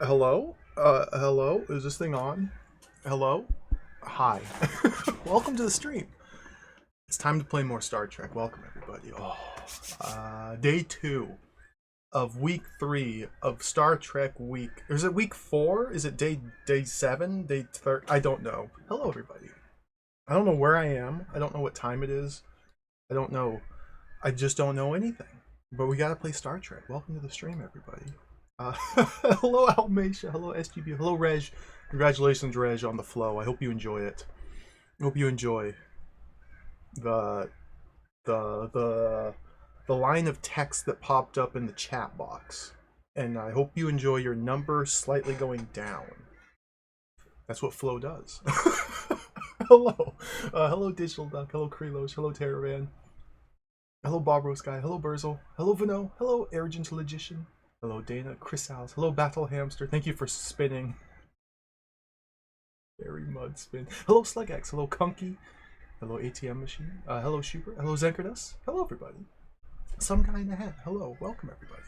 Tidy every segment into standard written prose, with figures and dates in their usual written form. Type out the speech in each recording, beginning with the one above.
Hello? Hello? Is this thing on? Hello? Hi. Welcome to the stream. It's time to play more Star Trek. Welcome, everybody. Day 2 of week 3 of Star Trek week. Or is it week 4? Is it day 7? Day 3? I don't know. Hello, everybody. I don't know where I am. I don't know what time it is. I don't know. I just don't know anything. But we gotta play Star Trek. Welcome to the stream, everybody. Hello, Almacia. Hello, SGB. Hello, Reg. Congratulations, Reg, on the flow. I hope you enjoy it. I hope you enjoy the the the line of text that popped up in the chat box, and I hope you enjoy your number slightly going down. That's what flow does. Hello, hello, Digital Duck. Hello, Krelos. Hello, Terravan. Hello, Bob Rose Guy. Hello, Burzel. Hello, Vano. Hello, Arrogant Logician. Hello, Dana. Chris House. Hello, Battle Hamster. Thank you for spinning. Very mud spin. Hello, SlugX. Hello, Kunky. Hello, ATM Machine. Hello, Schubert. Hello, Zenkerdus. Hello, everybody. Some guy in the hat. Hello. Welcome, everybody.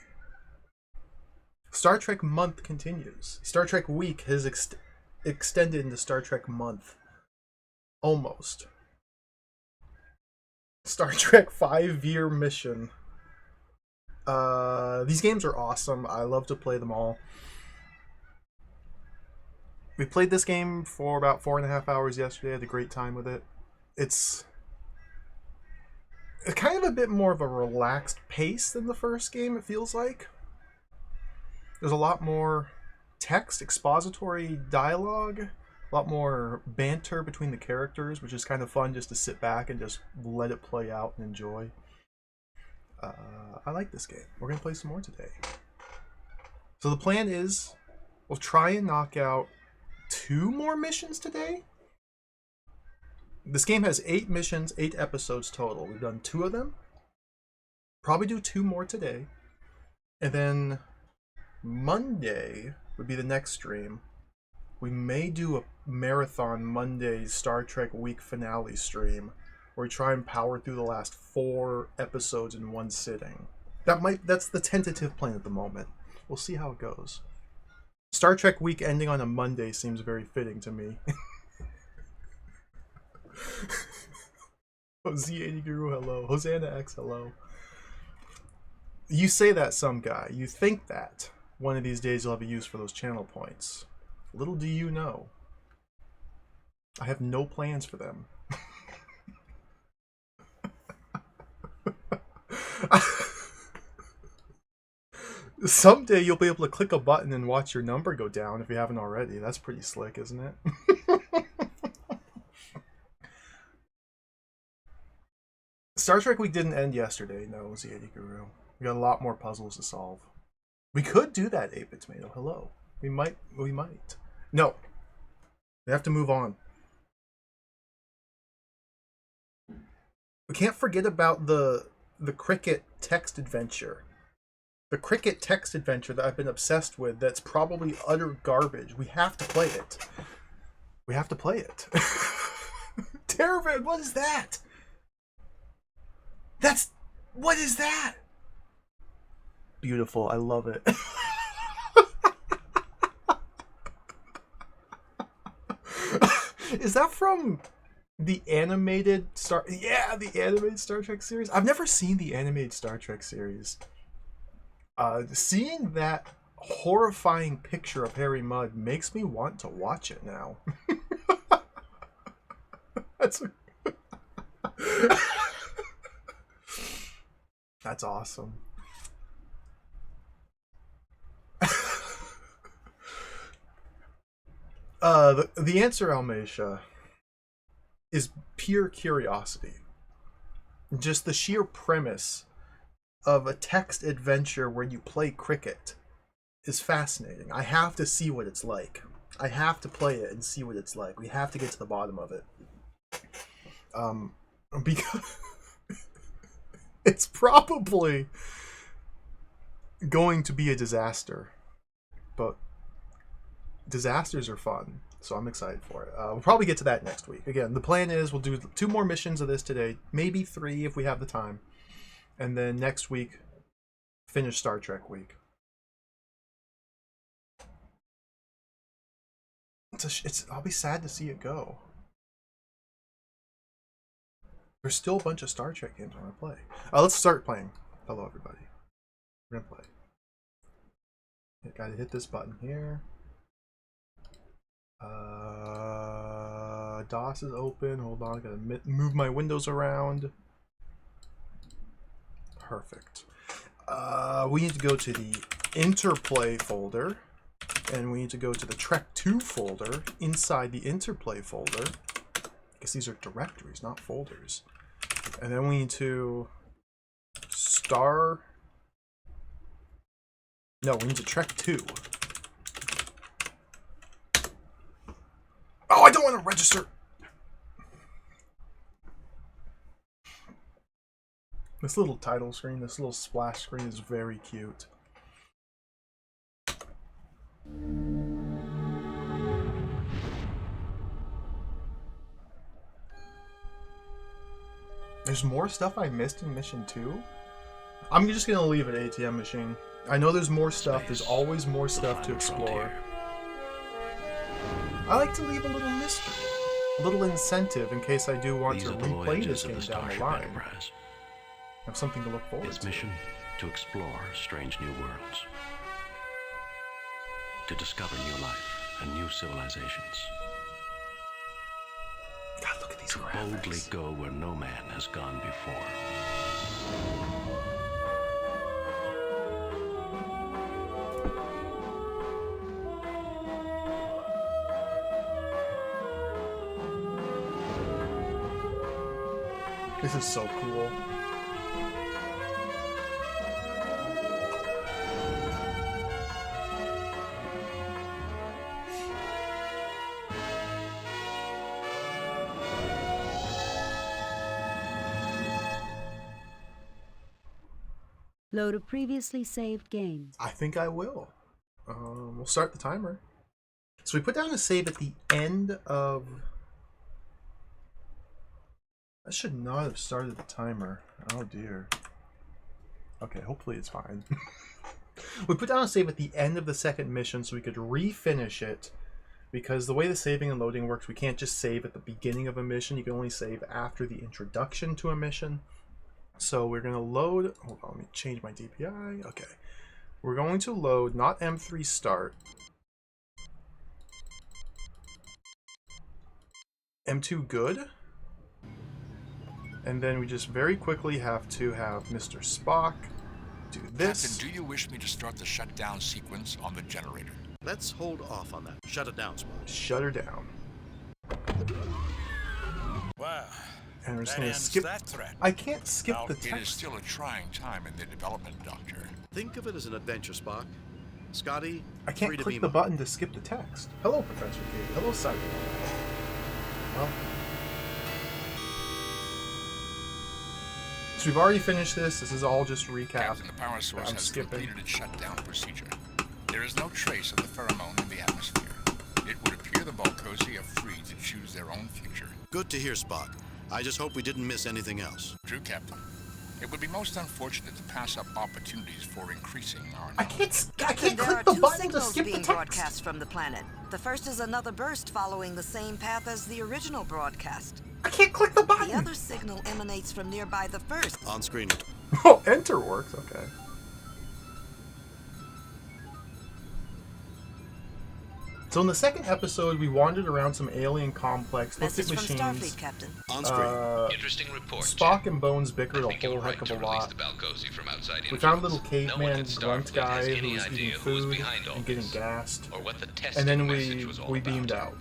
Star Trek month continues. Star Trek week has extended into Star Trek month. Almost. Star Trek 5-year mission. These games are awesome. I love to play them all. We played this game for about 4.5 hours yesterday. I had a great time with it. It's kind of a bit more of a relaxed pace than the first game, it feels like. There's a lot more text, expository dialogue, a lot more banter between the characters, which is kind of fun just to sit back and just let it play out and enjoy. I like this game. We're going to play some more today. So the plan is we'll try and knock out 2 more missions today. This game has 8 missions, 8 episodes total. We've done 2 of them. Probably do 2 more today. And then Monday would be the next stream. We may do a marathon Monday Star Trek week finale stream where we try and power through the last 4 episodes in one sitting. That's the tentative plan at the moment. We'll see how it goes. Star Trek week ending on a Monday seems very fitting to me. Z80 Guru, hello. Hosanna X, hello. You say that, some guy. You think that one of these days you'll have a use for those channel points. Little do you know, I have no plans for them. Someday you'll be able to click a button and watch your number go down if you haven't already. That's pretty slick, isn't it? Star Trek week didn't end yesterday, no, Z80 Guru. We got a lot more puzzles to solve. We could do that, 8-Bit Tomato. Hello. We might. No. We have to move on. We can't forget about the cricket text adventure. The cricket text adventure that I've been obsessed with that's probably utter garbage. We have to play it. We have to play it. Terravan, what is that? What is that? Beautiful, I love it. Is that from the animated the animated Star Trek series? I've never seen the animated Star Trek series. Seeing that horrifying picture of Harry Mudd makes me want to watch it now. That's awesome. The answer, Almacia, is pure curiosity. Just the sheer premise of a text adventure where you play cricket is fascinating. I have to see what it's like. I have to play it and see what it's like. We have to get to the bottom of it. Because it's probably going to be a disaster. But disasters are fun, so I'm excited for it. We'll probably get to that next week. Again, the plan is we'll do 2 more missions of this today, maybe 3 if we have the time, and then next week finish Star Trek week. I'll be sad to see it go. There's still a bunch of Star Trek games I want to play. Let's start playing. Hello, everybody. We're gonna play. Gotta hit this button here. DOS is open. Hold on, gotta move my windows around. Perfect. We need to go to the Interplay folder, and we need to go to the Trek 2 folder inside the Interplay folder. I guess these are directories, not folders. And then we need to we need to Trek 2. Oh, I don't want to register. This little title screen, this little splash screen is very cute. There's more stuff I missed in Mission 2? I'm just gonna leave it ATM machine. I know there's more stuff, there's always more stuff to explore. I like to leave a little mystery, a little incentive in case I do want to replay this game down the line. Have something to look forward to. Its mission, to explore strange new worlds. To discover new life and new civilizations. God, look at these graphics. Boldly go where no man has gone before. This is so cool. Load of previously saved games. I think I will. We'll start the timer. So we put down a save at the end of... I should not have started the timer. Oh dear. Okay, hopefully it's fine. We put down a save at the end of the second mission so we could refinish it. Because the way the saving and loading works, we can't just save at the beginning of a mission. You can only save after the introduction to a mission. So we're going to load... Hold on, let me change my DPI. Okay. We're going to load not M3 start. M2 good. And then we just very quickly have to have Mr. Spock do this. Captain, do you wish me to start the shutdown sequence on the generator? Let's hold off on that. Shut it down, Spock. Shut her down. Wow. And we're just That going to ends skip... that threat. I can't skip Now, the it is text. still a trying time in the development, Doctor. Think of it as an adventure, Spock. Scotty, I can't free to click beam the up. button to skip the text. Hello, Professor K. Hello, Cyber. Well... So we've already finished this. This is all just recap. Captain, the power source I'm has skipping. completed its shutdown procedure. There is no trace of the pheromone in the atmosphere. It would appear the Balcosi are free to choose their own future. Good to hear, Spock. I just hope we didn't miss anything else. True, Captain. It would be most unfortunate to pass up opportunities for increasing our I knowledge. can't There are click the two button to signals skip the being text. broadcast from the planet. The first is another burst following the same path as the original broadcast. I can't click the button. The other signal emanates from nearby the first. On screen. Oh, enter works. Okay. So in the second episode, we wandered around some alien complex, looked at Message from machines. Starfleet, Captain. On screen. Interesting report. Spock and Bones bickered I a think you whole were right heck of to a release lot. the Balcosi from outside We found a little influence. No one caveman at grunt Starfleet guy has who any was idea eating who was food behind all and getting this, gassed. or what the testing And then message was all we about. beamed out.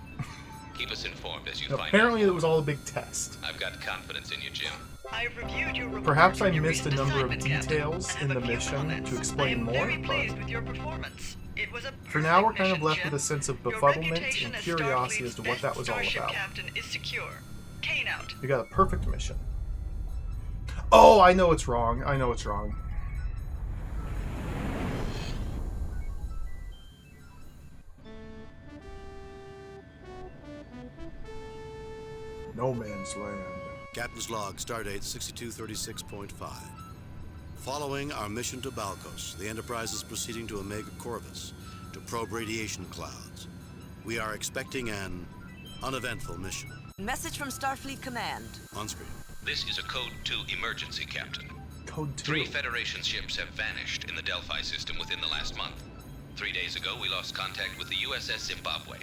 Keep us informed as you And find apparently out. it was all a big test. I've got confidence in you, Jim. I've reviewed your report Perhaps I from your missed a recent number of assignment, Captain. details I in have the a few mission comments. to explain I am more, very but pleased with your performance. It was a for now we're perfect kind of mission, left Jim. with a sense of Your befuddlement reputation and as curiosity Starfleet's as to what that was all best about. starship captain is secure. Kane out. We got a perfect mission. Oh, I know it's wrong. I know it's wrong. No Man's Land. Captain's log, stardate 6236.5. Following our mission to Balcos, the Enterprise is proceeding to Omega Corvus to probe radiation clouds. We are expecting an uneventful mission. Message from Starfleet Command. On screen. This is a Code 2 emergency, Captain. Code 2. 3 Federation ships have vanished in the Delphi system within the last month. 3 days ago, we lost contact with the USS Zimbabwe.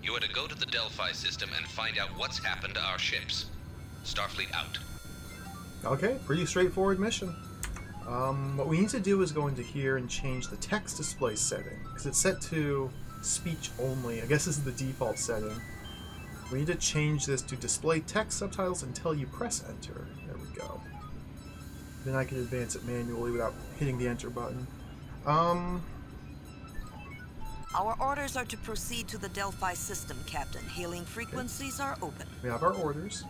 You are to go to the Delphi system and find out what's happened to our ships. Starfleet out. Okay, pretty straightforward mission. What we need to do is go into here and change the text display setting, because it's set to speech only. I guess this is the default setting. We need to change this to display text subtitles until you press enter. There we go. Then I can advance it manually without hitting the enter button. Our orders are to proceed to the Delphi system, Captain. Hailing frequencies are open. We have our orders.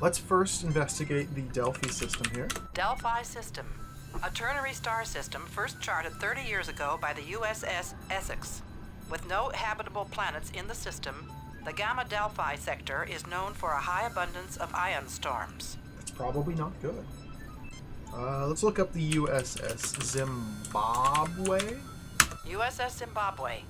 Let's first investigate the Delphi system here. Delphi system. A ternary star system first charted 30 years ago by the USS Essex. With no habitable planets in the system, the Gamma Delphi sector is known for a high abundance of ion storms. That's probably not good. Let's look up the USS Zimbabwe. USS Zimbabwe.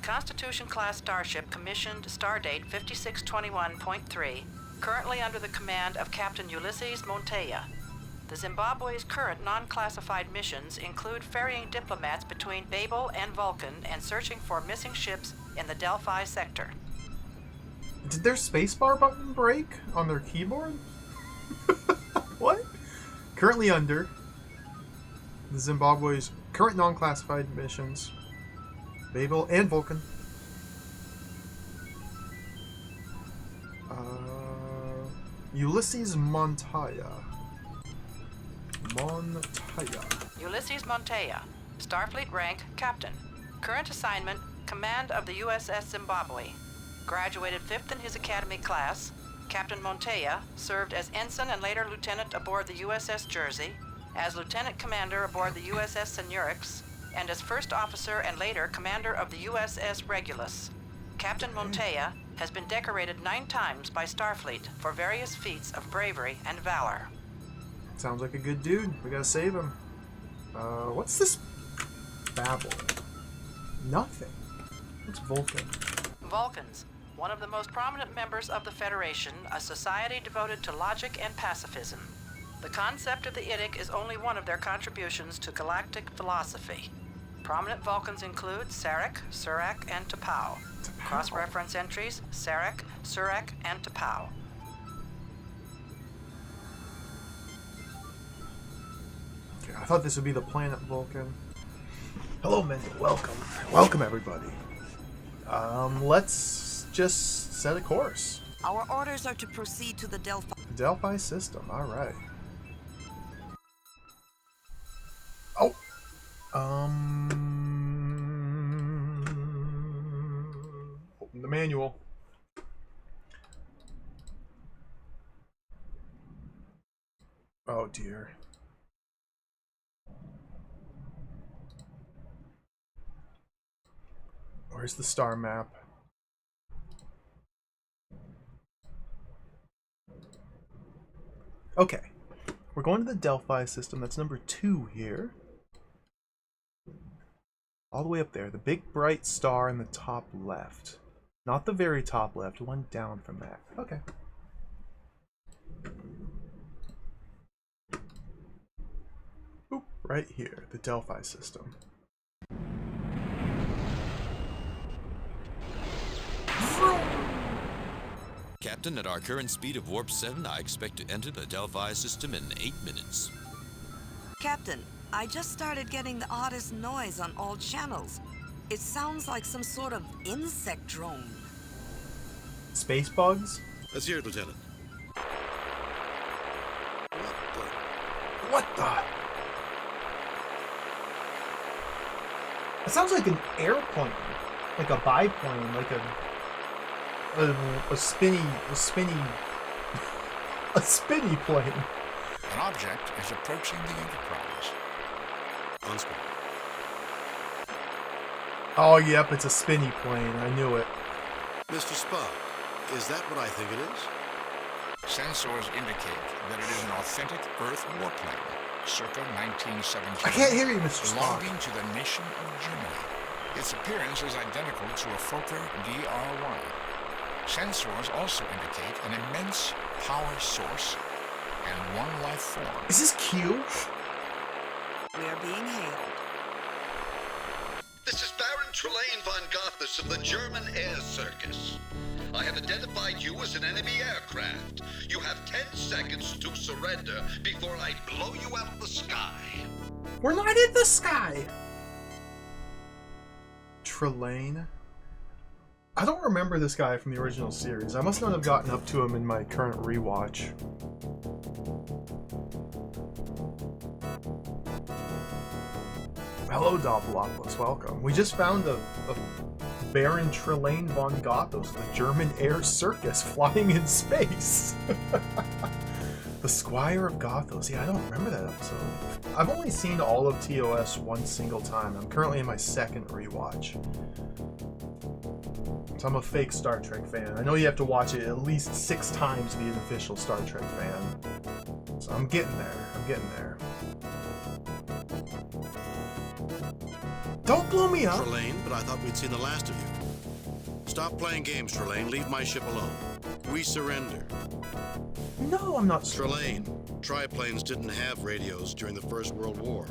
Constitution-class starship commissioned stardate 5621.3, currently under the command of Captain Ulysses Monteya. The Zimbabwe's current non-classified missions include ferrying diplomats between Babel and Vulcan and searching for missing ships in the Delphi sector. Did their spacebar button break on their keyboard? What? Currently under the Zimbabwe's current non-classified missions, Babel and Vulcan. Ulysses Monteya. Ulysses Monteya, Starfleet rank Captain. Current assignment, command of the USS Zimbabwe. Graduated 5th in his academy class, Captain Monteya served as ensign and later lieutenant aboard the USS Jersey, as lieutenant commander aboard the USS Senurix, and as first officer and later commander of the USS Regulus. Captain Monteya has been decorated 9 times by Starfleet for various feats of bravery and valor. Sounds like a good dude. We gotta save him. What's this babble? Nothing. What's Vulcan? Vulcans, one of the most prominent members of the Federation, a society devoted to logic and pacifism. The concept of the Idic is only one of their contributions to galactic philosophy. Prominent Vulcans include Sarek, Surak, and T'Pau. Cross-reference entries, Sarek, Surak, and T'Pau. Okay, I thought this would be the planet Vulcan. Hello, Mendel. Welcome. Welcome, everybody. Let's just set a course. Our orders are to proceed to the Delphi. The Delphi system. All right. Oh. Open the manual. Oh dear. Where's the star map? Okay. We're going to the Delphi system. That's number 2 here. All the way up there. The big bright star in the top left. Not the very top left. One down from that. Okay. Oop, right here. The Delphi system. Captain, at our current speed of warp 7, I expect to enter the Delphi system in 8 minutes. Captain, I just started getting the oddest noise on all channels. It sounds like some sort of insect drone. Space bugs? Let's hear it, Lieutenant. What the? It sounds like an airplane. Like a biplane, like a spinny plane. An object is approaching the Enterprise. On screen. Oh, yep, it's a spinny plane. I knew it. Mr. Spock, is that what I think it is? Sensors indicate that it is an authentic Earth warplane, circa 1917. I can't hear you, Mr. Spock. Belonging to the nation of Germany. Its appearance is identical to a Fokker DR-1. Sensors also indicate an immense power source and one life form. Is this Q? We are being hailed. This is Baron Trelane von Gothus of the German Air Circus. I have identified you as an enemy aircraft. You have 10 seconds to surrender before I blow you out of the sky. We're not in the sky! Trelane? I don't remember this guy from the original series. I must not have gotten up to him in my current rewatch. Hello, Doppelopoulos. Welcome. We just found a Baron Trelane von Gothos, the German Air Circus, flying in space. The Squire of Gothos. Yeah, I don't remember that episode. I've only seen all of TOS one single time. I'm currently in my second rewatch. So I'm a fake Star Trek fan. I know you have to watch it at least 6 times to be an official Star Trek fan. So I'm getting there. I'm getting there. Don't blow me up! Trelane, but I thought we'd seen the last of you. Stop playing games, Trelane. Leave my ship alone. We surrender. No, I'm not Trelane, triplanes didn't have radios during the First World War.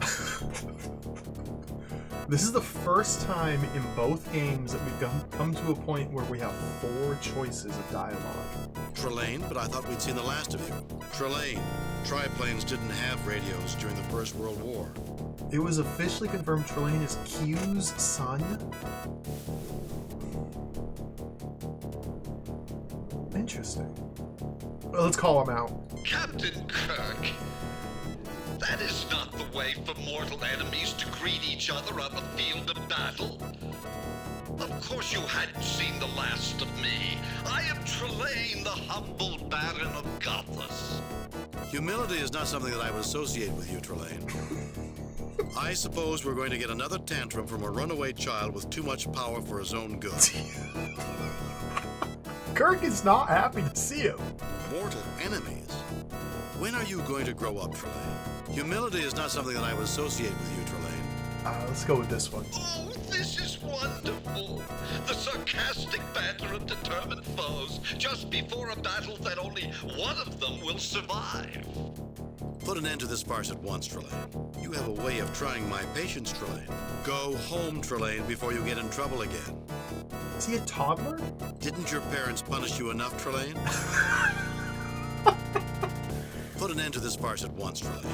This is the first time in both games that we've come to a point where we have 4 choices of dialogue. Trelane, but I thought we'd seen the last of you. Trelane, triplanes didn't have radios during the First World War. It was officially confirmed Trelane is Q's son. Interesting. Well, let's call him out. Captain Kirk, that is not the way for mortal enemies to greet each other on the field of battle. Of course you hadn't seen the last of me. I am Trelane, the humble Baron of Gothos. Humility is not something that I would associate with you, Trelane. I suppose we're going to get another tantrum from a runaway child with too much power for his own good. Kirk is not happy to see him. Mortal enemies? When are you going to grow up, Trelane? Humility is not something that I would associate with you, Trelane. Let's go with this one. Oh, this is wonderful. The sarcastic banter of determined foes just before a battle that only one of them will survive. Put an end to this farce at once, Trelane. You have a way of trying my patience, Trelane. Go home, Trelane, before you get in trouble again. Is he a toddler? Didn't your parents punish you enough, Trelane? Put an end to this farce at once, Trelane.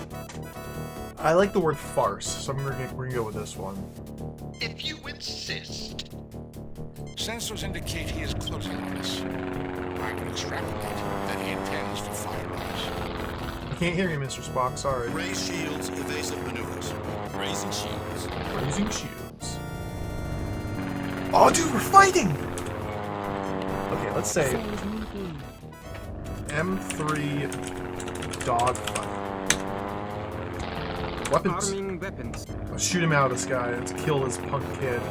I like the word farce, so we're gonna go with this one. If you insist. Sensors indicate he is closing on us. I can extrapolate that he intends to fire on us. I can't hear you, Mr. Spock, sorry. Raise shields, evasive maneuvers. Raising shields. Raising shields. Oh, dude, we're fighting! Okay, let's say M3 dogfight. Weapons. Let's shoot him out, this guy. Let's kill this punk kid.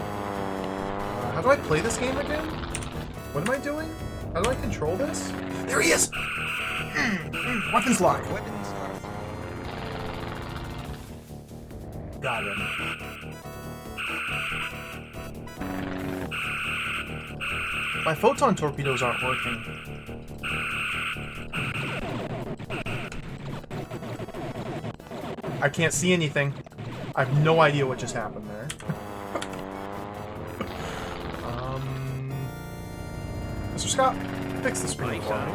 How do I play this game again? What am I doing? How do I control this? There he is! Weapons lock. Got him. My photon torpedoes aren't working. I can't see anything. I have no idea what just happened there. Mr. Scott, fix the screen for me.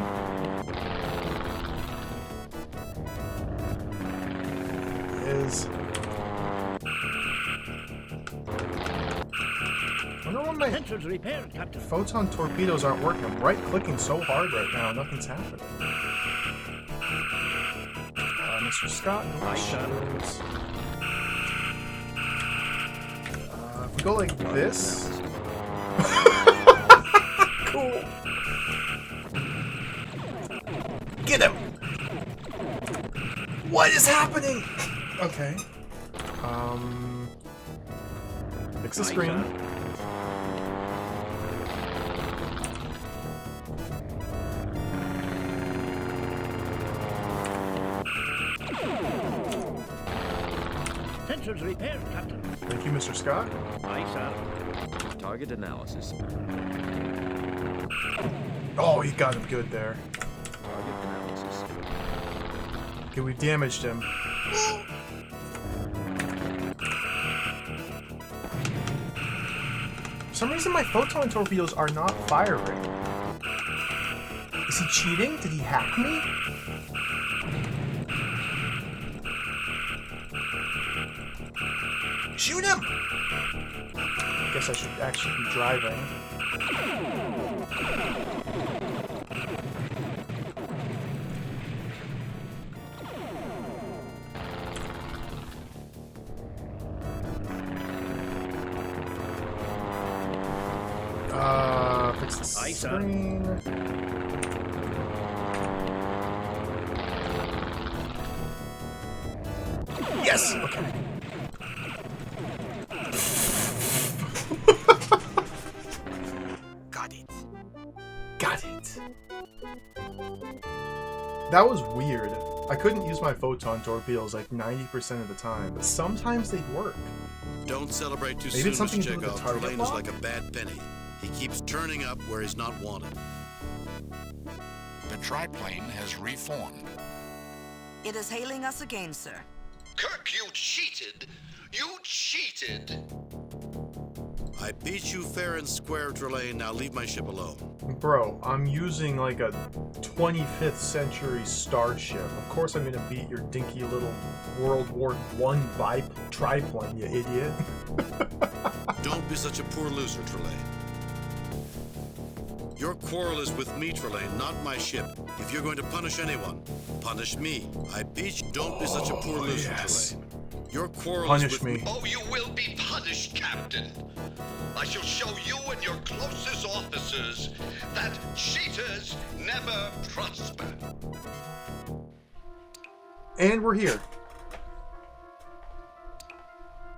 I wonder when my photon torpedoes aren't working. I'm right-clicking so hard right now, nothing's happening. Mr. Scott, no shadows. If we go like this... Cool. Get him! What is happening? Okay. Fix the screen. Sensors repaired, Captain. Thank you, Mr. Scott. Aye, sir. Target analysis. Oh, he got him good there. Target analysis. Okay, we damaged him. For some reason, my photon torpedoes are not firing. Is he cheating? Did he hack me? Shoot him! I guess I should actually be driving. Fix the screen. Yes! Okay. Got it. Got it. That was weird. I couldn't use my photon torpedoes like 90% of the time, but sometimes they'd work. Don't celebrate too Maybe soon, it's something Mr. to do with the Chekhov. target Trelane is lock? like a bad penny. He keeps turning up where he's not wanted. The triplane has reformed. It is hailing us again, sir. Kirk, you cheated! You cheated! I beat you fair and square, Trelane. Now leave my ship alone. Bro, I'm using like a 25th century starship. Of course I'm gonna beat your dinky little World War I triplane, you idiot. Don't be such a poor loser, Trelane. Your quarrel is with me, Trelane, not my ship. If you're going to punish anyone, punish me. I beat you. Don't be such a poor loser, yes. Trelane. Your quarrel Punish is with me. Oh, you will be punished, Captain. I shall show you and your closest officers that cheaters never prosper. And we're here.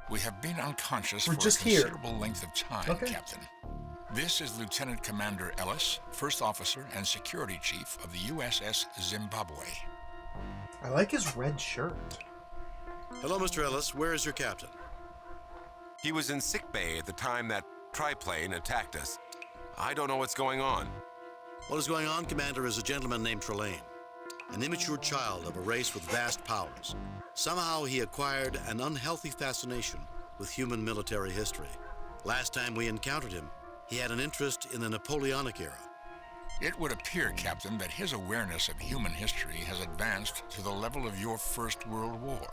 We have been unconscious We're for just a here. considerable length of time, Okay. Captain. This is Lieutenant Commander Ellis, First Officer and Security Chief of the USS Zimbabwe. I like his red shirt. Hello, Mr. Ellis. Where is your captain? He was in sickbay at the time that triplane attacked us. I don't know what's going on. What is going on, Commander, is a gentleman named Trelane, an immature child of a race with vast powers. Somehow he acquired an unhealthy fascination with human military history. Last time we encountered him, he had an interest in the Napoleonic era. It would appear, Captain, that his awareness of human history has advanced to the level of your First World War.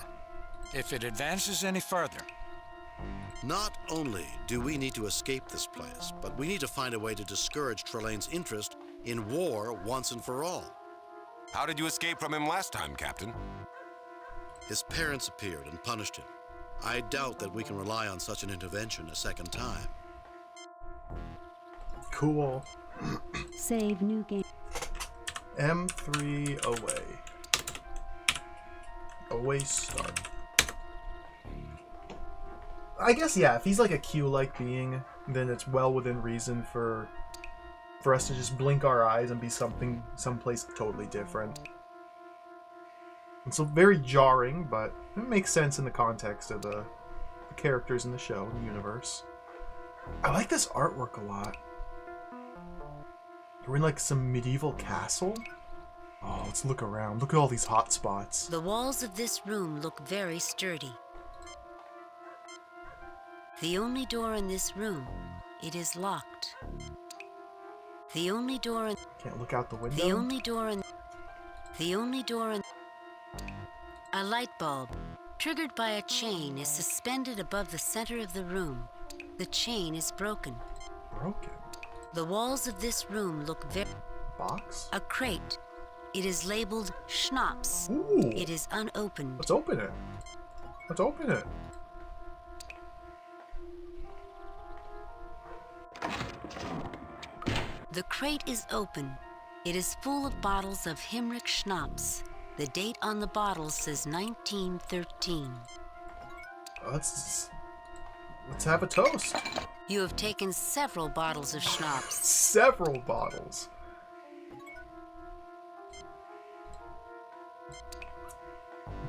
If it advances any further. Not only do we need to escape this place, but we need to find a way to discourage Trelane's interest in war once and for all. How did you escape from him last time, Captain? His parents appeared and punished him. I doubt that we can rely on such an intervention a second time. Cool. Save new game. M3 away. Away start. I guess, yeah, if he's like a Q-like being, then it's well within reason for us to just blink our eyes and be someplace totally different. It's very jarring, but it makes sense in the context of the characters in the show, the universe. I like this artwork a lot. We're in like some medieval castle. Oh, let's look around. Look at all these hot spots. The walls of this room look very sturdy. The only door in this room, it is locked. The only door in... Can't look out the window? The only door in... A light bulb, triggered by a chain, is suspended above the center of the room. The chain is broken. Broken? The walls of this room look very... Box? A crate. It is labeled Schnapps. Ooh. It is unopened. Let's open it. Let's open it. The crate is open. It is full of bottles of Himrich Schnapps. The date on the bottle says 1913. Let's have a toast. You have taken several bottles of Schnapps. Several bottles.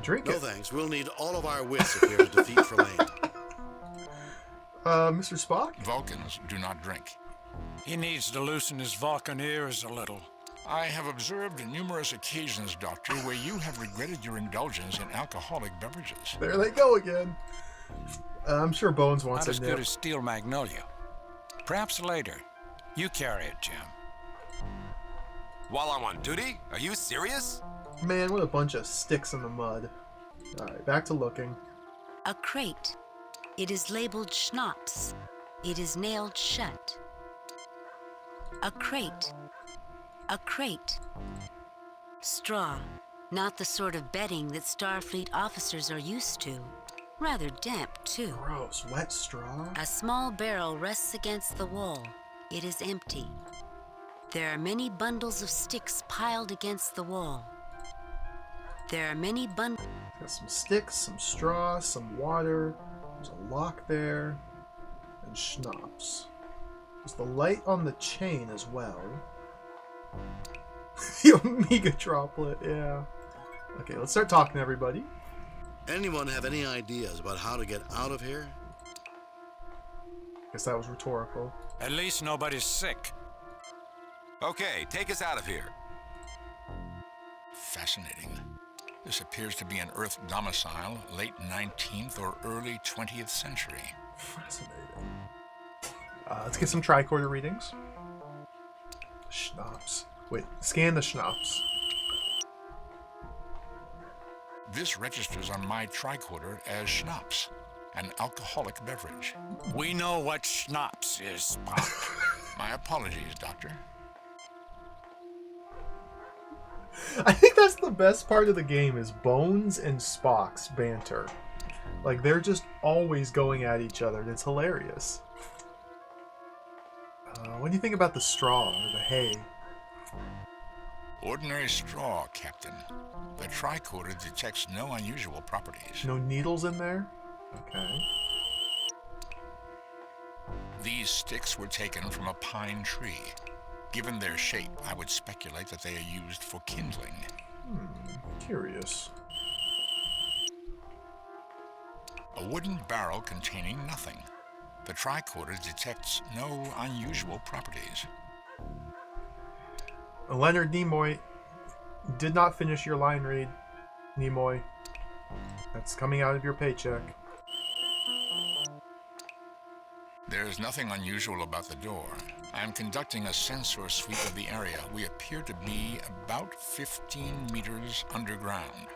Drink No it. thanks. We'll need all of our wits if we're to defeat Trelane. Mr. Spock? Vulcans do not drink. He needs to loosen his Vulcan ears a little. I have observed numerous occasions, Doctor, where you have regretted your indulgence in alcoholic beverages. There they go again. I'm sure Bones wants Not as a good nip. as Steel Magnolia. Perhaps later. You carry it, Jim. While I'm on duty? Are you serious? Man, what a bunch of sticks in the mud. Alright, back to looking. A crate. It is labeled schnapps. It is nailed shut. A crate. A crate. Straw. Not the sort of bedding that Starfleet officers are used to. Rather damp, too. Gross. Wet straw? A small barrel rests against the wall. It is empty. There are many bundles of sticks piled against the wall. There are many bundles. Got some sticks, some straw, some water. There's a lock there. And schnapps. There's the light on the chain as well. The Omega droplet, yeah. Okay, let's start talking, everybody. Anyone have any ideas about how to get out of here? Guess that was rhetorical. At least nobody's sick. Okay, take us out of here. Fascinating. This appears to be an Earth domicile, late 19th or early 20th century. Fascinating. Let's get some tricorder readings. Schnapps. Wait, scan the schnapps. This registers on my tricorder as schnapps, an alcoholic beverage. We know what schnapps is, Spock. My apologies, Doctor. I think that's the best part of the game is Bones and Spock's banter. Like, they're just always going at each other, and it's hilarious. What do you think about the straw or the hay? Ordinary straw, Captain. The tricorder detects no unusual properties. No needles in there? Okay. These sticks were taken from a pine tree. Given their shape, I would speculate that they are used for kindling. Curious. A wooden barrel containing nothing. The tricorder detects no unusual properties. Leonard Nimoy did not finish your line read. Nimoy. That's coming out of your paycheck. There is nothing unusual about the door. I am conducting a sensor sweep of the area. We appear to be about 15 meters underground.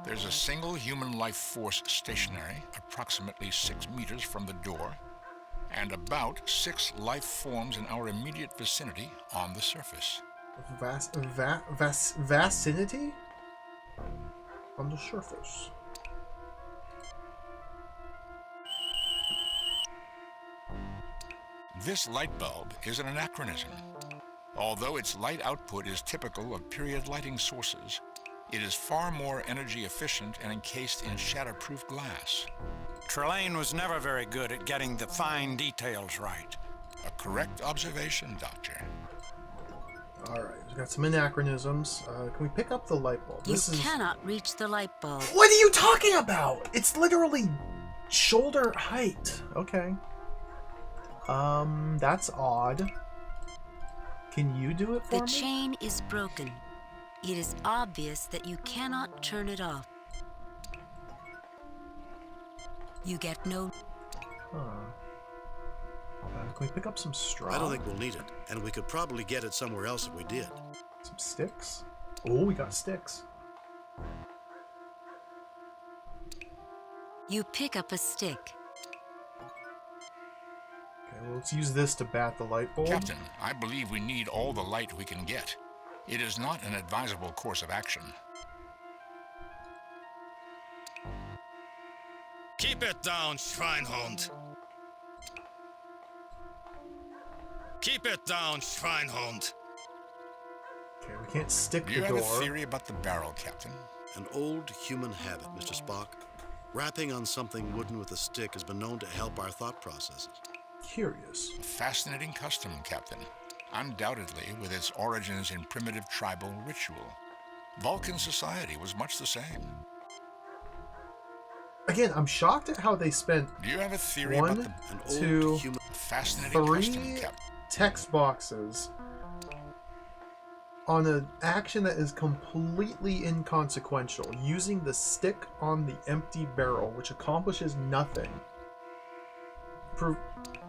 There's a single human life force stationary, approximately 6 meters from the door, and about 6 life forms in our immediate vicinity on the surface. Vicinity? On the surface. This light bulb is an anachronism. Although its light output is typical of period lighting sources, it is far more energy efficient and encased in shatterproof glass. Trelane was never very good at getting the fine details right. A correct observation, Doctor. Alright, we've got some anachronisms. Can we pick up the light bulb? You cannot reach the light bulb. What are you talking about? It's literally shoulder height. Okay. That's odd. Can you do it for me? The chain is broken. It is obvious that you cannot turn it off. You get no... Can we pick up some straw? I don't think we'll need it, and we could probably get it somewhere else if we did. Some sticks? Oh, we got sticks. You pick up a stick. Okay, well, let's use this to bat the light bulb. Captain, I believe we need all the light we can get. It is not an advisable course of action. Keep it down, Schweinhund. Keep it down, Schweinhund. Okay, we can't stick You the have door. a theory about the barrel, Captain? An old human habit, Mr. Spock. Rapping on something wooden with a stick has been known to help our thought processes. Curious. A fascinating custom, Captain. Undoubtedly with its origins in primitive tribal ritual. Vulcan society was much the same. Again, I'm shocked at how they spent Do you have a theory one, about the two, fascinating question, three Captain? text boxes on an action that is completely inconsequential, using the stick on the empty barrel, which accomplishes nothing,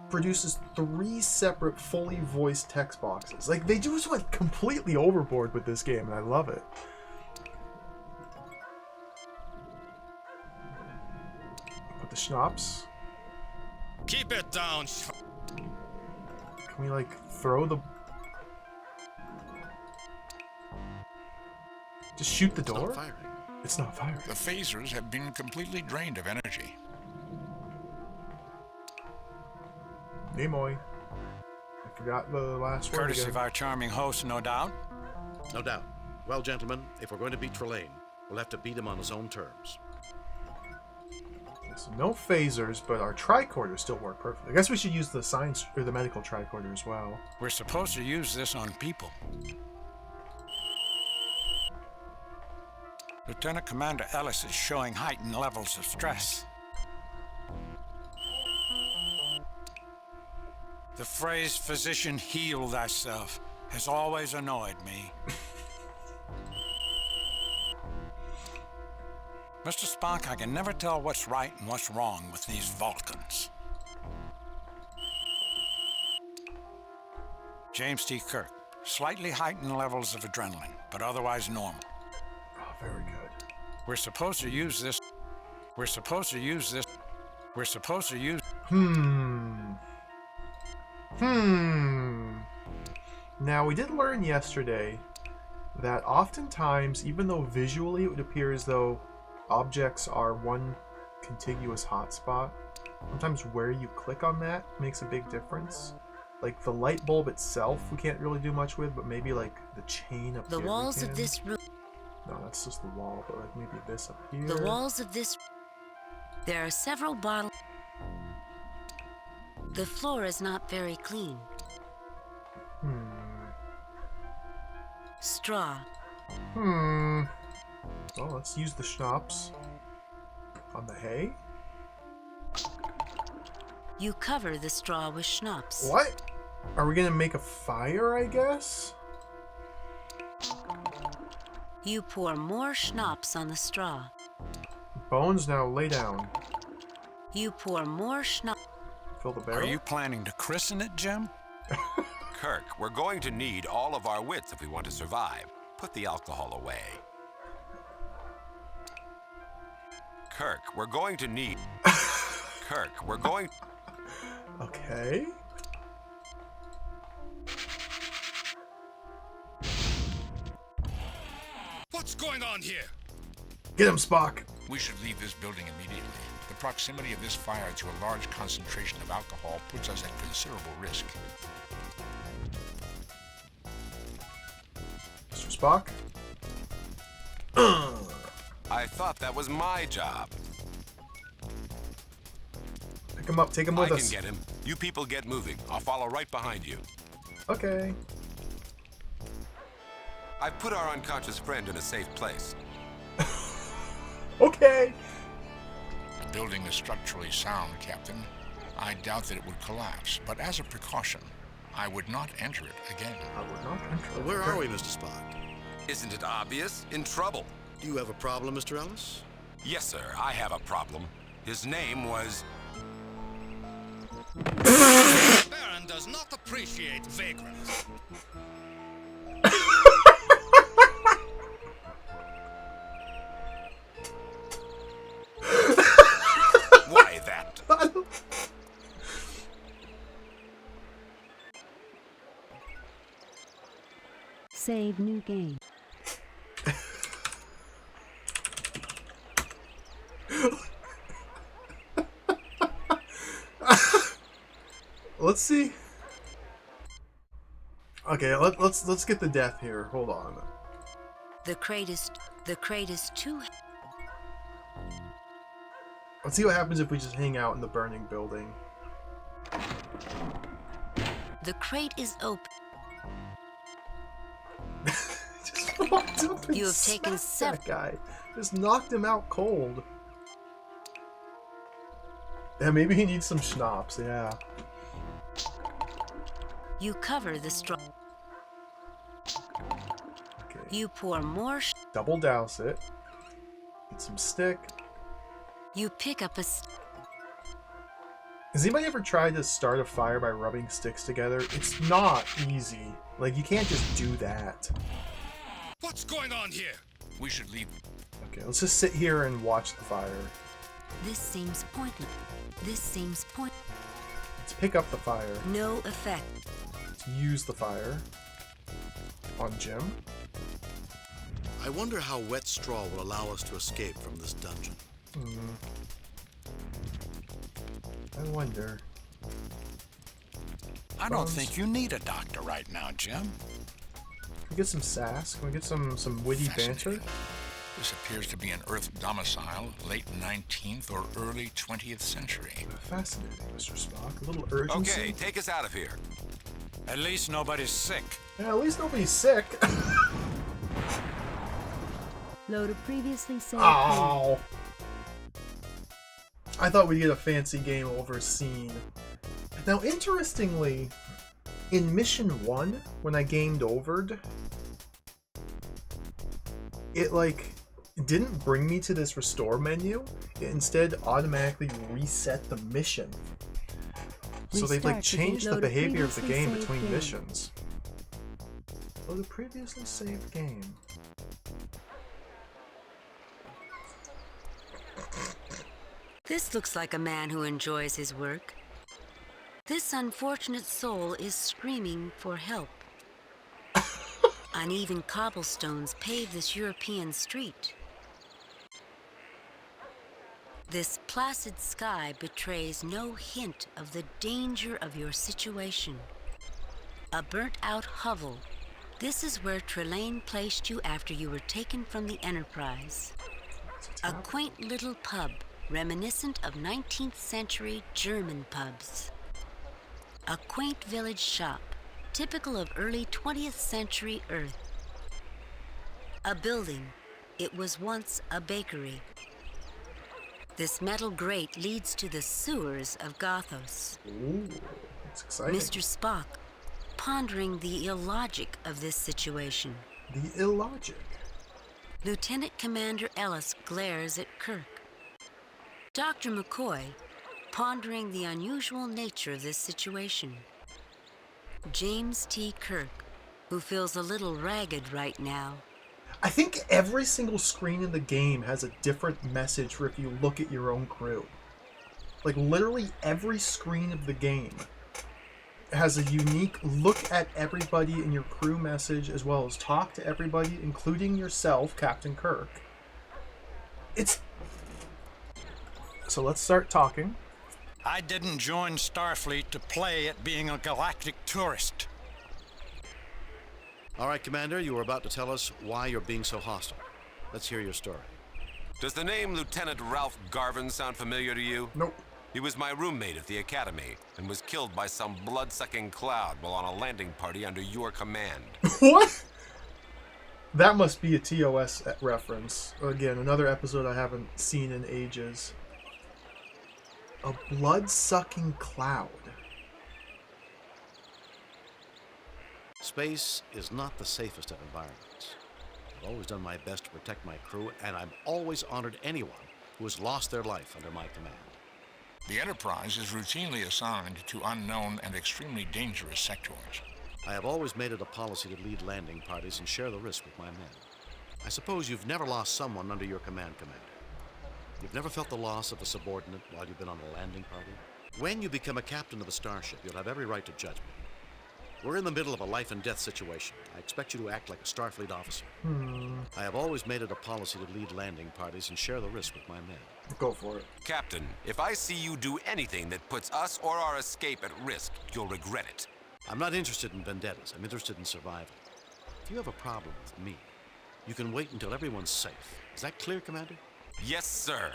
produces 3 separate fully voiced text boxes. Like, they just went completely overboard with this game, and I love it. Put the schnapps. Keep it down. Can we, like, throw the... Just shoot the door? It's not firing. It's not firing. The phasers have been completely drained of energy. Nimoy. I forgot the last word Courtesy again. of our charming host, no doubt. No doubt. Well, gentlemen, if we're going to beat Trelane, we'll have to beat him on his own terms. So no phasers, but our tricorders still work perfectly. I guess we should use the science or the medical tricorder as well. We're supposed to use this on people. Lieutenant Commander Ellis is showing heightened levels of stress. The phrase, physician, heal thyself, has always annoyed me. Mr. Spock, I can never tell what's right and what's wrong with these Vulcans. James T. Kirk, slightly heightened levels of adrenaline, but otherwise normal. Oh, very good. We're supposed to use this. We're supposed to use this. We're supposed to use. Now, we did learn yesterday that oftentimes, even though visually it would appear as though objects are one contiguous hotspot, sometimes where you click on that makes a big difference. Like the light bulb itself, we can't really do much with, but maybe like the chain up The here. walls of this room. No, that's just the wall, but like maybe this up here. The walls of this. There are several bottles. The floor is not very clean. Straw. Well, let's use the schnapps on the hay. You cover the straw with schnapps. What? Are we gonna make a fire, I guess? You pour more schnapps on the straw. Bones, now lay down. You pour more schnapps. Fill the barrel. Are you planning to christen it, Jim? Kirk, we're going to need all of our wits if we want to survive. Put the alcohol away. Kirk, we're going to need... Kirk, we're going... Okay. What's going on here? Get him, Spock. We should leave this building immediately. The proximity of this fire to a large concentration of alcohol puts us at considerable risk. Mr. Spock? I thought that was my job. Pick him up, take him with us. I can get him. You people get moving. I'll follow right behind you. Okay. I've put our unconscious friend in a safe place. Okay. The building is structurally sound, Captain. I doubt that it would collapse, but as a precaution, I would not enter it again. I would not enter it. Where are we, Mr. Spock? Isn't it obvious? In trouble. Do you have a problem, Mr. Ellis? Yes, sir. I have a problem. His name was... The Baron does not appreciate vagrants. Why that? Save new game. Let's see. Okay, let's get the death here. Hold on. The crate is too. Let's see what happens if we just hang out in the burning building. The crate is open. Just walked up and You have taken smacked that guy. Just knocked him out cold. Yeah, maybe he needs some schnapps, yeah. You cover the straw. Okay. You pour more. Double douse it. Get some stick. You pick up a. Has anybody ever tried to start a fire by rubbing sticks together? It's not easy. Like, you can't just do that. What's going on here? We should leave. Okay, let's just sit here and watch the fire. This seems pointless. This seems point. Let's pick up the fire. No effect. Let's use the fire on Jim. I wonder how wet straw will allow us to escape from this dungeon. I wonder. I don't think you need a doctor right now, Jim. Can we get some sass? Can we get some witty banter? This appears to be an Earth domicile, late 19th or early 20th century. Fascinating, Mr. Spock. A little urgency. Okay, take us out of here. At least nobody's sick. Yeah, at least nobody's sick. Load a previously saved. Ow! I thought we'd get a fancy game over scene. Now, interestingly, in Mission 1, when I gamed overed, it, like, didn't bring me to this restore menu. It instead automatically reset the mission. So they've, like, changed the behavior of the game between missions. Load a previously saved game. This looks like a man who enjoys his work. This unfortunate soul is screaming for help. Uneven cobblestones pave this European street. This placid sky betrays no hint of the danger of your situation. A burnt-out hovel. This is where Trelane placed you after you were taken from the Enterprise. A quaint little pub, reminiscent of 19th century German pubs. A quaint village shop, typical of early 20th century Earth. A building. It was once a bakery. This metal grate leads to the sewers of Gothos. Ooh, that's exciting. Mr. Spock, pondering the illogic of this situation. The illogic? Lieutenant Commander Ellis glares at Kirk. Dr. McCoy, pondering the unusual nature of this situation. James T. Kirk, who feels a little ragged right now. I think every single screen in the game has a different message for if you look at your own crew. Like, literally every screen of the game has a unique look at everybody in your crew message, as well as talk to everybody, including yourself, Captain Kirk. So let's start talking. I didn't join Starfleet to play at being a galactic tourist. All right, Commander, you were about to tell us why you're being so hostile. Let's hear your story. Does the name Lieutenant Ralph Garvin sound familiar to you? Nope. He was my roommate at the academy and was killed by some blood-sucking cloud while on a landing party under your command. What? That must be a TOS reference. Again, another episode I haven't seen in ages. A blood-sucking cloud. Space is not the safest of environments. I've always done my best to protect my crew, and I've always honored anyone who has lost their life under my command. The Enterprise is routinely assigned to unknown and extremely dangerous sectors. I have always made it a policy to lead landing parties and share the risk with my men. I suppose you've never lost someone under your command, Commander. You've never felt the loss of a subordinate while you've been on a landing party? When you become a captain of a starship, you'll have every right to judge me. We're in the middle of a life-and-death situation. I expect you to act like a Starfleet officer. I have always made it a policy to lead landing parties and share the risk with my men. Go for it. Captain, if I see you do anything that puts us or our escape at risk, you'll regret it. I'm not interested in vendettas. I'm interested in survival. If you have a problem with me, you can wait until everyone's safe. Is that clear, Commander? Yes, sir.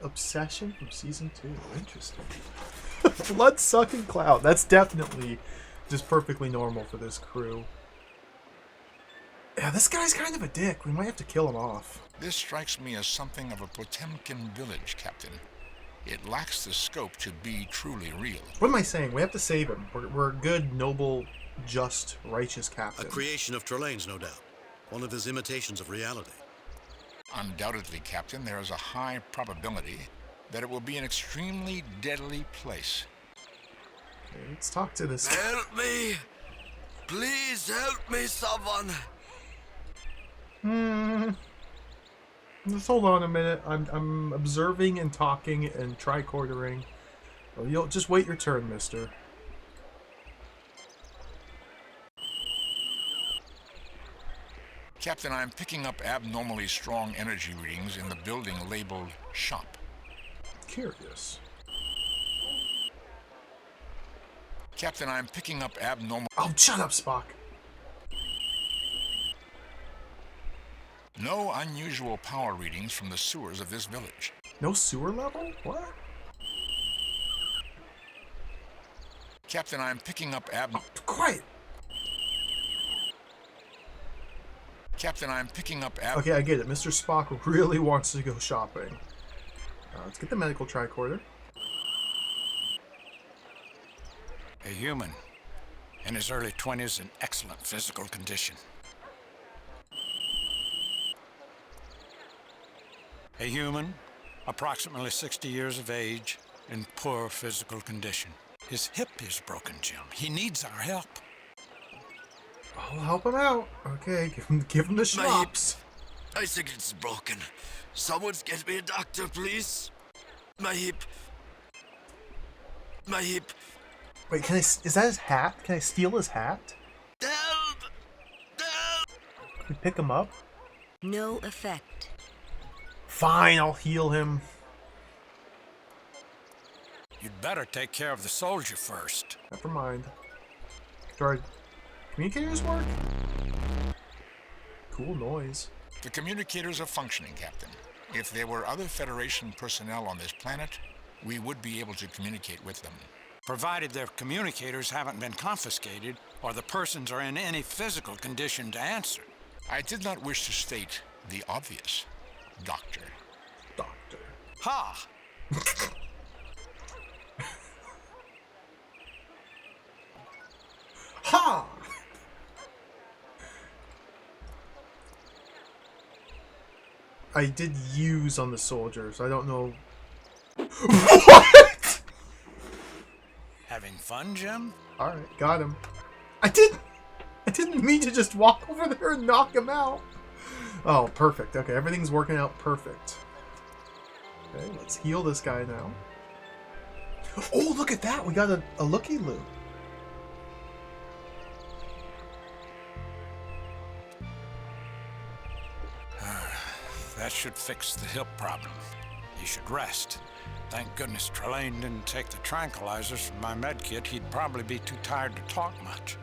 Obsession from season 2. Interesting. Blood-sucking cloud. That's definitely just perfectly normal for this crew. Yeah, this guy's kind of a dick. We might have to kill him off. This strikes me as something of a Potemkin village, Captain. It lacks the scope to be truly real. What am I saying? We have to save him. We're a good, noble, just, righteous captain. A creation of Trelane's, no doubt. One of his imitations of reality. Undoubtedly, Captain, there is a high probability that it will be an extremely deadly place. Okay, let's talk to this guy. Help me! Please help me, someone! Just hold on a minute. I'm observing and talking and tricordering. Well, you'll just wait your turn, mister. Captain, I'm picking up abnormally strong energy readings in the building labeled Shop. Curious. Captain, I'm picking up abnormal... Oh, shut up, Spock. No unusual power readings from the sewers of this village. No sewer level? What? Captain, I'm picking up Quiet! Captain, I'm picking up Okay, I get it. Mr. Spock really wants to go shopping. Let's get the medical tricorder. A human, in his early 20s, in excellent physical condition. A human, approximately 60 years of age, in poor physical condition. His hip is broken, Jim. He needs our help. I'll help him out. Okay, give him the schnapps. I think it's broken. Someone get me a doctor, please. My hip. My hip. Wait, can I? Is that his hat? Can I steal his hat? Help! Help! Can we pick him up? No effect. Fine, I'll heal him. You'd better take care of the soldier first. Never mind. Do our communicators work? Cool noise. The communicators are functioning, Captain. If there were other Federation personnel on this planet, we would be able to communicate with them. Provided their communicators haven't been confiscated or the persons are in any physical condition to answer. I did not wish to state the obvious, Doctor. Doctor. Ha! Ha! I did use on the soldiers. I don't know. What? Having fun, Jim? Alright, got him. I didn't mean to just walk over there and knock him out. Oh, perfect. Okay, everything's working out perfect. Okay, let's heal this guy now. Oh, look at that. We got a looky-loo. That should fix the hip problem. You should rest. Thank goodness Trelane didn't take the tranquilizers from my med kit. He'd probably be too tired to talk much.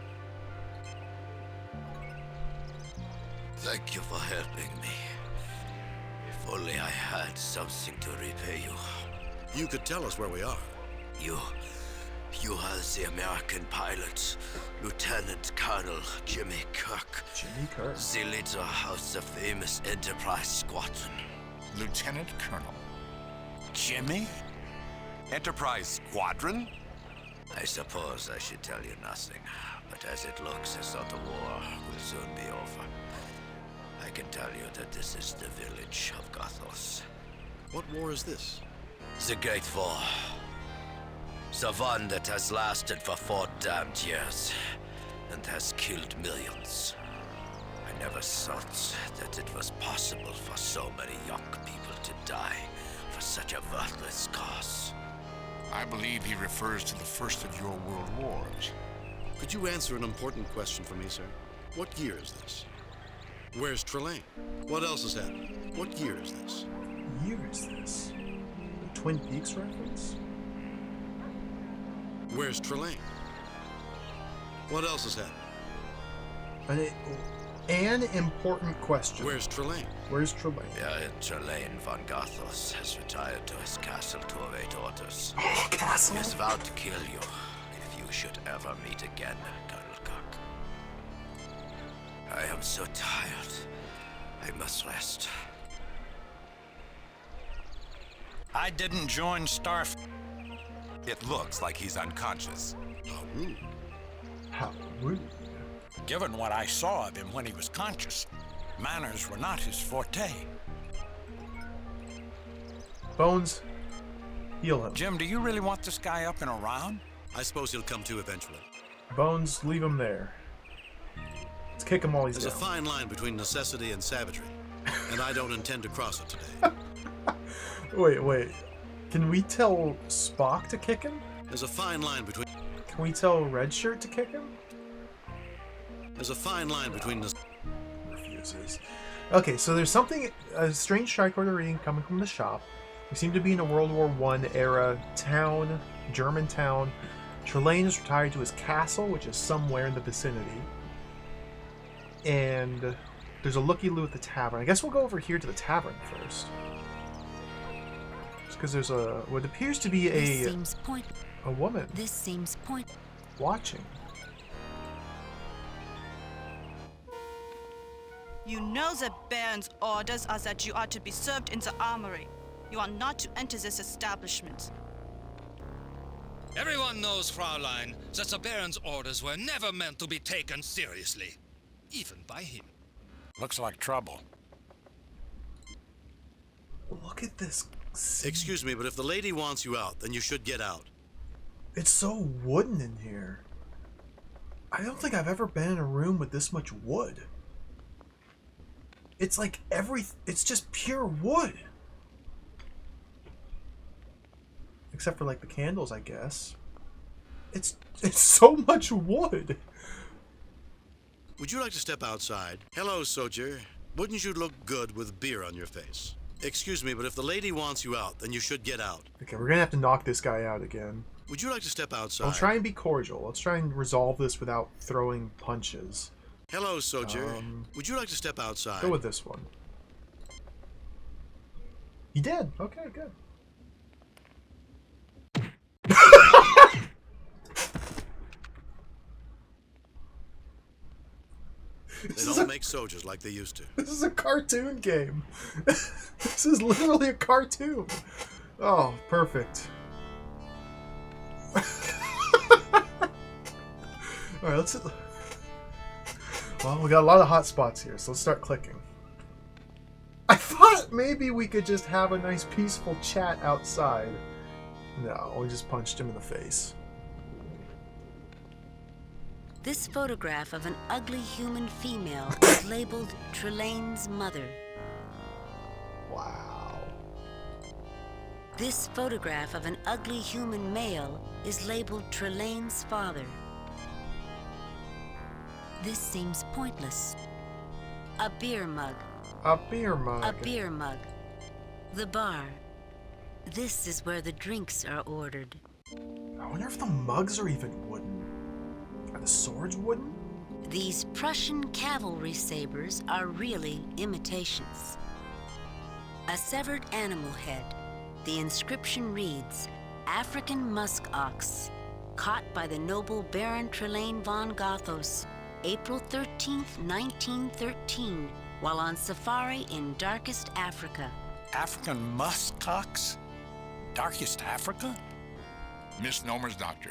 Thank you for helping me. If only I had something to repay you. You could tell us where we are. You are the American pilot, Lieutenant Colonel Jimmy Kirk. Jimmy Kirk. The leader of the famous Enterprise Squadron. Lieutenant Colonel. Jimmy? Enterprise Squadron? I suppose I should tell you nothing, but as it looks as though the war will soon be over, I can tell you that this is the village of Gothos. What war is this? The Great War. The one that has lasted for 4 damned years and has killed millions. I never thought that it was possible for so many young people to die for such a worthless cause. I believe he refers to the first of your world wars. Could you answer an important question for me, sir? What year is this? Where's Trelane? What else is happening? What year is this? What year is this? The Twin Peaks reference? Where's Trelane? What else is happening? An important question. Where's Trelane? Where's Trelane? Trelane von Gothos has retired to his castle to await orders. Oh, castle! He has vowed to kill you if you should ever meet again, Colonel Kirk. I am so tired. I must rest. I didn't join Starf. It looks like he's unconscious. How rude. How rude. Given what I saw of him when he was conscious, manners were not his forte. Bones, heal him. Jim, do you really want this guy up and around? I suppose he'll come to eventually. Bones, leave him there. Let's kick him while he's There's down. a fine line between necessity and savagery, and I don't intend to cross it today. Wait. Can we tell Spock to kick him? There's a fine line between... Can we tell Redshirt to kick him? There's a fine line between... Refuses. Okay, so there's something... A strange tricorder reading coming from the shop. We seem to be in a World War I era town, German town. Trelane is retired to his castle, which is somewhere in the vicinity. And there's a looky-loo at the tavern. I guess we'll go over here to the tavern first. Just because there's what appears to be a woman. This seems point. Watching. You know that Baron's orders are that you are to be served in the armory. You are not to enter this establishment. Everyone knows, Fraulein, that the Baron's orders were never meant to be taken seriously. Even by him. Looks like trouble. Look at this scene. Excuse me, but if the lady wants you out, then you should get out. It's so wooden in here. I don't think I've ever been in a room with this much wood. It's like it's just pure wood. Except for like the candles, I guess. It's so much wood. Would you like to step outside? Hello, soldier. Wouldn't you look good with beer on your face? Excuse me, but if the lady wants you out, then you should get out. Okay, we're gonna have to knock this guy out again. Would you like to step outside? I'll try and be cordial. Let's try and resolve this without throwing punches. Hello, soldier. Would you like to step outside? Go with this one. He did. Okay, good. They don't make soldiers like they used to. This is a cartoon game. This is literally a cartoon. Oh, perfect. Alright, let's... Well, we got a lot of hot spots here, so let's start clicking. I thought maybe we could just have a nice peaceful chat outside. No, we just punched him in the face. This photograph of an ugly human female is labeled Trelane's mother. Wow. This photograph of an ugly human male is labeled Trelane's father. This seems pointless. A beer mug. A beer mug. A beer mug. The bar. This is where the drinks are ordered. I wonder if the mugs are even wooden. Are the swords wooden? These Prussian cavalry sabers are really imitations. A severed animal head. The inscription reads, African musk ox, caught by the noble Baron Trelane von Gothos, April 13th, 1913, while on safari in darkest Africa. African musk ox? Darkest Africa? Misnomers, Doctor.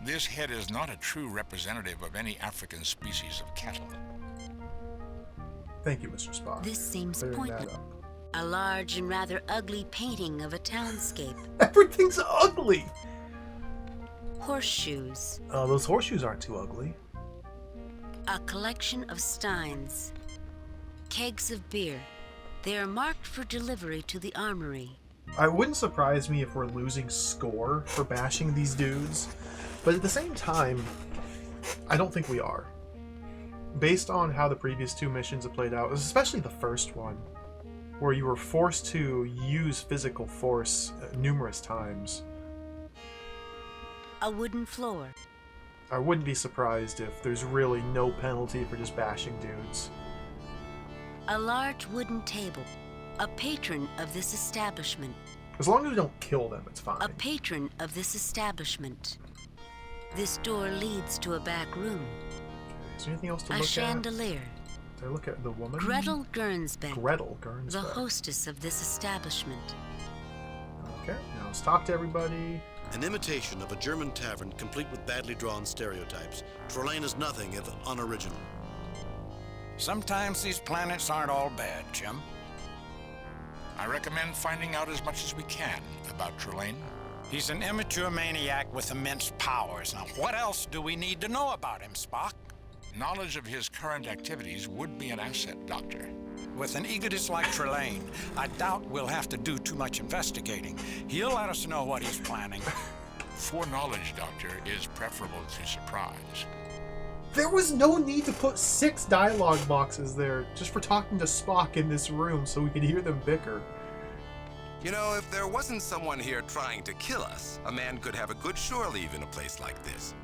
This head is not a true representative of any African species of cattle. Thank you, Mr. Spock. This seems Clearing that pointless. up. A large and rather ugly painting of a townscape. Everything's ugly! Horseshoes. Oh, those horseshoes aren't too ugly. A collection of steins. Kegs of beer. They are marked for delivery to the armory. It wouldn't surprise me if we're losing score for bashing these dudes, but at the same time, I don't think we are. Based on how the previous two missions have played out, especially the first one, where you were forced to use physical force numerous times. A wooden floor. I wouldn't be surprised if there's really no penalty for just bashing dudes. A large wooden table. A patron of this establishment. As long as we don't kill them, it's fine. A patron of this establishment. This door leads to a back room. Is there anything else to A look chandelier. Did I look at the woman? Gretel Gernsback. Gretel Gernsback. The hostess of this establishment. Okay, now let's talk to everybody. An imitation of a German tavern complete with badly drawn stereotypes, Trelane is nothing if unoriginal. Sometimes these planets aren't all bad, Jim. I recommend finding out as much as we can about Trelane. He's an immature maniac with immense powers. Now, what else do we need to know about him, Spock? Knowledge of his current activities would be an asset, Doctor. With an egotist like Trelane, I doubt we'll have to do too much investigating. He'll let us know what he's planning. Foreknowledge, Doctor, is preferable to surprise. There was no need to put 6 dialogue boxes there just for talking to Spock in this room so we could hear them bicker. You know, if there wasn't someone here trying to kill us, a man could have a good shore leave in a place like this.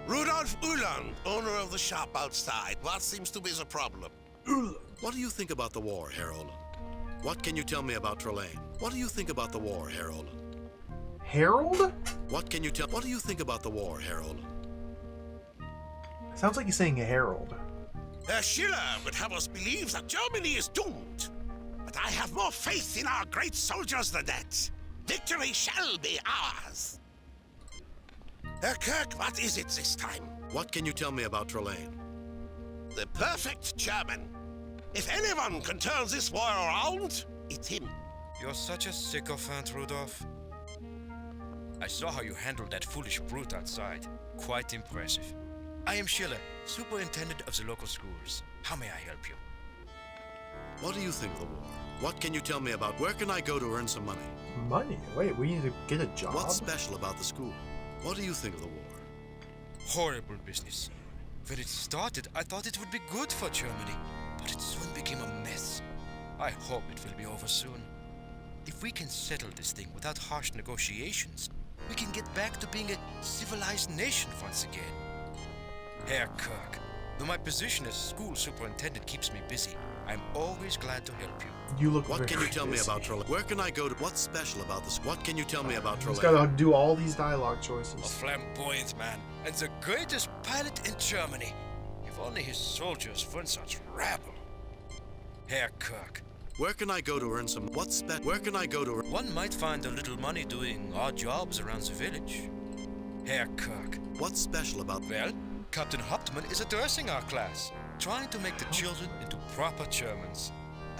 Rudolf Ulan, owner of the shop outside. What seems to be the problem? What do you think about the war, Herr Olin? What can you tell me about Trelane? What do you think about the war, Herr Olin? Harold? What do you think about the war, Herr Olin? Sounds like he's saying Harold. Herr Schiller would have us believe that Germany is doomed. But I have more faith in our great soldiers than that. Victory shall be ours. Herr Kirk, what is it this time? What can you tell me about Trelane? The perfect German. If anyone can turn this war around, it's him. You're such a sycophant, Rudolph. I saw how you handled that foolish brute outside. Quite impressive. I am Schiller, superintendent of the local schools. How may I help you? What do you think of the war? What can you tell me about where can I go to earn some money? Money? Wait, we need to get a job? What's special about the school? What do you think of the war? Horrible business. When it started, I thought it would be good for Germany, but it soon became a mess. I hope it will be over soon. If we can settle this thing without harsh negotiations, we can get back to being a civilized nation once again. Herr Kirk, though my position as school superintendent keeps me busy, I'm always glad to help you. You look What very can you tell me busy. about Trelane? Where can I go to? What's special about this? What can you tell me about He's Trelane? gotta do all these dialogue A choices. flamboyant man, and the greatest pilot in Germany. If only his soldiers weren't such rabble. Herr Kirk. Where can I go to earn some? Where can I go to? One might find a little money doing odd jobs around the village. Herr Kirk. What's special about? Well, Captain Hauptmann is addressing our class, trying to make the children into proper Germans.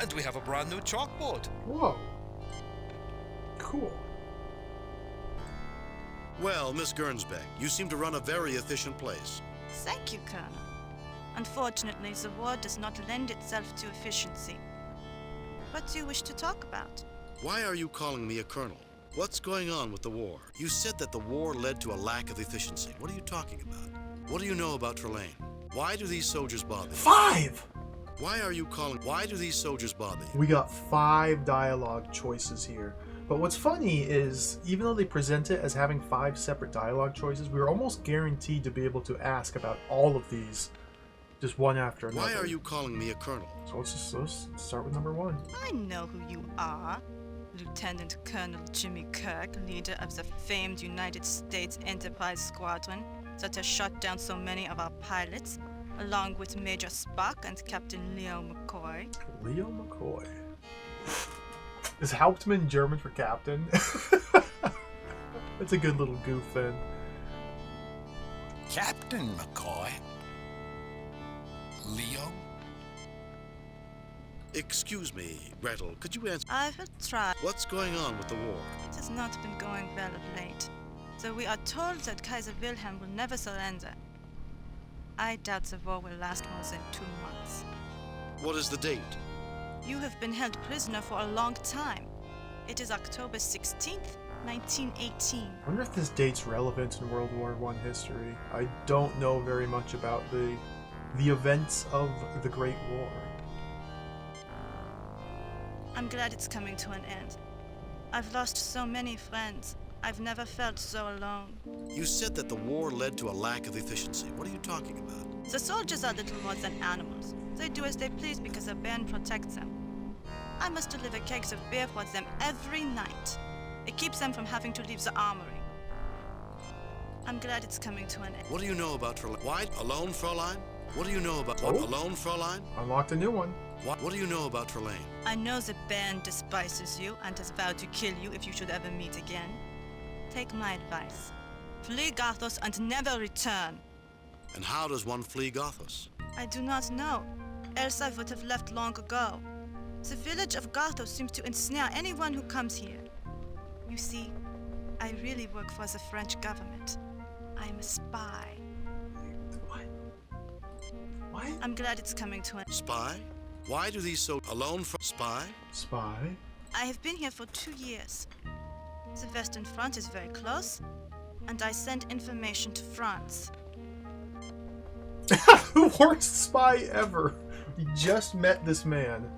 And we have a brand new chalkboard. Whoa. Cool. Well, Miss Gernsback, you seem to run a very efficient place. Thank you, Colonel. Unfortunately, the war does not lend itself to efficiency. What do you wish to talk about? Why are you calling me a colonel? What's going on with the war? You said that the war led to a lack of efficiency. What are you talking about? What do you know about Trelane? Why do these soldiers bother you? 5! Why do these soldiers bother you? We got 5 dialogue choices here. But what's funny is, even though they present it as having 5 separate dialogue choices, we were almost guaranteed to be able to ask about all of these, just one after another. Why are you calling me a colonel? So let's start with number 1. I know who you are. Lieutenant Colonel Jimmy Kirk, leader of the famed United States Enterprise Squadron that has shot down so many of our pilots, along with Major Spock and Captain Leo McCoy. Leo McCoy. Is Hauptmann German for captain? That's a good little goof then. Captain McCoy? Leo? Excuse me, Gretel, could you answer? I will try. What's going on with the war? It has not been going well of late, so we are told that Kaiser Wilhelm will never surrender. I doubt the war will last more than 2 months. What is the date? You have been held prisoner for a long time. It is October 16th, 1918. I wonder if this date's relevant in World War I history. I don't know very much about the events of the Great War. I'm glad it's coming to an end. I've lost so many friends. I've never felt so alone. You said that the war led to a lack of efficiency. What are you talking about? The soldiers are little more than animals. They do as they please because a band protects them. I must deliver kegs of beer for them every night. It keeps them from having to leave the armory. I'm glad it's coming to an end. What do you know about Trelane? Why alone, Fräulein? What do you know about... Oh. Alone, Fräulein? Unlocked a new one. What do you know about Trelane? I know the band despises you and has vowed to kill you if you should ever meet again. Take my advice. Flee Gothos and never return. And how does one flee Gothos? I do not know, else I would have left long ago. The village of Gothos seems to ensnare anyone who comes here. You see, I really work for the French government. I am a spy. What? I'm glad it's coming to an... Spy? Why do these so... Alone from... Spy? Spy? I have been here for 2 years. The Western Front is very close, and I send information to France. The worst spy ever. You just met this man,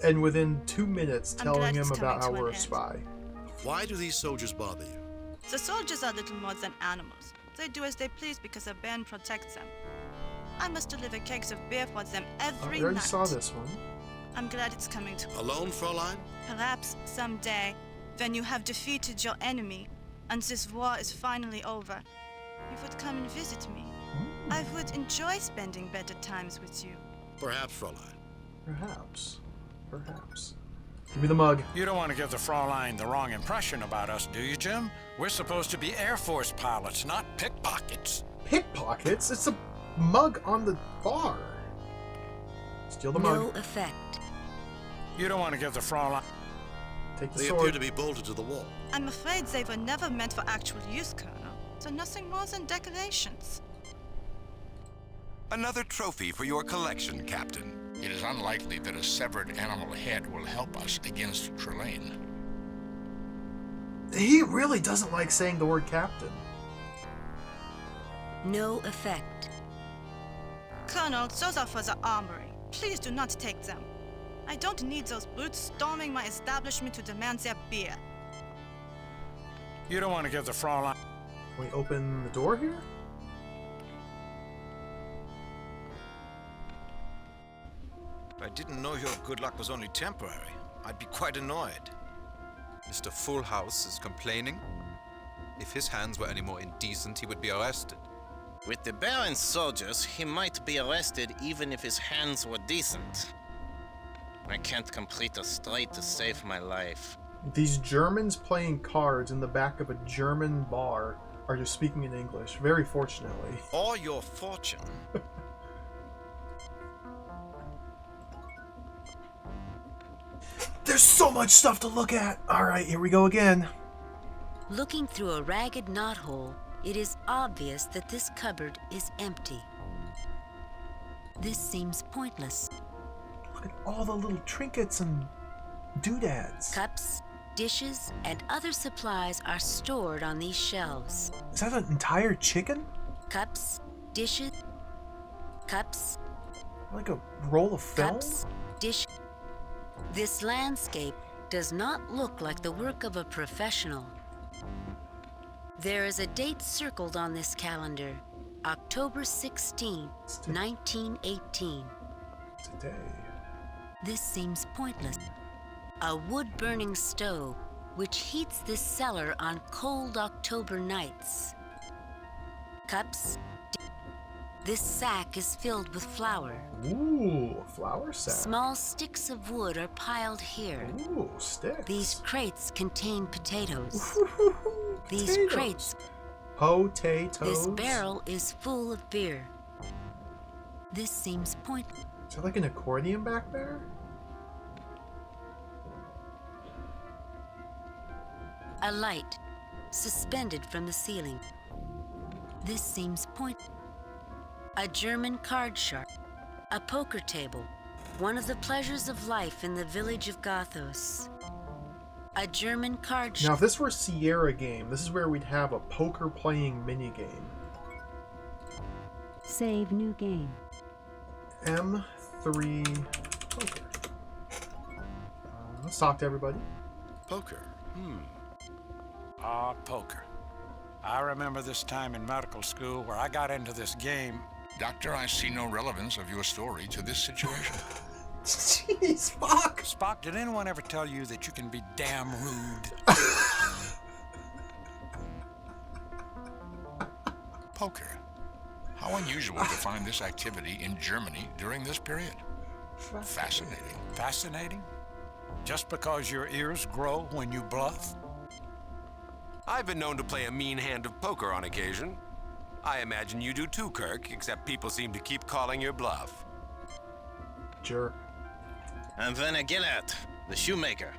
and within 2 minutes telling him about how we're a spy. Why do these soldiers bother you? The soldiers are little more than animals. They do as they please because a band protects them. I must deliver kegs of beer for them every I already night. saw this one. I'm glad it's coming to... Alone, Fräulein? Perhaps someday, when you have defeated your enemy, and this war is finally over, you would come and visit me. I would enjoy spending better times with you. Perhaps, Fräulein. Perhaps. Perhaps. Give me the mug. You don't want to give the Fräulein the wrong impression about us, do you, Jim? We're supposed to be Air Force pilots, not pickpockets. Pickpockets? It's a mug on the bar. Steal the mug. No effect. You don't want to give the Fräulein... Take the They sword. appear to be bolted to the wall. I'm afraid they were never meant for actual use, Colonel. They're nothing more than decorations. Another trophy for your collection, Captain. It is unlikely that a severed animal head will help us against Trelane. He really doesn't like saying the word captain. No effect. Colonel, those are for the armory. Please do not take them. I don't need those brutes storming my establishment to demand their beer. You don't want to give the Fräulein... Can we open the door here? If I didn't know your good luck was only temporary, I'd be quite annoyed. Mr. Full House is complaining. If his hands were any more indecent, he would be arrested. With the Baron's soldiers, he might be arrested even if his hands were decent. I can't complete a straight to save my life. These Germans playing cards in the back of a German bar are just speaking in English, very fortunately. Or your fortune. There's so much stuff to look at! Alright, here we go again. Looking through a ragged knothole, it is obvious that this cupboard is empty. This seems pointless. Look at all the little trinkets and doodads. Cups, dishes, and other supplies are stored on these shelves. Is that an entire chicken? Cups, dishes, cups, like a roll of film? Cups, dish. This landscape does not look like the work of a professional. There is a date circled on this calendar, October 16, 1918. Today. This seems pointless. A wood-burning stove, which heats this cellar on cold October nights. Cups. This sack is filled with flour. Ooh, a flour sack. Small sticks of wood are piled here. Ooh, sticks. These crates contain potatoes. These Potatoes. crates. Potatoes. This barrel is full of beer. This seems pointless. Is that like an accordion back there? A light suspended from the ceiling. This seems pointless. A German card shark. A poker table. One of the pleasures of life in the village of Gothos. A German card Now, shark. if this were a Sierra game, this is where we'd have a poker-playing minigame. Save new game. M3 poker. Let's talk to everybody. Poker. Poker. I remember this time in medical school where I got into this game. Doctor, I see no relevance of your story to this situation. Jeez, Spock! Spock, did anyone ever tell you that you can be damn rude? Poker. How unusual to find this activity in Germany during this period. Fascinating. Fascinating? Just because your ears grow when you bluff? I've been known to play a mean hand of poker on occasion. I imagine you do too, Kirk, except people seem to keep calling your bluff. Sure. I'm Werner Gillard, the shoemaker.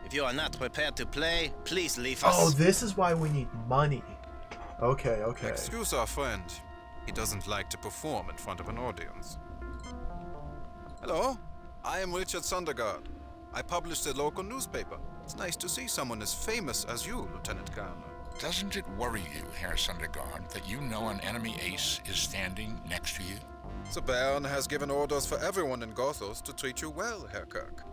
If you are not prepared to play, please leave us. Oh, this is why we need money. Okay, okay. Excuse our friend. He doesn't like to perform in front of an audience. Hello, I am Richard Sundergaard. I publish the local newspaper. It's nice to see someone as famous as you, Lieutenant Colonel. Doesn't it worry you, Herr Sundergaard, that you know an enemy ace is standing next to you? The Baron has given orders for everyone in Gothos to treat you well, Herr Kirk.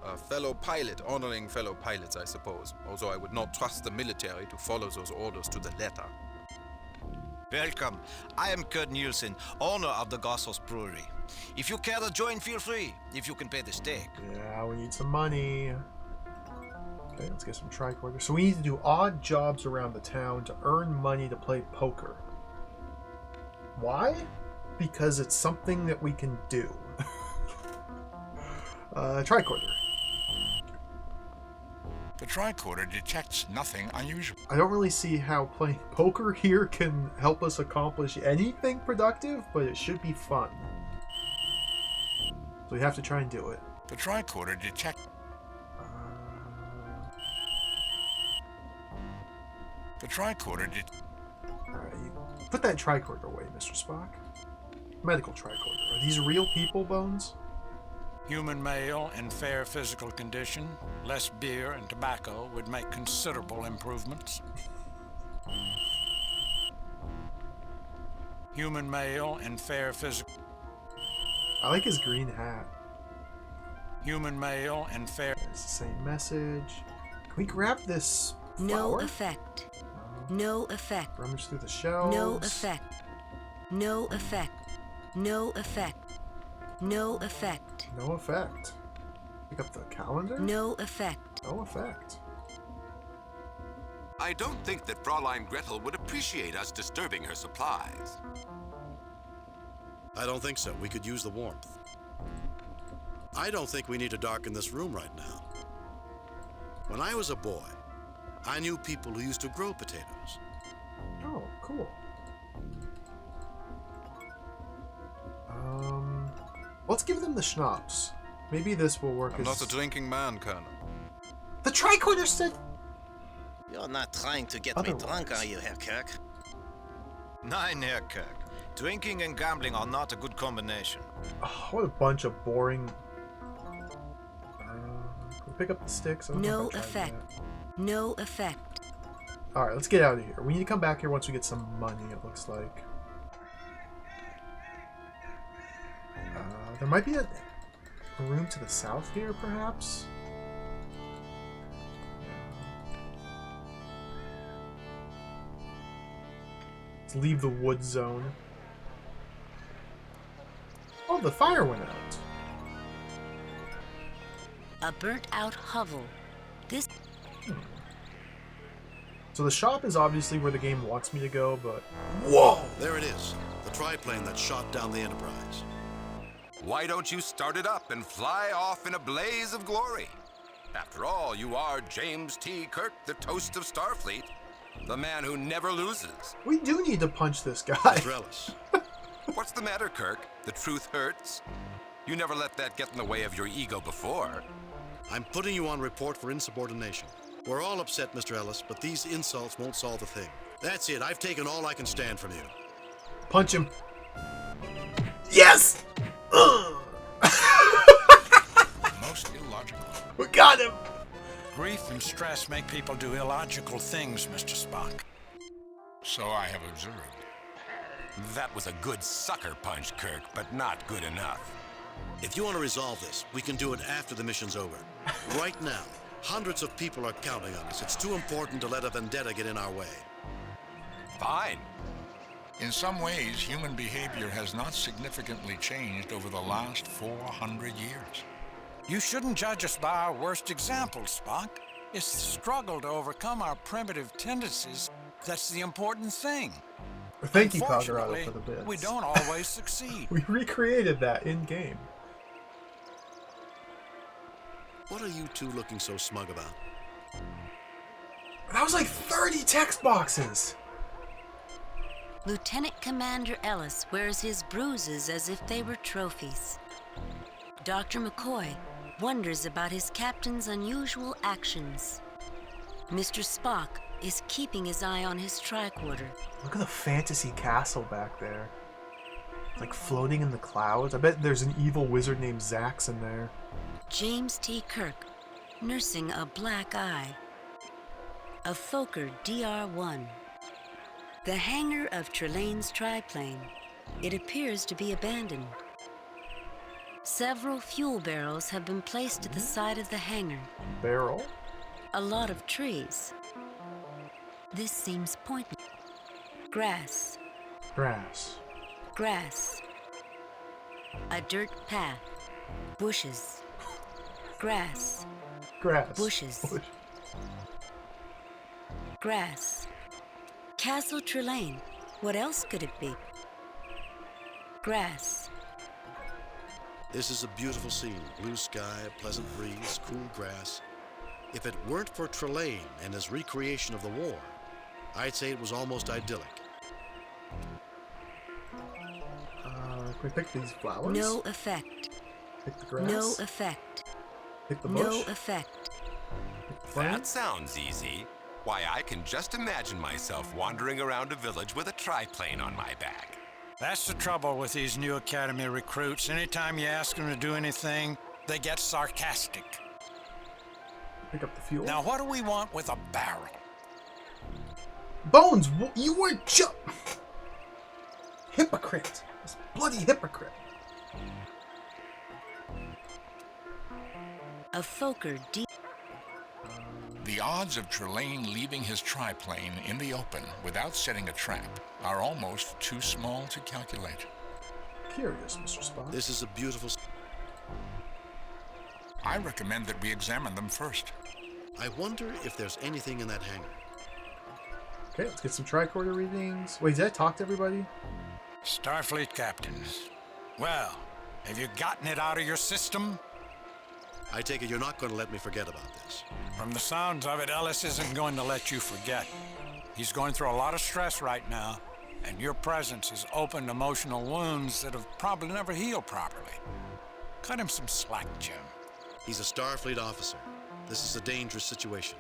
A fellow pilot honoring fellow pilots, I suppose, although I would not trust the military to follow those orders to the letter. Welcome. I am Kurt Nielsen, owner of the Gothos Brewery. If you care to join, feel free, if you can pay the stake. Yeah, we need some money. Okay, let's get some tricorders. So we need to do odd jobs around the town to earn money to play poker. Why? Because it's something that we can do. Tricorder. The tricorder detects nothing unusual. I don't really see how playing poker here can help us accomplish anything productive, but it should be fun. So we have to try and do it. The tricorder detects... The tricorder Alright, put that tricorder away, Mr. Spock. Medical tricorder. Are these real people, Bones? Human male in fair physical condition, less beer and tobacco would make considerable improvements. Human male in fair physical... I like his green hat. Human male in fair... It's the same message. Can we grab this flower? No effect. No effect. Rummage through the shelves. No effect. No effect. No effect. No effect. No effect. Pick up the calendar? No effect. No effect. I don't think that Fraulein Gretel would appreciate us disturbing her supplies. I don't think so. We could use the warmth. I don't think we need to darken this room right now. When I was a boy, I knew people who used to grow potatoes. Oh, cool. Let's give them the schnapps. Maybe this will work. I'm not a drinking man, Colonel. The tricorder said... You're not trying to get me drunk, are you, Herr Kirk? Nein, Herr Kirk. Drinking and gambling are not a good combination. Oh, what a bunch of boring... Can we pick up the sticks? No effect. No effect. Alright, let's get out of here. We need to come back here once we get some money, it looks like. There might be a room to the south here, perhaps? Let's leave the wood zone. Oh, the fire went out. A burnt-out hovel. This... So the shop is obviously where the game wants me to go, but... Whoa! There it is. The triplane that shot down the Enterprise. Why don't you start it up and fly off in a blaze of glory? After all, you are James T. Kirk, the toast of Starfleet. The man who never loses. We do need to punch this guy. What's the matter, Kirk? The truth hurts? You never let that get in the way of your ego before. I'm putting you on report for insubordination. We're all upset, Mr. Ellis, but these insults won't solve a thing. That's it. I've taken all I can stand from you. Punch him. Yes! Most illogical. We got him! Grief and stress make people do illogical things, Mr. Spock. So I have observed. That was a good sucker punch, Kirk, but not good enough. If you want to resolve this, we can do it after the mission's over. Right now, hundreds of people are counting on us. It's too important to let a vendetta get in our way. Fine. In some ways, human behavior has not significantly changed over the last 400 years. You shouldn't judge us by our worst examples, Spock. It's the struggle to overcome our primitive tendencies that's the important thing. Thank you, Colorado, Unfortunately, for the bits. we don't always succeed. We recreated that in-game. What are you two looking so smug about? That was like 30 text boxes! Lieutenant Commander Ellis wears his bruises as if they were trophies. Dr. McCoy wonders about his captain's unusual actions. Mr. Spock is keeping his eye on his tricorder. Look at the fantasy castle back there. It's like floating in the clouds. I bet there's an evil wizard named Zax in there. James T. Kirk, nursing a black eye. A Fokker DR-1. The hangar of Trelane's triplane. It appears to be abandoned. Several fuel barrels have been placed at the side of the hangar. Barrel? A lot of trees. This seems pointless. Grass. Grass. Grass. A dirt path. Bushes. Grass. Grass. Bushes. Grass. Castle Trelane. What else could it be? Grass. This is a beautiful scene. Blue sky, pleasant breeze, cool grass. If it weren't for Trelane and his recreation of the war, I'd say it was almost idyllic. Can we pick these flowers? No effect. Pick the grass? No effect. Pick the bush? No effect. That sounds easy. Why, I can just imagine myself wandering around a village with a triplane on my back. That's the trouble with these new academy recruits. Anytime you ask them to do anything, they get sarcastic. Pick up the fuel. Now, what do we want with a barrel? Bones, you were just... Hypocrite. This bloody hypocrite. A Fokker D. The odds of Trelane leaving his triplane in the open without setting a trap are almost too small to calculate. Curious, Mr. Spock. This is a beautiful... I recommend that we examine them first. I wonder if there's anything in that hangar. Okay, let's get some tricorder readings. Wait, did I talk to everybody? Starfleet captains. Well, have you gotten it out of your system? I take it you're not going to let me forget about this. From the sounds of it, Ellis isn't going to let you forget. He's going through a lot of stress right now, and your presence has opened emotional wounds that have probably never healed properly. Cut him some slack, Jim. He's a Starfleet officer. This is a dangerous situation.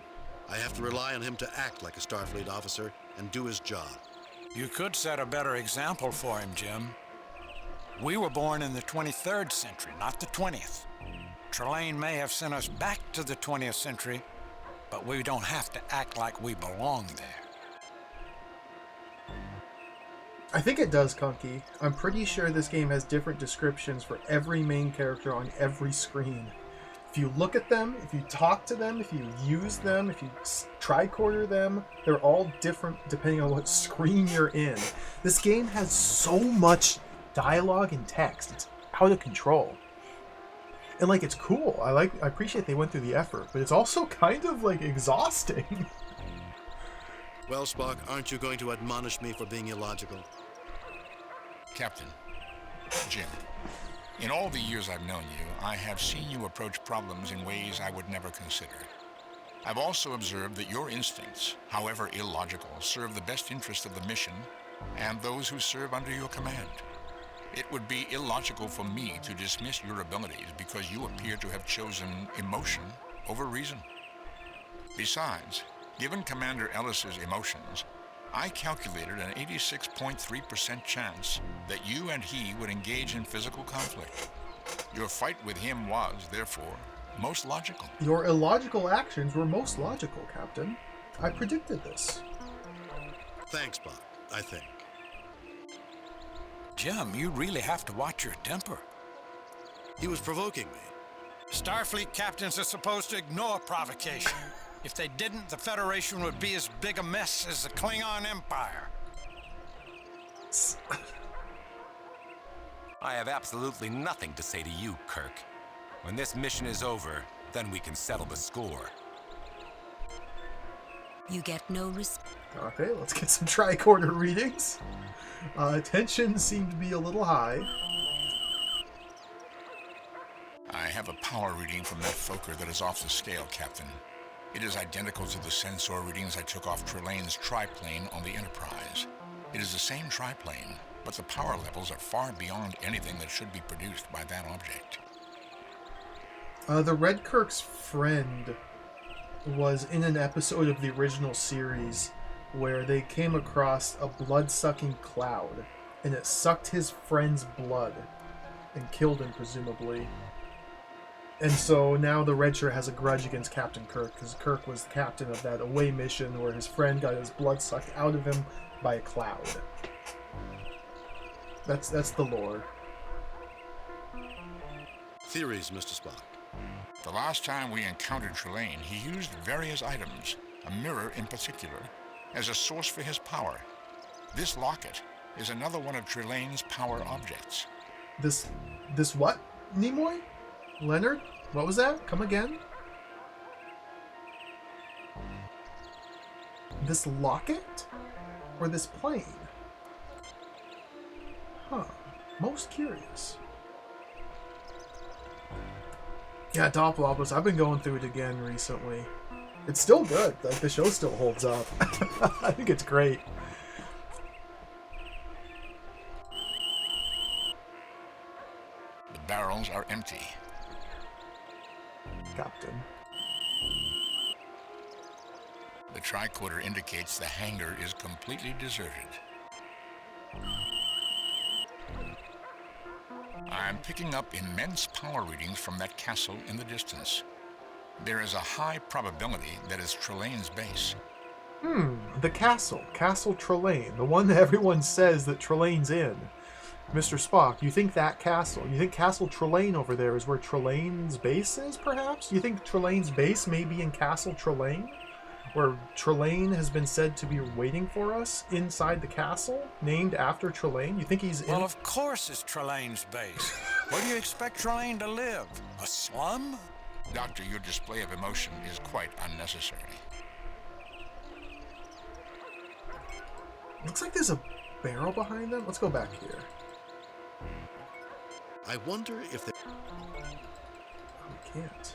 I have to rely on him to act like a Starfleet officer and do his job. You could set a better example for him, Jim. We were born in the 23rd century, not the 20th. Trelane may have sent us back to the 20th century, but we don't have to act like we belong there. I think it does, Conky. I'm pretty sure this game has different descriptions for every main character on every screen. If you look at them, if you talk to them, if you use them, if you tricorder them, they're all different depending on what screen you're in. This game has so much dialogue and text. It's out of control. And like, it's cool. I appreciate they went through the effort, but it's also kind of like exhausting. Well, Spock, aren't you going to admonish me for being illogical? Captain, Jim, in all the years I've known you, I have seen you approach problems in ways I would never consider. I've also observed that your instincts, however illogical, serve the best interest of the mission and those who serve under your command. It would be illogical for me to dismiss your abilities because you appear to have chosen emotion over reason. Besides, given Commander Ellis's emotions, I calculated an 86.3% chance that you and he would engage in physical conflict. Your fight with him was, therefore, most logical. Your illogical actions were most logical, Captain. I predicted this. Thanks, Bob, I think. Jim, you really have to watch your temper. He was provoking me. Starfleet captains are supposed to ignore provocation. If they didn't, the Federation would be as big a mess as the Klingon Empire. I have absolutely nothing to say to you, Kirk. When this mission is over, then we can settle the score. You get no response. Okay, let's get some tricorder readings. Tension seemed to be a little high. I have a power reading from that Fokker that is off the scale, Captain. It is identical to the sensor readings I took off Trelane's triplane on the Enterprise. It is the same triplane, but the power levels are far beyond anything that should be produced by that object. The Red Kirk's friend was in an episode of the original series where they came across a blood-sucking cloud, and it sucked his friend's blood and killed him, presumably. And so now the Red Shirt has a grudge against Captain Kirk, because Kirk was the captain of that away mission where his friend got his blood sucked out of him by a cloud. That's the lore. Theories, Mr. Spock. The last time we encountered Trelane, he used various items, a mirror in particular, as a source for his power. This locket is another one of Trelane's power objects. This what, Nimoy? Leonard? What was that? Come again? This locket? Or this plane? Huh. Most curious. Yeah, Doppelobos, I've been going through it again recently. It's still good. Like, the show still holds up. I think it's great. The barrels are empty. Captain. The tricorder indicates the hangar is completely deserted. I'm picking up immense power readings from that castle in the distance. There is a high probability that it's Trelane's base. The castle. Castle Trelane. The one that everyone says that Trelane's in. Mr. Spock, you think that castle, you think Castle Trelane over there is where Trelane's base is, perhaps? You think Trelane's base may be in Castle Trelane? Where Trelane has been said to be waiting for us inside the castle, named after Trelane? You think he's in... Well, of course it's Trelane's base. Where do you expect Trelane to live? A slum? Doctor, your display of emotion is quite unnecessary. Looks like there's a barrel behind them. Let's go back here. I wonder if they... We can't.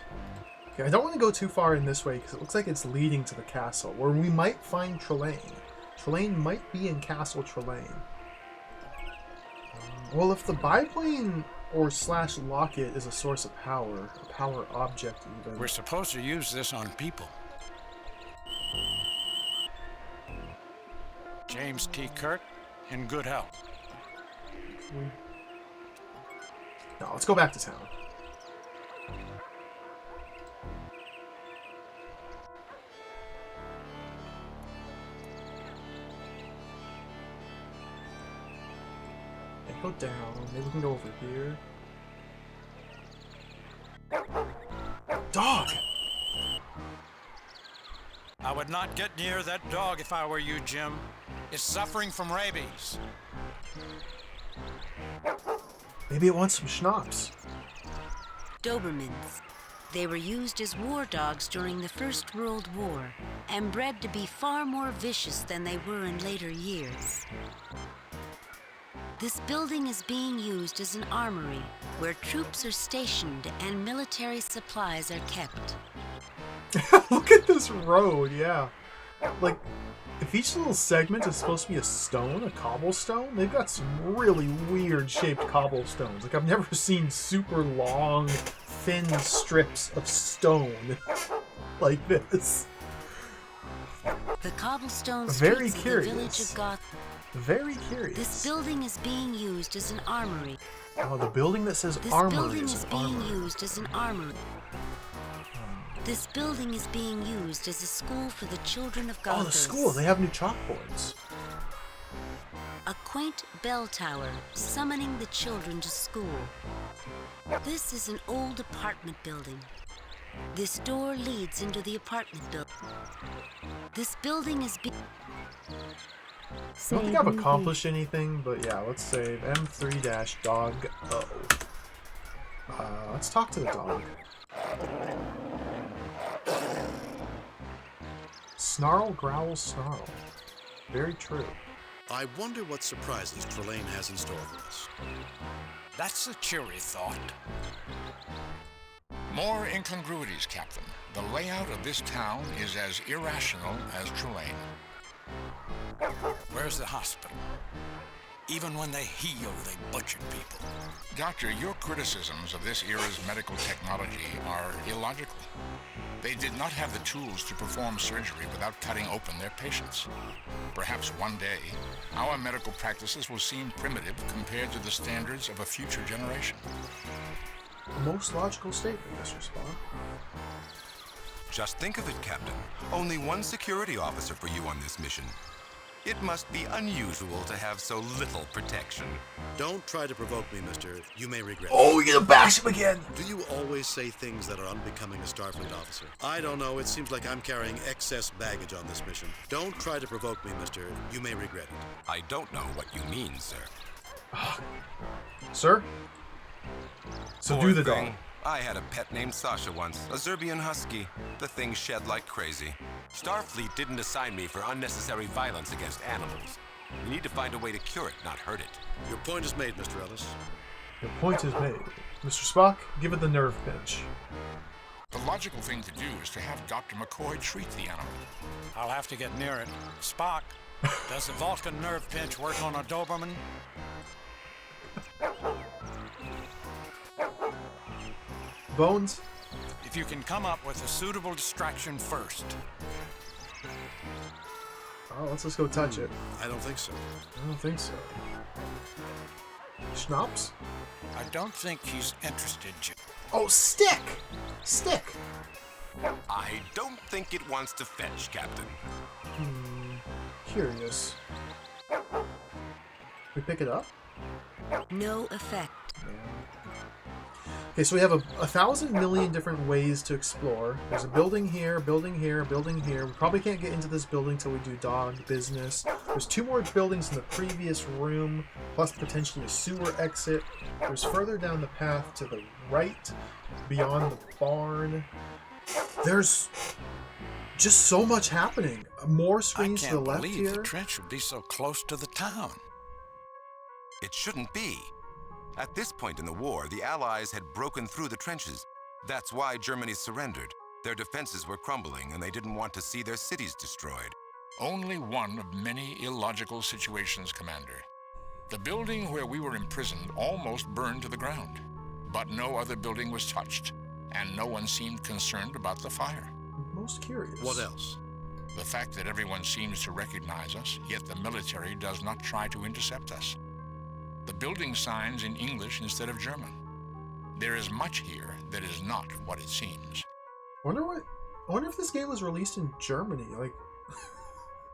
Okay, I don't want to go too far in this way because it looks like it's leading to the castle, where we might find Trelane. Trelane might be in Castle Trelane. Well, if the biplane or / locket is a source of power, a power object even... We're supposed to use this on people. James T. Kirk, in good health. No, let's go back to town. Okay, go down. Maybe we can go over here. Dog! I would not get near that dog if I were you, Jim. It's suffering from rabies. Maybe it wants some schnapps. Dobermans. They were used as war dogs during the First World War and bred to be far more vicious than they were in later years. This building is being used as an armory where troops are stationed and military supplies are kept. Look at this road, yeah. Like, if each little segment is supposed to be a stone, a cobblestone, they've got some really weird shaped cobblestones. Like, I've never seen super long, thin strips of stone like this. The cobblestone Very streets of curious. the village of Goth. Very curious. This building is being used as an armory. Oh, the building that says This armory building is is an being armory. used as an armory. This building is being used as a school for the children of Gotham. Oh, the school. They have new chalkboards. A quaint bell tower summoning the children to school. This is an old apartment building. This door leads into the apartment building. This building is being... I don't think I've accomplished anything, but yeah, let's save M3-dog-O. Let's talk to the dog. Snarl, growl, snarl. Very true. I wonder what surprises Trelane has in store for us. That's a cheery thought. More incongruities, Captain. The layout of this town is as irrational as Trelane. Where's the hospital? Even when they heal, they butchered people. Doctor, your criticisms of this era's medical technology are illogical. They did not have the tools to perform surgery without cutting open their patients. Perhaps one day, our medical practices will seem primitive compared to the standards of a future generation. The most logical statement, Mr. Spock. Just think of it, Captain. Only one security officer for you on this mission. It must be unusual to have so little protection. Don't try to provoke me, mister. You may regret it. Oh, we're gonna bash him again! Do you always say things that are unbecoming a Starfleet officer? I don't know. It seems like I'm carrying excess baggage on this mission. Don't try to provoke me, mister. You may regret it. I don't know what you mean, sir. Sir? So do the dog. Thing. I had a pet named Sasha once, a Zerbian husky. The thing shed like crazy. Starfleet didn't assign me for unnecessary violence against animals. We need to find a way to cure it, not hurt it. Your point is made, Mr. Ellis. Your point is made. Mr. Spock, give it the nerve pinch. The logical thing to do is to have Dr. McCoy treat the animal. I'll have to get near it. Spock, does the Vulcan nerve pinch work on a Doberman? Bones? If you can come up with a suitable distraction first. Oh, let's just go touch it. I don't think so. I don't think so. Schnapps? I don't think he's interested, Jim. Oh, stick! Stick! I don't think it wants to fetch, Captain. Curious. We pick it up? No effect. Okay, so we have a 1,000 million different ways to explore. There's a building here, building here, building here. We probably can't get into this building till we do dog business. There's 2 more buildings in the previous room, plus potentially a sewer exit. There's further down the path to the right, beyond the barn. There's just so much happening. More screens to the left here. I can't believe the trench would be so close to the town. It shouldn't be. At this point in the war, the Allies had broken through the trenches. That's why Germany surrendered. Their defenses were crumbling, and they didn't want to see their cities destroyed. Only one of many illogical situations, Commander. The building where we were imprisoned almost burned to the ground, but no other building was touched, and no one seemed concerned about the fire. Most curious. What else? The fact that everyone seems to recognize us, yet the military does not try to intercept us. The building signs in English instead of German. There is much here that is not what it seems. I wonder if this game was released in Germany. Like,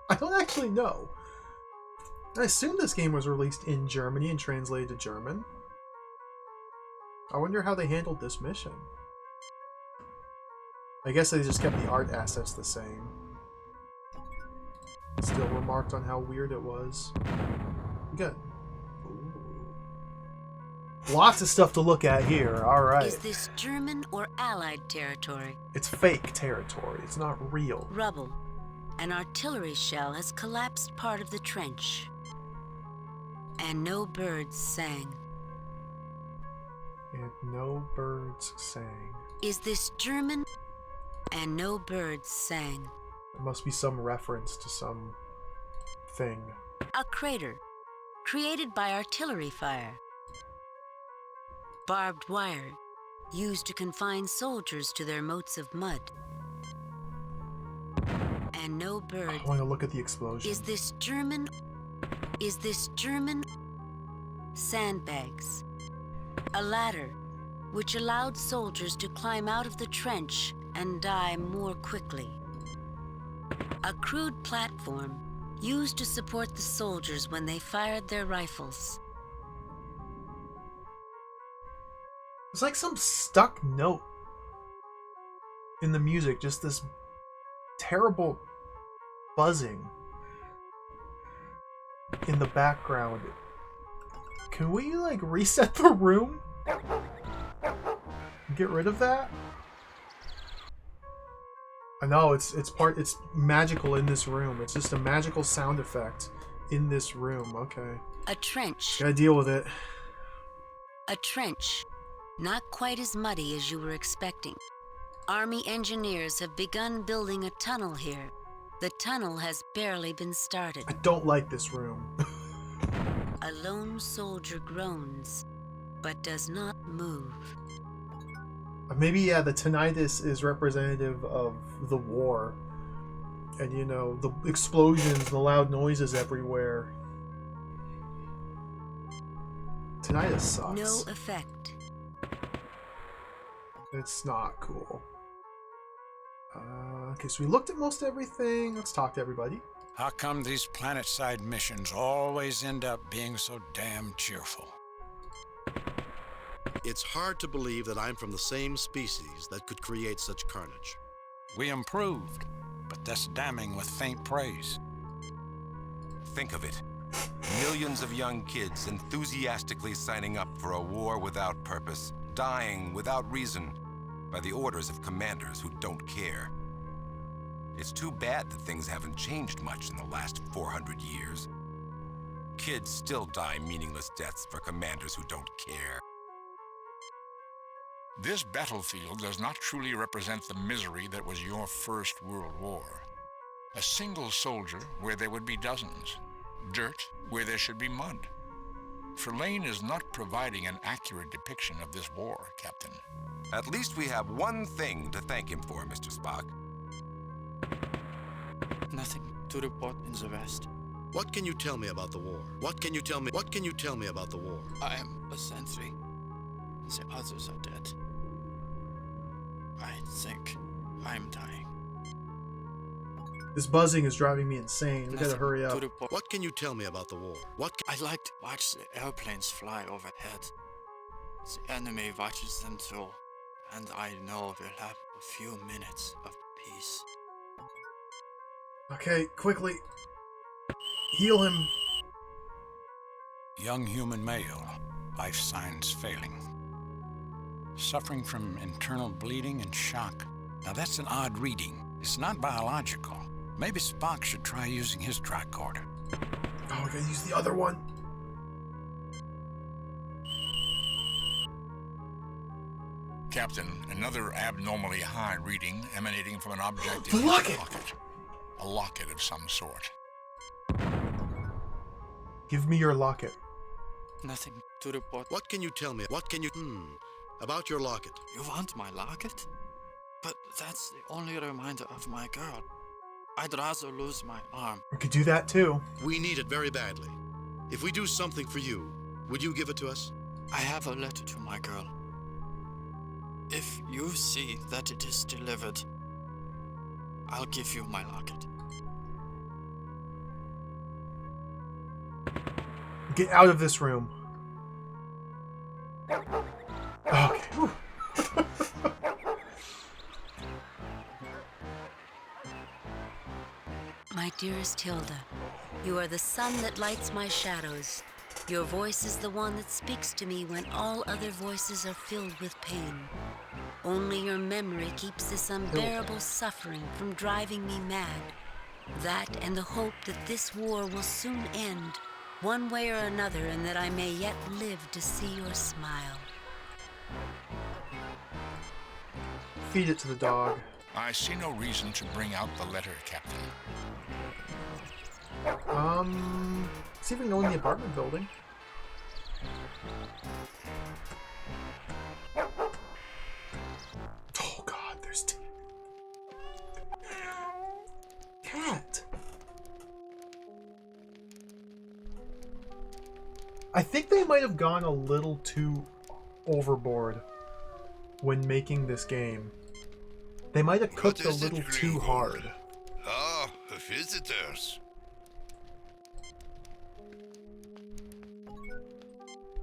I don't actually know. I assume this game was released in Germany and translated to German. I wonder how they handled this mission. I guess they just kept the art assets the same. Still remarked on how weird it was. Good. Lots of stuff to look at here. Alright. Is this German or Allied territory? It's fake territory. It's not real. Rubble. An artillery shell has collapsed part of the trench. And no birds sang. And no birds sang. Is this German? And no birds sang. There must be some reference to some thing. A crater. Created by artillery fire. Barbed wire, used to confine soldiers to their moats of mud. And no bird. I want to look at the explosion. Is this German? Is this German? Sandbags. A ladder, which allowed soldiers to climb out of the trench and die more quickly. A crude platform, used to support the soldiers when they fired their rifles. It's like some stuck note in the music, just this terrible buzzing in the background. Can we, like, reset the room? Get rid of that? I know it's magical in this room. It's just a magical sound effect in this room. Okay. A trench. Gotta deal with it. A trench. Not quite as muddy as you were expecting. Army engineers have begun building a tunnel here. The tunnel has barely been started. I don't like this room. A lone soldier groans, but does not move. Maybe, yeah, the tinnitus is representative of the war. And, you know, the explosions, the loud noises everywhere. Tinnitus sucks. No effect. It's not cool. Okay, so we looked at most everything. Let's talk to everybody. How come these planet-side missions always end up being so damn cheerful? It's hard to believe that I'm from the same species that could create such carnage. We improved, but that's damning with faint praise. Think of it. Millions of young kids enthusiastically signing up for a war without purpose, dying without reason, by the orders of commanders who don't care. It's too bad that things haven't changed much in the last 400 years. Kids still die meaningless deaths for commanders who don't care. This battlefield does not truly represent the misery that was your First World War. A single soldier where there would be dozens. Dirt where there should be mud. Trelane is not providing an accurate depiction of this war, Captain. At least we have one thing to thank him for, Mr. Spock. Nothing to report in the West. What can you tell me about the war? What can you tell me about the war? I am a sentry. The others are dead. I think I'm dying. This buzzing is driving me insane. We gotta hurry up. What can you tell me about the war? I like to watch the airplanes fly overhead. The enemy watches them too, and I know we'll have a few minutes of peace. Okay, quickly. Heal him. Young human male, life signs failing. Suffering from internal bleeding and shock. Now that's an odd reading. It's not biological. Maybe Spock should try using his tricorder. Oh, we gotta use the other one. Captain, another abnormally high reading emanating from an object in The his locket! pocket. A locket of some sort. Give me your locket. Nothing to report. What can you tell me? About your locket? You want my locket? But that's the only reminder of my girl. I'd rather lose my arm. We could do that too. We need it very badly. If we do something for you, would you give it to us? I have a letter to my girl. If you see that it is delivered, I'll give you my locket. Get out of this room. Okay. Whew. My dearest Hilda, you are the sun that lights my shadows. Your voice is the one that speaks to me when all other voices are filled with pain. Only your memory keeps this unbearable suffering from driving me mad. That and the hope that this war will soon end, one way or another, and that I may yet live to see your smile. Feed it to the dog. I see no reason to bring out the letter, Captain. See if we can go in the apartment building. Oh God, there's cat. I think they might have gone a little too overboard when making this game. They might have cooked a little too hard. Ah, visitors.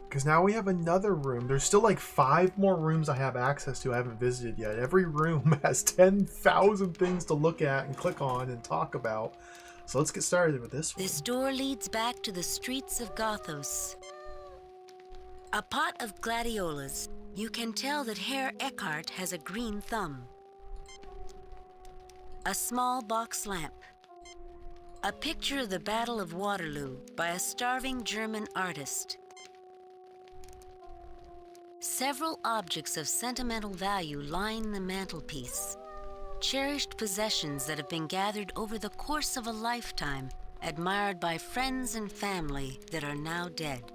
Because now we have another room. There's still like 5 more rooms I have access to I haven't visited yet. Every room has 10,000 things to look at and click on and talk about. So let's get started with this one. This door leads back to the streets of Gothos. A pot of gladiolas. You can tell that Herr Eckhart has a green thumb. A small box lamp. A picture of the Battle of Waterloo by a starving German artist. Several objects of sentimental value line the mantelpiece. Cherished possessions that have been gathered over the course of a lifetime, admired by friends and family that are now dead.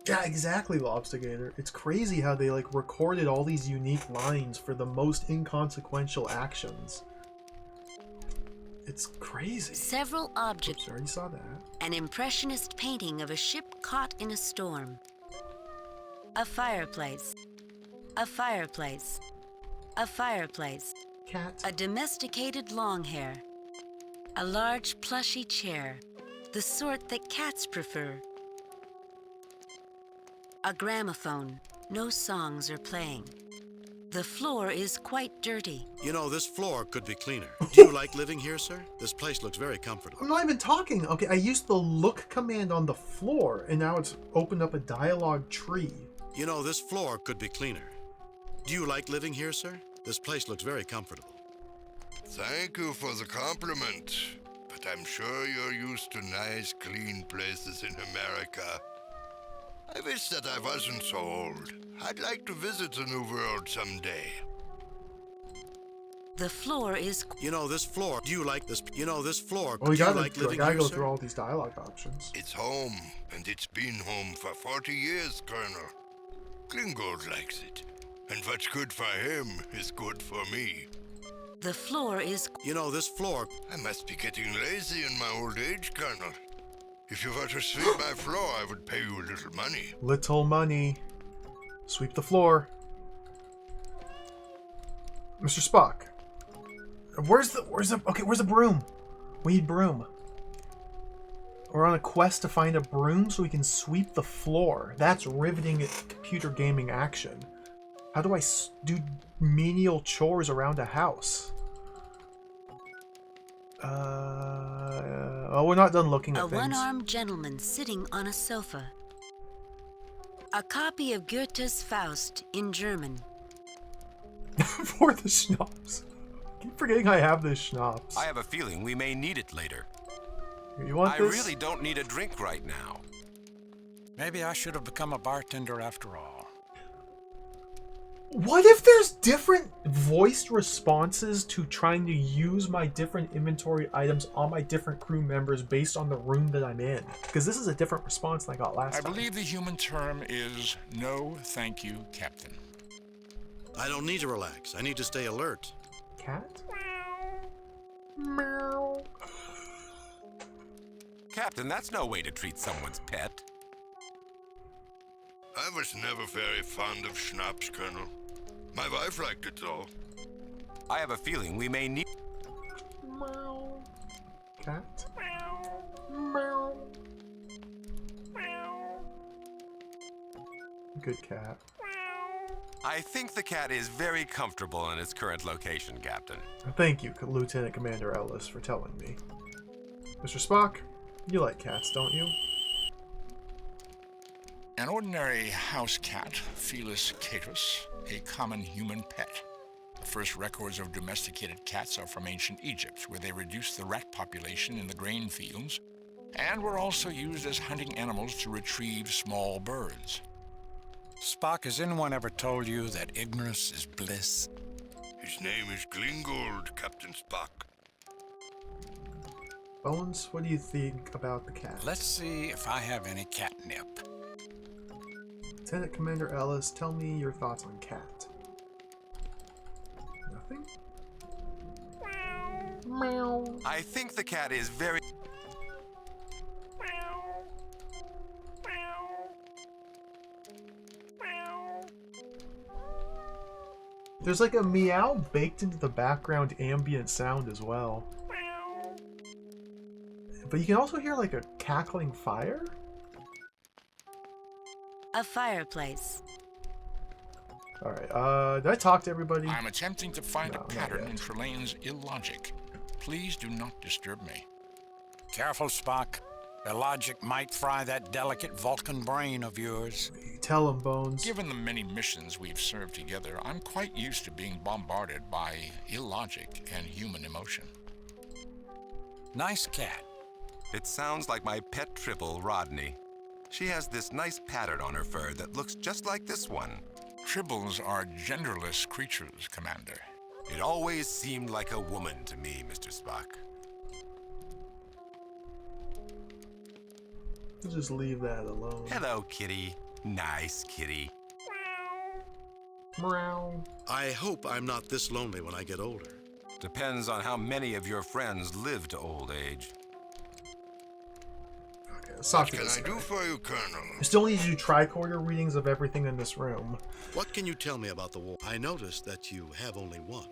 Yeah, exactly, Lobstigator. It's crazy how they like recorded all these unique lines for the most inconsequential actions. It's crazy. Several objects. Oops, I already saw that. An impressionist painting of a ship caught in a storm. A fireplace. A fireplace. A fireplace. Cat. A domesticated longhair. A large plushy chair, the sort that cats prefer. A gramophone. No songs are playing. The floor is quite dirty. You know, this floor could be cleaner. Do you like living here, sir? This place looks very comfortable. I'm not even talking. Okay, I used the look command on the floor, and now it's opened up a dialogue tree. You know, this floor could be cleaner. Do you like living here, sir? This place looks very comfortable. Thank you for the compliment, but I'm sure you're used to nice, clean places in America. I wish that I wasn't so old. I'd like to visit the New World someday. The floor is... You know, this floor... Do you like this... You know, this floor... Well, we do you gotta, like living gotta here, go sir? through all these dialogue options. It's home, and it's been home for 40 years, Colonel. Klingold likes it. And what's good for him is good for me. The floor is... You know, this floor... I must be getting lazy in my old age, Colonel. If you were to sweep my floor, I would pay you a little money. Little money. Sweep the floor. Mr. Spock. Where's the broom? We need broom. We're on a quest to find a broom so we can sweep the floor. That's riveting computer gaming action. How do I do menial chores around a house? Oh, we're not done looking at A things. one-armed gentleman sitting on a sofa. A copy of Goethe's Faust in German. For the schnapps. I keep forgetting I have this schnapps. I have a feeling we may need it later. You want I this? really don't need a drink right now. Maybe I should have become a bartender after all. What if there's different voiced responses to trying to use my different inventory items on my different crew members based on the room that I'm in? Because this is a different response than I got last time. I believe the human term is no thank you, Captain. I don't need to relax. I need to stay alert. Cat? Meow. Captain, that's no way to treat someone's pet. I was never very fond of schnapps, Colonel. My wife liked it, though. I have a feeling we may need... Meow. Cat? Meow. Good cat. I think the cat is very comfortable in its current location, Captain. Thank you, Lieutenant Commander Ellis, for telling me. Mr. Spock, you like cats, don't you? An ordinary house cat, Felis catus, a common human pet. The first records of domesticated cats are from ancient Egypt, where they reduced the rat population in the grain fields, and were also used as hunting animals to retrieve small birds. Spock, has anyone ever told you that ignorance is bliss? His name is Klingold, Captain Spock. Bones, what do you think about the cat? Let's see if I have any catnip. Lieutenant Commander Ellis, tell me your thoughts on cat. Nothing? Meow. I think the cat is very... There's like a meow baked into the background ambient sound as well. But you can also hear like a cackling fire? A fireplace. Alright, did I talk to everybody? I'm attempting to find a not pattern yet. in Trelane's illogic. Please do not disturb me. Careful, Spock. Their logic might fry that delicate Vulcan brain of yours. Tell him, Bones. Given the many missions we've served together, I'm quite used to being bombarded by illogic and human emotion. Nice cat. It sounds like my pet tribble, Rodney. She has this nice pattern on her fur that looks just like this one. Tribbles are genderless creatures, Commander. It always seemed like a woman to me, Mr. Spock. Just leave that alone. Hello, kitty. Nice kitty. Meow. I hope I'm not this lonely when I get older. Depends on how many of your friends live to old age. Okay, let's talk to What this can I do for you, Colonel? I still need to do tricorder readings of everything in this room. What can you tell me about the war? I noticed that you have only one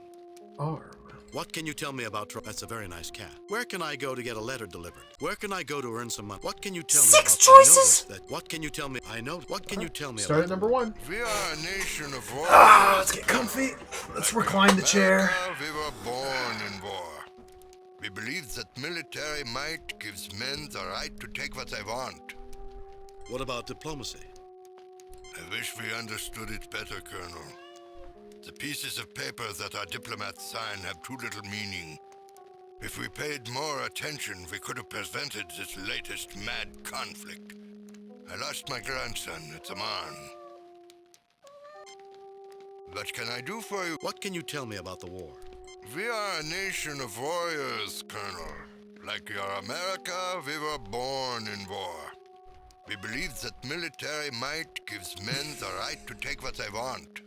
arm. What can you tell me about That's a very nice cat. Where can I go to get a letter delivered? Where can I go to earn some money? What can you tell me about... 6 choices! What can you tell me? I know. What can you tell me Start about... at number 1. We are a nation of warriors. Ah, let's get comfy. Let's recline the chair. We were born in war. We believe that military might gives men the right to take what they want. What about diplomacy? I wish we understood it better, Colonel. The pieces of paper that our diplomats sign have too little meaning. If we paid more attention, we could have prevented this latest mad conflict. I lost my grandson at the Marne. What can I do for you? What can you tell me about the war? We are a nation of warriors, Colonel. Like your America, we were born in war. We believe that military might gives men the right to take what they want.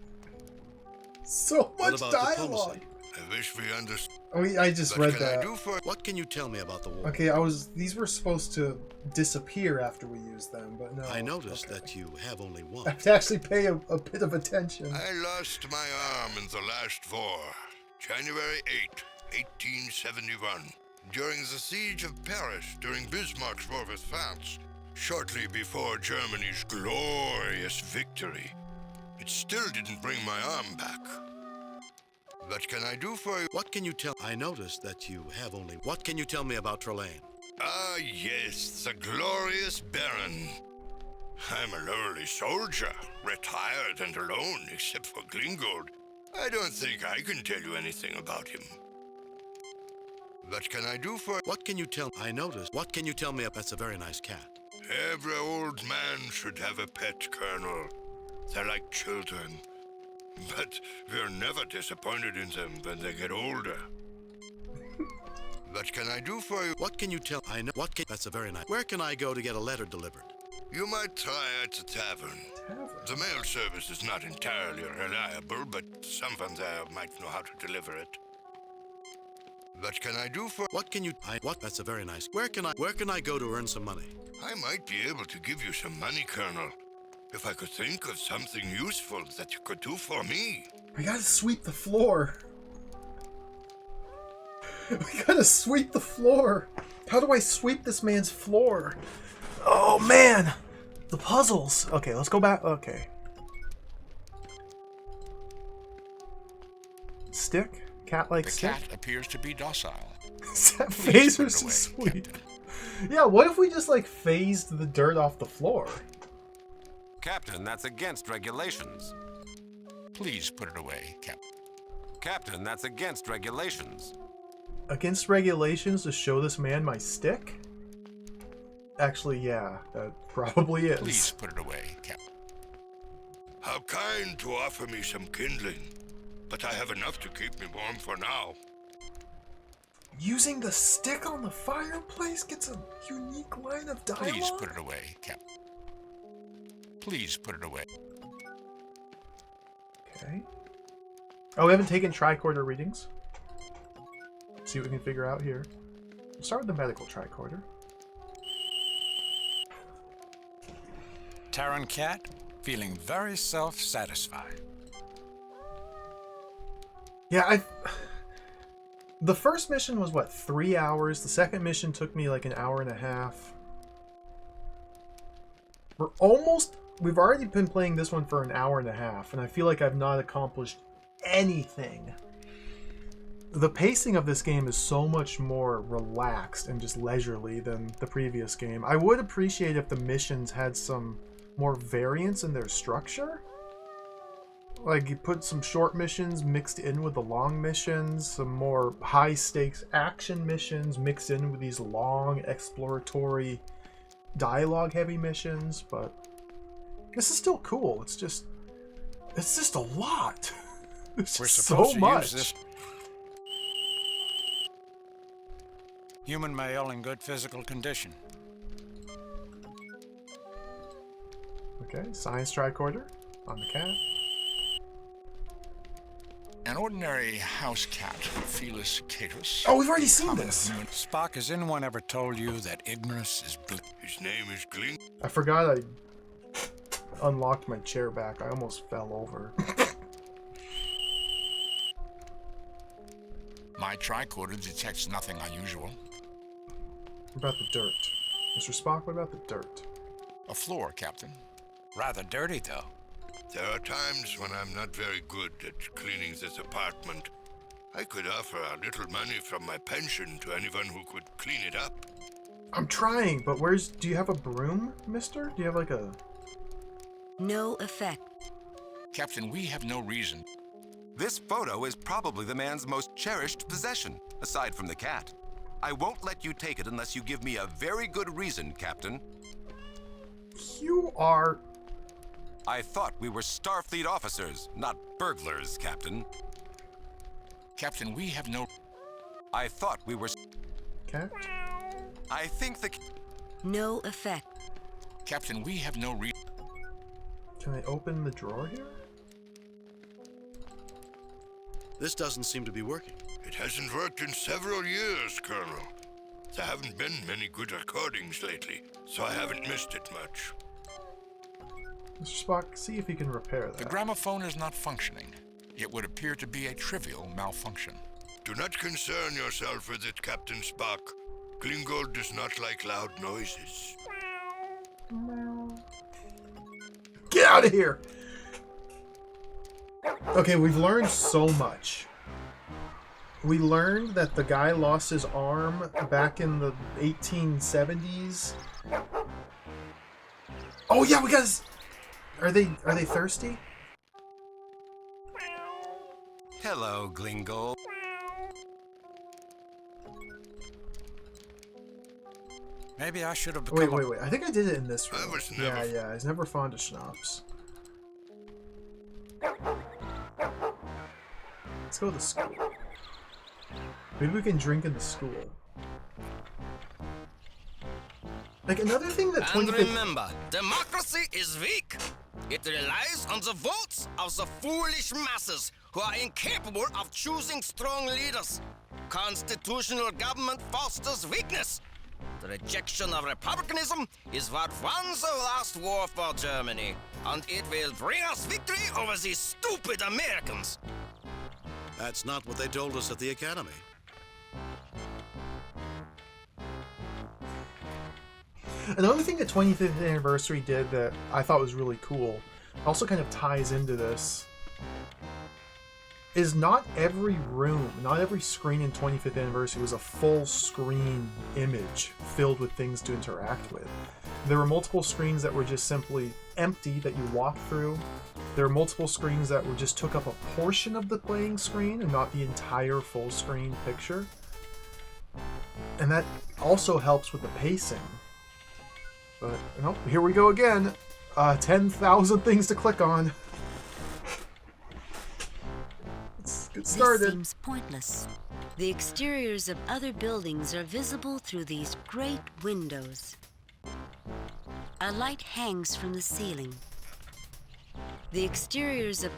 So much dialogue. Diplomacy? I wish we understood. Oh, I just read that. What can you tell me about the war? Okay, these were supposed to disappear after we used them, but no. I noticed that you have only one. I have to actually pay a bit of attention. I lost my arm in the last war, January 8, 1871, during the siege of Paris, during Bismarck's war with France, shortly before Germany's glorious victory. It still didn't bring my arm back. What can I do for you? What can you tell? I noticed that you have only... What can you tell me about Trelane? Ah, yes, the glorious Baron. I'm a lowly soldier, retired and alone, except for Gringold. I don't think I can tell you anything about him. What can I do for... What can you tell... I noticed. What can you tell me about... That's a very nice cat. Every old man should have a pet, Colonel. They're like children. But we're never disappointed in them when they get older. What can I do for you? What can you tell? I know. What can... That's a very nice... Where can I go to get a letter delivered? You might try at the tavern. The mail service is not entirely reliable, but someone there might know how to deliver it. What can I do for... What can you... What? That's a very nice... Where can I go to earn some money? I might be able to give you some money, Colonel. If I could think of something useful that you could do for me. We gotta sweep the floor. We gotta sweep the floor. How do I sweep this man's floor? Oh, man. The puzzles. Okay, let's go back. Okay. Stick? Cat-like stick? The cat appears to be docile. Phasers is sweet. Yeah, what if we just, like, phased the dirt off the floor? Captain, that's against regulations. Please put it away, Captain. Captain, that's against regulations. Against regulations to show this man my stick? Actually, yeah, that probably is. Please put it away, Captain. How kind to offer me some kindling. But I have enough to keep me warm for now. Using the stick on the fireplace gets a unique line of dialogue? Please put it away, Captain. Please put it away. Okay. Oh, we haven't taken tricorder readings. Let's see what we can figure out here. We'll start with the medical tricorder. Terran Cat, feeling very self-satisfied. Yeah, the first mission was, what, 3 hours? The second mission took me like an hour and a half. We've already been playing this one for an hour and a half, and I feel like I've not accomplished anything. The pacing of this game is so much more relaxed and just leisurely than the previous game. I would appreciate if the missions had some more variance in their structure. Like, you put some short missions mixed in with the long missions, some more high-stakes action missions mixed in with these long, exploratory, dialogue-heavy missions, but this is still cool. It's just a lot. It's We're just supposed so to much. use this human male in good physical condition. Okay, science tricorder on the cat. An ordinary house cat, Felis catus. Oh, we've already seen this. Spock, has anyone ever told you that ignorance is brute? His name is Gling. I forgot I unlocked my chair back. I almost fell over. My tricorder detects nothing unusual. What about the dirt? Mr. Spock, what about the dirt? A floor, Captain. Rather dirty, though. There are times when I'm not very good at cleaning this apartment. I could offer a little money from my pension to anyone who could clean it up. I'm trying, but do you have a broom, mister? Do you have like a... No effect. Captain, we have no reason. This photo is probably the man's most cherished possession, aside from the cat. I won't let you take it unless you give me a very good reason, Captain. You are... I thought we were Starfleet officers, not burglars, Captain. Captain, we have no... I thought we were... Cat? I think the... No effect. Captain, we have no reason. Can I open the drawer here? This doesn't seem to be working. It hasn't worked in several years, Colonel. There haven't been many good recordings lately, so I haven't missed it much. Mr. Spock, see if you can repair that. The gramophone is not functioning. It would appear to be a trivial malfunction. Do not concern yourself with it, Captain Spock. Klingold does not like loud noises. Get out of here! Okay, we've learned so much. We learned that the guy lost his arm back in the 1870s. Oh yeah, we got. Are they thirsty? Hello, Glingold. Maybe I should have become Wait. I think I did it in this room. I was never... Yeah. He's never fond of schnapps. Let's go to the school. Maybe we can drink in the school. Like, another thing that... And remember, democracy is weak. It relies on the votes of the foolish masses who are incapable of choosing strong leaders. Constitutional government fosters weakness. The rejection of republicanism is what won the last war for Germany, and it will bring us victory over these stupid Americans. That's not what they told us at the Academy. Another thing that 25th Anniversary did that I thought was really cool, also kind of ties into this, is not every room, not every screen in 25th Anniversary was a full screen image filled with things to interact with. There were multiple screens that were just simply empty that you walk through. There were multiple screens that just took up a portion of the playing screen and not the entire full screen picture. And that also helps with the pacing. But, nope, here we go again. 10,000 things to click on. Let's get started. This seems pointless. The exteriors of other buildings are visible through these great windows. A light hangs from the ceiling. The exteriors of...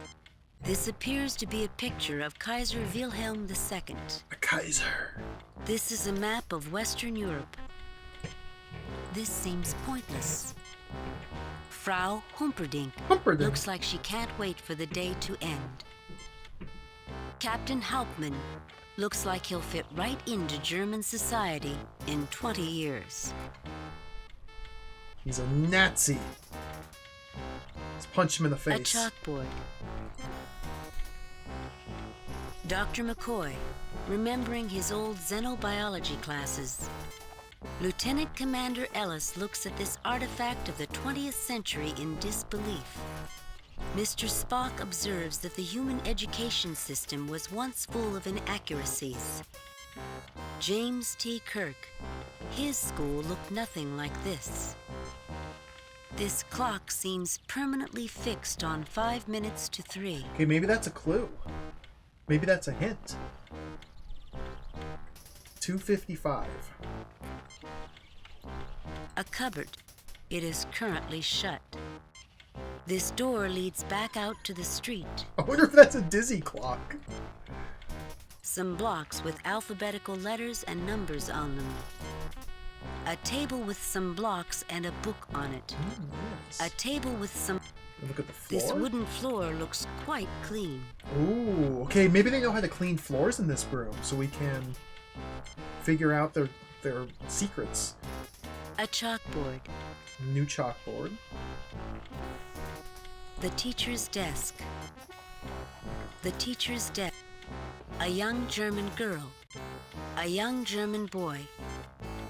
This appears to be a picture of Kaiser Wilhelm II. A Kaiser. This is a map of Western Europe. This seems pointless. Frau Humperdinck looks like she can't wait for the day to end. Captain Hauptmann looks like he'll fit right into German society in 20 years. He's a Nazi. Let's punch him in the face. A chalkboard. Dr. McCoy, remembering his old xenobiology classes. Lieutenant Commander Ellis looks at this artifact of the 20th century in disbelief. Mr. Spock observes that the human education system was once full of inaccuracies. James T. Kirk, his school looked nothing like this. This clock seems permanently fixed on 5 minutes to 3. Okay, maybe that's a clue. Maybe that's a hint. 2:55. A cupboard. It is currently shut. This door leads back out to the street. I wonder if that's a dizzy clock. Some blocks with alphabetical letters and numbers on them. A table with some blocks and a book on it. Yes. A table with some... Look at the floor. This wooden floor looks quite clean. Ooh, okay, maybe they know how to clean floors in this room, so we can figure out their secrets. A chalkboard. New chalkboard. The teacher's desk. The teacher's desk. A young German girl. A young German boy.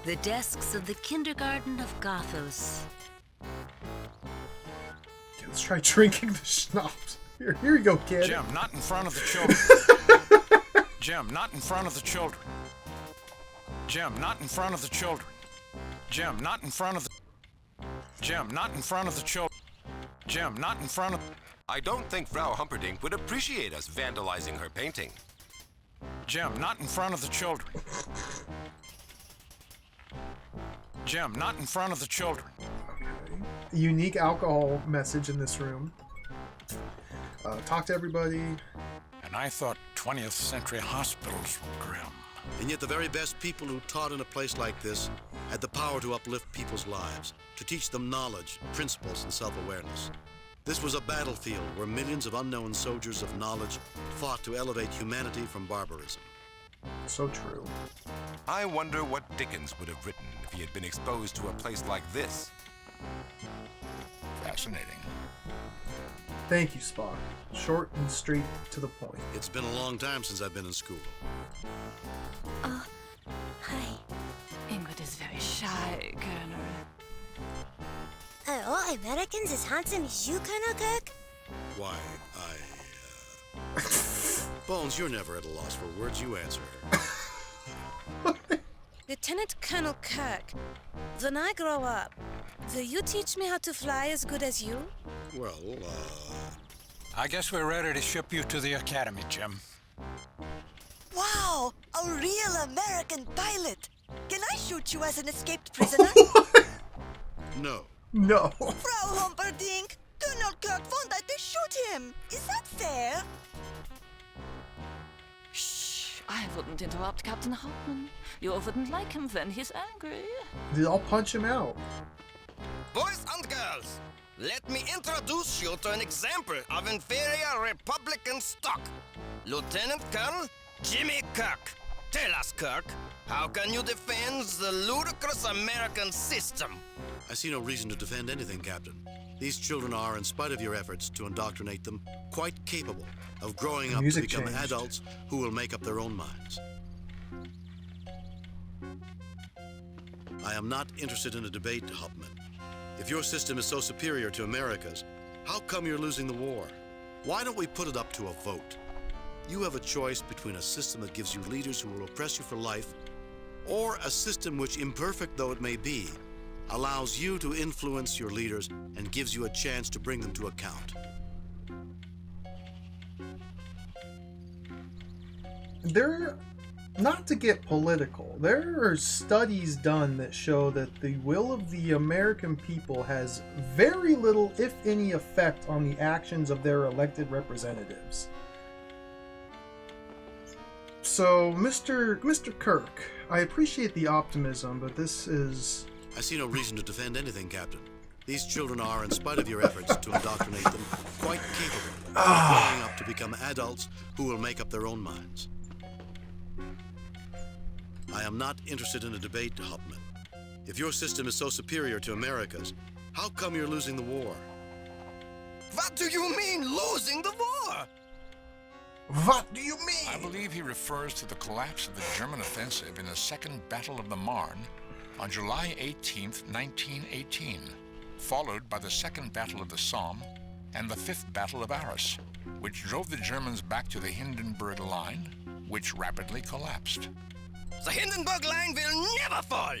The desks of the kindergarten of Gothos. Okay, let's try drinking the schnapps. Here you go, kid. Jim, not in front of the children. Jim, not in front of the children. Jim, not in front of the children. Jim, not in front of the... Jim, not in front of the children. Jim, not in front of... I don't think Frau Humperdinck would appreciate us vandalizing her painting. Jim, not in front of the children. Jim, not in front of the children. Okay. Unique alcohol message in this room. Talk to everybody. And I thought 20th century hospitals were grim. And yet the very best people who taught in a place like this had the power to uplift people's lives, to teach them knowledge, principles, and self-awareness. This was a battlefield where millions of unknown soldiers of knowledge fought to elevate humanity from barbarism. So true. I wonder what Dickens would have written if he had been exposed to a place like this. Fascinating. Thank you, Spock. Short and straight to the point. It's been a long time since I've been in school. Hi. Ingrid is very shy, Colonel. Are all Americans as handsome as you, Colonel Kirk? Why, Bones, you're never at a loss for words. You answer her. Lieutenant Colonel Kirk, when I grow up, will you teach me how to fly as good as you? Well, I guess we're ready to ship you to the academy, Jim. Wow! A real American pilot! Can I shoot you as an escaped prisoner? No. No. Frau Humperdinck, Colonel Kirk wanted to shoot him. Is that fair? Shh! I wouldn't interrupt Captain Hartman. You wouldn't like him when he's angry. I'll punch him out. Boys and girls, let me introduce you to an example of inferior Republican stock. Lieutenant Colonel Jimmy Kirk. Tell us, Kirk, how can you defend the ludicrous American system? I see no reason to defend anything, Captain. These children are, in spite of your efforts to indoctrinate them, quite capable of growing up to become adults who will make up their own minds. I am not interested in a debate, Hauptmann. If your system is so superior to America's, how come you're losing the war? Why don't we put it up to a vote? You have a choice between a system that gives you leaders who will oppress you for life, or a system which, imperfect though it may be, allows you to influence your leaders and gives you a chance to bring them to account. Not to get political, there are studies done that show that the will of the American people has very little, if any, effect on the actions of their elected representatives. So, Mr. Kirk, I appreciate the optimism, but this is... I see no reason to defend anything, Captain. These children are, in spite of your efforts to indoctrinate them, quite capable of growing up to become adults who will make up their own minds. I am not interested in a debate, Hauptmann. If your system is so superior to America's, how come you're losing the war? What do you mean, losing the war? What do you mean? I believe he refers to the collapse of the German offensive in the Second Battle of the Marne on July 18th, 1918, followed by the Second Battle of the Somme and the Fifth Battle of Arras, which drove the Germans back to the Hindenburg Line, which rapidly collapsed. The Hindenburg Line will never fall!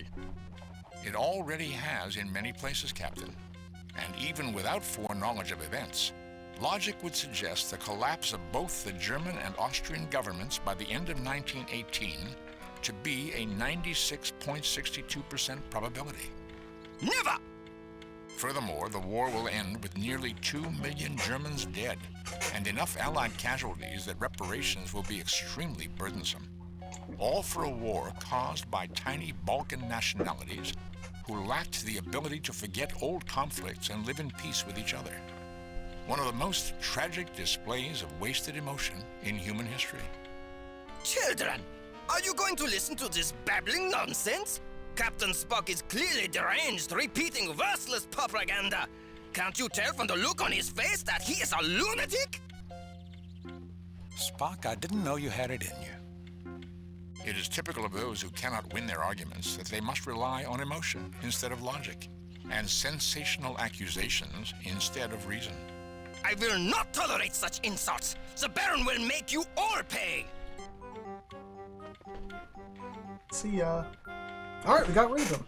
It already has in many places, Captain. And even without foreknowledge of events, logic would suggest the collapse of both the German and Austrian governments by the end of 1918 to be a 96.62% probability. Never! Furthermore, the war will end with nearly 2 million Germans dead and enough Allied casualties that reparations will be extremely burdensome. All for a war caused by tiny Balkan nationalities who lacked the ability to forget old conflicts and live in peace with each other. One of the most tragic displays of wasted emotion in human history. Children, are you going to listen to this babbling nonsense? Captain Spock is clearly deranged, repeating worthless propaganda. Can't you tell from the look on his face that he is a lunatic? Spock, I didn't know you had it in you. It is typical of those who cannot win their arguments that they must rely on emotion instead of logic, and sensational accusations instead of reason. I will not tolerate such insults. The Baron will make you all pay. See ya. Alright, we got rid of him.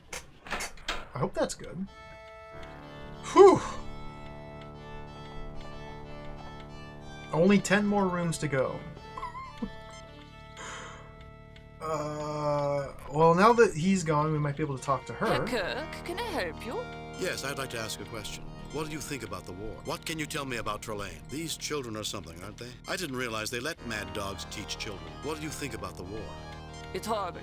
I hope that's good. Whew! Only 10 more rooms to go. Well, now that he's gone, we might be able to talk to her. Herr Kirk, can I help you? Yes, I'd like to ask a question. What do you think about the war? What can you tell me about Trelane? These children are something, aren't they? I didn't realize they let mad dogs teach children. What do you think about the war? It's horrible.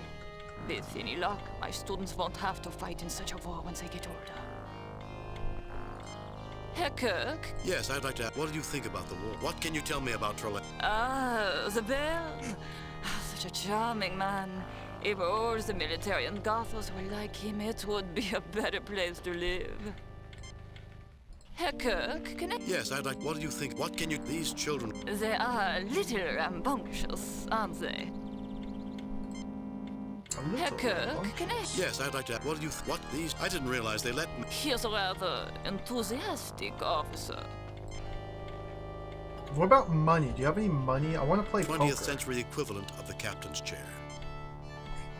With any luck, my students won't have to fight in such a war once they get older. Herr Kirk? Yes, I'd like to ask. What do you think about the war? What can you tell me about Trelane? Ah, the Baron. Such a charming man. If all the military and Gothos were like him, it would be a better place to live. Herr Kirk, can I... Yes, I'd like... What do you think? What can you... These children... They are a little rambunctious, aren't they? Herr Kirk, can I... Yes, I'd like to... What do you... What? These... I didn't realize they let me... He's a rather enthusiastic officer. What about money? Do you have any money? I want to play 20th poker. century equivalent of the captain's chair.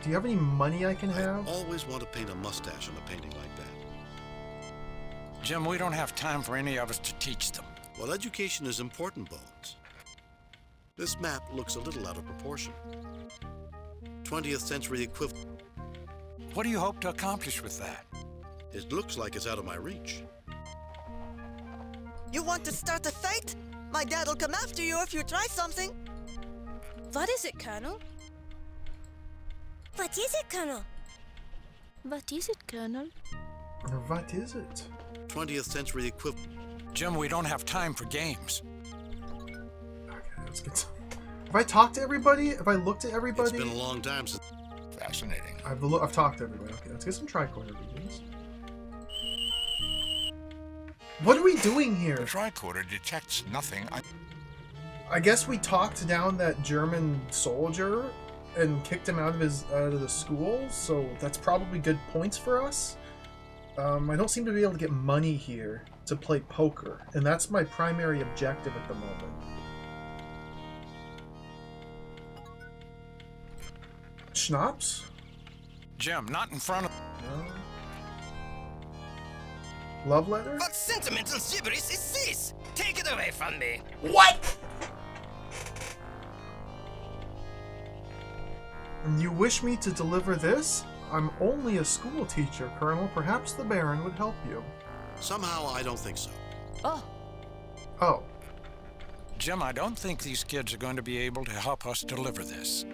Do you have any money I can have? I always want to paint a mustache on a painting like that. Jim, we don't have time for any of us to teach them. Well, education is important, Bones. This map looks a little out of proportion. 20th century equivalent. What do you hope to accomplish with that? It looks like it's out of my reach. You want to start a fight? My dad'll come after you if you try something. What is it, Colonel? What is it, Colonel? What is it, Colonel? What is it? 20th century equivalent. Jim, we don't have time for games. Okay, let's get some... Have I talked to everybody? Have I looked at everybody? It's been a long time since... Fascinating. I've talked to everybody. Okay, let's get some tricorder readings. What are we doing here? The tricorder detects nothing. I guess we talked down that German soldier and kicked him out of the school, so that's probably good points for us. I don't seem to be able to get money here to play poker, and that's my primary objective at the moment. Schnapps? Jim, not in front of... No. Love letter? What sentimental gibberish is this? Take it away from me. What? You wish me to deliver this? I'm only a school teacher, Colonel. Perhaps the Baron would help you. Somehow, I don't think so. Oh. Oh. Jim, I don't think these kids are going to be able to help us deliver this.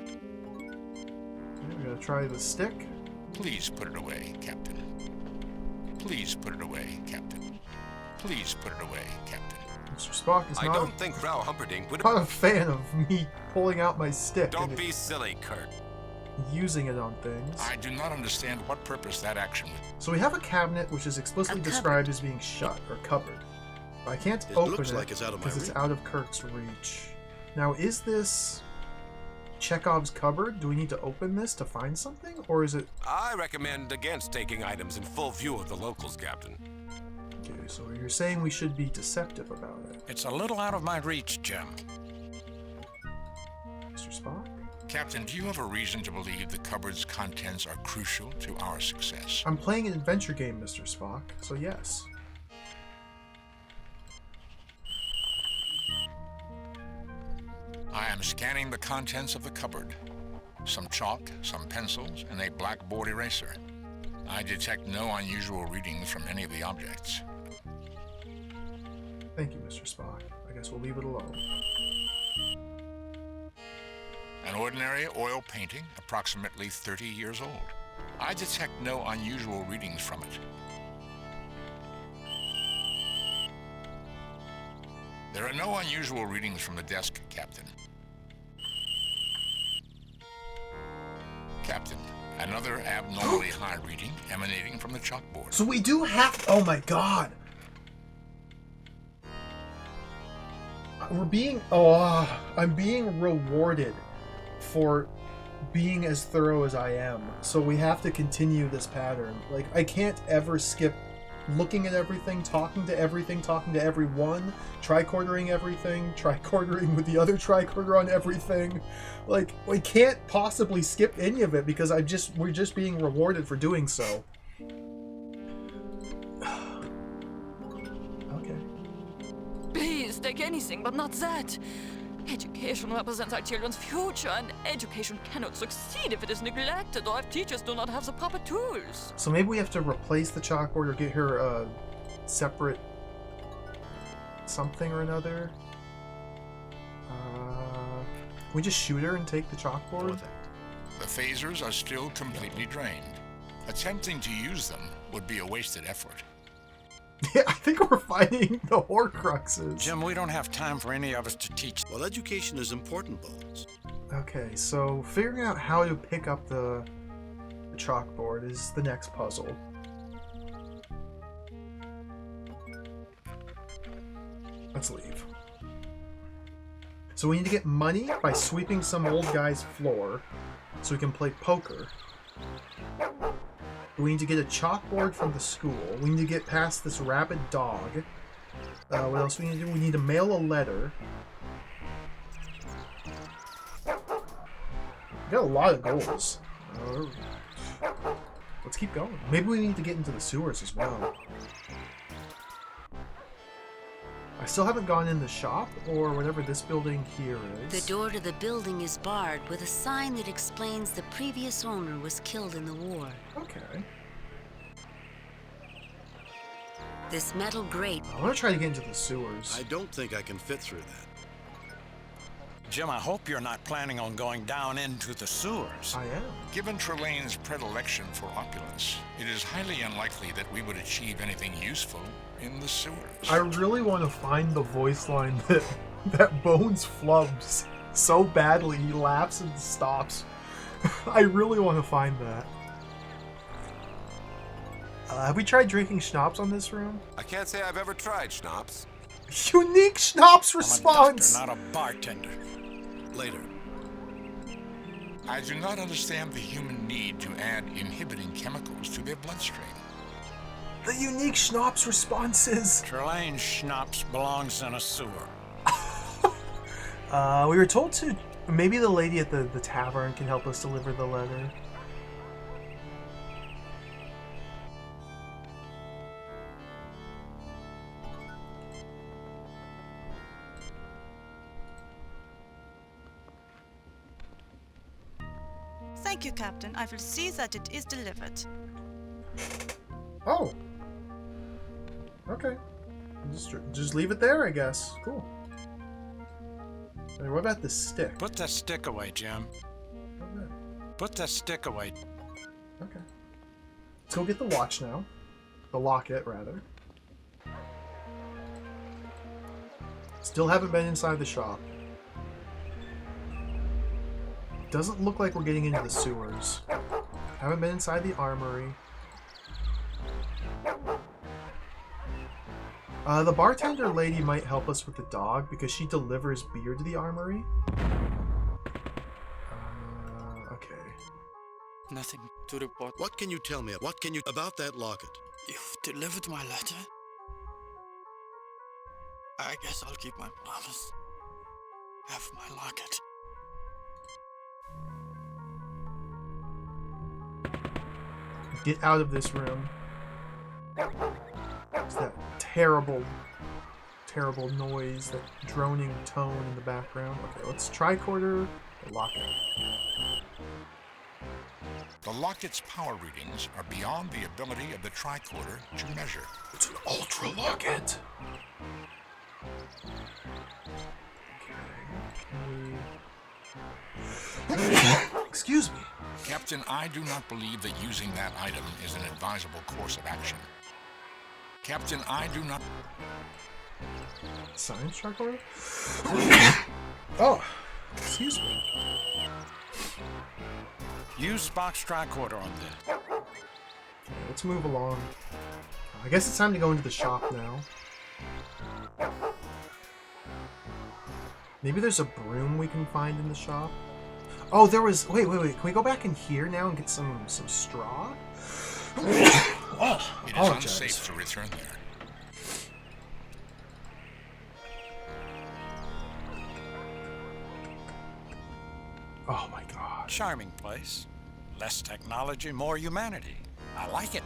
We're gonna try the stick. Please put it away, Captain. Please put it away, Captain. Please put it away, Captain. Mr. Spock is I don't think Frau Humperdinck would... not a fan of me pulling out my stick. Don't be silly, Kirk. Using it on things. I do not understand what purpose that action would... So we have a cabinet which is explicitly described as being shut or covered. I can't It open looks it like it's out of my because it's reach. out of Kirk's reach. Now, is this Chekhov's cupboard? Do we need to open this to find something, or is it... I recommend against taking items in full view of the locals, Captain. Okay, so you're saying we should be deceptive about it. It's a little out of my reach, Jim. Mr. Spock? Captain, do you have a reason to believe the cupboard's contents are crucial to our success? I'm playing an adventure game, Mr. Spock, so yes. I am scanning the contents of the cupboard. Some chalk, some pencils, and a blackboard eraser. I detect no unusual readings from any of the objects. Thank you, Mr. Spock. I guess we'll leave it alone. An ordinary oil painting, approximately 30 years old. I detect no unusual readings from it. There are no unusual readings from the desk, Captain. Captain, another abnormally high reading emanating from the chalkboard. So we do have... Oh my god! We're being... Oh, I'm being rewarded for being as thorough as I am. So we have to continue this pattern. Like, I can't ever skip looking at everything, talking to everyone, tricordering everything, tricordering with the other tricorder on everything. Like, we can't possibly skip any of it because we're just being rewarded for doing so. Okay. Please, take anything, but not that. Education represents our children's future, and education cannot succeed if it is neglected or if teachers do not have the proper tools. So maybe we have to replace the chalkboard or get her a separate something or another. Can we just shoot her and take the chalkboard? The phasers are still completely drained. Attempting to use them would be a wasted effort. Yeah, I think we're fighting the Horcruxes. Jim, we don't have time for any of us to teach. Well, education is important, Bones. Okay, so figuring out how to pick up the chalkboard is the next puzzle. Let's leave. So we need to get money by sweeping some old guy's floor so we can play poker. We need to get a chalkboard from the school. We need to get past this rabid dog. What else do we need to do? We need to mail a letter. We got a lot of goals. Let's keep going. Maybe we need to get into the sewers as well. I still haven't gone in the shop or whatever this building here is. The door to the building is barred with a sign that explains the previous owner was killed in the war. Okay. This metal grate... I want to try to get into the sewers. I don't think I can fit through that. Jim, I hope you're not planning on going down into the sewers. I am. Given Trelane's predilection for opulence, it is highly unlikely that we would achieve anything useful in the sewers. I really want to find the voice line that Bones flubs so badly he laughs and stops. I really want to find that. Have we tried drinking schnapps on this room? I can't say I've ever tried schnapps. Unique schnapps response! I'm a doctor, not a bartender. Later. I do not understand the human need to add inhibiting chemicals to their bloodstream. The unique schnapps responses! Trelane schnapps belongs in a sewer. We were told to... Maybe the lady at the tavern can help us deliver the letter. Thank you, Captain. I will see that it is delivered. Oh. Okay. Just leave it there, I guess. Cool. Hey, what about the stick? Put that stick away, Jim. Okay. Put that stick away. Okay. Let's go get the watch now. The locket, rather. Still haven't been inside the shop. Doesn't look like we're getting into the sewers. Haven't been inside the armory. The bartender lady might help us with the dog because she delivers beer to the armory. Okay. Nothing to report. What can you tell me? What can you about that locket? You've delivered my letter? I guess I'll keep my promise. Have my locket. Get out of this room. It's that terrible, terrible noise, that droning tone in the background. Okay, let's tricorder the locket. The locket's power readings are beyond the ability of the tricorder to measure. It's an ultra locket. Excuse me. Captain, I do not believe that using that item is an advisable course of action. Captain, I do not... Science tricorder? Oh, excuse me. Use Spock's tricorder on this. Okay, let's move along. I guess it's time to go into the shop now. Maybe there's a broom we can find in the shop. Oh, there was... Wait. Can we go back in here now and get some straw? Oh, it is unsafe to return there. Oh my god. Charming place. Less technology, more humanity. I like it.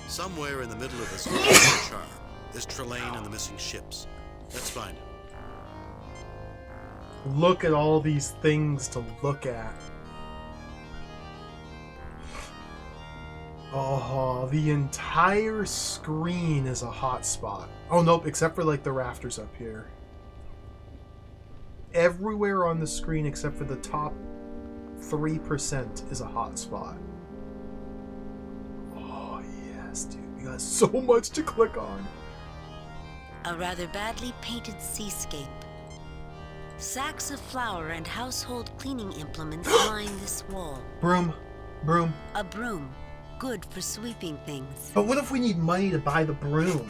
Somewhere in the middle of this charm is Trelane and the missing ships. Let's find him. Look at all these things to look at. Oh, the entire screen is a hotspot. Oh, nope, except for like the rafters up here. Everywhere on the screen except for the top 3% is a hotspot. Oh, yes, dude. We got so much to click on. A rather badly painted seascape. Sacks of flour and household cleaning implements line this wall. Broom. A broom. Good for sweeping things. But what if we need money to buy the broom?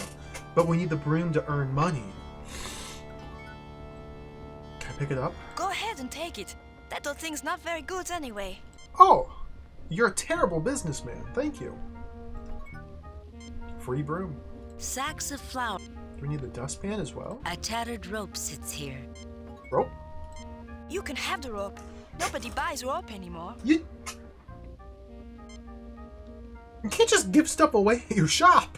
But we need the broom to earn money. Can I pick it up? Go ahead and take it. That old thing's not very good anyway. Oh, you're a terrible businessman. Thank you. Free broom. Sacks of flour. Do we need the dustpan as well? A tattered rope sits here. Rope? You can have the rope. Nobody buys rope anymore. You can't just give stuff away at your shop.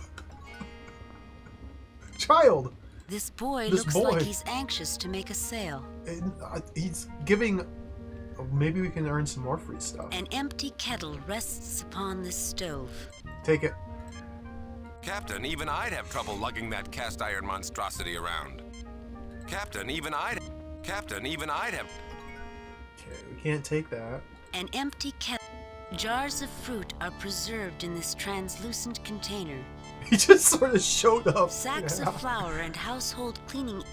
Child. This boy looks like he's anxious to make a sale. He's giving... Maybe we can earn some more free stuff. An empty kettle rests upon this stove. Take it. Captain, even I'd have trouble lugging that cast iron monstrosity around. Captain, even I'd have... Okay, we can't take that. An empty kettle. Jars of fruit are preserved in this translucent container. He just sort of showed up. Sacks of flour and household cleaning.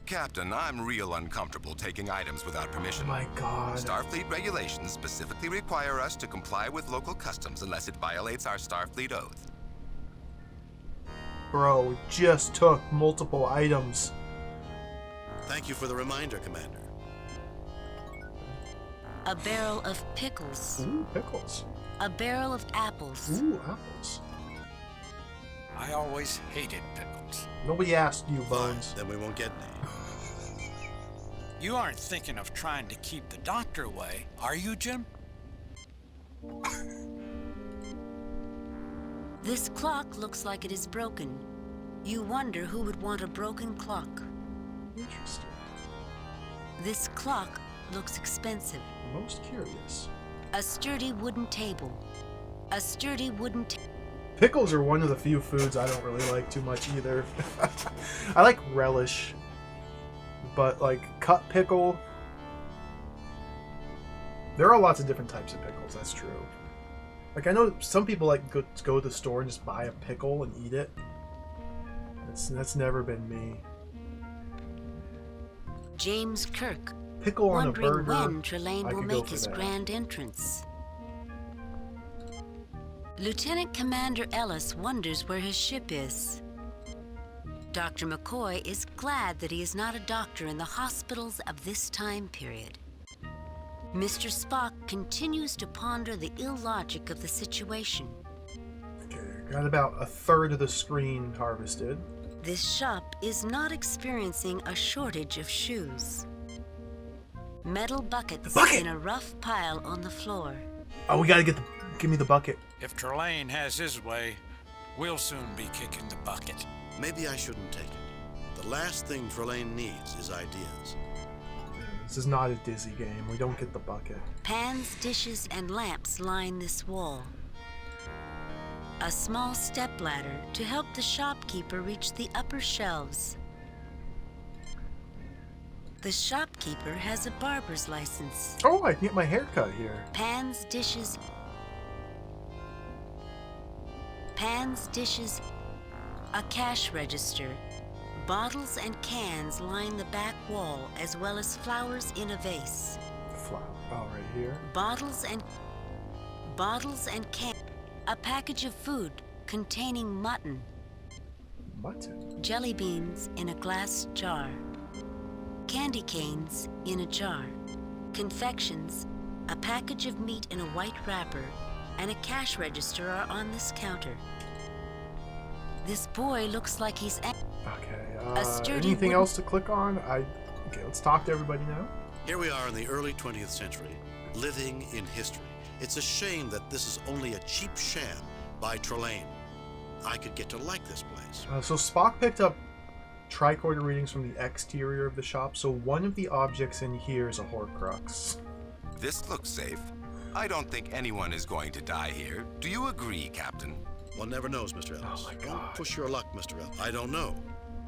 Captain, I'm real uncomfortable taking items without permission. Oh my god. Starfleet regulations specifically require us to comply with local customs unless it violates our Starfleet oath. Bro, we just took multiple items. Thank you for the reminder, Commander. A barrel of pickles. Ooh, pickles. A barrel of apples. Ooh, apples. I always hated pickles. Nobody asked you, Bones. Then we won't get any. You aren't thinking of trying to keep the doctor away, are you, Jim? This clock looks like it is broken. You wonder who would want a broken clock. Interesting. This clock looks expensive. Most curious. A sturdy wooden table. A sturdy wooden table. Pickles are one of the few foods I don't really like too much either. I like relish, but like cut pickle. There are lots of different types of pickles, that's true. Like I know some people like go to the store and just buy a pickle and eat it. That's never been me. James Kirk. Pickle on a wondering burger. when Trelane will make his grand entrance. Lieutenant Commander Ellis wonders where his ship is. Dr. McCoy is glad that he is not a doctor in the hospitals of this time period. Mr. Spock continues to ponder the illogic of the situation. Okay, got about a third of the screen harvested. This shop is not experiencing a shortage of shoes. Metal buckets in a rough pile on the floor. Oh, we gotta give me the bucket. If Trelane has his way, we'll soon be kicking the bucket. Maybe I shouldn't take it. The last thing Trelane needs is ideas. This is not a Dizzy game. We don't get the bucket. Pans, dishes, and lamps line this wall. A small stepladder to help the shopkeeper reach the upper shelves. The shopkeeper has a barber's license. Oh, I can get my hair cut here. Pans, dishes, a cash register. Bottles and cans line the back wall, as well as flowers in a vase. Flower, oh, right here. Bottles and cans. A package of food containing mutton. Mutton? Jelly beans in a glass jar. Candy canes in a jar. Confections, a package of meat in a white wrapper, and a cash register are on this counter. This boy looks like he's... Okay, anything else to click on? Okay, let's talk to everybody now. Here we are in the early 20th century, living in history. It's a shame that this is only a cheap sham by Trelane. I could get to like this place. So Spock picked up tricorder readings from the exterior of the shop, so one of the objects in here is a Horcrux. This looks safe. I don't think anyone is going to die here. Do you agree, Captain? One never knows, Mr. Ellis. Oh my God. Don't push your luck, Mr. Ellis. I don't know.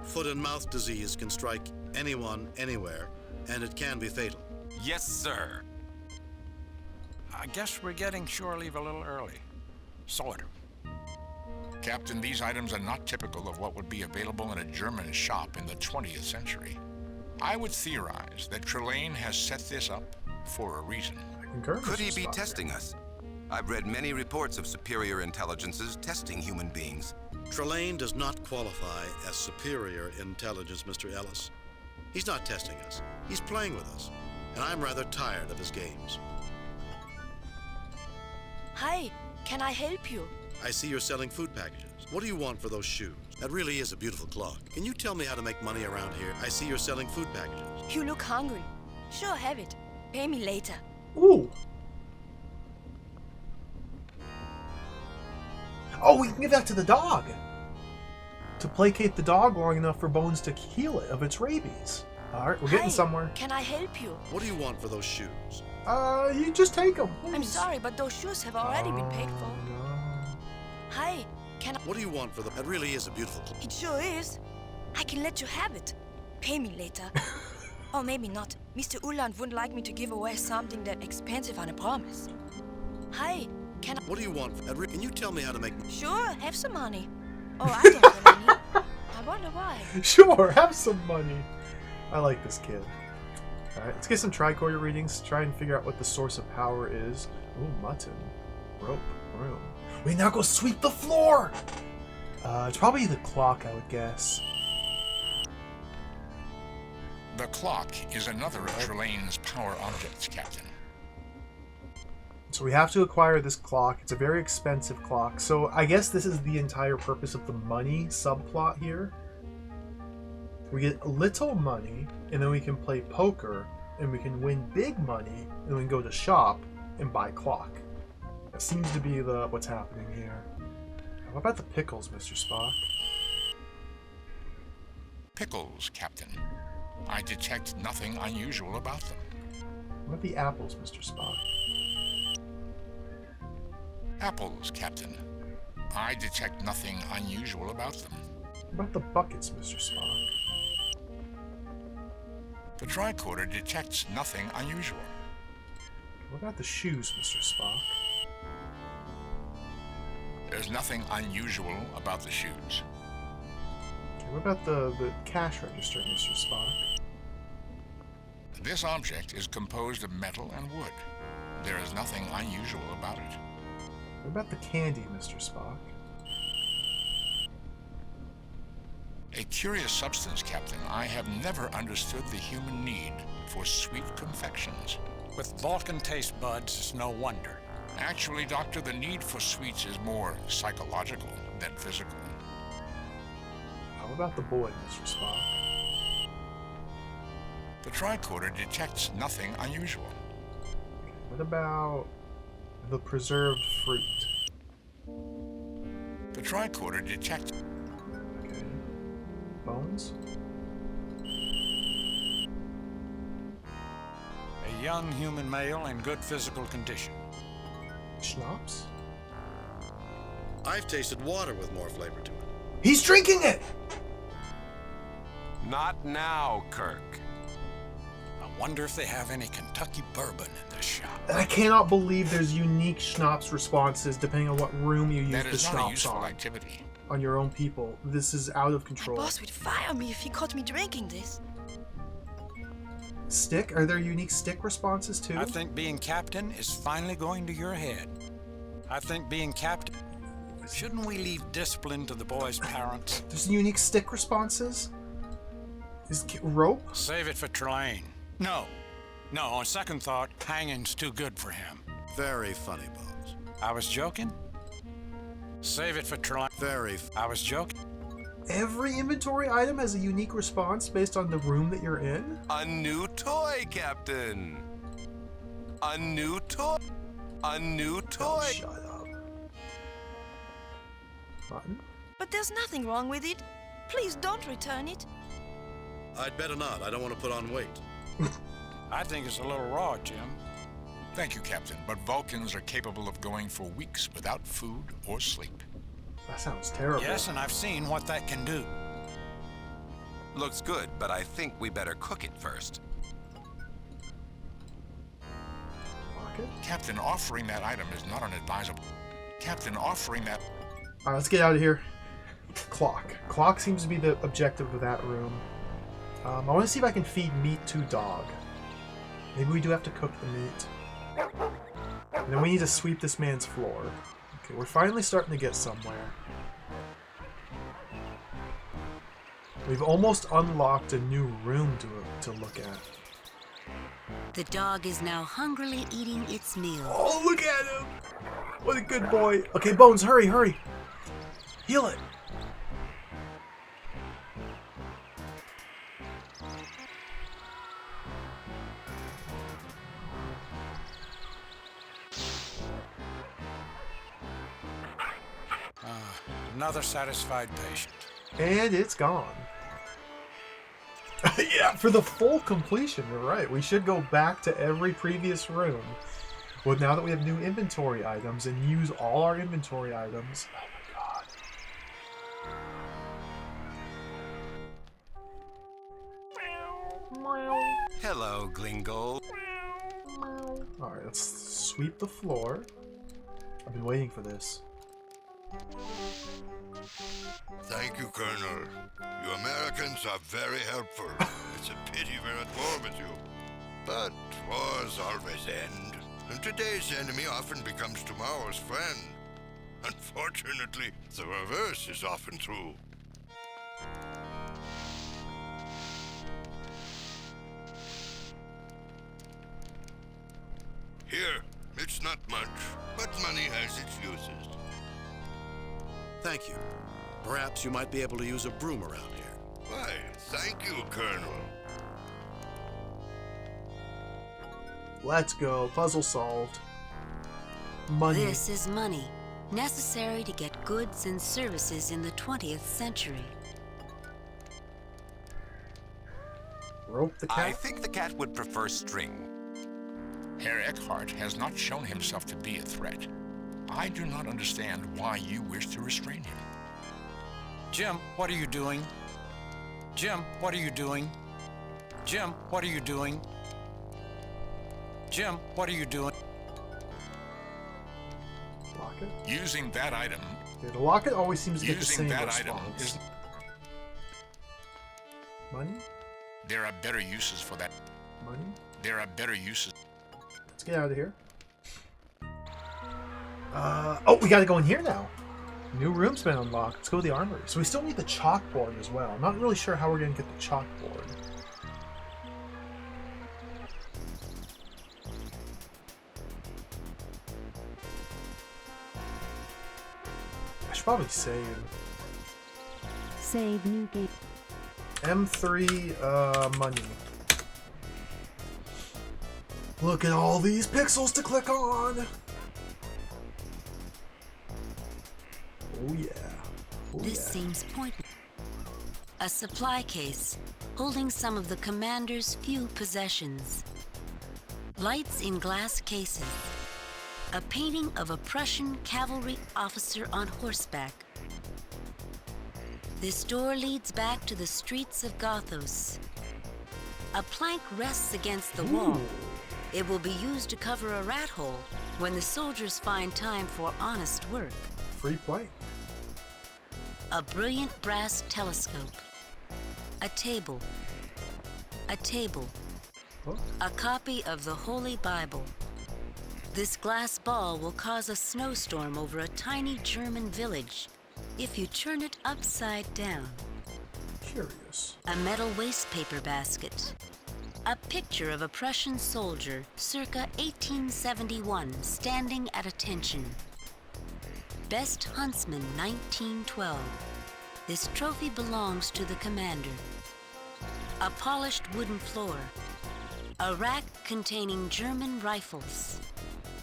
Foot and mouth disease can strike anyone, anywhere, and it can be fatal. Yes, sir. I guess we're getting shore leave a little early. Sort of. Captain, these items are not typical of what would be available in a German shop in the 20th century. I would theorize that Trelane has set this up for a reason. Could he be testing us? I've read many reports of superior intelligences testing human beings. Trelane does not qualify as superior intelligence, Mr. Ellis. He's not testing us. He's playing with us. And I'm rather tired of his games. Hi, can I help you? I see you're selling food packages. What do you want for those shoes? That really is a beautiful clock. Can you tell me how to make money around here? I see you're selling food packages. You look hungry. Sure, have it. Pay me later. Ooh. Oh, we can give that to the dog. To placate the dog long enough for Bones to heal it of its rabies. Alright, we're getting somewhere. Can I help you? What do you want for those shoes? You just take them. I'm sorry, but those shoes have already been paid for. Hi, can I... What do you want for them? That really is a beautiful clock. It sure is. I can let you have it. Pay me later. Or maybe not. Mr. Uland wouldn't like me to give away something that expensive on a promise. Hi, can I... What do you want? Can you tell me how to make... Sure, have some money. Oh, I don't have any. I wonder why. Sure, have some money. I like this kid. Alright, let's get some tricorder readings. Try and figure out what the source of power is. Ooh, mutton. Rope. Room. Wait, now go sweep the floor! It's probably the clock, I would guess. The clock is another of Trelane's power objects, Captain. So we have to acquire this clock. It's a very expensive clock. So I guess this is the entire purpose of the money subplot here. We get little money, and then we can play poker, and we can win big money, and then we can go to shop and buy clock. That seems to be what's happening here. What about the pickles, Mr. Spock? Pickles, Captain. I detect nothing unusual about them. What about the apples, Mr. Spock? Apples, Captain. I detect nothing unusual about them. What about the buckets, Mr. Spock? The tricorder detects nothing unusual. What about the shoes, Mr. Spock? There's nothing unusual about the shoes. Okay, what about the cash register, Mr. Spock? This object is composed of metal and wood. There is nothing unusual about it. What about the candy, Mr. Spock? A curious substance, Captain. I have never understood the human need for sweet confections. With Vulcan taste buds, it's no wonder. Actually, Doctor, the need for sweets is more psychological than physical. How about the boy, Mr. Spock? The tricorder detects nothing unusual. What about the preserved fruit? The tricorder detects... Okay. Bones? A young human male in good physical condition. Schnapps? I've tasted water with more flavor to it. He's drinking it! Not now, Kirk. I wonder if they have any Kentucky bourbon in this shop. And I cannot believe there's unique schnapps responses depending on what room you use That the is not a schnapps useful on. activity. On your own people. This is out of My control. boss would fire me if he caught me drinking this. Stick? Are there unique stick responses too? I think being captain is finally going to your head. I think being captain... Shouldn't we leave discipline to the boys' parents? There's unique stick responses? Is rope? Save it for Trelane. No. No, on second thought, hanging's too good for him. Very funny, Bones. I was joking. Save it for Trelane. I was joking. Every inventory item has a unique response based on the room that you're in? A new toy, Captain. A new toy. A new toy. Oh, shut up. Button? But there's nothing wrong with it. Please don't return it. I'd better not. I don't want to put on weight. I think it's a little raw, Jim. Thank you, Captain, but Vulcans are capable of going for weeks without food or sleep. That sounds terrible. Yes, and I've seen what that can do. Looks good, but I think we better cook it first. Captain, offering that item is not unadvisable. Captain, offering that... Alright, let's get out of here. Clock. Clock seems to be the objective of that room. I want to see if I can feed meat to dog. Maybe we do have to cook the meat. And then we need to sweep this man's floor. Okay, we're finally starting to get somewhere. We've almost unlocked a new room to look at. The dog is now hungrily eating its meal. Oh, look at him! What a good boy. Okay, Bones, hurry, hurry. Heal it. Another satisfied patient. And it's gone. Yeah, for the full completion, you're right. We should go back to every previous room. Well, now that we have new inventory items and use all our inventory items. Oh my god. Hello, Glingold. Alright, let's sweep the floor. I've been waiting for this. Thank you, Colonel. You Americans are very helpful. It's a pity we're at war with you. But wars always end, and today's enemy often becomes tomorrow's friend. Unfortunately, the reverse is often true. Here, it's not much, but money has its uses. Thank you. Perhaps you might be able to use a broom around here. Why, thank you, Colonel. Let's go. Puzzle solved. Money. This is money, necessary to get goods and services in the 20th century. Rope the cat? I think the cat would prefer string. Herr Eckhart has not shown himself to be a threat. I do not understand why you wish to restrain him. Jim, what are you doing? Jim, what are you doing? Jim, what are you doing? Jim, what are you doing? Lock it? Using that item... Okay, the locket always seems to get the same that response. item is... Money? There are better uses for that. Money? There are better uses. Let's get out of here. Oh, we gotta go in here now. New room's been unlocked. Let's go to the armory. So we still need the chalkboard as well. I'm not really sure how we're gonna get the chalkboard. I should probably save. Save new game. M3 money. Look at all these pixels to click on. Oh yeah. Oh, This yeah. seems pointless. A supply case holding some of the commander's few possessions. Lights in glass cases. A painting of a Prussian cavalry officer on horseback. This door leads back to the streets of Gothos. A plank rests against the wall. It will be used to cover a rat hole when the soldiers find time for honest work. Free play. A brilliant brass telescope. A table. A table. Oh. A copy of the Holy Bible. This glass ball will cause a snowstorm over a tiny German village if you turn it upside down. Curious. A metal wastepaper basket. A picture of a Prussian soldier circa 1871 standing at attention. Best Huntsman 1912. This trophy belongs to the commander. A polished wooden floor. A rack containing German rifles.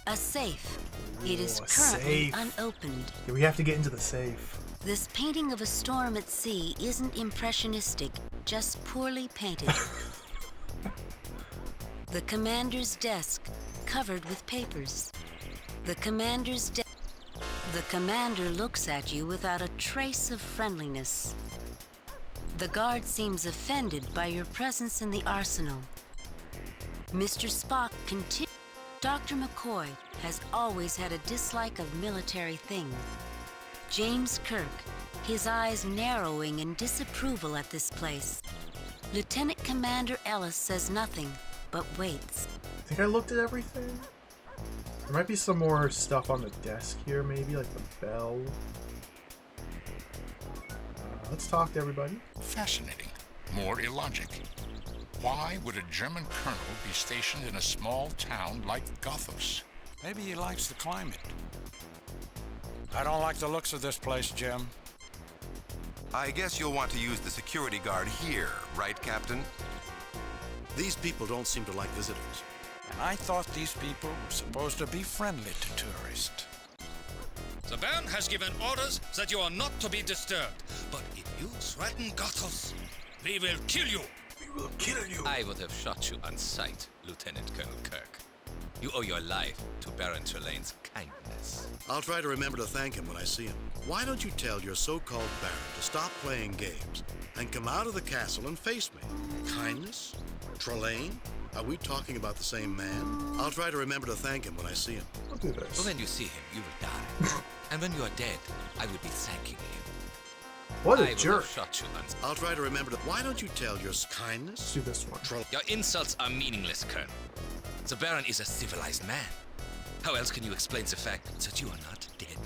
A safe. It is Ooh, a currently safe. unopened. Yeah, we have to get into the safe. This painting of a storm at sea isn't impressionistic, just poorly painted. The commander's desk, covered with papers. The commander's desk. The commander looks at you without a trace of friendliness. The guard seems offended by your presence in the arsenal. Mr. Spock continues. Dr. McCoy has always had a dislike of military things. James Kirk, his eyes narrowing in disapproval at this place. Lieutenant Commander Ellis says nothing, but waits. I think I looked at everything. There might be some more stuff on the desk here, maybe, like the bell. Let's talk to everybody. Fascinating. More illogic. Why would a German colonel be stationed in a small town like Gothos? Maybe he likes the climate. I don't like the looks of this place, Jim. I guess you'll want to use the security guard here, right, Captain? These people don't seem to like visitors. And I thought these people were supposed to be friendly to tourists. The Baron has given orders that you are not to be disturbed. But if you threaten Gothos, we will kill you. We will kill you. I would have shot you on sight, Lieutenant Colonel Kirk. You owe your life to Baron Trelane's kindness. I'll try to remember to thank him when I see him. Why don't you tell your so-called Baron to stop playing games and come out of the castle and face me? Kindness? Trelane? Are we talking about the same man? I'll try to remember to thank him when I see him. I'll do this. But when you see him, you will die. And when you are dead, I will be thanking you. What a I will jerk. have shot you on sight. I'll try to remember to... Why don't you tell your kindness? Let's do this one. Your insults are meaningless, Colonel. The Baron is a civilized man. How else can you explain the fact that you are not dead?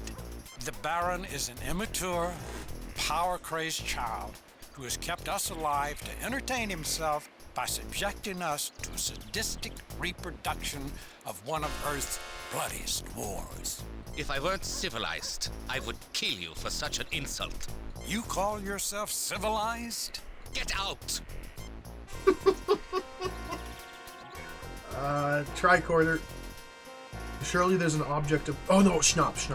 The Baron is an immature, power-crazed child who has kept us alive to entertain himself by subjecting us to a sadistic reproduction of one of Earth's bloodiest wars. If I weren't civilized, I would kill you for such an insult. You call yourself civilized? Get out! Tricorder. Surely there's an object of... Oh no, schnapps.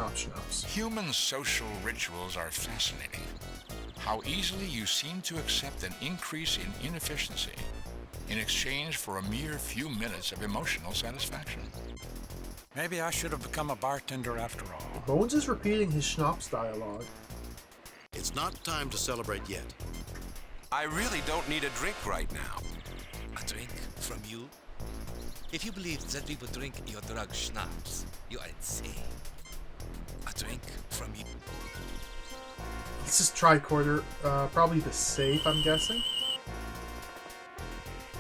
Human social rituals are fascinating. How easily you seem to accept an increase in inefficiency in exchange for a mere few minutes of emotional satisfaction. Maybe I should have become a bartender after all. Bones is repeating his schnapps dialogue. It's not time to celebrate yet. I really don't need a drink right now. A drink from you? If you believe that we would drink your drug schnapps, you are insane. A drink from you. This is Tricorder. Probably the safe, I'm guessing.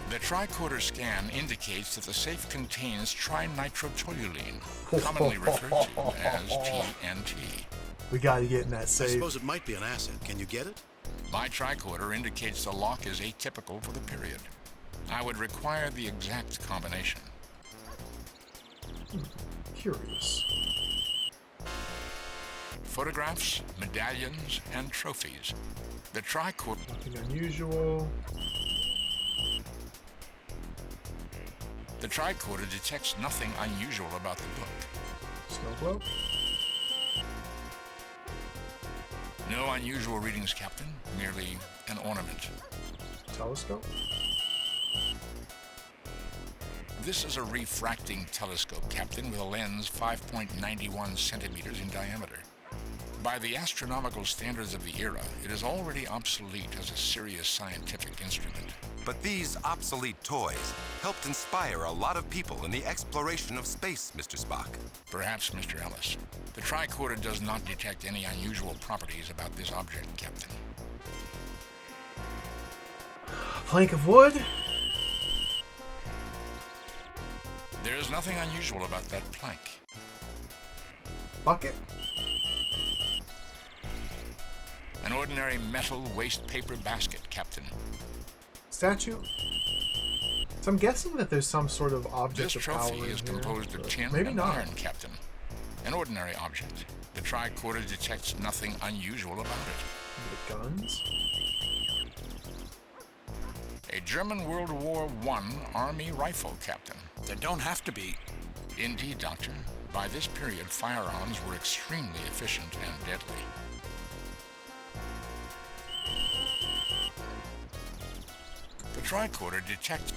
The tricorder scan indicates that the safe contains trinitrotoluene, commonly referred to as TNT. We gotta get in that I safe. suppose it might be an asset. Can you get it? My tricorder indicates the lock is atypical for the period. I would require the exact combination. Curious. Photographs, medallions, and trophies. The tricorder... Nothing unusual. The tricorder detects nothing unusual about the book. Snow globe. No unusual readings, Captain. Merely an ornament. Telescope. This is a refracting telescope, Captain, with a lens 5.91 centimeters in diameter. By the astronomical standards of the era, it is already obsolete as a serious scientific instrument. But these obsolete toys helped inspire a lot of people in the exploration of space, Mr. Spock. Perhaps, Mr. Ellis. The tricorder does not detect any unusual properties about this object, Captain. Plank of wood. There is nothing unusual about that plank. Bucket. An ordinary metal waste paper basket, Captain. Statue. So I'm guessing that there's some sort of object This of power trophy in is here, composed of but tin maybe and not. iron, Captain. An ordinary object. The tricorder detects nothing unusual about it. The guns. A German World War I Army rifle, Captain. There don't have to be. Indeed, Doctor. By this period, firearms were extremely efficient and deadly. The tricorder detects...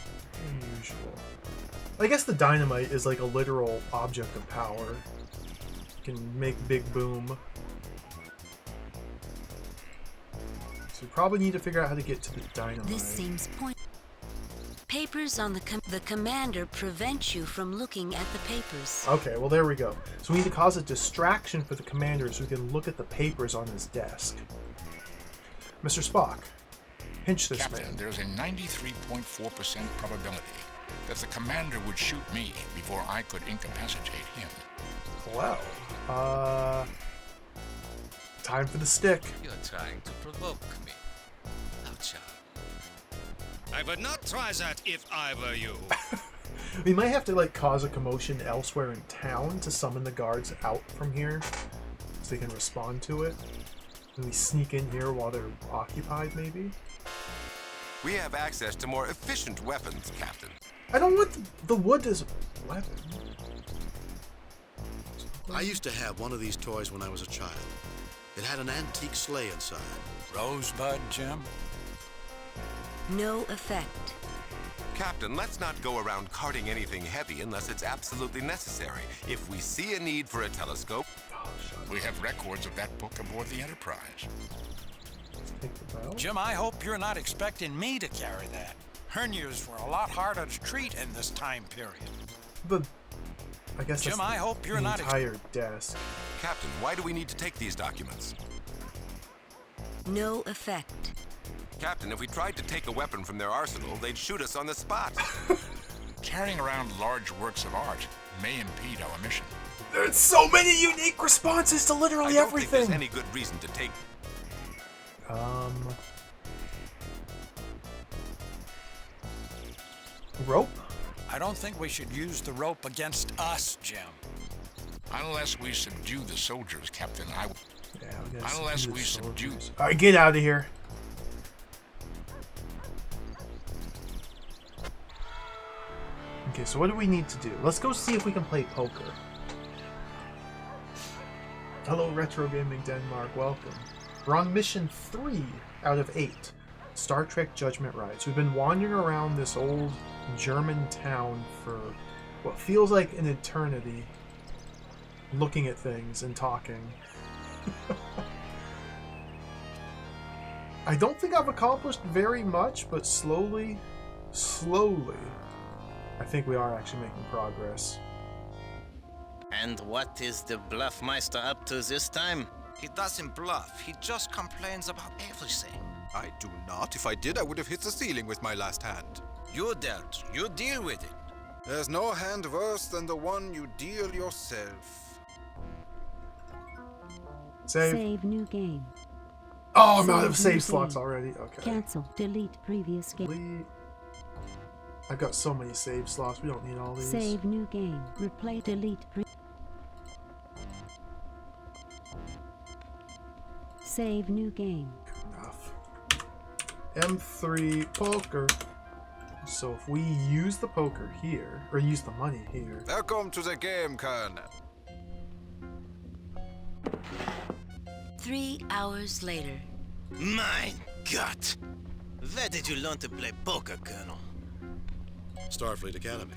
Unusual. I guess the dynamite is like a literal object of power. Can make big boom. So we probably need to figure out how to get to the dynamite. This seems point. Papers on the commander prevent you from looking at the papers. Okay, well there we go. So we need to cause a distraction for the commander so we can look at the papers on his desk. Mr. Spock, pinch this Captain, man. there's a 93.4% probability that the commander would shoot me before I could incapacitate him. Well, time for the stick. You're trying to provoke me. Ouch. I would not try that if I were you. We might have to like cause a commotion elsewhere in town to summon the guards out from here so they can respond to it. And we sneak in here while they're occupied, maybe? We have access to more efficient weapons, Captain. I don't want the wood as a weapon. I used to have one of these toys when I was a child. It had an antique sleigh inside. Rosebud, Jim? No effect. Captain, let's not go around carting anything heavy unless it's absolutely necessary. If we see a need for a telescope... We have records of that book aboard the Enterprise. Jim, I hope you're not expecting me to carry that. Hernias were a lot harder to treat in this time period. But I guess Jim, that's I hope you're the not entire desk. Captain, why do we need to take these documents? No effect. Captain, if we tried to take a weapon from their arsenal, they'd shoot us on the spot. Carrying around large works of art may impede our mission. There's so many unique responses to literally I don't everything. think there's any good reason to take... Rope? I don't think we should use the rope against us, Jim. Unless we subdue the soldiers, Captain, I will... Yeah, unless we subdue... Alright, get out of here. Okay, so what do we need to do? Let's go see if we can play poker. Hello, Retro Gaming Denmark. Welcome. We're on mission 3 out of 8. Star Trek Judgment Rites. We've been wandering around this old German town for what feels like an eternity, looking at things and talking. I don't think I've accomplished very much, but slowly, I think we are actually making progress. And what is the Bluffmeister up to this time? He doesn't bluff. He just complains about everything. I do not. If I did, I would have hit the ceiling with my last hand. You dealt. You deal with it. There's no hand worse than the one you deal yourself. Save. New game. Oh, I'm out of save slots already. Okay. Cancel. Delete previous game. Delete. I've got so many save slots. We don't need all these. Save new game. Replay. Delete. Save new game. Enough. M3 poker. So if we use the poker here, or use the money here. Welcome to the game, Colonel. 3 hours later. My God! Where did you learn to play poker, Colonel? Starfleet Academy.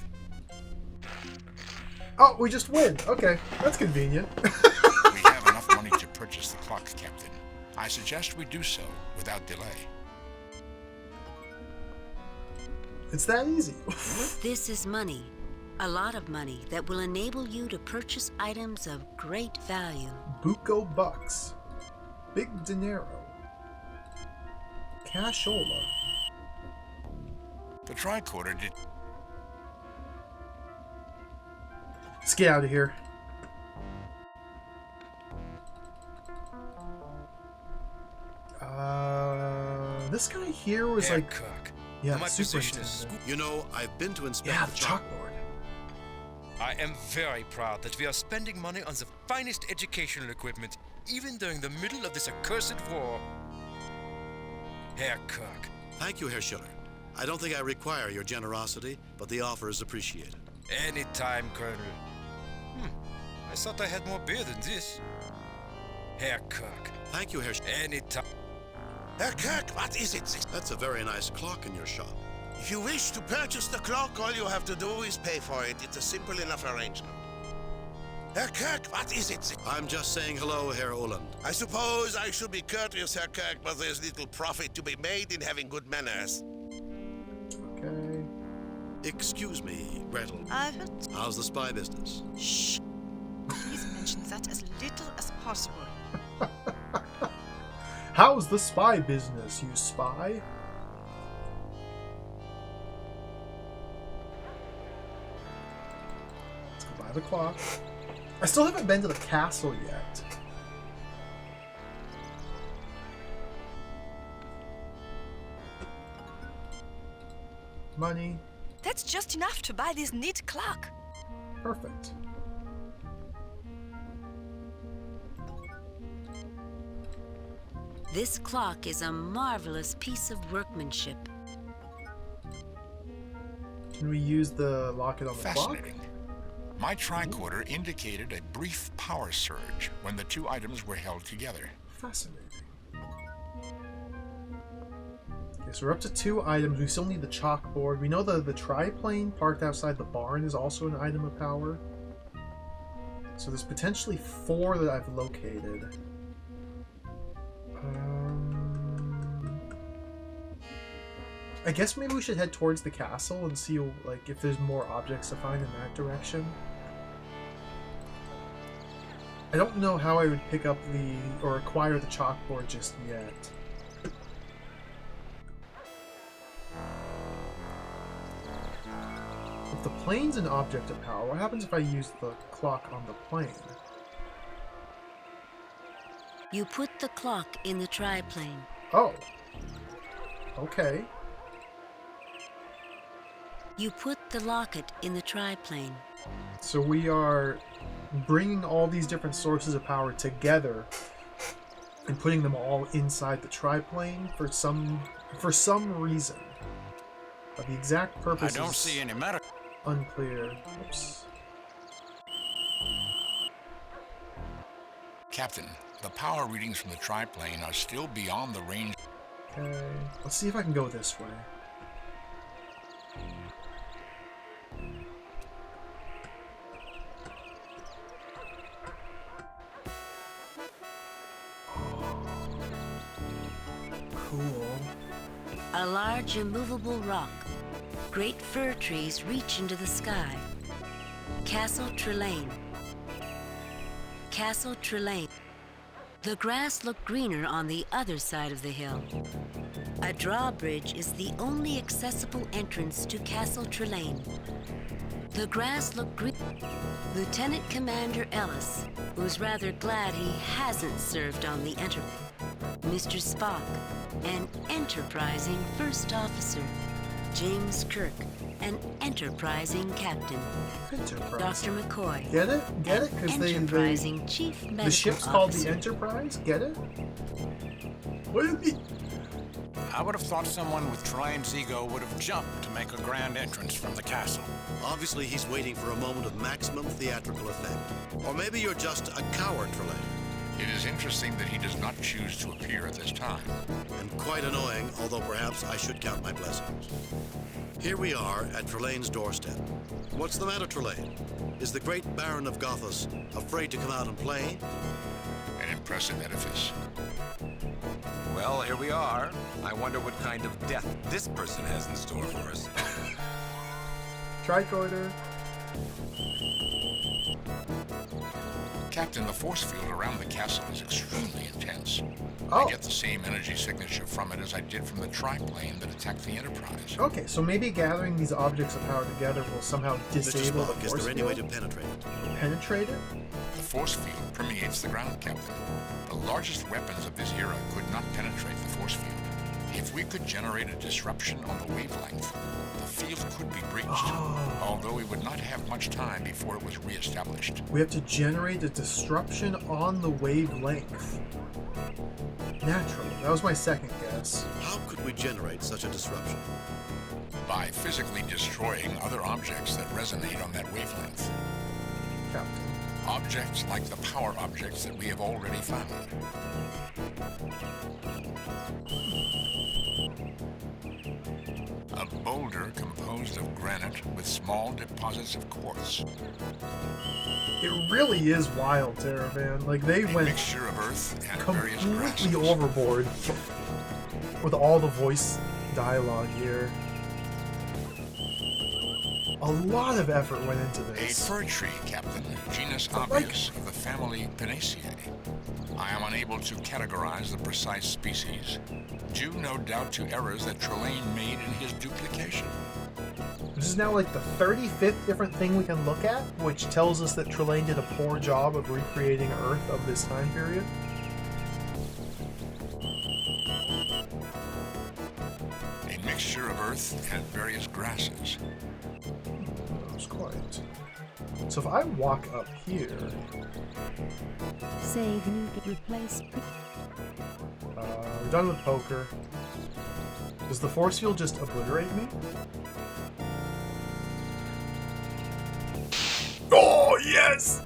Oh, we just win. Okay, that's convenient. We have enough money to purchase the clock, Captain. I suggest we do so without delay. It's that easy. This is money. A lot of money that will enable you to purchase items of great value. Buco bucks. Big dinero. Cashola. The tricorder did. Let's get out of here. This guy here was like, yeah, superintendent. You know, I've been to inspect Yeah, the the chalkboard. I am very proud that we are spending money on the finest educational equipment, even during the middle of this accursed war. Herr Kirk. Thank you, Herr Schiller. I don't think I require your generosity, but the offer is appreciated. Anytime, Colonel. I thought I had more beer than this. Herr Kirk. Thank you, Herr Schiller. Anytime. Herr Kirk, what is it? That's a very nice clock in your shop. If you wish to purchase the clock, all you have to do is pay for it. It's a simple enough arrangement. Herr Kirk, what is it? I'm just saying hello, Herr Oland. I suppose I should be courteous, Herr Kirk, but there's little profit to be made in having good manners. Okay. Excuse me, Gretel. Ivan? How's the spy business? Shh. Please mention that as little as possible. How's the spy business, you spy? Let's go buy the clock. I still haven't been to the castle yet. Money. That's just enough to buy this neat clock. Perfect. This clock is a marvelous piece of workmanship. Can we use the locket on the clock? Fascinating. My tricorder indicated a brief power surge when the two items were held together. Fascinating. Okay, so we're up to 2 items. We still need the chalkboard. We know the triplane parked outside the barn is also an item of power. So there's potentially 4 that I've located. I guess maybe we should head towards the castle and see like if there's more objects to find in that direction. I don't know how I would pick up or acquire the chalkboard just yet. If the plane's an object of power, what happens if I use the clock on the plane? You put the clock in the triplane. Oh. Okay. You put the locket in the triplane. So we are bringing all these different sources of power together and putting them all inside the triplane for some reason. But the exact purpose I don't see any medical. Unclear. Oops. Captain, the power readings from the triplane are still beyond the range. Okay. Let's see if I can go this way. Cool. A large immovable rock. Great fir trees reach into the sky. Castle Trelane. Castle Trelane. The grass looked greener on the other side of the hill. A drawbridge is the only accessible entrance to Castle Trelane. The grass looked green. Lieutenant Commander Ellis, who's rather glad he hasn't served on the Enterprise. Mr. Spock, an enterprising first officer. James Kirk, an enterprising captain. Dr. McCoy. Get it? Get it? Because enterprising chief medical the ship's officer. called the Enterprise? Get it? What do you mean? I would have thought someone with Trelane's ego would have jumped to make a grand entrance from the castle. Obviously, he's waiting for a moment of maximum theatrical effect. Or maybe you're just a coward, Trelane. It is interesting that he does not choose to appear at this time. And quite annoying, although perhaps I should count my blessings. Here we are at Trelane's doorstep. What's the matter, Trelane? Is the great Baron of Gothos afraid to come out and play? An impressive edifice. Well, here we are. I wonder what kind of death this person has in store for us. Tricorder. Captain, the force field around the castle is extremely intense. Oh. I get the same energy signature from it as I did from the triplane that attacked the Enterprise. Okay, so maybe gathering these objects of power together will somehow disable the Mr. Spock, force is there any field? way to penetrate it? Penetrate it? The force field permeates the ground, Captain. The largest weapons of this era could not penetrate the force field. If we could generate a disruption on the wavelength, the field could be breached, although we would not have much time before it was re-established. We have to generate a disruption on the wavelength. Naturally. That was my second guess. How could we generate such a disruption? By physically destroying other objects that resonate on that wavelength. Captain. Objects like the power objects that we have already found. A boulder composed of granite with small deposits of quartz. It really is wild, Terravan. Like, they A went mixture of earth and various grasses. completely overboard with all the voice dialogue here. A lot of effort went into A this. fir tree, Captain, genus obvious of the family Pinaceae. I am unable to categorize the precise species, due no doubt to errors that Trelane made in his duplication. This is now like the 35th different thing we can look at, which tells us that Trelane did a poor job of recreating Earth of this time period. A mixture of earth and various grasses. That was quite. So if I walk up here, Save new game. Replace. we're done with poker. Does the force field just obliterate me? Oh, yes!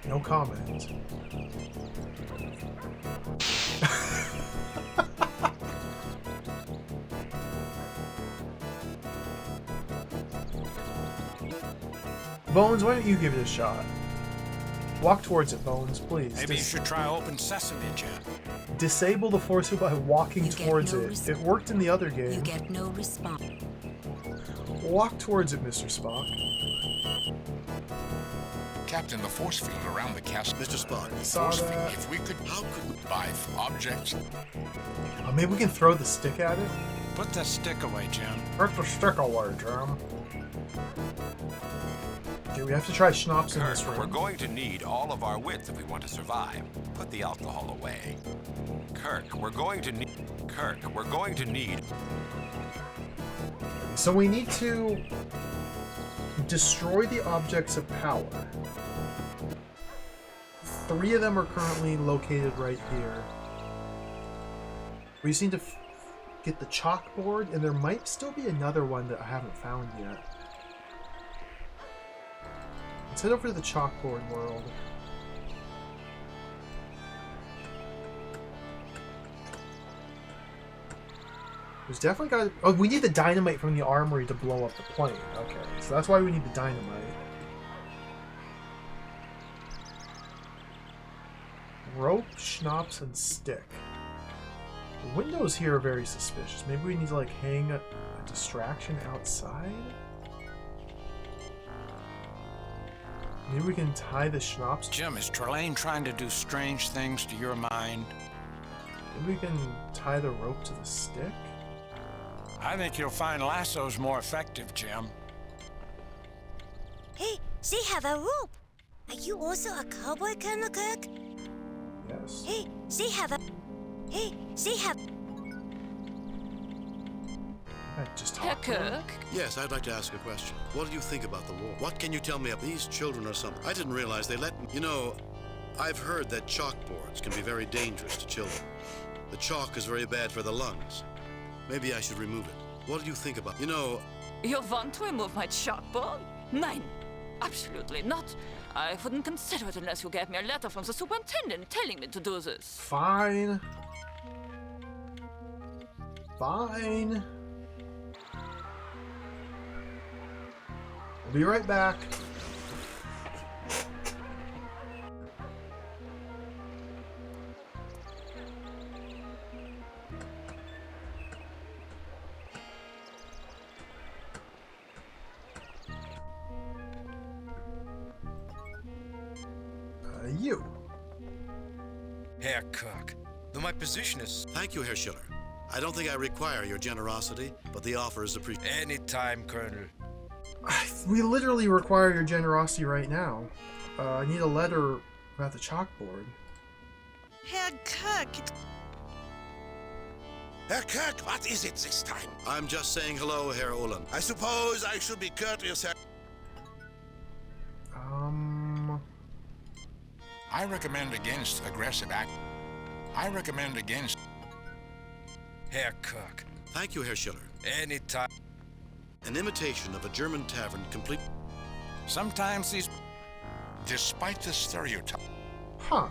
No comment. Bones, why don't you give it a shot? Walk towards it, Bones, please. Maybe you should try open sesame, Jim. Disable the force field by walking towards it. It worked in the other game. You get no response. Walk towards it, Mr. Spock. Captain, the force field around the castle. Mr. Spock, Saw Force field, that. if we could, by objects. Maybe we can throw the stick at it? Put the stick away, Jim. Put the stick away, Jim. Okay, we have to try schnapps in Kirk, this room. we're going to need all of our wits if we want to survive. Put the alcohol away. Kirk, we're going to need... Kirk, we're going to need... So we need to destroy the objects of power. 3 of them are currently located right here. We just need to get the chalkboard, and there might still be another one that I haven't found yet. Let's head over to the chalkboard world. There's definitely got... Oh, we need the dynamite from the armory to blow up the plane. Okay, so that's why we need the dynamite. Rope, schnapps, and stick. The windows here are very suspicious. Maybe we need to, like, hang a distraction outside? Maybe we can tie the schnapps. Jim, is Trelane trying to do strange things to your mind? Maybe we can tie the rope to the stick? I think you'll find lassos more effective, Jim. Hey, they have a rope. Are you also a cowboy, Colonel Kirk? Yes. Hey, they have a... Hey, they have... Herr Kirk? Yes, I'd like to ask a question. What do you think about the war? What can you tell me of these children or something? I didn't realize they let me... You know, I've heard that chalkboards can be very dangerous to children. The chalk is very bad for the lungs. Maybe I should remove it. What do you think about... You know... You want to remove my chalkboard? Nein, absolutely not. I wouldn't consider it unless you gave me a letter from the superintendent telling me to do this. Fine. Fine. We'll be right back. You. Herr Kirk, though my position is... Thank you, Herr Schiller. I don't think I require your generosity, but the offer is appreciated. Anytime, Colonel. We literally require your generosity right now. I need a letter about the chalkboard. Herr Kirk, Herr Kirk, what is it this time? I'm just saying hello, Herr Olin. I suppose I should be courteous, Herr... I recommend against aggressive act. I recommend against... Herr Kirk. Thank you, Herr Schiller. Anytime. An imitation of a German tavern complete... Sometimes these... Despite the stereotype... Huh.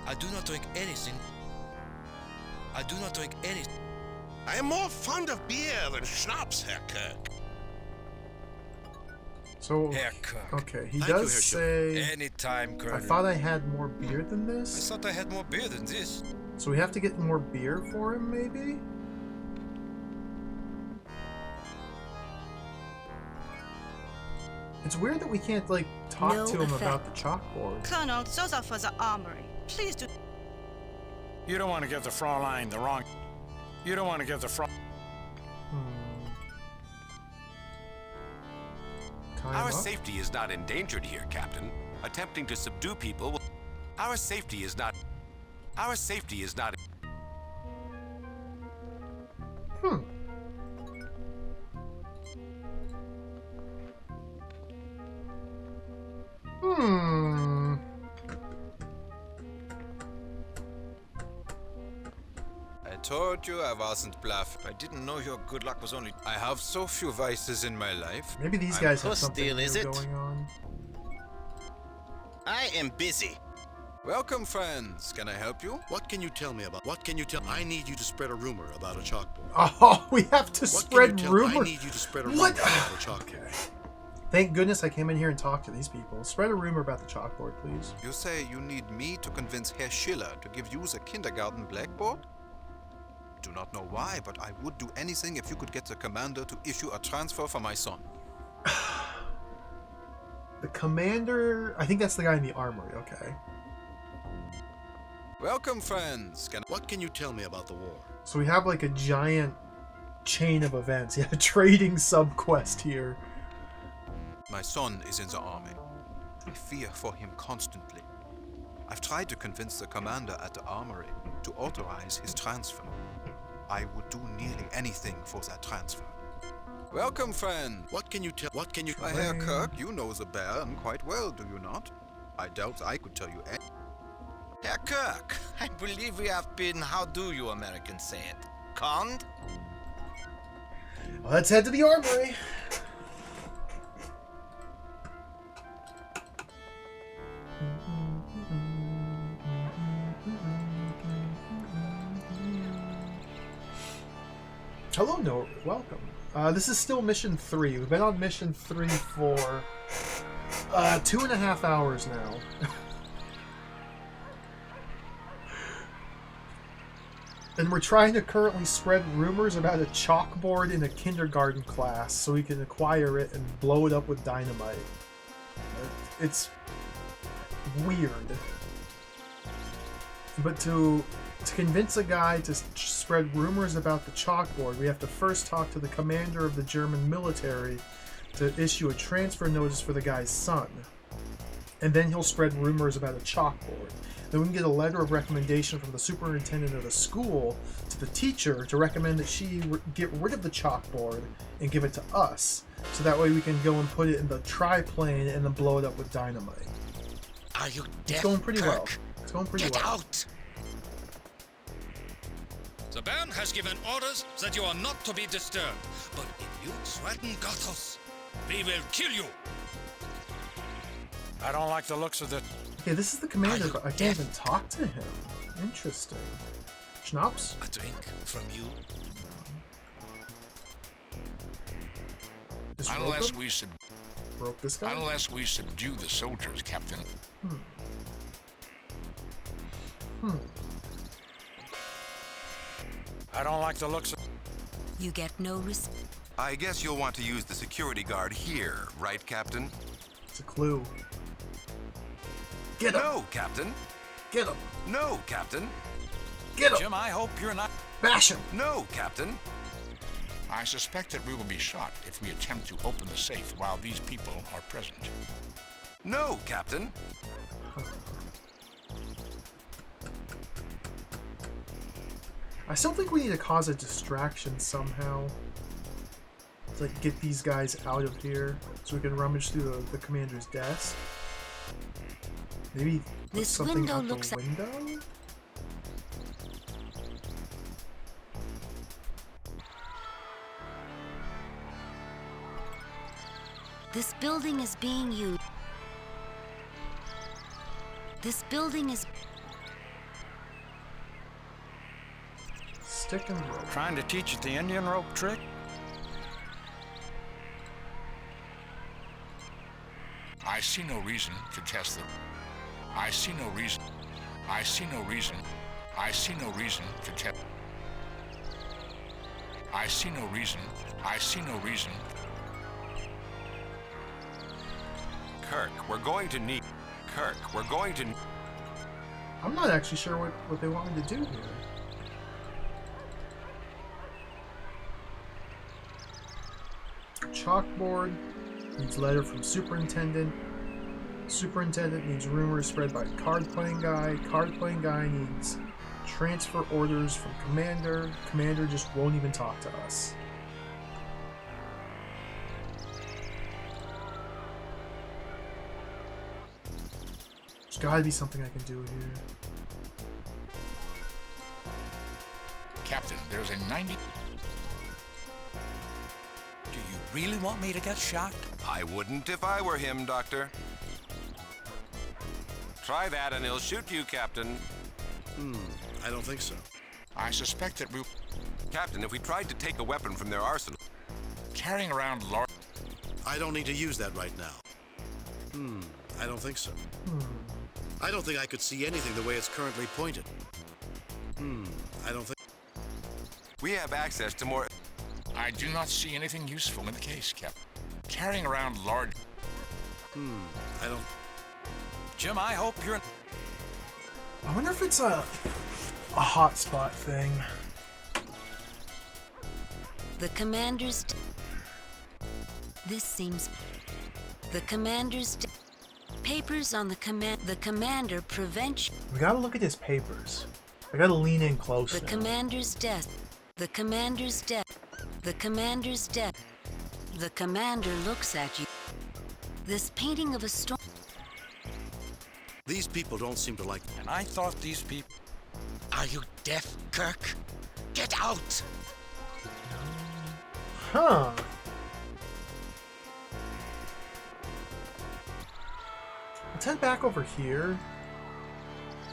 I do not drink anything. I do not drink anything. I am more fond of beer than schnapps, Herr Kirk. So, Herr Kirk. okay, he does say... Anytime, Colonel. I thought I had more beer than this. I thought I had more beer than this. So we have to get more beer for him, maybe? It's weird that we can't, like, talk to him about the chalkboard. Colonel, those are for the armory. Please do... You don't want to give the Fraulein the wrong... You don't want to give the Frau... Our safety is not endangered here, Captain. Attempting to subdue people will... Our safety is not... Our safety is not... I told you I wasn't bluff. I didn't know your good luck was only... I have so few vices in my life. Maybe these guys have Puss something deal, is new it? going on. I am busy. Welcome, friends. Can I help you? What can you tell me about... What can you tell... I need you to spread a rumor about a chalkboard. Oh, we have to What spread can you tell... rumors? I need you to spread a rumor What? about a chalkboard. Thank goodness I came in here and talked to these people. Spread a rumor about the chalkboard, please. You say you need me to convince Herr Schiller to give you the kindergarten blackboard? Do not know why, but I would do anything if you could get the commander to issue a transfer for my son. The commander... I think that's the guy in the armory, okay. Welcome, friends. What can you tell me about the war? So we have like a giant chain of events. Yeah, a trading sub-quest here. My son is in the army. I fear for him constantly. I've tried to convince the commander at the armory to authorize his transfer. I would do nearly anything for that transfer. Welcome, friend. What can you tell? What can you... Herr Kirk, you know the Baron quite well, do you not? I doubt I could tell you any... Herr Kirk, I believe we have been, how do you Americans say it, conned? Let's head to the armory. Hello, Noah. Welcome. This is still mission 3. We've been on mission 3 for 2.5 hours now. And we're trying to currently spread rumors about a chalkboard in a kindergarten class so we can acquire it and blow it up with dynamite. It's weird. But to convince a guy to spread rumors about the chalkboard, we have to first talk to the commander of the German military to issue a transfer notice for the guy's son. And then he'll spread rumors about a chalkboard. Then we can get a letter of recommendation from the superintendent of the school to the teacher to recommend that she get rid of the chalkboard and give it to us. So that way we can go and put it in the triplane and then blow it up with dynamite. Are you deaf, It's going pretty Kirk? well. It's going pretty Get well. out! The Baron has given orders that you are not to be disturbed. But if you threaten Gothos, we will kill you. I don't like the looks of the... Yeah, this is the commander, but I can't even talk to him. Interesting. Schnapps? A drink from you? Just Unless rope we rope this guy? Unless we subdue the soldiers, Captain. I don't like the looks of... You get no respect. I guess you'll want to use the security guard here, right, Captain? It's a clue. Get him! No, Captain! Get him! No, Captain! Get him! Jim, I hope you're not... Bash him! No, Captain! I suspect that we will be shot if we attempt to open the safe while these people are present. No, Captain! I still think we need to cause a distraction somehow. To like get these guys out of here so we can rummage through the commander's desk. Maybe put This something window out looks the window? This building is being used. This building is... Stick and rope. Trying to teach it the Indian rope trick? I see no reason to test them. I see no reason. I see no reason. I see no reason to test. I see no reason. I see no reason. Kirk, we're going to need... Kirk, we're going to... I'm not actually sure what they want me to do here. Chalkboard needs letter from superintendent. Superintendent needs rumors spread by card playing guy. Card playing guy needs transfer orders from commander. Commander just won't even talk to us. There's gotta be something I can do here. Captain, there's a 90... Do you really want me to get shot? I wouldn't if I were him, Doctor. Try that and he'll shoot you, Captain. I don't think so. I suspect that we... Captain, if we tried to take a weapon from their arsenal... Carrying around large... I don't need to use that right now. I don't think so. I don't think I could see anything the way it's currently pointed. I don't think... We have access to more... I do not see anything useful in the case, Captain. Carrying around large... I don't... Jim, I hope you're... I wonder if it's a hotspot thing. The commander's... This seems... The commander's... Papers on the commander prevent... We gotta look at his papers. I gotta lean in close The now. commander's death. The commander's death. The commander's death. The commander looks at you. This painting of a storm... These people don't seem to like... And I thought these people... Are you deaf, Kirk? Get out! Huh. Let's head back over here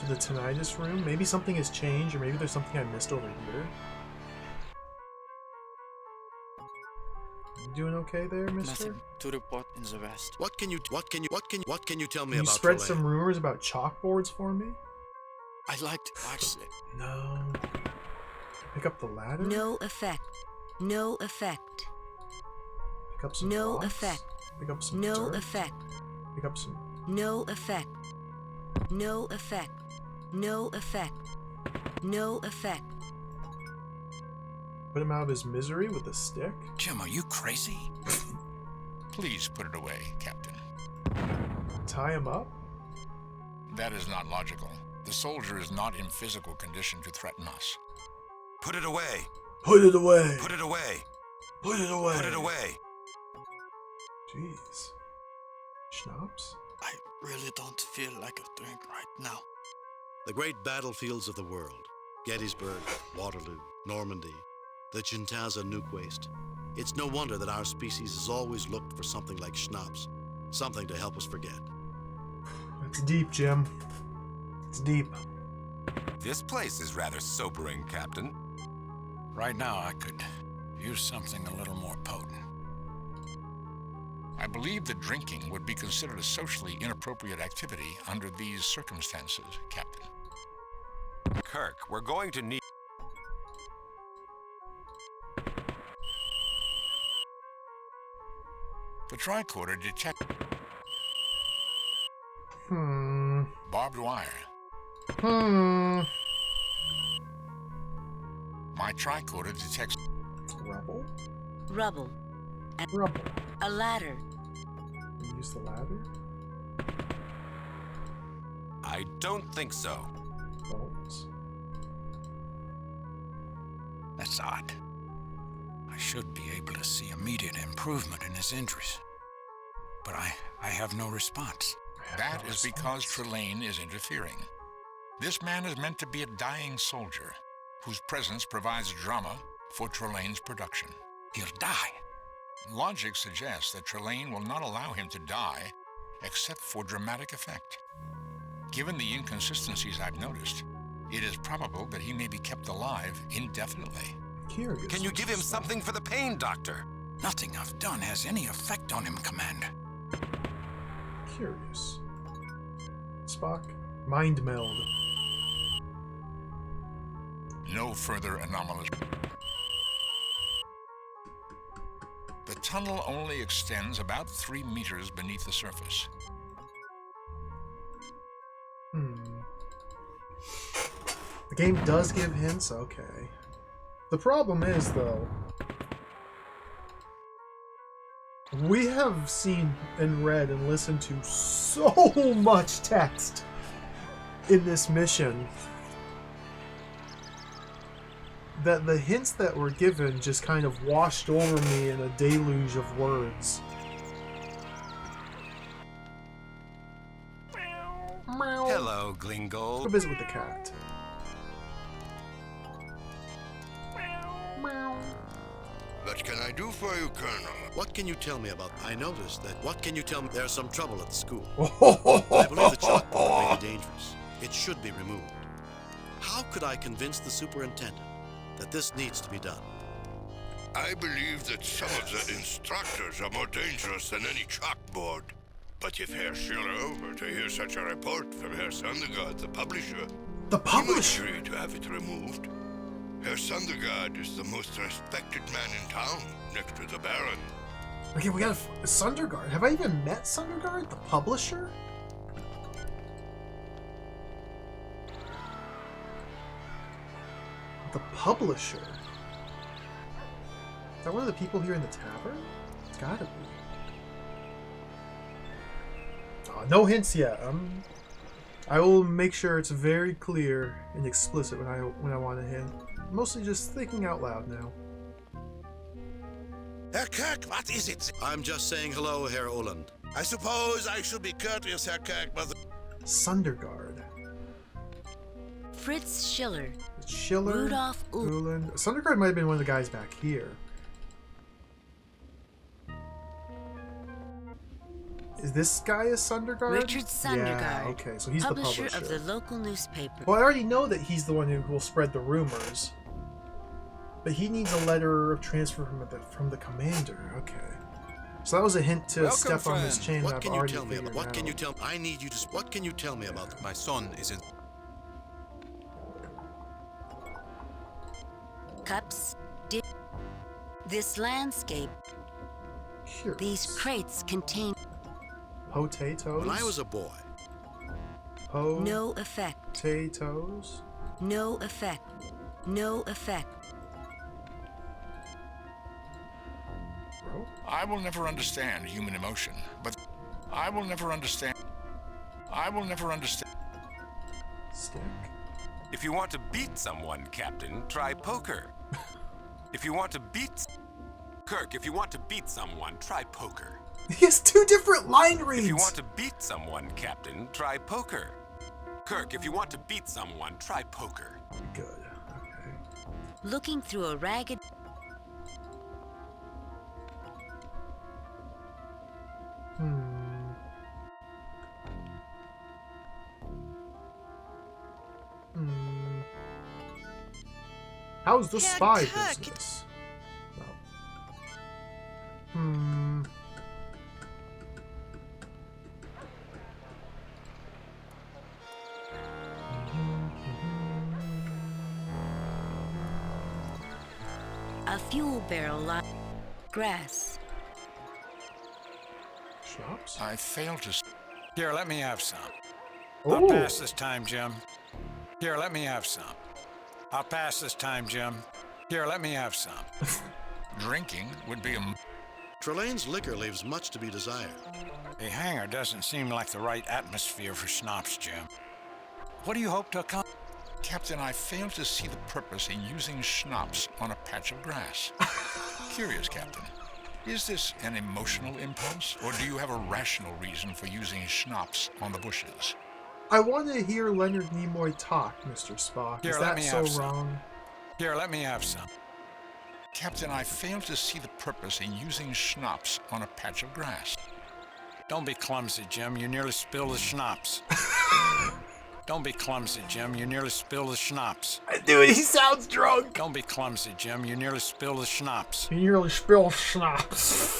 to the tinnitus room. Maybe something has changed, or maybe there's something I missed over here. You doing okay there, mister? Nothing to report in the west. What can you tell me Can you about spread Trelane? some rumors about chalkboards for me? I'd like to watch it. No. Pick up the ladder? No effect. No effect. Pick up some No rocks? effect. Pick up some No dirt? effect. Pick up some... No effect. No effect. No effect. No effect. Put him out of his misery with a stick? Jim, are you crazy? Please put it away, Captain. Tie him up? That is not logical. The soldier is not in physical condition to threaten us. Put it away. Put it away. Put it away. Put it away. Put it away. Jeez. Schnapps? I really don't feel like a drink right now. The great battlefields of the world, Gettysburg, Waterloo, Normandy, the Chintaza nuke waste. It's no wonder that our species has always looked for something like schnapps, something to help us forget. It's deep, Jim. It's deep. This place is rather sobering, Captain. Right now, I could use something a little more potent. I believe that drinking would be considered a socially inappropriate activity under these circumstances, Captain. Kirk, we're going to need... The tricorder detects barbed wire. My tricorder detects rubble. Rubble. Rubble. A ladder. Use the ladder? I don't think so. Bones. That's odd. I should be able to see immediate improvement in his injuries. But I have no response. That is because Trelane is interfering. This man is meant to be a dying soldier, whose presence provides drama for Trelane's production. He'll die. Logic suggests that Trelane will not allow him to die except for dramatic effect. Given the inconsistencies I've noticed, it is probable that he may be kept alive indefinitely. Curious. Can you give him something for the pain, Doctor? Nothing I've done has any effect on him, Commander. Curious. Spock, mind meld. No further anomalous. The tunnel only extends about 3 meters beneath the surface. The game does give hints? Okay. The problem is, though, we have seen and read and listened to so much text in this mission that the hints that were given just kind of washed over me in a deluge of words. Hello, Glingold. Go visit with the cat. What can I do for you, Colonel? What can you tell me about... I noticed that... What can you tell me? There's some trouble at the school. I believe the chalkboard may be dangerous. It should be removed. How could I convince the superintendent that this needs to be done? I believe that some of the instructors are more dangerous than any chalkboard. But if Herr Schiller were to hear such a report from Herr Sondergaard, the publisher... The publisher? He might agree to have it removed. Herr Sondergaard is the most respected man in town, next to the Baron. Okay, we got a Sondergaard. Have I even met Sondergaard, the publisher? The publisher? Is that one of the people here in the tavern? It's gotta be. No hints yet. I will make sure it's very clear and explicit when I want a hint. Mostly just thinking out loud now. Herr Kirk, what is it? I'm just saying hello, Herr Oland. I suppose I should be courteous, Herr Kirk, but... Sondergaard. Fritz Schiller. Schiller. Rudolph Uhland. Sondergaard might have been one of the guys back here. Is this guy a Sondergaard? Richard Sondergaard. Yeah, okay, so he's the publisher of the local newspaper. Well, I already know that he's the one who will spread the rumors. But he needs a letter of transfer from the commander. Okay. So that was a hint to step on this chain that I've already figured out. What can you tell me? I need you to... What can you tell me about... My son is in... cups, this landscape. Curious. These crates contain potatoes. When I was a boy. No effect. Potatoes. No effect. No effect. I will never understand human emotion, but I will never understand. Stick. If you want to beat someone, Captain, try poker. If you want to beat... Kirk, if you want to beat someone, try poker. He has two different line reads. If you want to beat someone, Captain, try poker. Kirk, if you want to beat someone, try poker. Good. Okay. Looking through a ragged... How's the spy Kirk. business? A fuel barrel line. Grass. Shops? I fail to... Here, let me have some. Ooh. I'll pass this time, Jim. Here, let me have some. I'll pass this time, Jim. Here, let me have some. Drinking would be a... Trelane's liquor leaves much to be desired. A hangar doesn't seem like the right atmosphere for schnapps, Jim. What do you hope to accomplish? Captain, I fail to see the purpose in using schnapps on a patch of grass. Curious, Captain. Is this an emotional impulse, or do you have a rational reason for using schnapps on the bushes? I want to hear Leonard Nimoy talk, Mr. Spock. Here, Is let that me so have some. wrong? Here, let me have some. Captain, I fail to see the purpose in using schnapps on a patch of grass. Don't be clumsy, Jim. You nearly spilled the schnapps. Don't be clumsy, Jim. You nearly spilled the schnapps. Dude, he sounds drunk. Don't be clumsy, Jim. You nearly spilled the schnapps. You nearly spilled schnapps.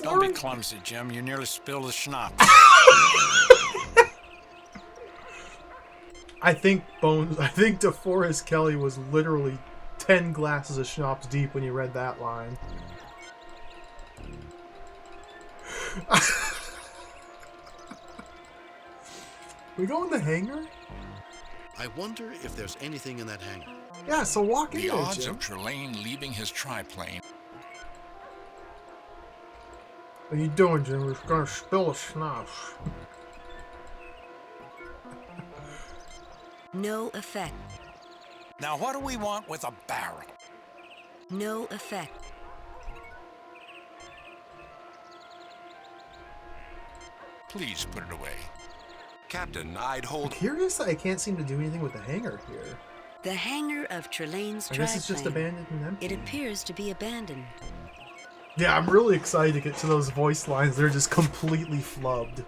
Don't be clumsy, Jim. You nearly spilled the schnapps. I think DeForest Kelly was literally 10 glasses of schnapps deep when you read that line. We go in the hangar? I wonder if there's anything in that hangar. Yeah, so walk in The there, odds Jim. of Trelane leaving his triplane. What are you doing, Jim? We're gonna spill a schnapps. No effect. Now, what do we want with a barrel? No effect. Please put it away. Captain, I'd hold... I'm curious that I can't seem to do anything with the hangar here. The hangar of Trelane's I guess it's just triplane. abandoned and empty. It appears to be abandoned. Yeah, I'm really excited to get to those voice lines. They're just completely flubbed.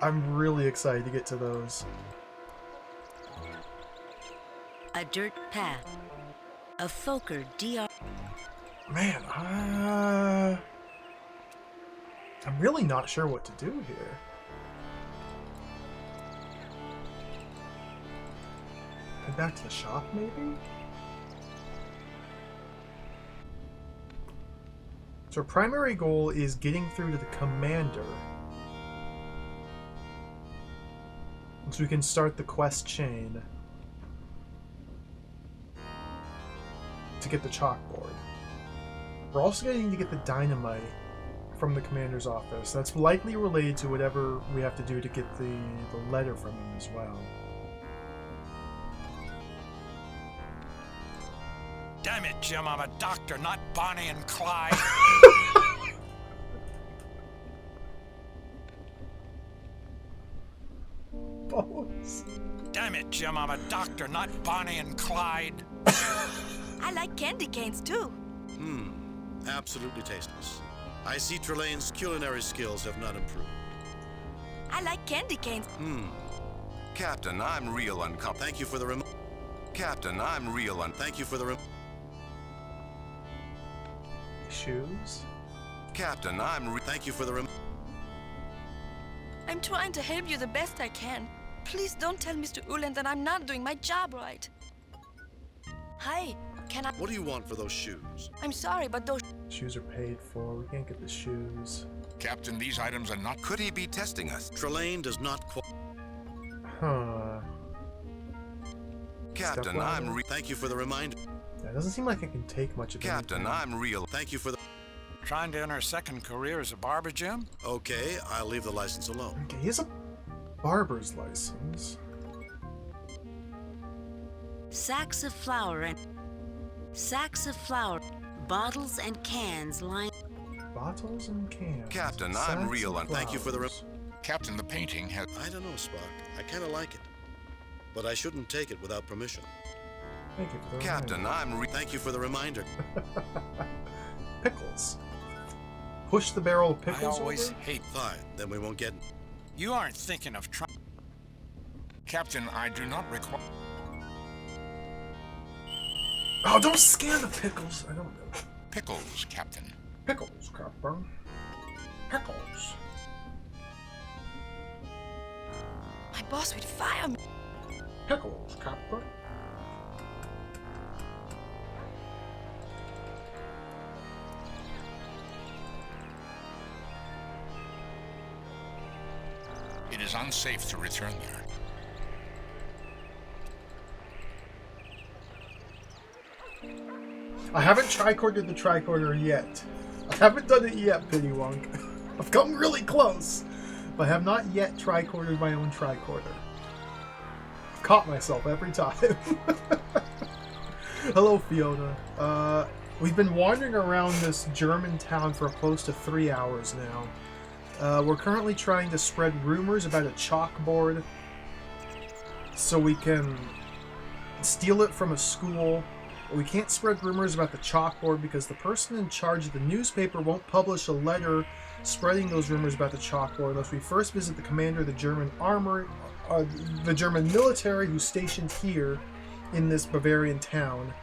I'm really excited to get to those. A dirt path. A Fokker DR. Man, I'm really not sure what to do here. Head back to the shop, maybe? So our primary goal is getting through to the commander. So we can start the quest chain to get the chalkboard. We're also going to need to get the dynamite from the commander's office. That's likely related to whatever we have to do to get the letter from him as well. Damn it, Jim. I'm a doctor, not Bonnie and Clyde. Bones. Damn it, Jim. I'm a doctor, not Bonnie and Clyde. I like candy canes too. Absolutely tasteless. I see Trelane's culinary skills have not improved. I like candy canes. Captain, I'm real uncomfortable. Thank you for the Captain, I'm real Thank you for the Shoes? Captain, Thank you for the I'm trying to help you the best I can. Please don't tell Mr. Uland that I'm not doing my job right. Hi, can I... What do you want for those shoes? I'm sorry, but those... Shoes are paid for. We can't get the shoes. Captain, these items are not... Could he be testing us? Trelane does not... Huh. Captain, Thank you for the reminder. Yeah, it doesn't seem like I can take much of Captain, anything. I'm real. Thank you for the... Trying to enter a second career as a barber, Jim? Okay, I'll leave the license alone. Okay, he has a barber's license. Sacks of flour and bottles and cans line. Bottles and cans. Captain, Sacks I'm real. of Thank you for the... flowers. Captain, the painting has... I don't know, Spock. I kind of like it. But I shouldn't take it without permission. Thank you for the Captain, reminder. Thank you for the reminder. Pickles. Push the barrel of pickles I always over? hate... Fine, then we won't get... You aren't thinking of trying... Captain, I do not require... Oh, don't scan the pickles. I don't know. Pickles, Captain. Pickles, Captain. Pickles. My boss would fire me. Pickles, Captain. It is unsafe to return there. I haven't tricorded the tricorder yet. I haven't done it yet, Pittywonk. I've come really close, but I have not yet tricorded my own tricorder. I've caught myself every time. Hello, Fiona. We've been wandering around this German town for close to 3 hours now. We're currently trying to spread rumors about a chalkboard so we can steal it from a school. We can't spread rumors about the chalkboard because the person in charge of the newspaper won't publish a letter spreading those rumors about the chalkboard unless we first visit the commander of the German the German military who's stationed here in this Bavarian town.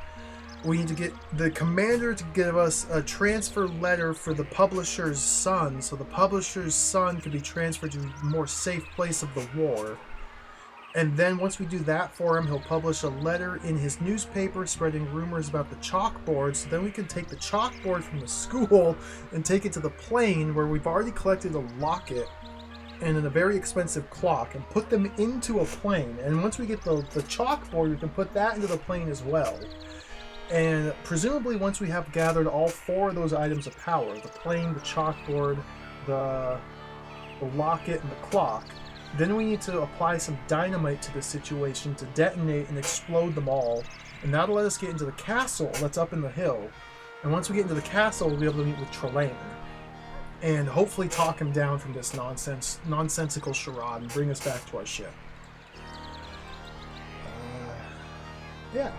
We need to get the commander to give us a transfer letter for the publisher's son, so the publisher's son can be transferred to a more safe place of the war. And then once we do that for him, he'll publish a letter in his newspaper spreading rumors about the chalkboard, so then we can take the chalkboard from the school and take it to the plane where we've already collected a locket and a very expensive clock and put them into a plane. And once we get the chalkboard, we can put that into the plane as well. And presumably once we have gathered all 4 of those items of power, the plane, the chalkboard, the locket, and the clock, then we need to apply some dynamite to the situation to detonate and explode them all. And that'll let us get into the castle that's up in the hill. And once we get into the castle, we'll be able to meet with Trelane. And hopefully talk him down from this nonsensical charade and bring us back to our ship. Yeah.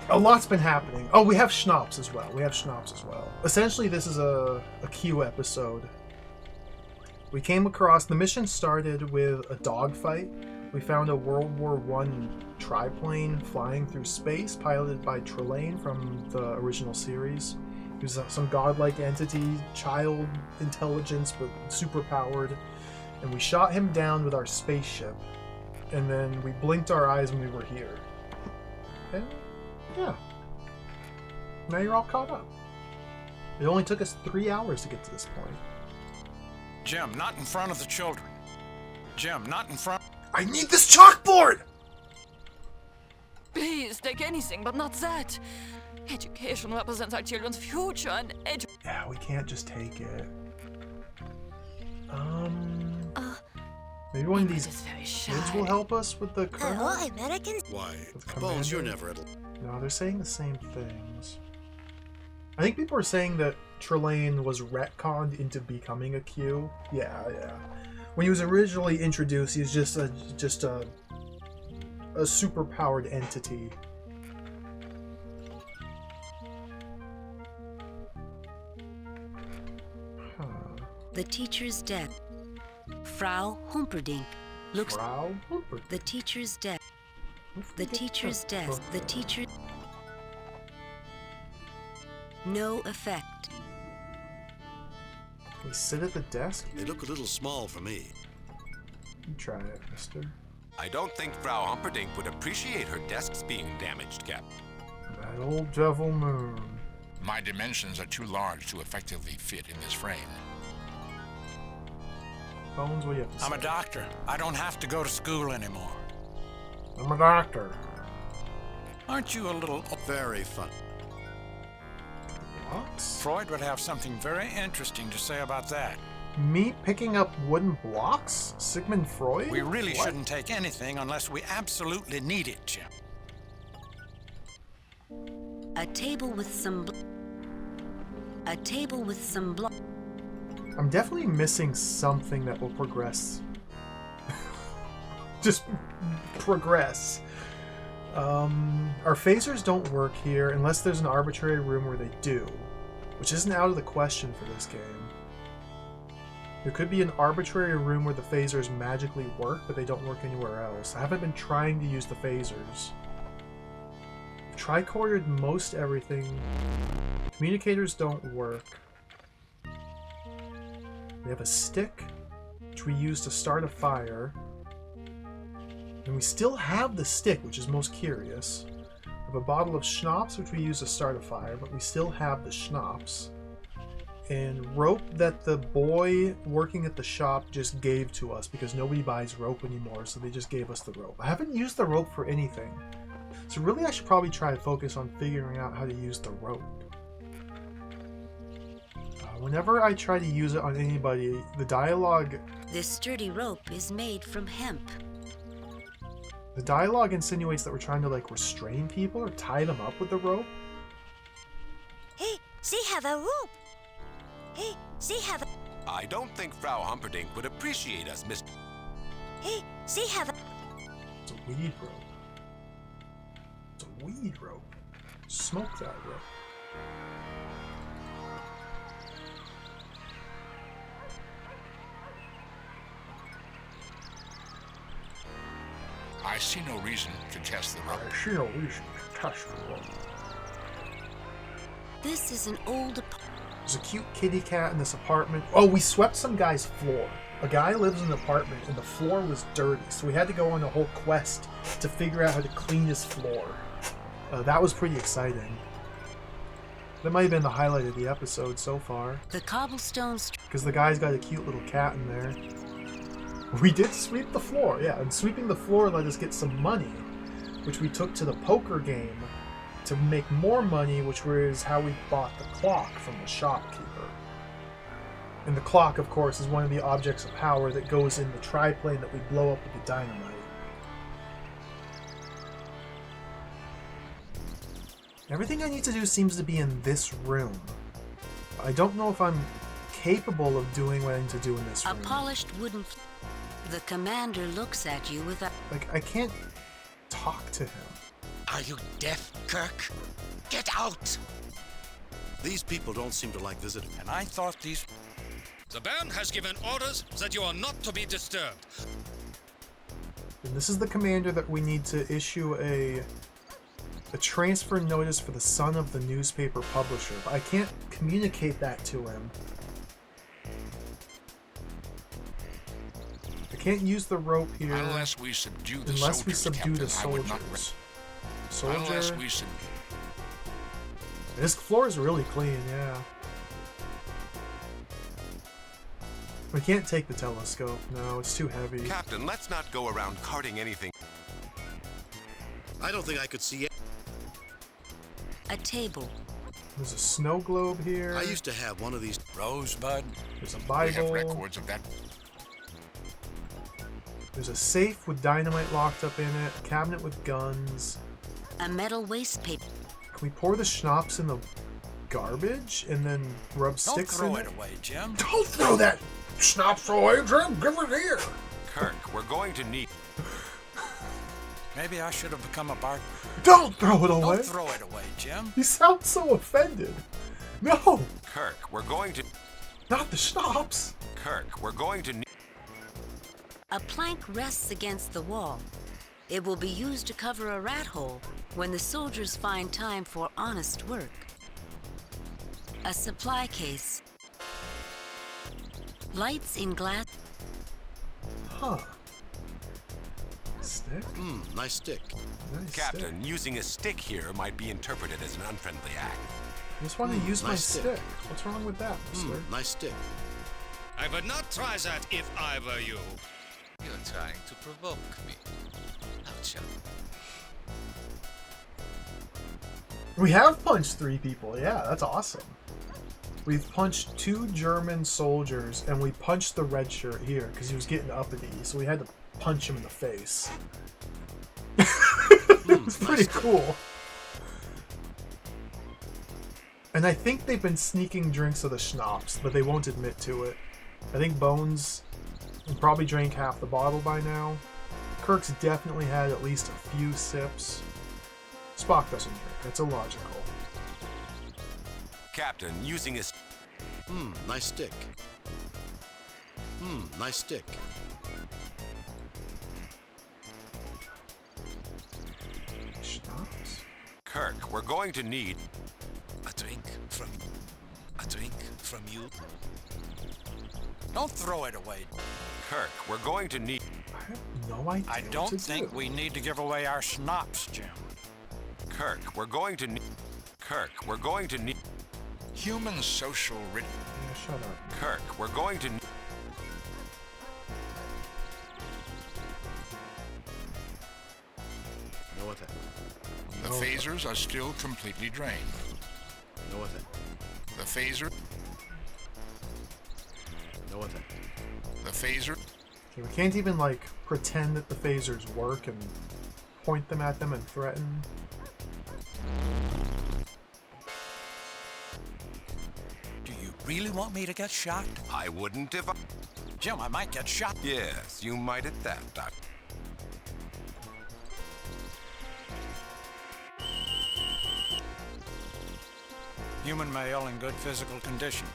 A lot's been happening. Oh, we have schnapps as well. Essentially, this is a Q episode. We came across... The mission started with a dogfight. We found a World War I triplane flying through space, piloted by Trelane from the original series. He was some godlike entity, child intelligence, but super-powered. And we shot him down with our spaceship. And then we blinked our eyes when we were here. And... yeah. Now you're all caught up. It only took us 3 hours to get to this point. Jim, not in front of the children. Jim, not in front... I need this chalkboard! Please, take anything, but not that. Education represents our children's future, and yeah, we can't just take it. Maybe one of these kids will help us with the colonel? Hello, Americans? Why? Bones, you're never at... No, they're saying the same things. I think people are saying that Trelane was retconned into becoming a Q. Yeah. When he was originally introduced, he was just a super-powered entity. The teacher's death. Frau Humperdinck looks... Frau Humperdinck? The teacher's death. The teacher's desk. The teacher. No effect. Can we sit at the desk? They look a little small for me. You try it, mister. I don't think Frau Humperdinck would appreciate her desks being damaged, Cap. That old devil moon. My dimensions are too large to effectively fit in this frame. Bones, what do you have to say? I'm a doctor. I don't have to go to school anymore. I'm a doctor. Aren't you a little... Very fun. What? Freud would have something very interesting to say about that. Me picking up wooden blocks? Sigmund Freud? We really What? shouldn't take anything unless we absolutely need it, Jim. A table with some. A table with some block. I'm definitely missing something that will progress. Just progress. Our phasers don't work here unless there's an arbitrary room where they do, which isn't out of the question for this game. There could be an arbitrary room where the phasers magically work, but they don't work anywhere else. I haven't been trying to use the phasers. I've tricordered most everything. Communicators don't work. We have a stick, which we use to start a fire. And we still have the stick, which is most curious. We have a bottle of schnapps, which we use to start a fire, but we still have the schnapps. And rope that the boy working at the shop just gave to us because nobody buys rope anymore, so they just gave us the rope. I haven't used the rope for anything. So really I should probably try to focus on figuring out how to use the rope. Whenever I try to use it on anybody, the dialogue... This sturdy rope is made from hemp. The dialogue insinuates that we're trying to, like, restrain people or tie them up with the rope. Hey, they have a rope. Hey, they have a... I don't think Frau Humperdinck would appreciate us, Mr. Hey, they have a... It's a weed rope. It's a weed rope. Smoke that rope. I see no reason to test the rope. I see no reason to test the rope. This is an old... There's a cute kitty cat in this apartment. Oh, we swept some guy's floor. A guy lives in an apartment and the floor was dirty, so we had to go on a whole quest to figure out how to clean his floor. That was pretty exciting. That might have been the highlight of the episode so far. The cobblestones... Because the guy's got a cute little cat in there. We did sweep the floor, yeah, and sweeping the floor let us get some money, which we took to the poker game to make more money, which was how we bought the clock from the shopkeeper. And the clock, of course, is one of the objects of power that goes in the triplane that we blow up with the dynamite. Everything I need to do seems to be in this room. I don't know if I'm capable of doing what I need to do in this room. A polished wooden... The commander looks at you with a... Like, I can't talk to him. Are you deaf, Kirk? Get out! These people don't seem to like visiting. And I thought these... The Baron has given orders that you are not to be disturbed. And this is the commander that we need to issue a transfer notice for the son of the newspaper publisher. But I can't communicate that to him. I can't use the rope here. Unless we subdue the unless soldiers, we subdue Captain, the soldiers. Soldier. Unless we This floor is really clean, yeah. We can't take the telescope. No, it's too heavy. Captain, let's not go around carting anything. I don't think I could see it. A table. There's a snow globe here. I used to have one of these. Rosebud. There's a We Bible. have records of that. There's a safe with dynamite locked up in it. A cabinet with guns. A metal waste paper. Can we pour the schnapps in the garbage and then rub sticks in it? Don't throw it away, Jim. Don't throw that schnapps away, Jim. Give it here. Kirk, we're going to need... Maybe I should have become a bar... Don't throw it away. Don't throw it away, Jim. You sound so offended. No. Kirk, we're going to... Not the schnapps. Kirk, we're going to need... A plank rests against the wall. It will be used to cover a rat hole when the soldiers find time for honest work. A supply case. Lights in glass. Huh. Stick? Nice stick. Nice Captain, stick. using a stick here might be interpreted as an unfriendly act. I just want to use my nice stick. What's wrong with that, mister? Nice stick. I would not try that if I were you. You're trying to provoke me. Ouch. We have punched 3 people. Yeah, that's awesome. We've punched 2 German soldiers, and we punched the red shirt here because he was getting uppity, so we had to punch him in the face. It's pretty cool. And I think they've been sneaking drinks of the schnapps, but they won't admit to it. I think Bones probably drank half the bottle by now. Kirk's definitely had at least a few sips. Spock doesn't drink. That's illogical. Captain, using a... Nice stick. Nice stick. Schnapps? Kirk, we're going to need... A drink from you. Don't throw it away. Kirk, we're going to need... I have no idea. I don't think we need to give away our schnapps, Jim. Kirk, we're going to need... Kirk, we're going to need... Human social rhythm. Yeah, shut up. Kirk, we're going to need... No effect. The phasers are still completely drained. No effect. The phaser... No effect. The phaser... Okay, we can't even, like, pretend that the phasers work and point them at them and threaten. Do you really want me to get shot? I wouldn't if I... Jim, I might get shot. Yes, you might at that, Doc. Human male in good physical condition.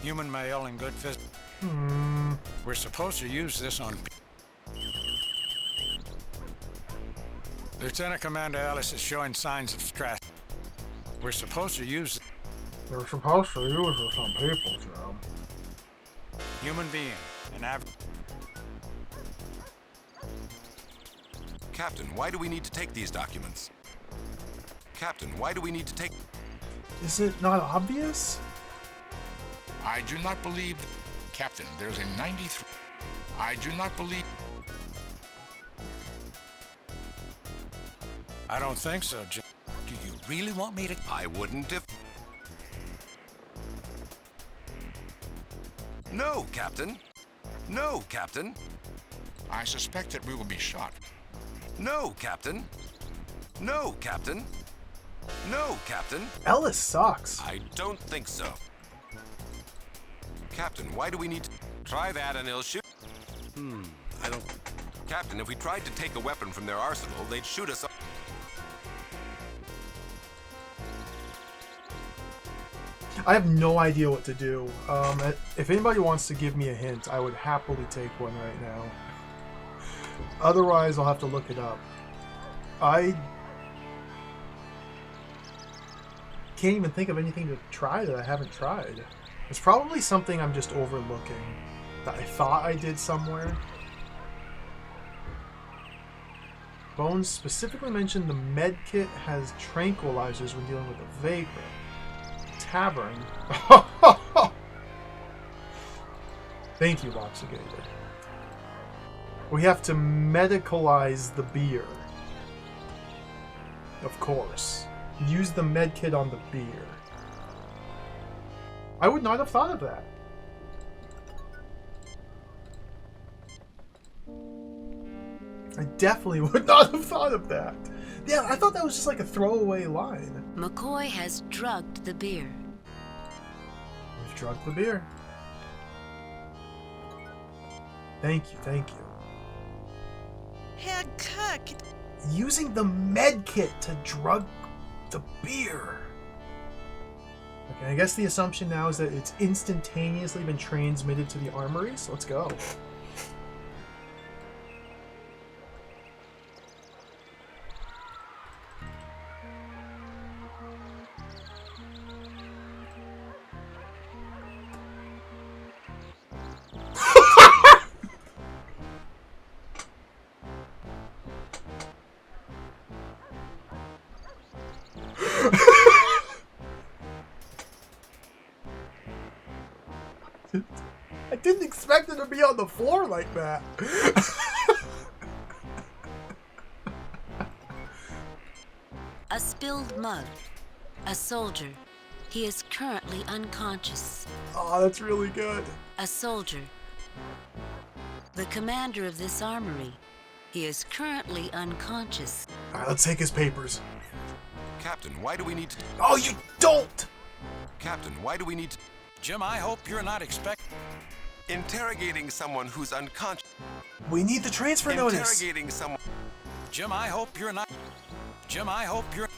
Human male in good physical... We're supposed to use this on... Lieutenant Commander Ellis is showing signs of stress. We're supposed to use... We're supposed to use this on people, Jim. Human being, an average... Captain, why do we need to take these documents? Captain, why do we need to take... Is it not obvious? I do not believe... Captain, there's a 93... I do not believe... I don't think so, Jim. Do you really want me to... I wouldn't if... No, Captain. No, Captain. I suspect that we will be shot. No, Captain. No, Captain. No, Captain. Ellis sucks. I don't think so. Captain, why do we need to... Try that and they'll shoot... I don't... Captain, if we tried to take a weapon from their arsenal, they'd shoot us up... I have no idea what to do. If anybody wants to give me a hint, I would happily take one right now. Otherwise, I'll have to look it up. I can't even think of anything to try that I haven't tried. It's probably something I'm just overlooking that I thought I did somewhere. Bones specifically mentioned the med kit has tranquilizers when dealing with a vagrant. Tavern. Thank you, Boxigator. We have to medicalize the beer. Of course. Use the med kit on the beer. I would not have thought of that. I definitely would not have thought of that. Yeah, I thought that was just like a throwaway line. McCoy has drugged the beer. We've drugged the beer. Thank you, thank you. Herr Kirk, Using the med kit to drug the beer. Okay, I guess the assumption now is that it's instantaneously been transmitted to the armory, so let's go. I didn't expect it to be on the floor like that. A spilled mug. A soldier. He is currently unconscious. Oh, that's really good. A soldier. The commander of this armory. He is currently unconscious. Alright, let's take his papers. Captain, why do we need to... Oh, you don't! Captain, why do we need to... Jim, I hope you're not expecting... Interrogating someone who's unconscious... We need the transfer notice. Interrogating someone... Jim, I hope you're not... Jim, I hope you're...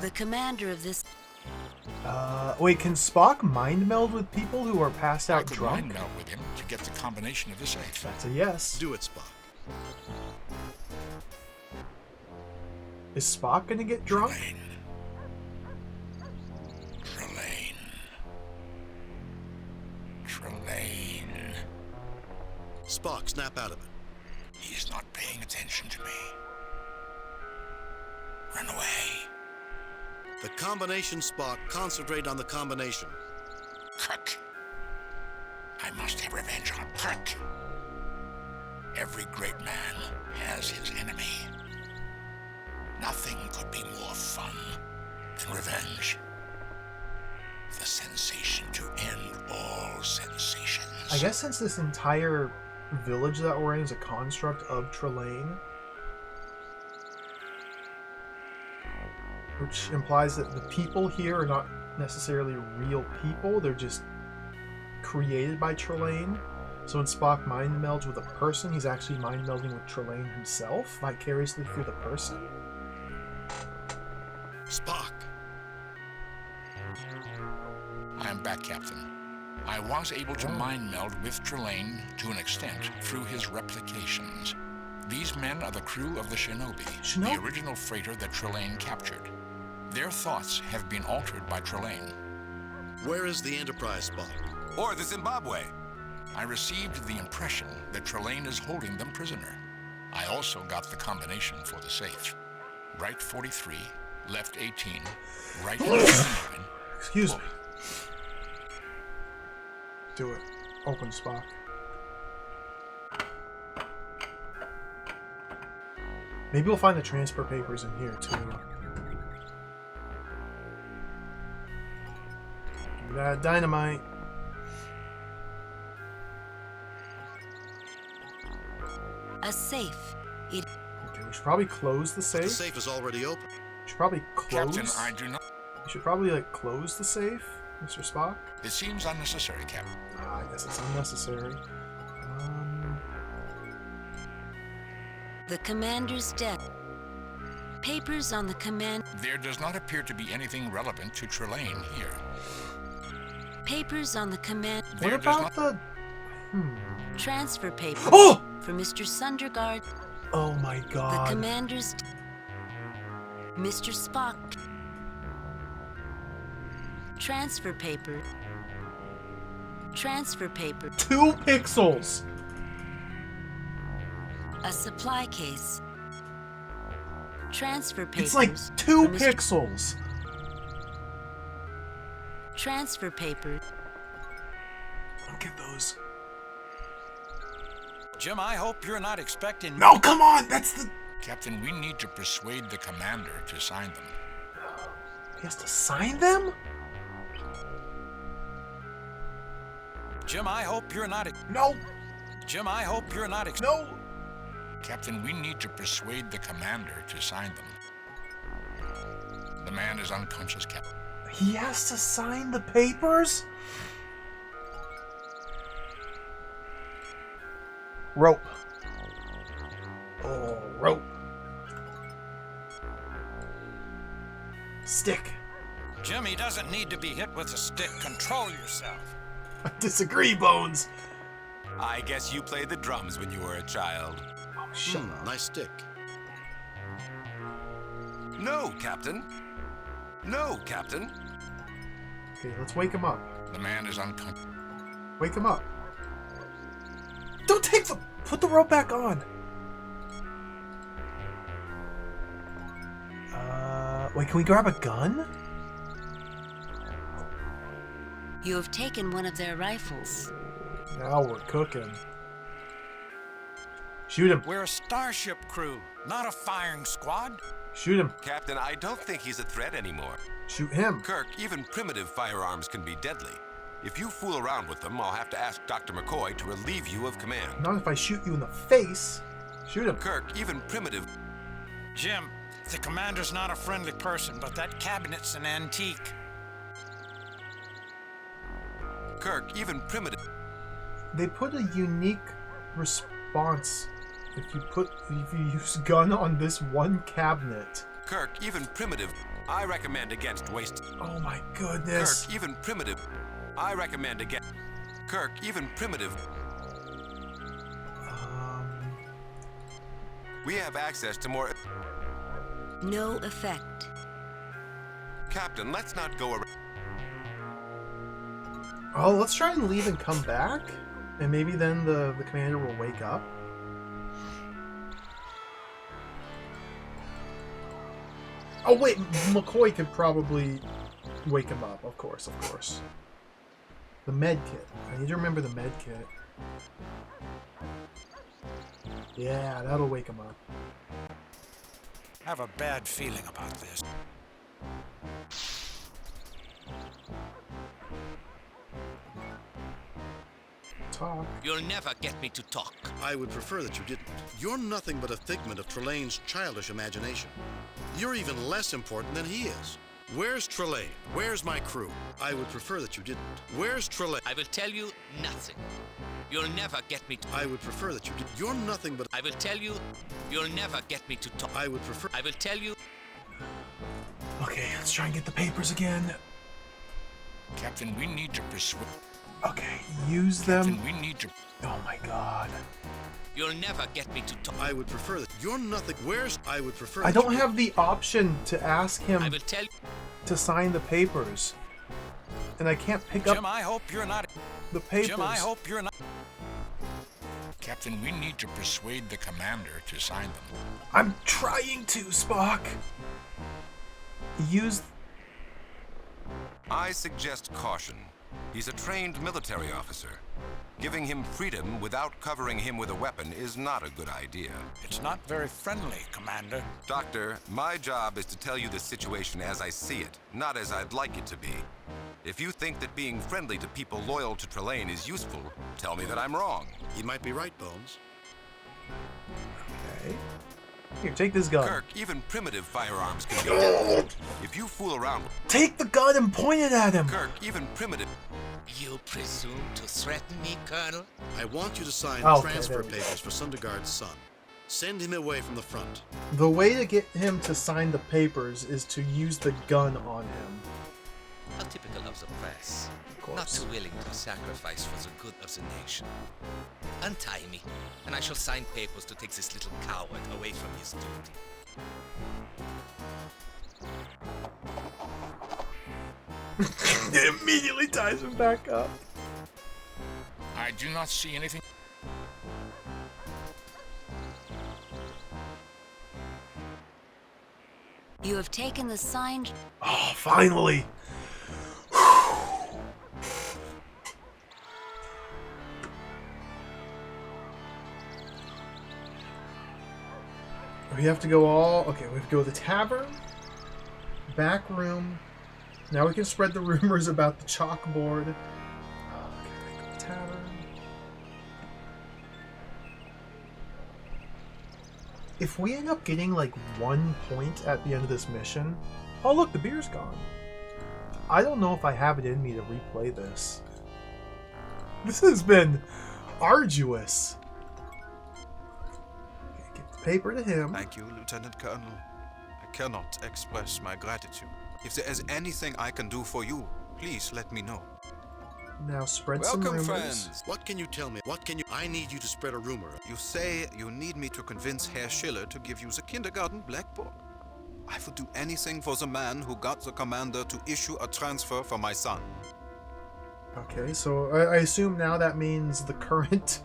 The commander of this... Wait, can Spock mind meld with people who are passed out I could drunk? mind meld with him to get the combination of the safe. That's a yes. Do it, Spock. Is Spock gonna get drunk? Trelane. Spock, snap out of it. He's not paying attention to me. Run away. The combination, Spock. Concentrate on the combination. Kirk. I must have revenge on Kirk. Every great man has his enemy. Nothing could be more fun than revenge. The sensation to end all sensations. I guess since this entire village that we're in is a construct of Trelane, which implies that the people here are not necessarily real people, they're just created by Trelane. So when Spock mind melds with a person, he's actually mind melding with Trelane himself, vicariously through the person. Spock. I am back, Captain. I was able to mind meld with Trelane to an extent through his replications. These men are the crew of the Shinobi, the original freighter that Trelane captured. Their thoughts have been altered by Trelane. Where is the Enterprise, Spock? Or the Zimbabwe? I received the impression that Trelane is holding them prisoner. I also got the combination for the safe. Right 43, left 18, right 29. Excuse me. Do it. Open Spock. Maybe we'll find the transfer papers in here too. We got dynamite. A safe. It... Okay, we should probably close the safe. The safe is already open. We should probably close. Captain, I do not... We should probably, close the safe, Mr. Spock. It seems unnecessary, Captain. I guess it's unnecessary. The commander's death. Papers on the command... There does not appear to be anything relevant to Trelane here. Papers on the command... What about the... Transfer papers Oh! for Mr. Sundergaard. Oh my god. The commander's... Mr. Spock. Transfer paper. Transfer paper. 2 pixels! A supply case. Transfer papers. It's like 2 pixels! Transfer paper. Look at those. Jim, I hope you're not expecting... No, come on! That's the... Captain, we need to persuade the commander to sign them. He has to sign them? Jim, I hope you're not... No! Jim, I hope you're not... No! Captain, we need to persuade the commander to sign them. The man is unconscious, Captain. He has to sign the papers? Rope. Oh, rope. Stick. Jimmy doesn't need to be hit with a stick. Control yourself. I disagree, Bones. I guess you played the drums when you were a child. Oh, shut up. Nice stick. No, Captain. No, Captain. Okay, let's wake him up. The man is unconscious. Wake him up. Don't take the... Put the rope back on. Wait, can we grab a gun? You have taken one of their rifles. Now we're cooking. Shoot him. We're a starship crew, not a firing squad. Shoot him. Captain, I don't think he's a threat anymore. Shoot him. Kirk, even primitive firearms can be deadly. If you fool around with them, I'll have to ask Dr. McCoy to relieve you of command. Not if I shoot you in the face. Shoot him. Kirk, even primitive... Jim, the commander's not a friendly person, but that cabinet's an antique. Kirk, even primitive... They put a unique response if you use gun on this one cabinet. Kirk, even primitive... I recommend against waste... Oh my goodness. Kirk, even primitive... I recommend against... Kirk, even primitive... We have access to more... No effect. Captain, let's not go around... Oh, let's try and leave and come back. And maybe then the commander will wake up. Oh wait, McCoy could probably wake him up. Of course, of course. The med kit. I need to remember the med kit. Yeah, that'll wake him up. I have a bad feeling about this. Talk. You'll never get me to talk. I would prefer that you didn't. You're nothing but a figment of Trelane's childish imagination. You're even less important than he is. Where's Trelane? Where's my crew? I would prefer that you didn't. Where's Trelane? I will tell you nothing. You'll never get me to... I would prefer that you did. You're nothing but... I will tell you, you'll never get me to talk. I would prefer... I will tell you... Okay, let's try and get the papers again. Captain, we need to persuade... Okay, use them. Captain, we need to... Oh my god. You'll never get me to talk. I would prefer that... You're nothing... Where's... I would prefer... I don't have the option to ask him I will tell you... to sign the papers. And I can't pick Jim, up I hope you're not... the papers. Jim, I hope you're not... Captain, we need to persuade the commander to sign them. I'm trying to, Spock. Use... I suggest caution. He's a trained military officer. Giving him freedom without covering him with a weapon is not a good idea. It's not very friendly, Commander. Doctor, my job is to tell you the situation as I see it, not as I'd like it to be. If you think that being friendly to people loyal to Trelane is useful, tell me that I'm wrong. You might be right, Bones. Okay. Here, take this gun. Kirk, even primitive firearms can be deadly. If you fool around... Take the gun and point it at him! Kirk, even primitive... You presume to threaten me, Colonel? I want you to sign Okay, transfer there we go. papers for Sundergaard's son. Send him away from the front. The way to get him to sign the papers is to use the gun on him. How typical of the press. Not too willing to sacrifice for the good of the nation. Untie me, and I shall sign papers to take this little coward away from his duty. It immediately ties him back up. I do not see anything... You have taken the signed... Oh, finally! We have to go all... Okay, we have to go to the tavern, back room. Now we can spread the rumors about the chalkboard. Okay, go to the tavern. If we end up getting like 1 point at the end of this mission... Oh look, the beer's gone. I don't know if I have it in me to replay this. This has been arduous. Okay, get the paper to him. Thank you, Lieutenant Colonel. I cannot express my gratitude. If there is anything I can do for you, please let me know. Now spread some Welcome, rumors. friends. What can you tell me? I need you to spread a rumor. You say you need me to convince Herr Schiller to give you the kindergarten blackboard. I would do anything for the man who got the commander to issue a transfer for my son. Okay, so I assume now that means the current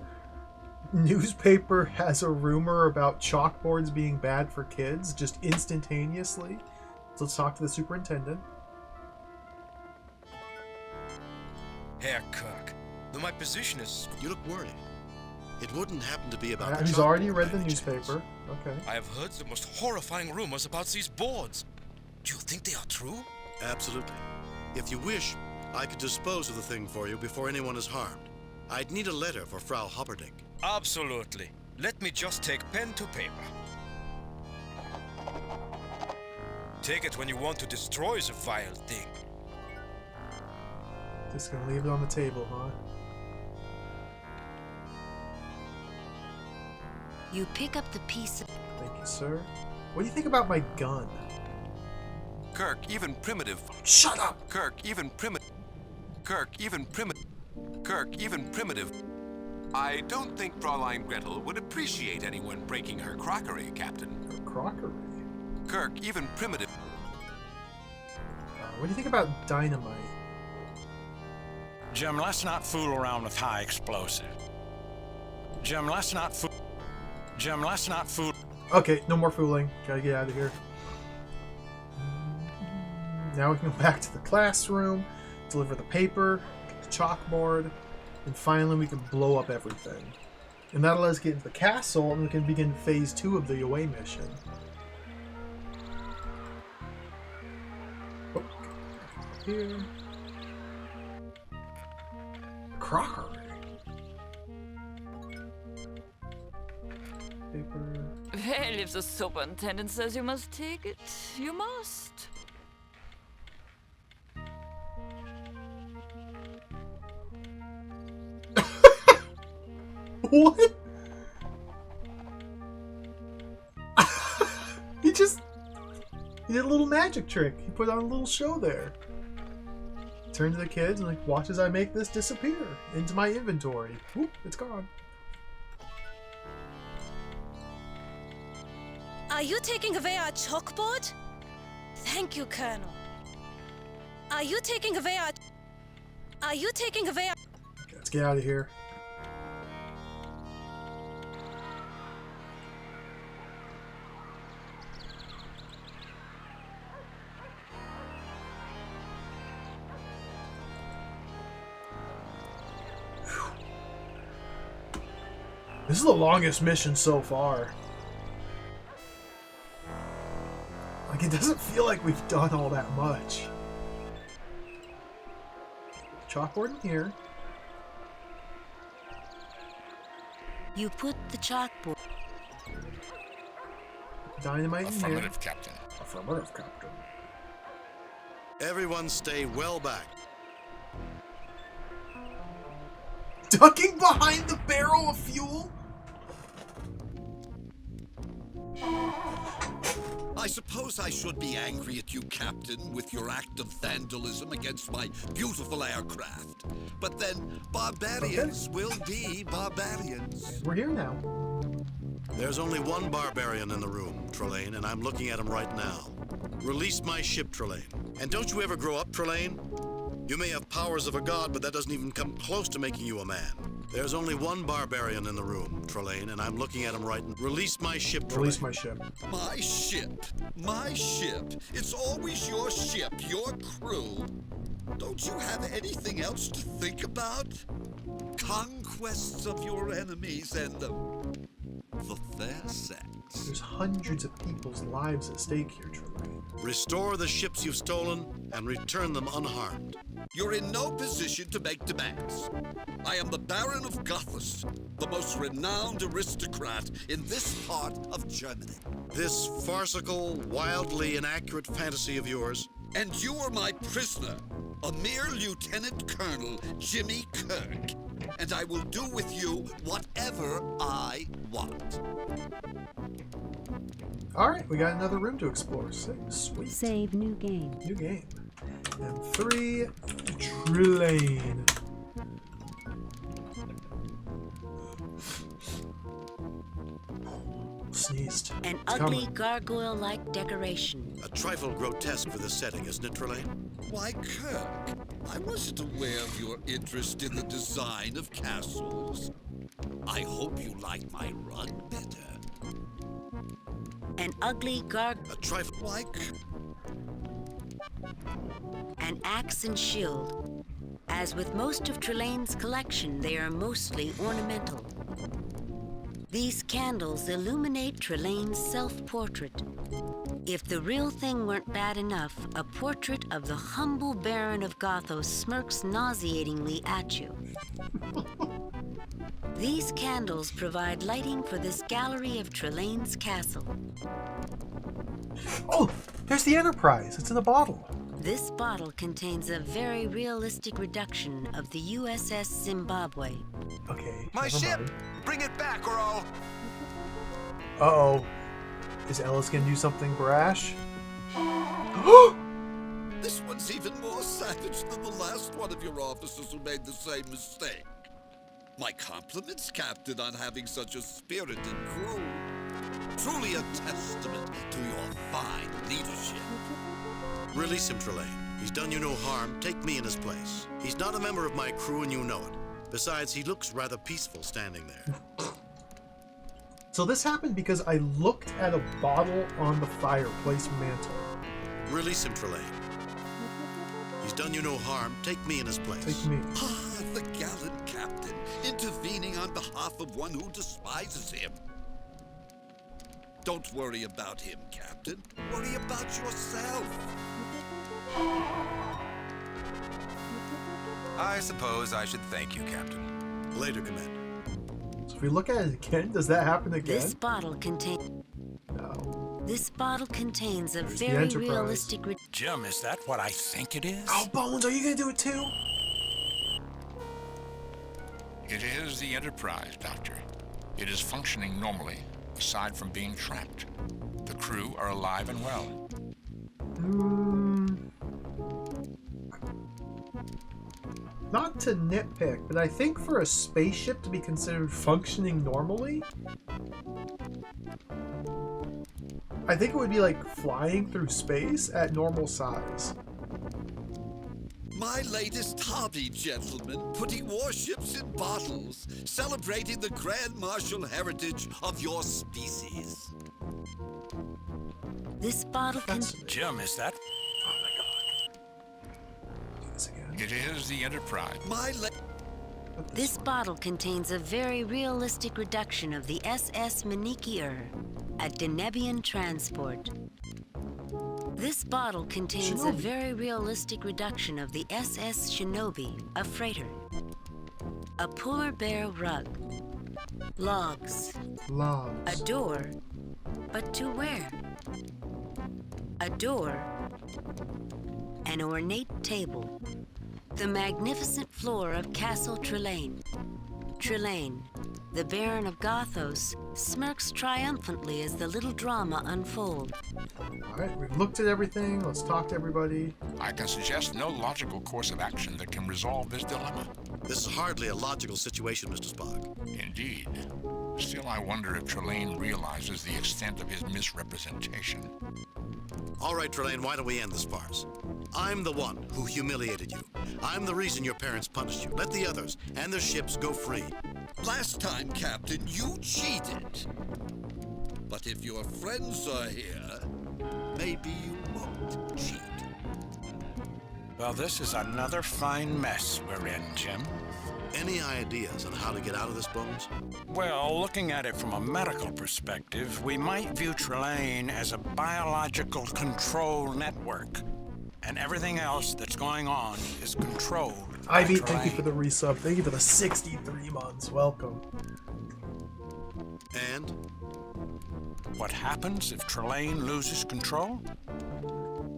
newspaper has a rumor about chalkboards being bad for kids, just instantaneously. So let's talk to the superintendent. Herr Kirk, though my position is... You look worried. It wouldn't happen to be about the He's chalkboard already read by the any chance. newspaper. Okay. I have heard the most horrifying rumors about these boards. Do you think they are true? Absolutely. If you wish, I could dispose of the thing for you before anyone is harmed. I'd need a letter for Frau Hopperdink. Absolutely. Let me just take pen to paper. Take it when you want to destroy the vile thing. Just gonna leave it on the table, huh? You pick up the piece of... Thank you, sir. What do you think about my gun? Kirk, even primitive. Shut up! Kirk, even primitive. Kirk, even primitive. Kirk, even primitive. I don't think Fraulein Gretel would appreciate anyone breaking her crockery, Captain. Her crockery? Kirk, even primitive. What do you think about dynamite? Jim, let's not fool around with high explosive. Jim, let's not fool. Jim, let's not fool. Okay, no more fooling. Gotta get out of here. Now we can go back to the classroom, deliver the paper, get the chalkboard, and finally we can blow up everything. And that'll let us get into the castle, and we can begin phase 2 of the away mission. Oh, here. Crockery. Paper. Well, if the superintendent says you must take it, you must. What? He did a little magic trick. He put on a little show there. Turn to the kids and like, watch as I make this disappear into my inventory. Whoop, it's gone. Are you taking away our chalkboard? Thank you, Colonel. Are you taking away our... Okay, let's get out of here. This is the longest mission so far. Like, it doesn't feel like we've done all that much. Chalkboard in here. You put the chalkboard. Dynamite in here. Affirmative, Captain. Affirmative, Captain. Everyone stay well back. Ducking behind the barrel of fuel? I suppose I should be angry at you, Captain, with your act of vandalism against my beautiful aircraft. But then, barbarians will be barbarians. We're here now. There's only one barbarian in the room, Trelane, and I'm looking at him right now. Release my ship, Trelane. And don't you ever grow up, Trelane? You may have powers of a god, but that doesn't even come close to making you a man. There's only one barbarian in the room, Trelane, and I'm looking at him right now. Release my ship, Trelane. Release my ship. My ship. My ship. It's always your ship, your crew. Don't you have anything else to think about? Conquests of your enemies and the fair sex. There's hundreds of people's lives at stake here, Trelane. Restore the ships you've stolen and return them unharmed. You're in no position to make demands. I am the Baron of Gothas, the most renowned aristocrat in this part of Germany. This farcical, wildly inaccurate fantasy of yours. And you are my prisoner, a mere Lieutenant Colonel Jimmy Kirk. And I will do with you whatever I want. Alright, we got another room to explore. Sweet. Save new game. New game. And 3 Trelane. Sneezed. An It's ugly coming. gargoyle-like decoration. A trifle grotesque for the setting, isn't it, Trelane? Why, Kirk, I wasn't aware of your interest in the design of castles. I hope you like my rug better. An ugly A trifle like an axe and shield. As with most of Trelane's collection, they are mostly ornamental. These candles illuminate Trelane's self-portrait. If the real thing weren't bad enough, a portrait of the humble Baron of Gothos smirks nauseatingly at you. These candles provide lighting for this gallery of Trelane's castle. Oh, there's the Enterprise. It's in a bottle. This bottle contains a very realistic reduction of the USS Zimbabwe. Okay. My never ship! mind. Bring it back or I'll... Uh-oh. Is Ellis gonna do something brash? This one's even more savage than the last one of your officers who made the same mistake. My compliments, Captain, on having such a spirited crew. Truly a testament to your fine leadership. Release him, Trelane. He's done you no harm. Take me in his place. He's not a member of my crew and you know it. Besides, he looks rather peaceful standing there. So this happened because I looked at a bottle on the fireplace mantle. Release him, Trelane. He's done you no harm. Take me in his place. Take me. Ah, the gallant captain, intervening on behalf of one who despises him. Don't worry about him, Captain. Worry about yourself. I suppose I should thank you, Captain. Later, Commander. So if we look at it again, does that happen again? This bottle contains... No. This bottle contains a There's the very Enterprise. realistic... Jim, is that what I think it is? Oh, Bones, are you gonna do it too? It is the Enterprise, Doctor. It is functioning normally, aside from being trapped. The crew are alive and well. Not to nitpick, but I think for a spaceship to be considered functioning normally, I think it would be like flying through space at normal size. My latest hobby, gentlemen, putting warships in bottles, celebrating the grand martial heritage of your species. This bottle contains... Jim, is that... It is the Enterprise. This bottle contains a very realistic reduction of the SS Manikier, a Denebian transport. This bottle contains a very realistic reduction of the SS Shinobi, a freighter. A polar bear rug. Logs. Logs. A door. But to where? A door. An ornate table. The magnificent floor of Castle Trelane. Trelane, the Baron of Gothos, smirks triumphantly as the little drama unfolds. Alright, we've looked at everything. Let's talk to everybody. I can suggest no logical course of action that can resolve this dilemma. This is hardly a logical situation, Mr. Spock. Indeed. Still, I wonder if Trelane realizes the extent of his misrepresentation. All right, Trelane, why don't we end this farce? I'm the one who humiliated you. I'm the reason your parents punished you. Let the others and their ships go free. Last time, Captain, you cheated. But if your friends are here, maybe you won't cheat. Well, this is another fine mess we're in, Jim. Any ideas on how to get out of this, Bones? Well, looking at it from a medical perspective, we might view Trelane as a biological control network. And everything else that's going on is controlled by Ivy, Trelane. thank you for the resub. Thank you for the 63 months. Welcome. And? What happens if Trelane loses control?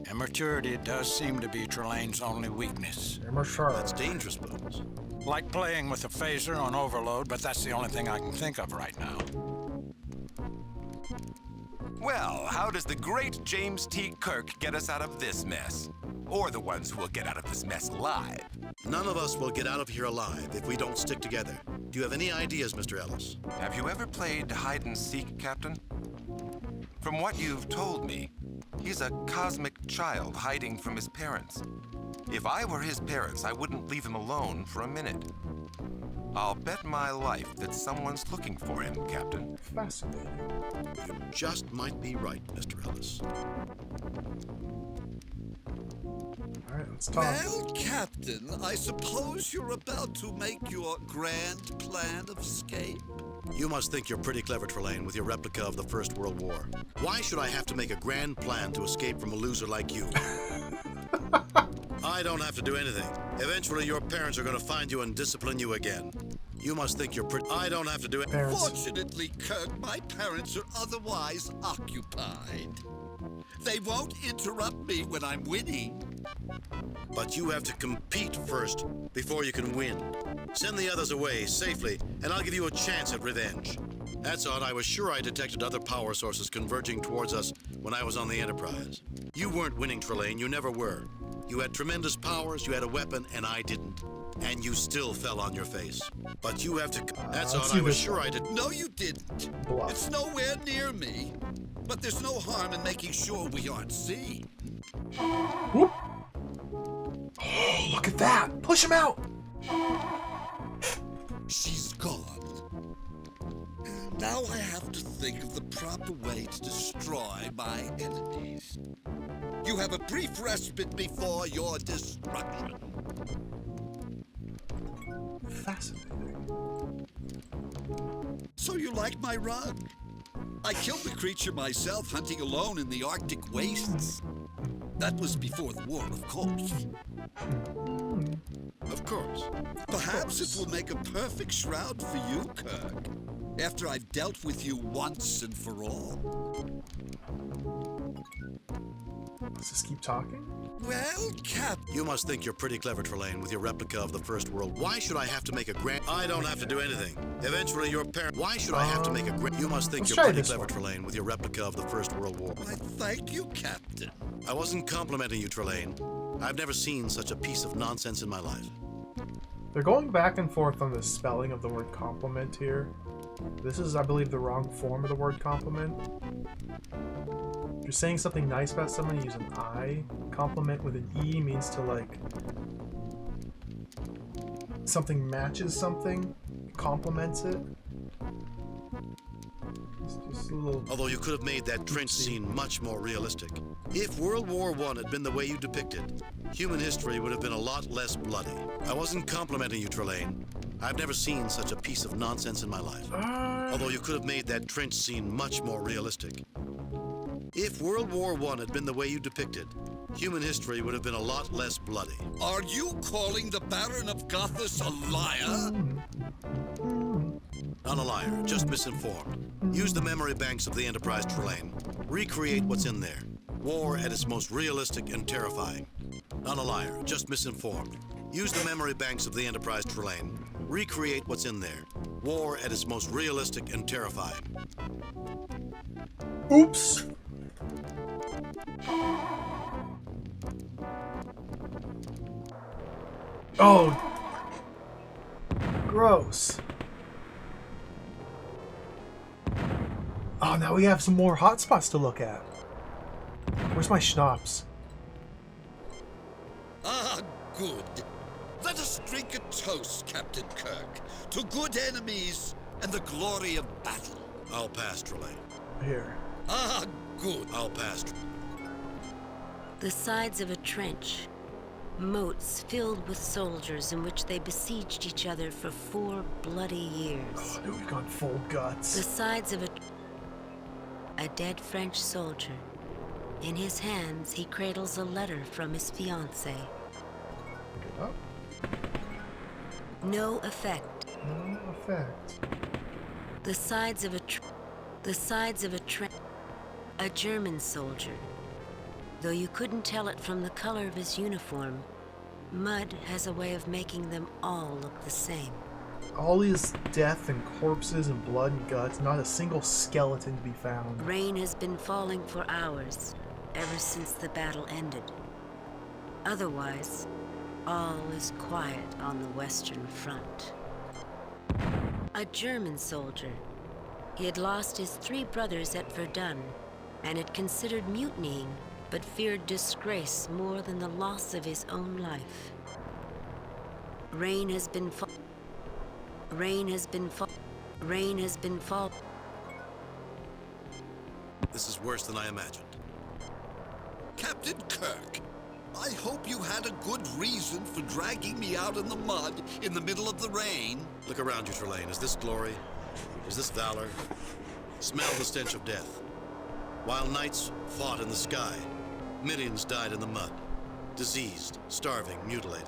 Immaturity does seem to be Trelane's only weakness. Immature. That's dangerous, Bones. Like playing with a phaser on overload, but that's the only thing I can think of right now. Well, how does the great James T. Kirk get us out of this mess? Or the ones who will get out of this mess alive? None of us will get out of here alive if we don't stick together. Do you have any ideas, Mr. Ellis? Have you ever played hide and seek, Captain? From what you've told me, he's a cosmic child hiding from his parents. If I were his parents, I wouldn't leave him alone for a minute. I'll bet my life that someone's looking for him, Captain. Fascinating. You just might be right, Mr. Ellis. All right, let's talk. Well, Captain, I suppose you're about to make your grand plan of escape. You must think you're pretty clever, Trelane, with your replica of the First World War. Why should I have to make a grand plan to escape from a loser like you? I don't have to do anything. Eventually, your parents are going to find you and discipline you again. You must think you're pretty... I don't have to do it. Fortunately, Kirk, my parents are otherwise occupied. They won't interrupt me when I'm winning. But you have to compete first before you can win. Send the others away safely, and I'll give you a chance at revenge. That's odd. I was sure I detected other power sources converging towards us when I was on the Enterprise. You weren't winning, Trelane. You never were. You had tremendous powers, you had a weapon, and I didn't. And you still fell on your face. But you have to... That's odd. I was sure I did. No, you didn't. It's nowhere near me. But there's no harm in making sure we aren't seen. Whoop. Oh, look at that! Push him out! She's gone. Now I have to think of the proper way to destroy my enemies. You have a brief respite before your destruction. Fascinating. So you like my rug? I killed the creature myself hunting alone in the Arctic wastes. That was before the war, of course. Of course. Perhaps it will make a perfect shroud for you, Kirk, after I've dealt with you once and for all. Let's just keep talking. Well, Cap... You must think you're pretty clever, Trelane, with your replica of the First World. Why should I have to make a grand... I don't have to do anything. Eventually, your parents... Why should I have to make a grand... You must think you're pretty clever, Trelane, with your replica of the First World War. Why, thank you, Captain. I wasn't complimenting you, Trelane. I've never seen such a piece of nonsense in my life. They're going back and forth on the spelling of the word compliment here. This is, I believe, the wrong form of the word compliment. If you're saying something nice about someone, you use an I. Compliment with an E means to, like, something matches something, complements it. It's just a little... Although you could have made that trench scene much more realistic. If World War I had been the way you depicted, human history would have been a lot less bloody. I wasn't complimenting you, Trelane. I've never seen such a piece of nonsense in my life. Although you could have made that trench scene much more realistic. If World War I had been the way you depicted, human history would have been a lot less bloody. Are you calling the Baron of Gothas a liar? Not a liar, just misinformed. Use the memory banks of the Enterprise, Trelane. Recreate what's in there. War at its most realistic and terrifying. Not a liar, just misinformed. Use the memory banks of the Enterprise, Trelane. Recreate what's in there. War at its most realistic and terrifying. Oops! Oh! Gross. Oh, now we have some more hotspots to look at. Where's my schnapps? Ah, good. Let us drink a toast, Captain Kirk, to good enemies and the glory of battle. I'll pass, Trelane. Here. Ah, good. I'll pass. The sides of a trench. Moats filled with soldiers in which they besieged each other for 4 bloody years. Oh, dude, we've gone full guts. The sides of a dead French soldier. In his hands, he cradles a letter from his fiancée. Pick it up. No effect. No effect. The sides of a trench. A German soldier. Though you couldn't tell it from the color of his uniform, mud has a way of making them all look the same. All these death and corpses and blood and guts, not a single skeleton to be found. Rain has been falling for hours, ever since the battle ended. Otherwise, all is quiet on the Western Front. A German soldier. He had lost his 3 brothers at Verdun and had considered mutinying, but feared disgrace more than the loss of his own life. Rain has been fall. Rain has been fall. Rain has been fall. This is worse than I imagined. Captain Kirk, I hope you had a good reason for dragging me out in the mud in the middle of the rain. Look around you, Trelane. Is this glory? Is this valor? Smell the stench of death. While knights fought in the sky, millions died in the mud. Diseased, starving, mutilated.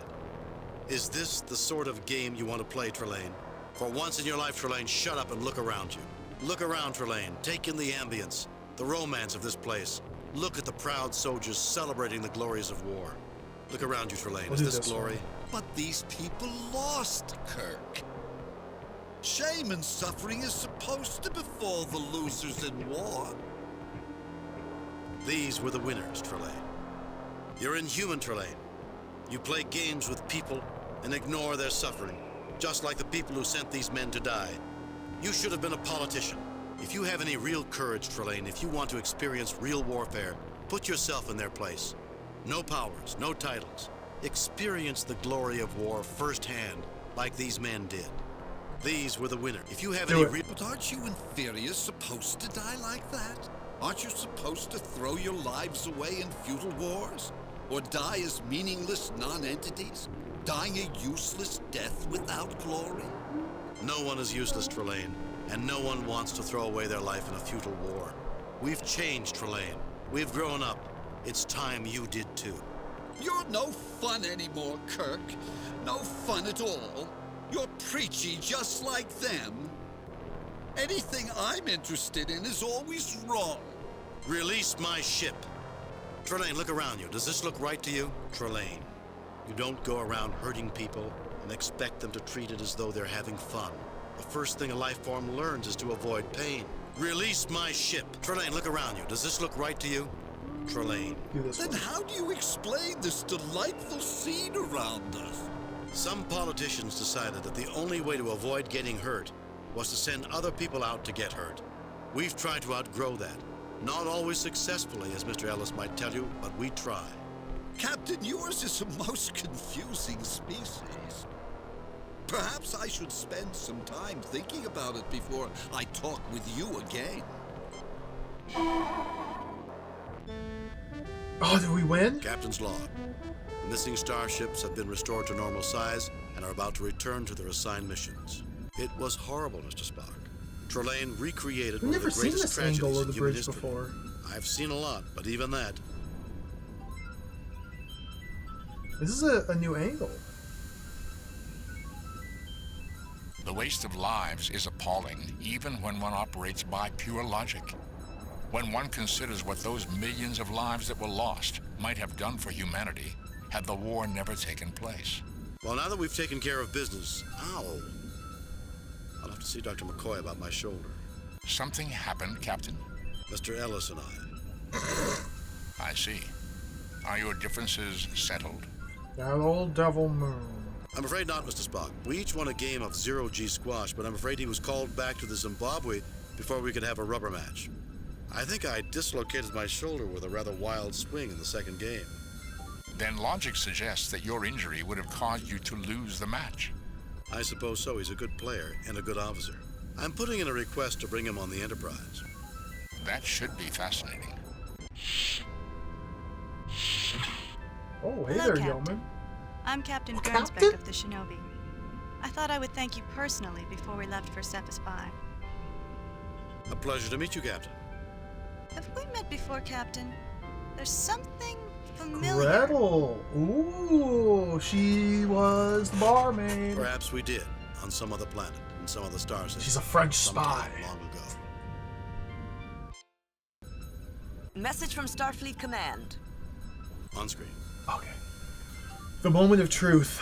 Is this the sort of game you want to play, Trelane? For once in your life, Trelane, shut up and look around you. Look around, Trelane. Take in the ambience, the romance of this place. Look at the proud soldiers celebrating the glories of war. Look around you, Trelane. Is this glory? But these people lost, Kirk. Shame and suffering is supposed to befall the losers in war. These were the winners, Trelane. You're inhuman, Trelane. You play games with people and ignore their suffering, just like the people who sent these men to die. You should have been a politician. If you have any real courage, Trelane, if you want to experience real warfare, put yourself in their place. No powers, no titles. Experience the glory of war firsthand, like these men did. These were the winners. If you have any real... But aren't you inferiors supposed to die like that? Aren't you supposed to throw your lives away in futile wars? Or die as meaningless non-entities? Dying a useless death without glory? No one is useless, Trelane, and no one wants to throw away their life in a futile war. We've changed, Trelane. We've grown up. It's time you did too. You're no fun anymore, Kirk. No fun at all. You're preachy just like them. Anything I'm interested in is always wrong. Release my ship. Trelane, look around you. Does this look right to you? Trelane, you don't go around hurting people and expect them to treat it as though they're having fun. The first thing a life form learns is to avoid pain. Release my ship. Trelane, look around you. Does this look right to you? Trelane. Then how do you explain this delightful scene around us? Some politicians decided that the only way to avoid getting hurt was to send other people out to get hurt. We've tried to outgrow that. Not always successfully, as Mr. Ellis might tell you, but we try. Captain, yours is a most confusing species. Perhaps I should spend some time thinking about it before I talk with you again. Oh, did we win? Captain's log. The missing starships have been restored to normal size and are about to return to their assigned missions. It was horrible, Mr. Spock. Trelane recreated one of the greatest tragedies in human history. Before. I've seen a lot, but even that. This is a new angle. The waste of lives is appalling, even when one operates by pure logic. When one considers what those millions of lives that were lost might have done for humanity had the war never taken place. Well, now that we've taken care of business, ow. I'll have to see Dr. McCoy about my shoulder. Something happened, Captain? Mr. Ellis and I. I see. Are your differences settled? That old devil moon. I'm afraid not, Mr. Spock. We each won a game of zero-G squash, but I'm afraid he was called back to the Zimbabwe before we could have a rubber match. I think I dislocated my shoulder with a rather wild swing in the second game. Then logic suggests that your injury would have caused you to lose the match. I suppose so. He's a good player and a good officer. I'm putting in a request to bring him on the Enterprise. That should be fascinating. Oh, hey Hello, there, Captain. Yeoman. I'm Captain Captain? Gernsbeck of the Shinobi. I thought I would thank you personally before we left for Cephas 5. A pleasure to meet you, Captain. Have we met before, Captain? There's something familiar. Gretel. Ooh, she was the barmaid. Perhaps we did, on some other planet, in some other star system. She's a French spy. Long ago. Message from Starfleet Command. On screen. Okay. The moment of truth.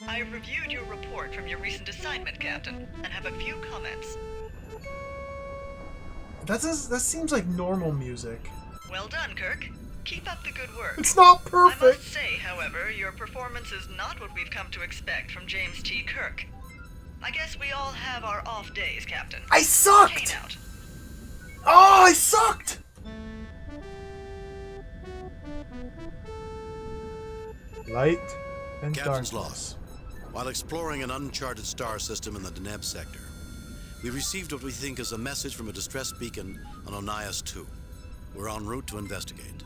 I I have reviewed your report from your recent assignment, Captain, and have a few comments. That seems like normal music. Well done, Kirk. Keep up the good work. It's not perfect. I must say, however, your performance is not what we've come to expect from James T. Kirk. I guess we all have our off days, Captain. I sucked! Kane out. Oh, I sucked! Light and Captain's darkness. Log. While exploring an uncharted star system in the Deneb sector, we received what we think is a message from a distress beacon on Onias 2. We're en route to investigate.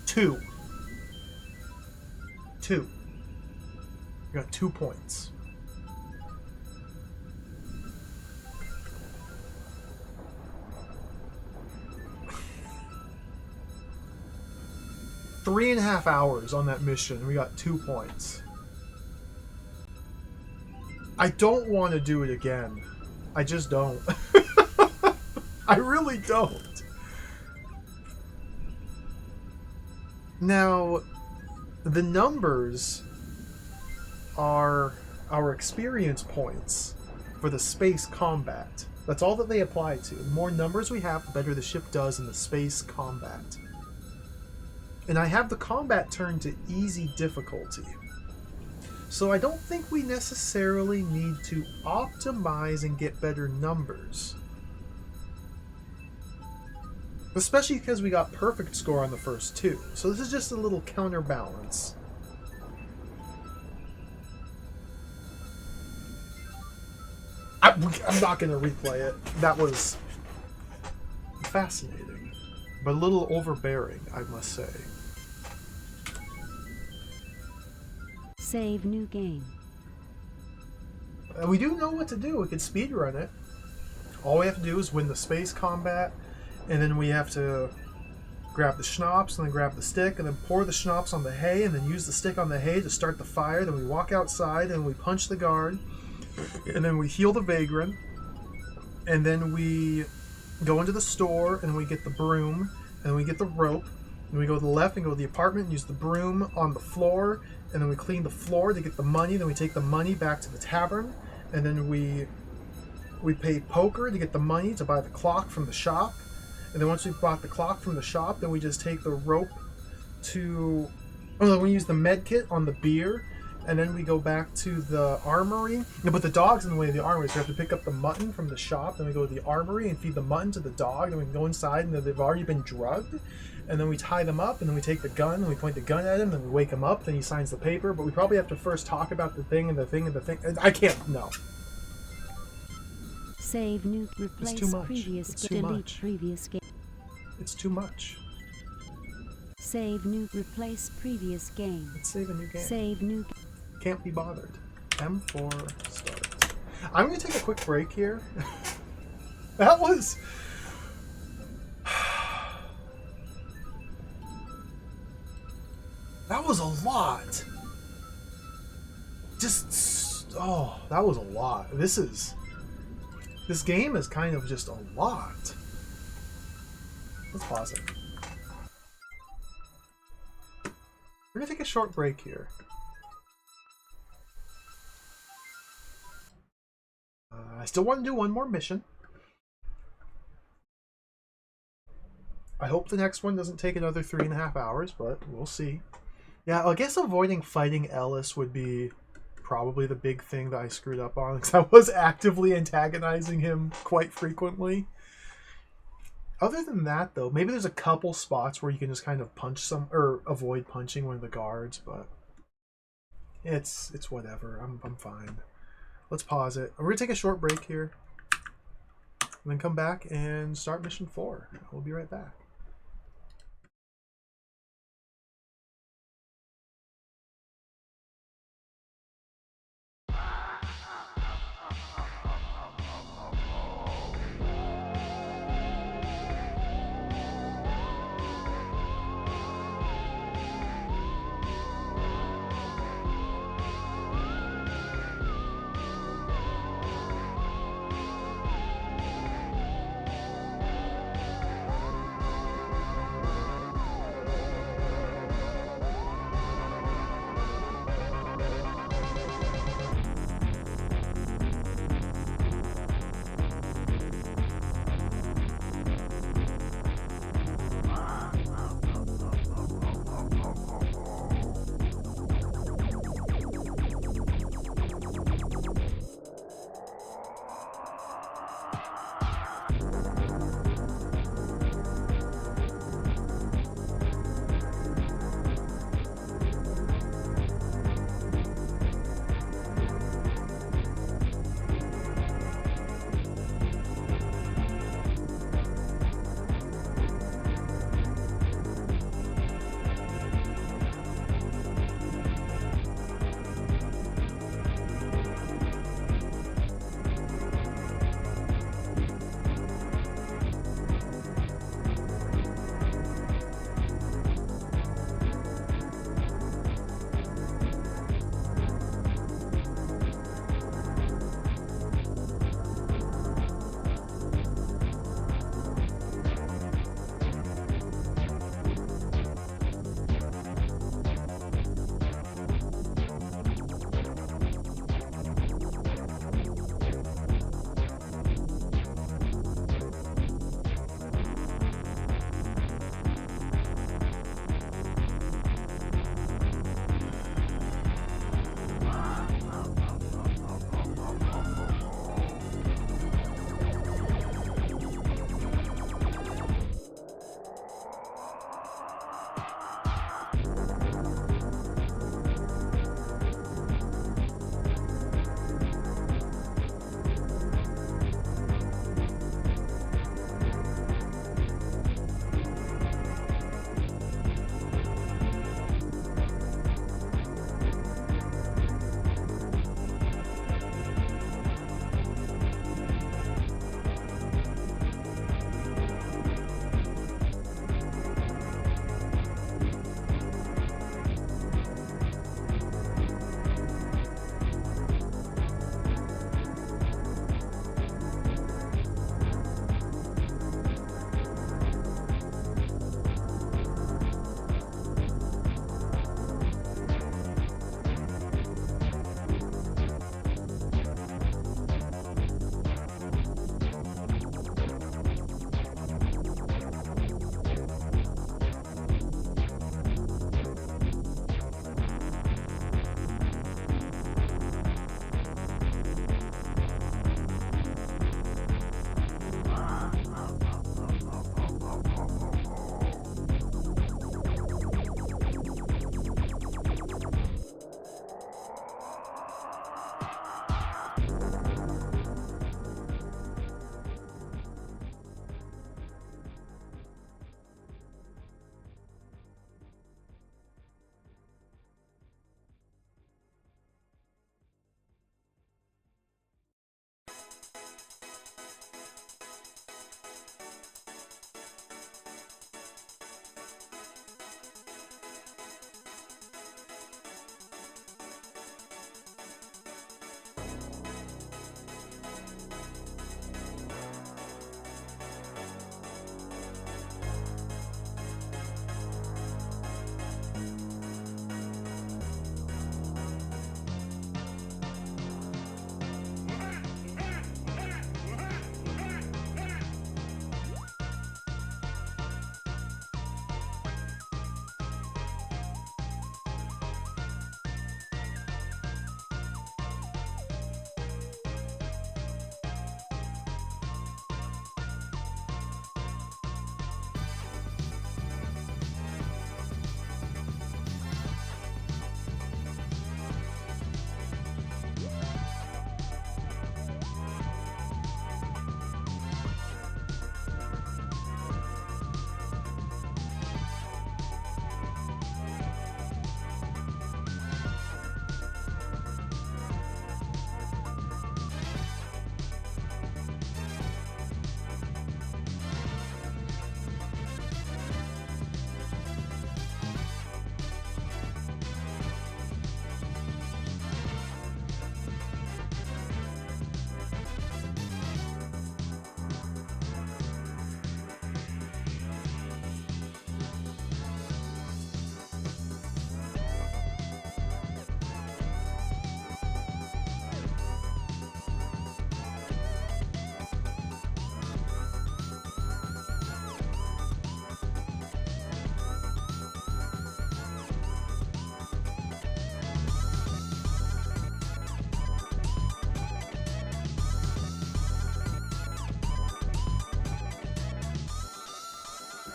2. You got 2 points. Three and a half hours on that mission. We got 2 points. I don't want to do it again. I just don't. I really don't. Now, the numbers are our experience points for the space combat. That's all that they apply to. The more numbers we have, the better the ship does in the space combat. And I have the combat turned to easy difficulty. So I don't think we necessarily need to optimize and get better numbers. Especially because we got perfect score on the first 2. So this is just a little counterbalance. I'm not going to replay it. That was fascinating, but a little overbearing, I must say. Save new game. And we do know what to do. We can speedrun it. All we have to do is win the space combat, and then we have to grab the schnapps, and then grab the stick, and then pour the schnapps on the hay, and then use the stick on the hay to start the fire. Then we walk outside, and we punch the guard, and then we heal the vagrant, and then we go into the store, and we get the broom, and we get the rope, and we go to the left and go to the apartment and use the broom on the floor, and then we clean the floor to get the money, then we take the money back to the tavern, and then we pay poker to get the money to buy the clock from the shop, and then once we've bought the clock from the shop, then we just take the rope to... Oh, then we use the med kit on the beer, and then we go back to the armory. But the dog's in the way of the armory, so we have to pick up the mutton from the shop, then we go to the armory and feed the mutton to the dog, then we can go inside and they've already been drugged, and then we tie them up, and then we take the gun, and we point the gun at him, then we wake him up, then he signs the paper, but we probably have to first talk about the thing and the thing and the thing. I can't, no. Save new, replace previous, delete previous game. It's too much. Save new, replace previous game. Let's save a new game. Save new. Can't be bothered. M4 start. I'm going to take a quick break here. That was... That was a lot. Just... Oh, that was a lot. This game is kind of just a lot. Let's pause it. We're going to take a short break here. I still want to do one more mission. I hope the next one doesn't take another 3.5 hours, but we'll see. Yeah, I guess avoiding fighting Ellis would be probably the big thing that I screwed up on, because I was actively antagonizing him quite frequently. Other than that, though, maybe there's a couple spots where you can just kind of punch some, or avoid punching one of the guards, but it's whatever. I'm fine. Let's pause it. We're gonna take a short break here, and then come back and start mission 4. We'll be right back.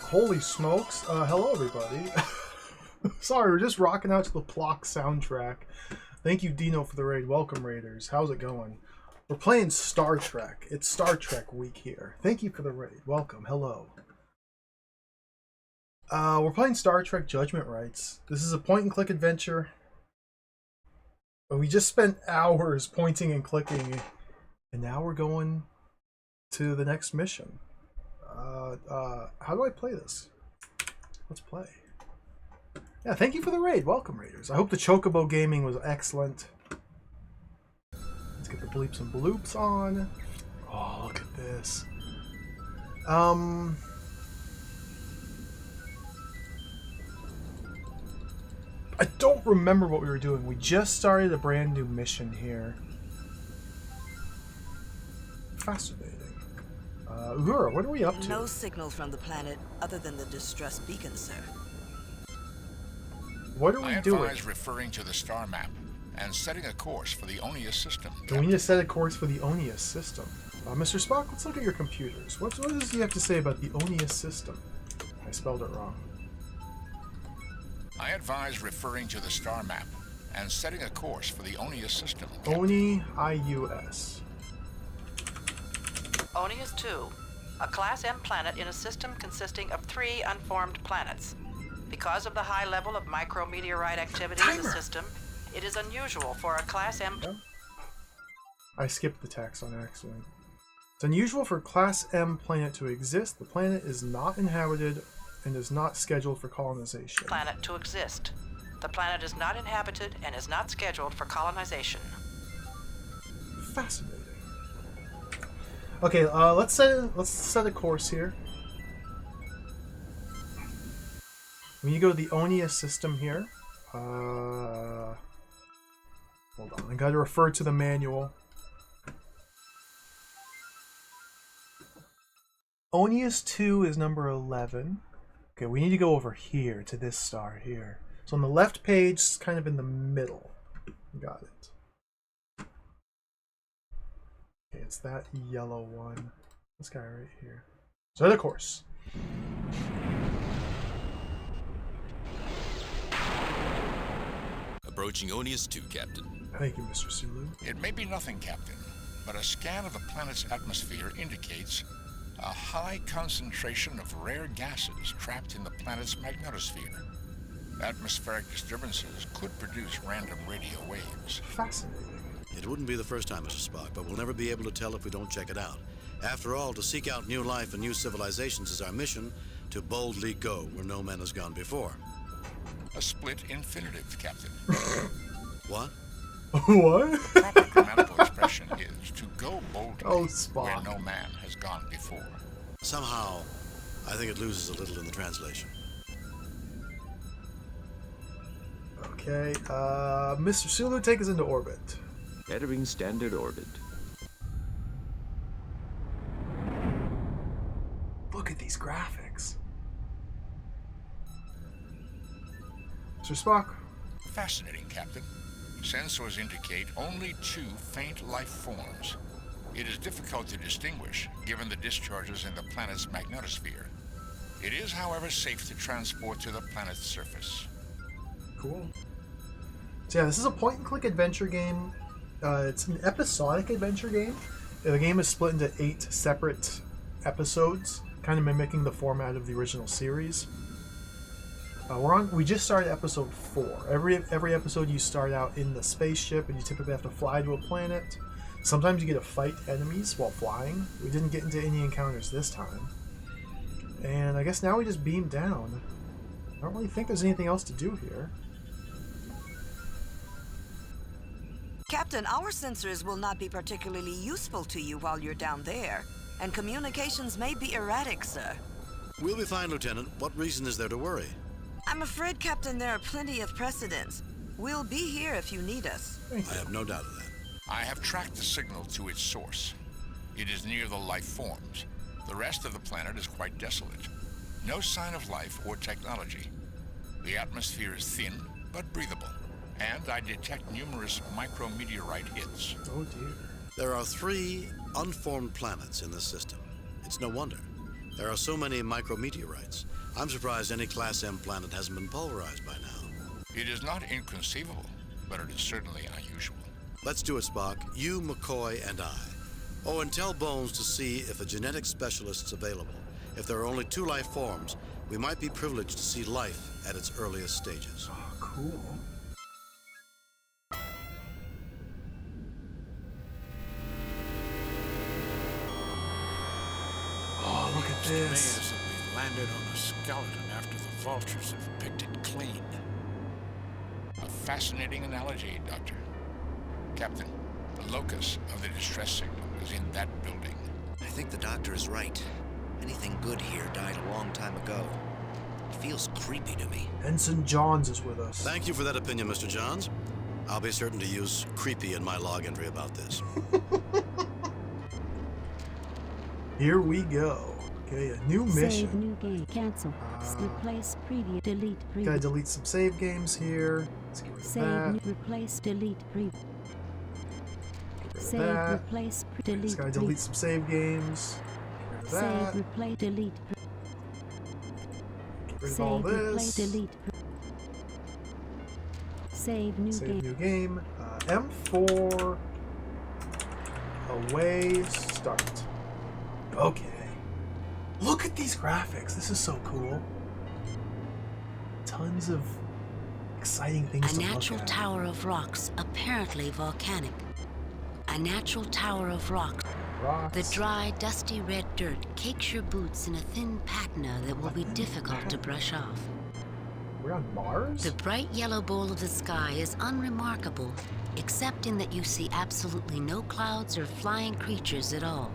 Holy smokes. Hello, everybody. Sorry, we're just rocking out to the Plock soundtrack. Thank you, Dino, for the raid. Welcome, Raiders. How's it going? We're playing Star Trek. It's Star Trek week here. Thank you for the raid. Welcome. Hello. We're playing Star Trek Judgment Rites. This is a point-and-click adventure. We just spent hours pointing and clicking, and now we're going to the next mission. How do I play this? Let's play. Yeah, thank you for the raid. Welcome, Raiders. I hope the Chocobo gaming was excellent. Let's get the bleeps and bloops on. Oh, look at this. I don't remember what we were doing. We just started a brand new mission here. Fascinating. Uhura, what are we up to? No signal from the planet other than the distress beacon, sir. What are we doing? I advise referring to the star map and setting a course for the Onius system. Do we need to set a course for the Onius system? Mr. Spock, let's look at your computers. What does he have to say about the Onius system? I spelled it wrong. I advise referring to the star map and setting a course for the Onius system. Oni IUS. Onius 2, a Class M planet in a system consisting of 3 unformed planets. Because of the high level of micrometeorite activity in the system, it is unusual for a Class M... I skipped the text on accident. It's unusual for Class M planet to exist. The planet is not inhabited and is not scheduled for colonization. ...planet to exist. The planet is not inhabited and is not scheduled for colonization. Fascinating. Okay, let's set a course here. When you go to the Onius system here, hold on, I gotta refer to the manual. Onius 2 is number 11. Okay, we need to go over here to this star here. So on the left page, it's kind of in the middle. Got it. Okay, it's that yellow one. This guy right here. Set a course. Approaching Onius 2, Captain. Thank you, Mr. Sulu. It may be nothing, Captain, but a scan of the planet's atmosphere indicates a high concentration of rare gases trapped in the planet's magnetosphere. Atmospheric disturbances could produce random radio waves. Fascinating. It wouldn't be the first time, Mr. Spock, but we'll never be able to tell if we don't check it out. After all, to seek out new life and new civilizations is our mission, to boldly go where no man has gone before. A split infinitive, Captain. What? What? Proper grammatical expression is to go boldly where no man has gone before. Somehow, I think it loses a little in the translation. Okay, Mr. Sulu, take us into orbit. Entering standard orbit. Look at these graphics. Mr. Spock. Fascinating, Captain. Sensors indicate only 2 faint life forms. It is difficult to distinguish, given the discharges in the planet's magnetosphere. It is, however, safe to transport to the planet's surface. Cool. So yeah, this is a point-and-click adventure game. It's an episodic adventure game. The game is split into 8 separate episodes, kind of mimicking the format of the original series. We just started episode 4. Every episode you start out in the spaceship, and you typically have to fly to a planet. Sometimes you get to fight enemies while flying. We didn't get into any encounters this time. And I guess now we just beam down. I don't really think there's anything else to do here. Captain, our sensors will not be particularly useful to you while you're down there, and communications may be erratic, sir. We'll be fine, Lieutenant. What reason is there to worry? I'm afraid, Captain, there are plenty of precedents. We'll be here if you need us. I have no doubt of that. I have tracked the signal to its source. It is near the life forms. The rest of the planet is quite desolate. No sign of life or technology. The atmosphere is thin, but breathable. And I detect numerous micrometeorite hits. Oh dear. There are 3 unformed planets in this system. It's no wonder. There are so many micrometeorites. I'm surprised any Class M planet hasn't been pulverized by now. It is not inconceivable, but it is certainly unusual. Let's do it, Spock. You, McCoy, and I. Oh, and tell Bones to see if a genetic specialist's available. If there are only 2 life forms, we might be privileged to see life at its earliest stages. Oh, cool. Oh, look at this. It's to me as if we've landed on a skeleton after the vultures have picked it clean. A fascinating analogy, Doctor. Captain, the locus of the distress signal is in that building. I think the doctor is right. Anything good here died a long time ago. It feels creepy to me. Ensign Johns is with us. Thank you for that opinion, Mr. Johns. I'll be certain to use creepy in my log entry about this. Here we go. Okay, a new mission. Save new game. Cancel. Replace preview. Delete preview. Gotta delete some save games here. Let's get rid of Save that. new. Replace. Delete preview. Get rid of Save. that. Replace. Delete. Just gotta delete some save games. Get rid of that. Save. Replace. Delete. Get rid of all Save. Replay. this. Delete. Save new Save game. new game. M4. Away. Start. Okay. Look at these graphics. This is so cool. Tons of exciting things A to natural look at. tower of rocks, apparently volcanic. A natural tower of rocks. The dry, dusty red dirt cakes your boots in a thin patina that will be difficult to brush off. We're on Mars? The bright yellow bowl of the sky is unremarkable, except in that you see absolutely no clouds or flying creatures at all.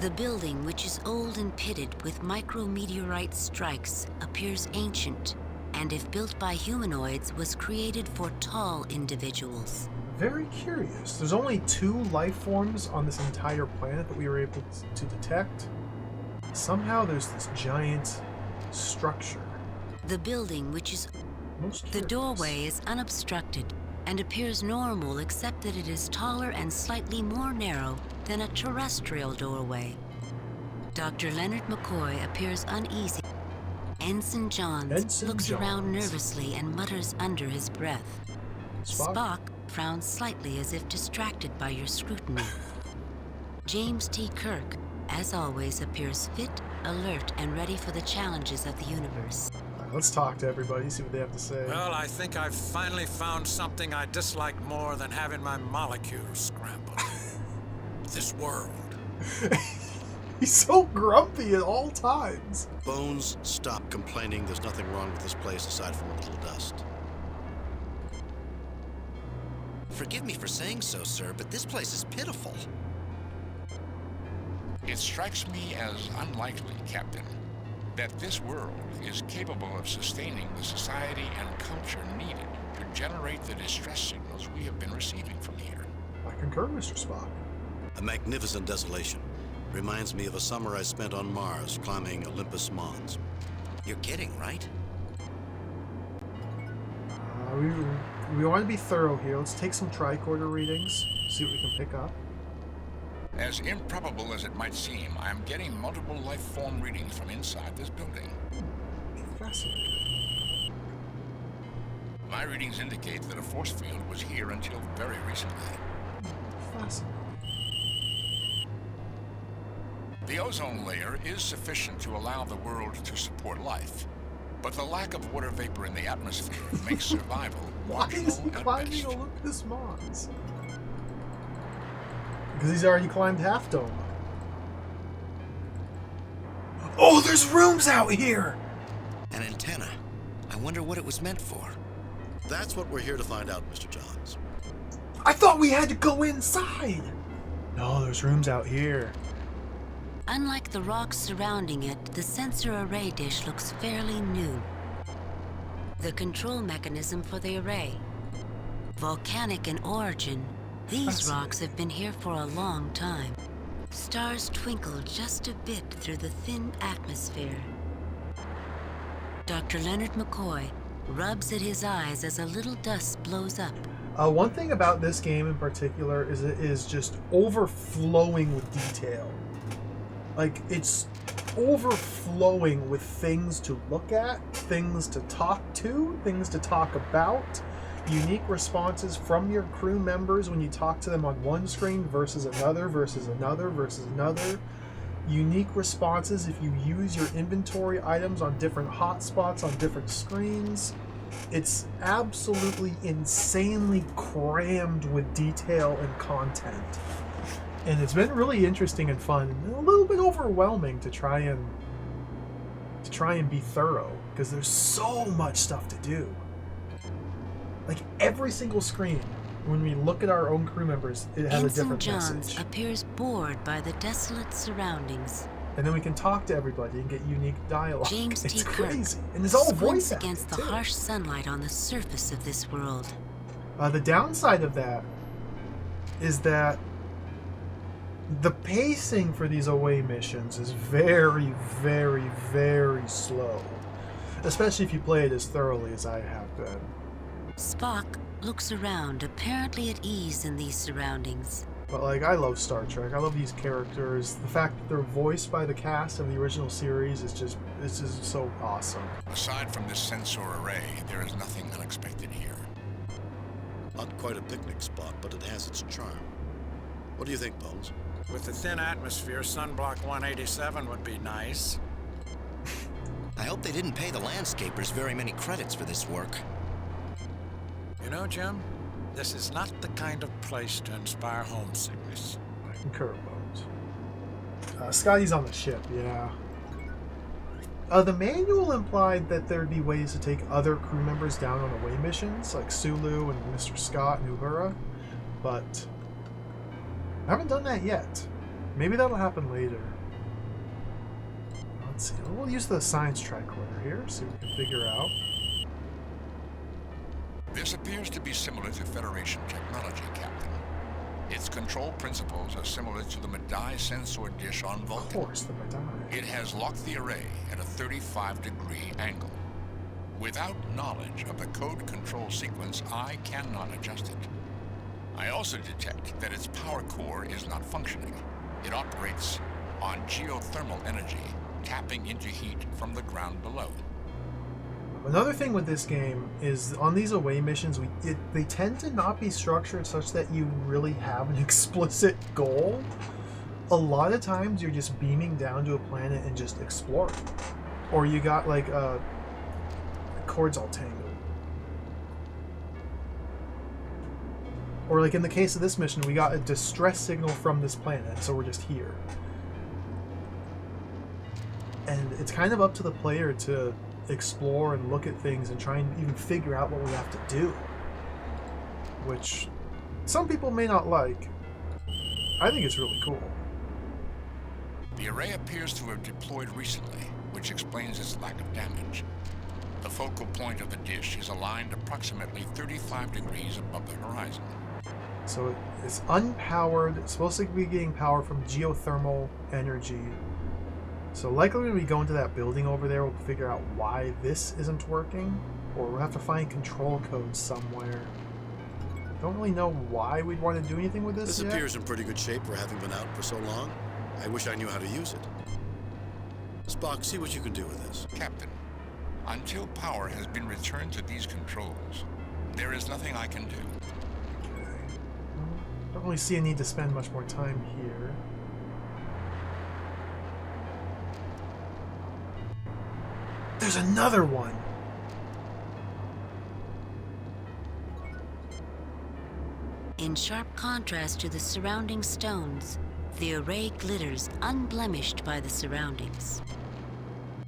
The building, which is old and pitted with micrometeorite strikes, appears ancient, and if built by humanoids, was created for tall individuals. Very curious. There's only 2 life forms on this entire planet that we were able to detect. Somehow there's this giant structure. The building, which is... Most the curious. doorway is unobstructed and appears normal except that it is taller and slightly more narrow than a terrestrial doorway. Dr. Leonard McCoy appears uneasy. Ensign Johns looks around nervously and mutters under his breath. Spock frowns slightly as if distracted by your scrutiny. James T. Kirk, as always, appears fit, alert, and ready for the challenges of the universe. Let's talk to everybody, see what they have to say. Well, I think I've finally found something I dislike more than having my molecules scrambled. This world. He's so grumpy at all times. Bones, stop complaining. There's nothing wrong with this place aside from a little dust. Forgive me for saying so, sir, but this place is pitiful. It strikes me as unlikely, Captain, that this world is capable of sustaining the society and culture needed to generate the distress signals we have been receiving from here. I concur, Mr. Spock. A magnificent desolation. Reminds me of a summer I spent on Mars climbing Olympus Mons. You're kidding, right? We want to be thorough here. Let's take some tricorder readings, see what we can pick up. As improbable as it might seem, I am getting multiple life form readings from inside this building. Fascinating. My readings indicate that a force field was here until very recently. Fascinating. The ozone layer is sufficient to allow the world to support life, but the lack of water vapor in the atmosphere makes survival Why is he marginal at climbing best. Olympus Mons? Because he's already climbed Half Dome. Oh, there's rooms out here! An antenna. I wonder what it was meant for. That's what we're here to find out, Mr. Johns. I thought we had to go inside! No, there's rooms out here. Unlike the rocks surrounding it, the sensor array dish looks fairly new. The control mechanism for the array. Volcanic in origin, these rocks have been here for a long time. Stars twinkle just a bit through the thin atmosphere. Dr. Leonard McCoy rubs at his eyes as a little dust blows up. One thing about this game in particular is it is just overflowing with detail. Like, it's overflowing with things to look at, things to talk to, things to talk about, unique responses from your crew members when you talk to them on one screen versus another, versus another, versus another. Unique responses if you use your inventory items on different hotspots on different screens. It's absolutely insanely crammed with detail and content. And it's been really interesting and fun, and a little bit overwhelming to try and be thorough, because there's so much stuff to do. Like every single screen, when we look at our own crew members, it has a different John's message. appears bored by the desolate surroundings. And then we can talk to everybody and get unique dialogue. James It's T. Kirk crazy. And it's all voice squints acting, against the too. harsh sunlight on the surface of this world. The downside of that is that the pacing for these away missions is very, very, very slow. Especially if you play it as thoroughly as I have been. Spock looks around, apparently at ease in these surroundings. But like, I love Star Trek. I love these characters. The fact that they're voiced by the cast of the original series is just so awesome. Aside from this sensor array, there is nothing unexpected here. Not quite a picnic spot, but it has its charm. What do you think, Bones? With the thin atmosphere, Sunblock 187 would be nice. I hope they didn't pay the landscapers very many credits for this work. You know, Jim, this is not the kind of place to inspire homesickness. I concur, Bones. Scotty's on the ship, yeah. The manual implied that there'd be ways to take other crew members down on away missions, like Sulu and Mr. Scott and Uhura, but I haven't done that yet. Maybe that'll happen later. Let's see. We'll use the science tricorder here, see what we can figure out. This appears to be similar to Federation technology, Captain. Its control principles are similar to the Madai sensor dish on Vulcan. Of course, the Madai. It has locked the array at a 35-degree angle. Without knowledge of the code control sequence, I cannot adjust it. I also detect that its power core is not functioning. It operates on geothermal energy, tapping into heat from the ground below. Another thing with this game is on these away missions, they tend to not be structured such that you really have an explicit goal. A lot of times you're just beaming down to a planet and just exploring. Or you got like cords all tangled. Or like in the case of this mission, we got a distress signal from this planet, so we're just here. And it's kind of up to the player to explore and look at things and try and even figure out what we have to do. Which some people may not like. I think it's really cool. The array appears to have deployed recently, which explains its lack of damage. The focal point of the dish is aligned approximately 35 degrees above the horizon. So it's unpowered. It's supposed to be getting power from geothermal energy. So likely when we go into that building over there, we'll figure out why this isn't working. Or we'll have to find control codes somewhere. Don't really know why we'd want to do anything with this yet. appears in pretty good shape for having been out for so long. I wish I knew how to use it. Spock, see what you can do with this. Captain, until power has been returned to these controls, there is nothing I can do. Don't really see a need to spend much more time here. There's another one! In sharp contrast to the surrounding stones, the array glitters unblemished by the surroundings.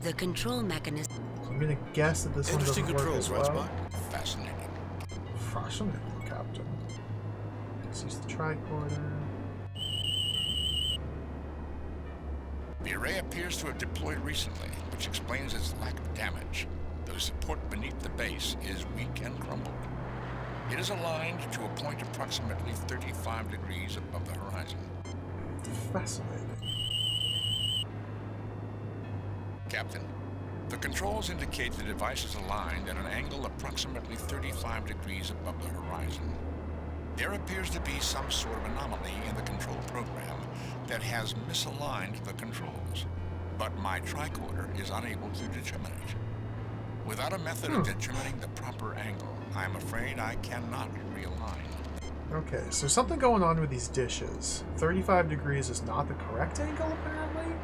The control mechanism... I'm gonna guess that this one doesn't work as well. Spock? Fascinating. Fascinating, Captain. Let's use the tricorder. The array appears to have deployed recently, which explains its lack of damage. The support beneath the base is weak and crumbled. It is aligned to a point approximately 35 degrees above the horizon. Fascinating. Captain, the controls indicate the device is aligned at an angle approximately 35 degrees above the horizon. There appears to be some sort of anomaly in the control program that has misaligned the controls. but my tricorder is unable to determine it. Without a method of determining the proper angle, I'm afraid I cannot realign. Okay, so something going on with these dishes. 35 degrees is not the correct angle, apparently?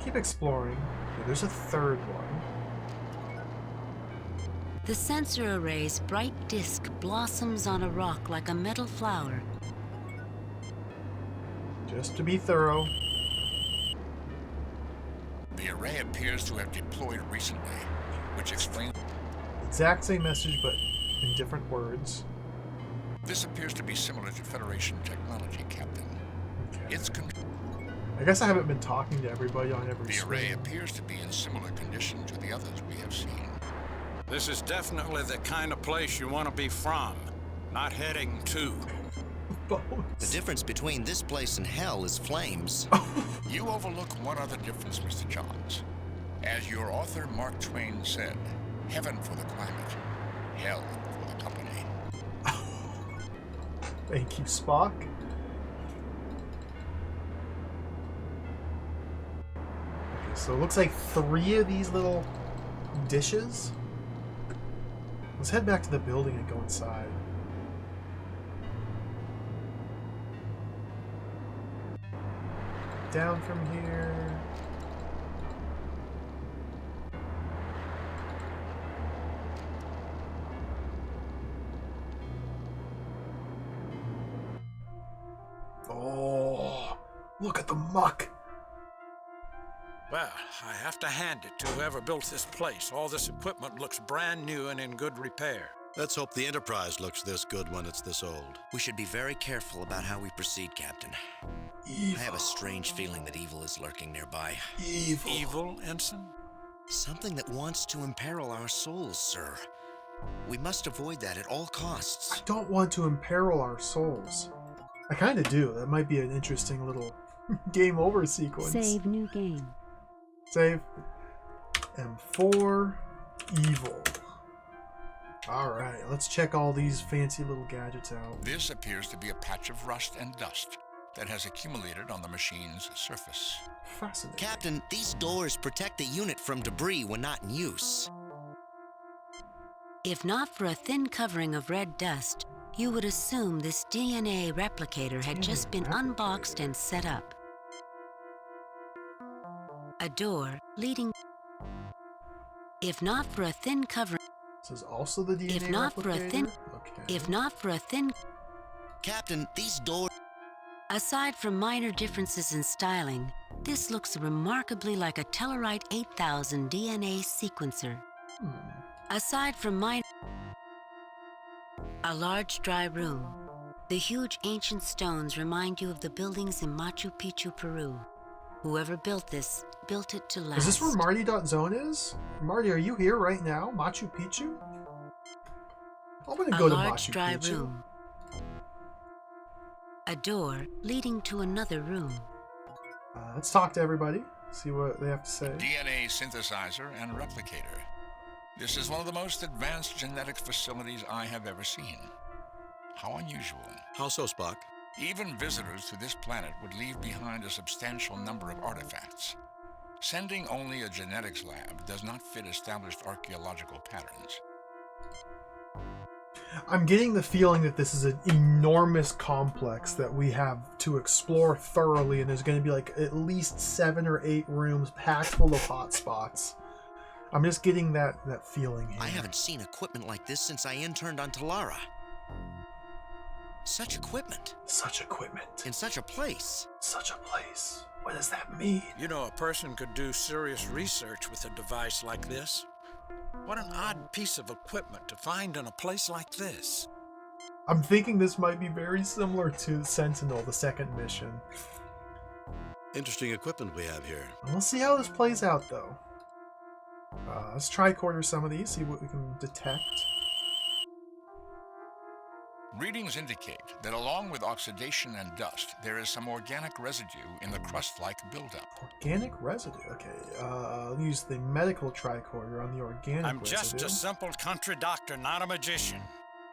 Keep exploring. Okay, there's a third one. The sensor array's bright disk blossoms on a rock like a metal flower. Just to be thorough. The array appears to have deployed recently, which explains... Exact same message, but in different words. This appears to be similar to Federation technology, Captain. Okay. It's I guess I haven't been talking to everybody on every The stream. array appears to be in similar condition to the others we have seen. This is definitely the kind of place you want to be from, not heading to. The difference between this place and hell is flames. You overlook one other difference, Mr. Johns. As your author Mark Twain said, heaven for the climate, hell for the company. Thank you, Spock. Okay, so it looks like 3 of these little dishes. Let's head back to the building and go inside. Down from here. Oh, look at the muck. Well, I have to hand it to whoever built this place. All this equipment looks brand new and in good repair. Let's hope the Enterprise looks this good when it's this old. We should be very careful about how we proceed, Captain. Evil. I have a strange feeling that evil is lurking nearby. Evil. Evil, Ensign? Something that wants to imperil our souls, sir. We must avoid that at all costs. I don't want to imperil our souls. I kind of do. That might be an interesting little game over sequence. Save new game. Save. M4. Evil. Alright, let's check all these fancy little gadgets out. This appears to be a patch of rust and dust that has accumulated on the machine's surface. Fascinating. Captain, these doors protect the unit from debris when not in use. If not for a thin covering of red dust, you would assume this DNA replicator had just been unboxed and set up. A door leading... If not for a thin covering... This is also the DNA If not replicator? for a thin... Okay. If not for a thin... Captain, these doors... Aside from minor differences in styling, this looks remarkably like a Tellarite 8000 DNA sequencer. Aside from minor... A large dry room. The huge ancient stones remind you of the buildings in Machu Picchu, Peru. Whoever built this, built it to last. Is this where Marty.zone is? Marty, are you here right now? Machu Picchu? I'm gonna go to large Machu dry Picchu. room. A door leading to another room. Let's talk to everybody. See what they have to say. DNA synthesizer and replicator. This is one of the most advanced genetic facilities I have ever seen. How unusual. How so, Spock? Even visitors to this planet would leave behind a substantial number of artifacts. Sending only a genetics lab does not fit established archaeological patterns. I'm getting the feeling that this is an enormous complex that we have to explore thoroughly, and there's going to be like at least 7 or 8 rooms packed full of hotspots. I'm just getting that feeling here. I haven't seen equipment like this since I interned on Talara. Such equipment. Such equipment. In such a place. Such a place. What does that mean? You know, a person could do serious research with a device like this. What an odd piece of equipment to find in a place like this. I'm thinking this might be very similar to Sentinel, the second mission. Interesting equipment we have here. We'll see how this plays out, though. Let's tricorder some of these, see what we can detect. Readings indicate that along with oxidation and dust, there is some organic residue in the crust-like buildup. Organic residue? Okay, I'll use the medical tricorder on the organic I'm residue. just a simple country doctor, not a magician.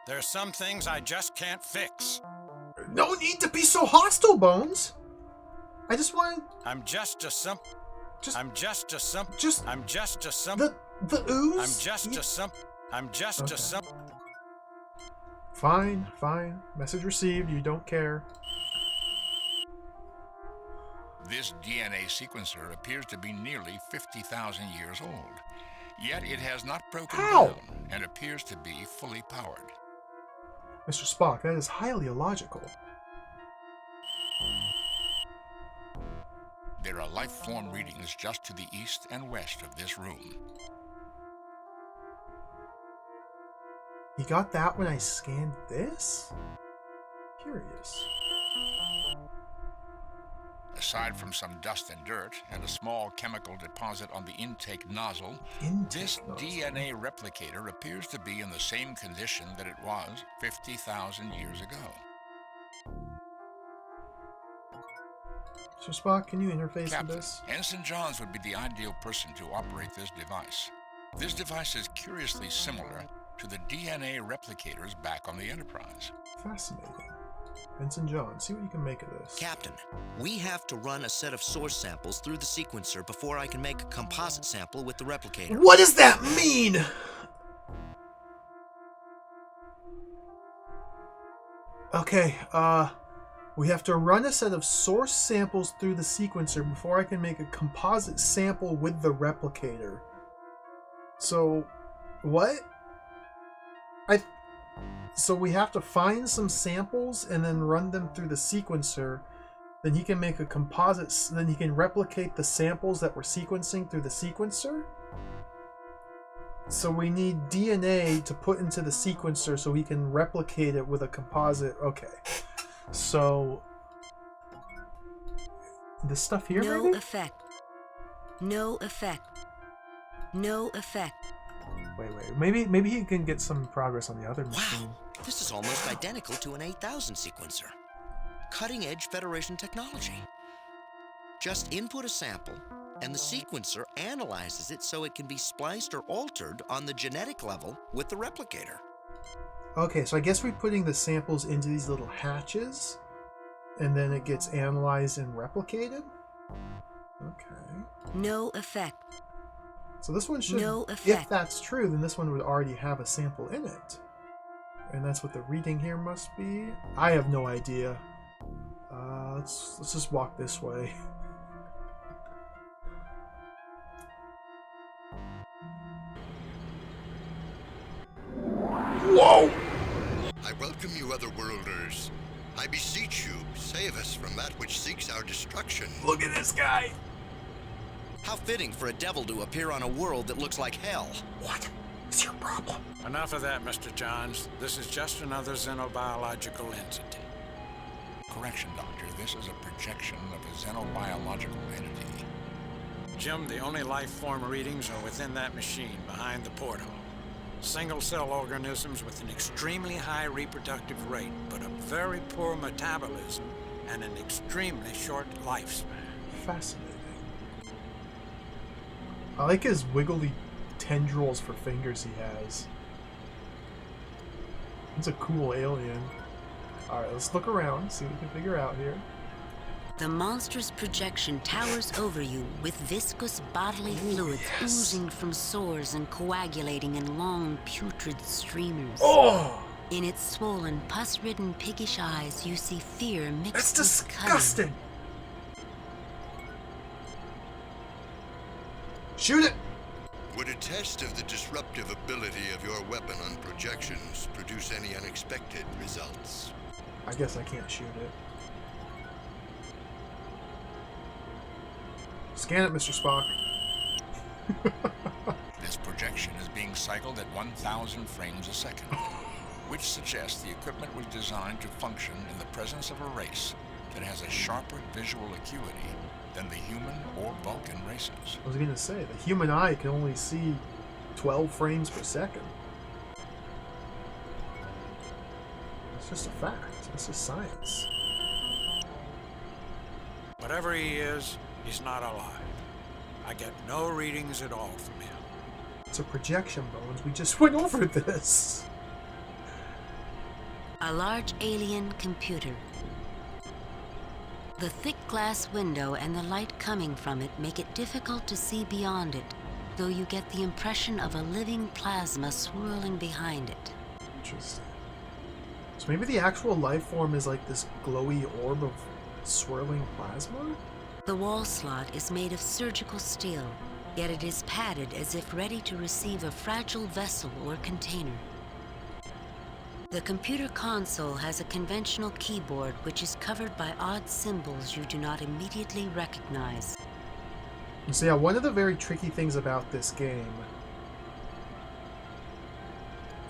There's some things I just can't fix. No need to be so hostile, Bones! I just want... I'm just a simple... I'm just a simple. The ooze. I'm just a simple. Fine, fine. Message received. You don't care. This DNA sequencer appears to be nearly 50,000 years old. Yet it has not broken down and appears to be fully powered. Mr. Spock, that is highly illogical. There are life form readings just to the east and west of this room. He got that when I scanned this? Curious. Aside from some dust and dirt and a small chemical deposit on the intake nozzle, this DNA replicator appears to be in the same condition that it was 50,000 years ago. Mr. Spock, can you interface Captain, with this? Ensign Johns would be the ideal person to operate this device. This device is curiously similar to the DNA replicators back on the Enterprise. Fascinating. Ensign John, see what you can make of this. Captain, we have to run a set of source samples through the sequencer before I can make a composite sample with the replicator. What does that mean? Okay, we have to run a set of source samples through the sequencer before I can make a composite sample with the replicator. So, what? So we have to find some samples and then run them through the sequencer. Then he can make a composite, then he can replicate the samples that we're sequencing through the sequencer. So we need DNA to put into the sequencer so we can replicate it with a composite. Okay. So this stuff here, no maybe? effect. No effect. No effect. Wait. Maybe he can get some progress on the other machine. Wow, this is almost identical to an 8000 sequencer. Cutting-edge Federation technology. Just input a sample, and the sequencer analyzes it so it can be spliced or altered on the genetic level with the replicator. Okay, so I guess we're putting the samples into these little hatches, and then it gets analyzed and replicated? Okay. No effect. So this one should, no effect. If that's true, then this one would already have a sample in it. And that's what the reading here must be? I have no idea. Let's just walk this way. Whoa! I welcome you, otherworlders. I beseech you, save us from that which seeks our destruction. Look at this guy! How fitting for a devil to appear on a world that looks like hell. What is your problem? Enough of that, Mr. Johns. This is just another xenobiological entity. Correction, Doctor. This is a projection of a xenobiological entity. Jim, the only life form readings are within that machine behind the porthole. Single-cell organisms with an extremely high reproductive rate, but a very poor metabolism and an extremely short lifespan. Fascinating. I like his wiggly tendrils for fingers he has. He's a cool alien. Alright, let's look around, see what we can figure out here. The monstrous projection towers over you with viscous bodily fluids oozing from sores and coagulating in long, putrid streamers. Oh! In its swollen, pus-ridden, piggish eyes, you see fear mixed That's with disgusting! cunning. Shoot it! Would a test of the disruptive ability of your weapon on projections produce any unexpected results? I guess I can't shoot it. Scan it, Mr. Spock. This projection is being cycled at 1,000 frames a second, which suggests the equipment was designed to function in the presence of a race that has a sharper visual acuity than the human or Vulcan races. I was gonna say, the human eye can only see 12 frames per second. It's just a fact. It's just science. Whatever he is, he's not alive. I get no readings at all from him. It's a projection, Bones. We just went over this. A large alien computer. The thick glass window and the light coming from it make it difficult to see beyond it, though you get the impression of a living plasma swirling behind it. Interesting. So maybe the actual life form is like this glowy orb of swirling plasma? The wall slot is made of surgical steel, yet it is padded as if ready to receive a fragile vessel or container. The computer console has a conventional keyboard which is covered by odd symbols you do not immediately recognize. So yeah, one of the very tricky things about this game,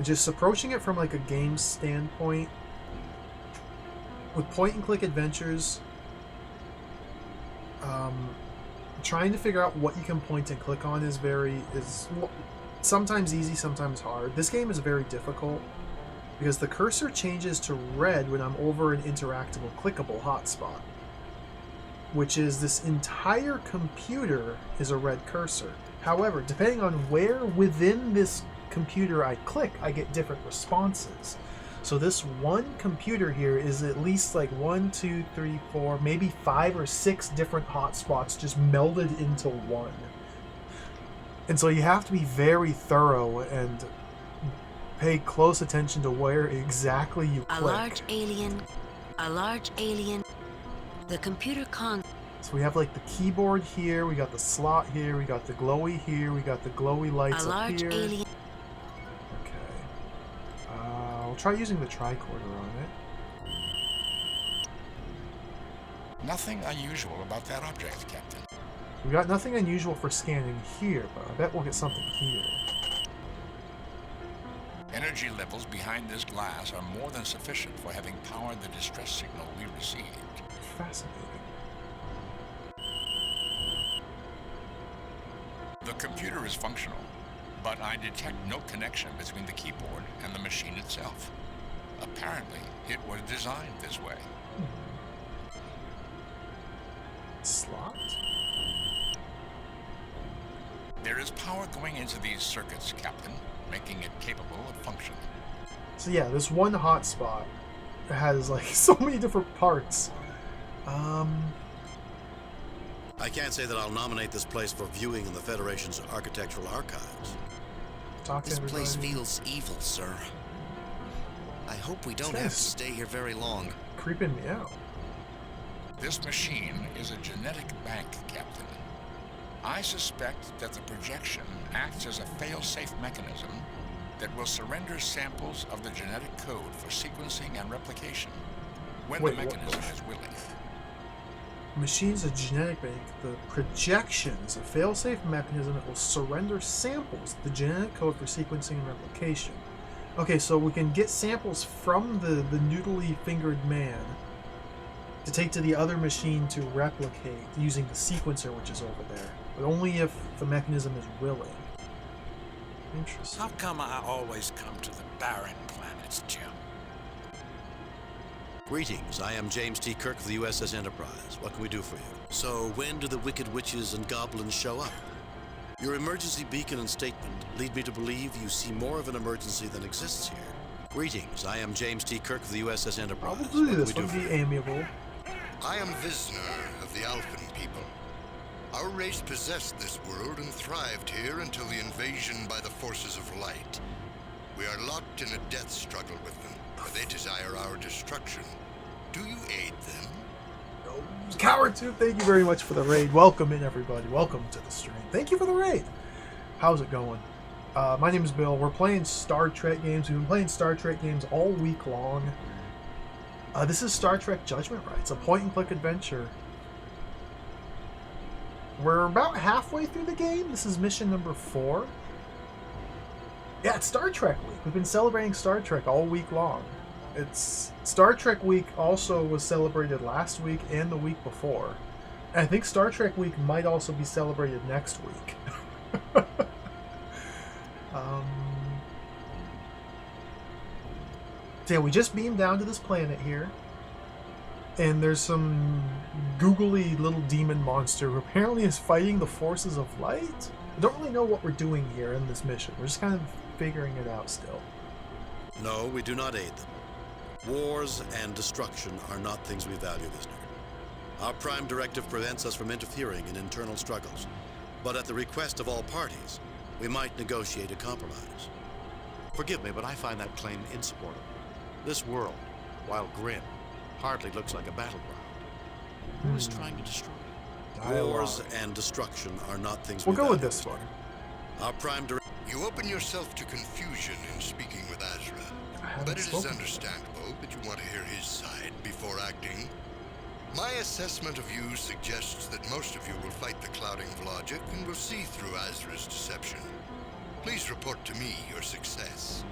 just approaching it from like a game standpoint, with point-and-click adventures, trying to figure out what you can point and click on is sometimes easy, sometimes hard. This game is very difficult because the cursor changes to red when I'm over an interactable clickable hotspot, which is this entire computer is a red cursor. However, depending on where within this computer I click, I get different responses. So this one computer here is at least like 1, 2, 3, 4, maybe 5 or 6 different hotspots just melded into one. And so you have to be very thorough and pay close attention to where exactly you click. A large alien, the computer So we have like the keyboard here, we got the slot here, we got the glowy here, we got the glowy lights up here. alien. We'll try using the tricorder on it. Nothing unusual about that object, Captain. We got nothing unusual for scanning here, but I bet we'll get something here. Energy levels behind this glass are more than sufficient for having powered the distress signal we received. Fascinating. The computer is functional, but I detect no connection between the keyboard and the machine itself. Apparently, it was designed this way. Slot? There is power going into these circuits, Captain, making it capable of functioning. So yeah, this one hotspot has like so many different parts. I can't say that I'll nominate this place for viewing in the Federation's architectural archives. This place feels evil, sir. I hope we don't have to stay here very long. Creeping me out. This machine is a genetic bank, Captain. I suspect that the projection acts as a fail-safe mechanism that will surrender samples of the genetic code for sequencing and replication when the mechanism is willing. Machine's a genetic bank. The projection is a fail-safe mechanism that will surrender samples, the genetic code for sequencing and replication. Okay, so we can get samples from the noodly fingered man to take to the other machine to replicate using the sequencer which is over there, but only if the mechanism is willing. Interesting. How come I always come to the barren planets, Jim? Greetings, I am James T. Kirk of the USS Enterprise. What can we do for you? So, when do the wicked witches and goblins show up? Your emergency beacon and statement lead me to believe you see more of an emergency than exists here. Greetings, I am James T. Kirk of the USS Enterprise. Probably this would be amiable. I am Visner of the Alphen people. Our race possessed this world and thrived here until the invasion by the forces of light. We are locked in a death struggle with them, for they desire our destruction. Do you aid them? No. Coward 2, thank you very much for the raid. Welcome in, everybody. Welcome to the stream. Thank you for the raid. How's it going? My name is Bill. We're playing Star Trek games. We've been playing Star Trek games all week long. This is Star Trek Judgment Rites, a point-and-click adventure. We're about halfway through the game. This is mission number 4. Yeah, it's Star Trek Week. We've been celebrating Star Trek all week long. It's Star Trek Week also was celebrated last week and the week before. And I think Star Trek Week might also be celebrated next week. So yeah, we just beamed down to this planet here. And there's some googly little demon monster who apparently is fighting the forces of light. I don't really know what we're doing here in this mission. We're just kind of figuring it out still. No, we do not aid them. Wars and destruction are not things we value, Visner. Our prime directive prevents us from interfering in internal struggles. But at the request of all parties, we might negotiate a compromise. Forgive me, but I find that claim insupportable. This world, while grim, hardly looks like a battleground. Who is trying to destroy it? Wars and destruction are not things we'll go with this one. Our prime directive... You open yourself to confusion in speaking with Azra, but it is understandable that you want to hear his side before acting. My assessment of you suggests that most of you will fight the clouding of logic and will see through Azra's deception. Please report to me your success.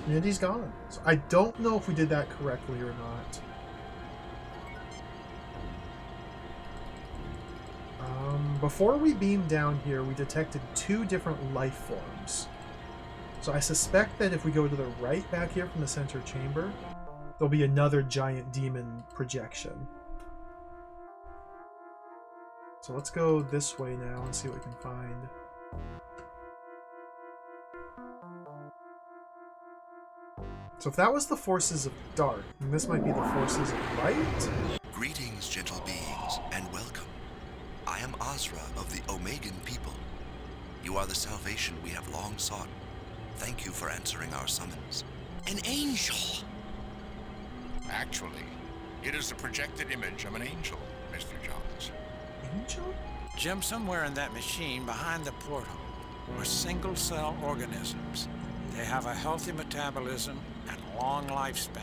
Community's gone. So I don't know if we did that correctly or not. Before we beamed down here, we detected 2 different life forms. So I suspect that if we go to the right back here from the center chamber, there'll be another giant demon projection. So let's go this way now and see what we can find. So if that was the forces of dark, then this might be the forces of light? Greetings, gentle beings, and welcome. I am Azra of the Omegan people. You are the salvation we have long sought. Thank you for answering our summons. An angel! Actually, it is the projected image of an angel, Mr. Johns. Angel? Jim, somewhere in that machine behind the portal are single-cell organisms. They have a healthy metabolism and a long lifespan,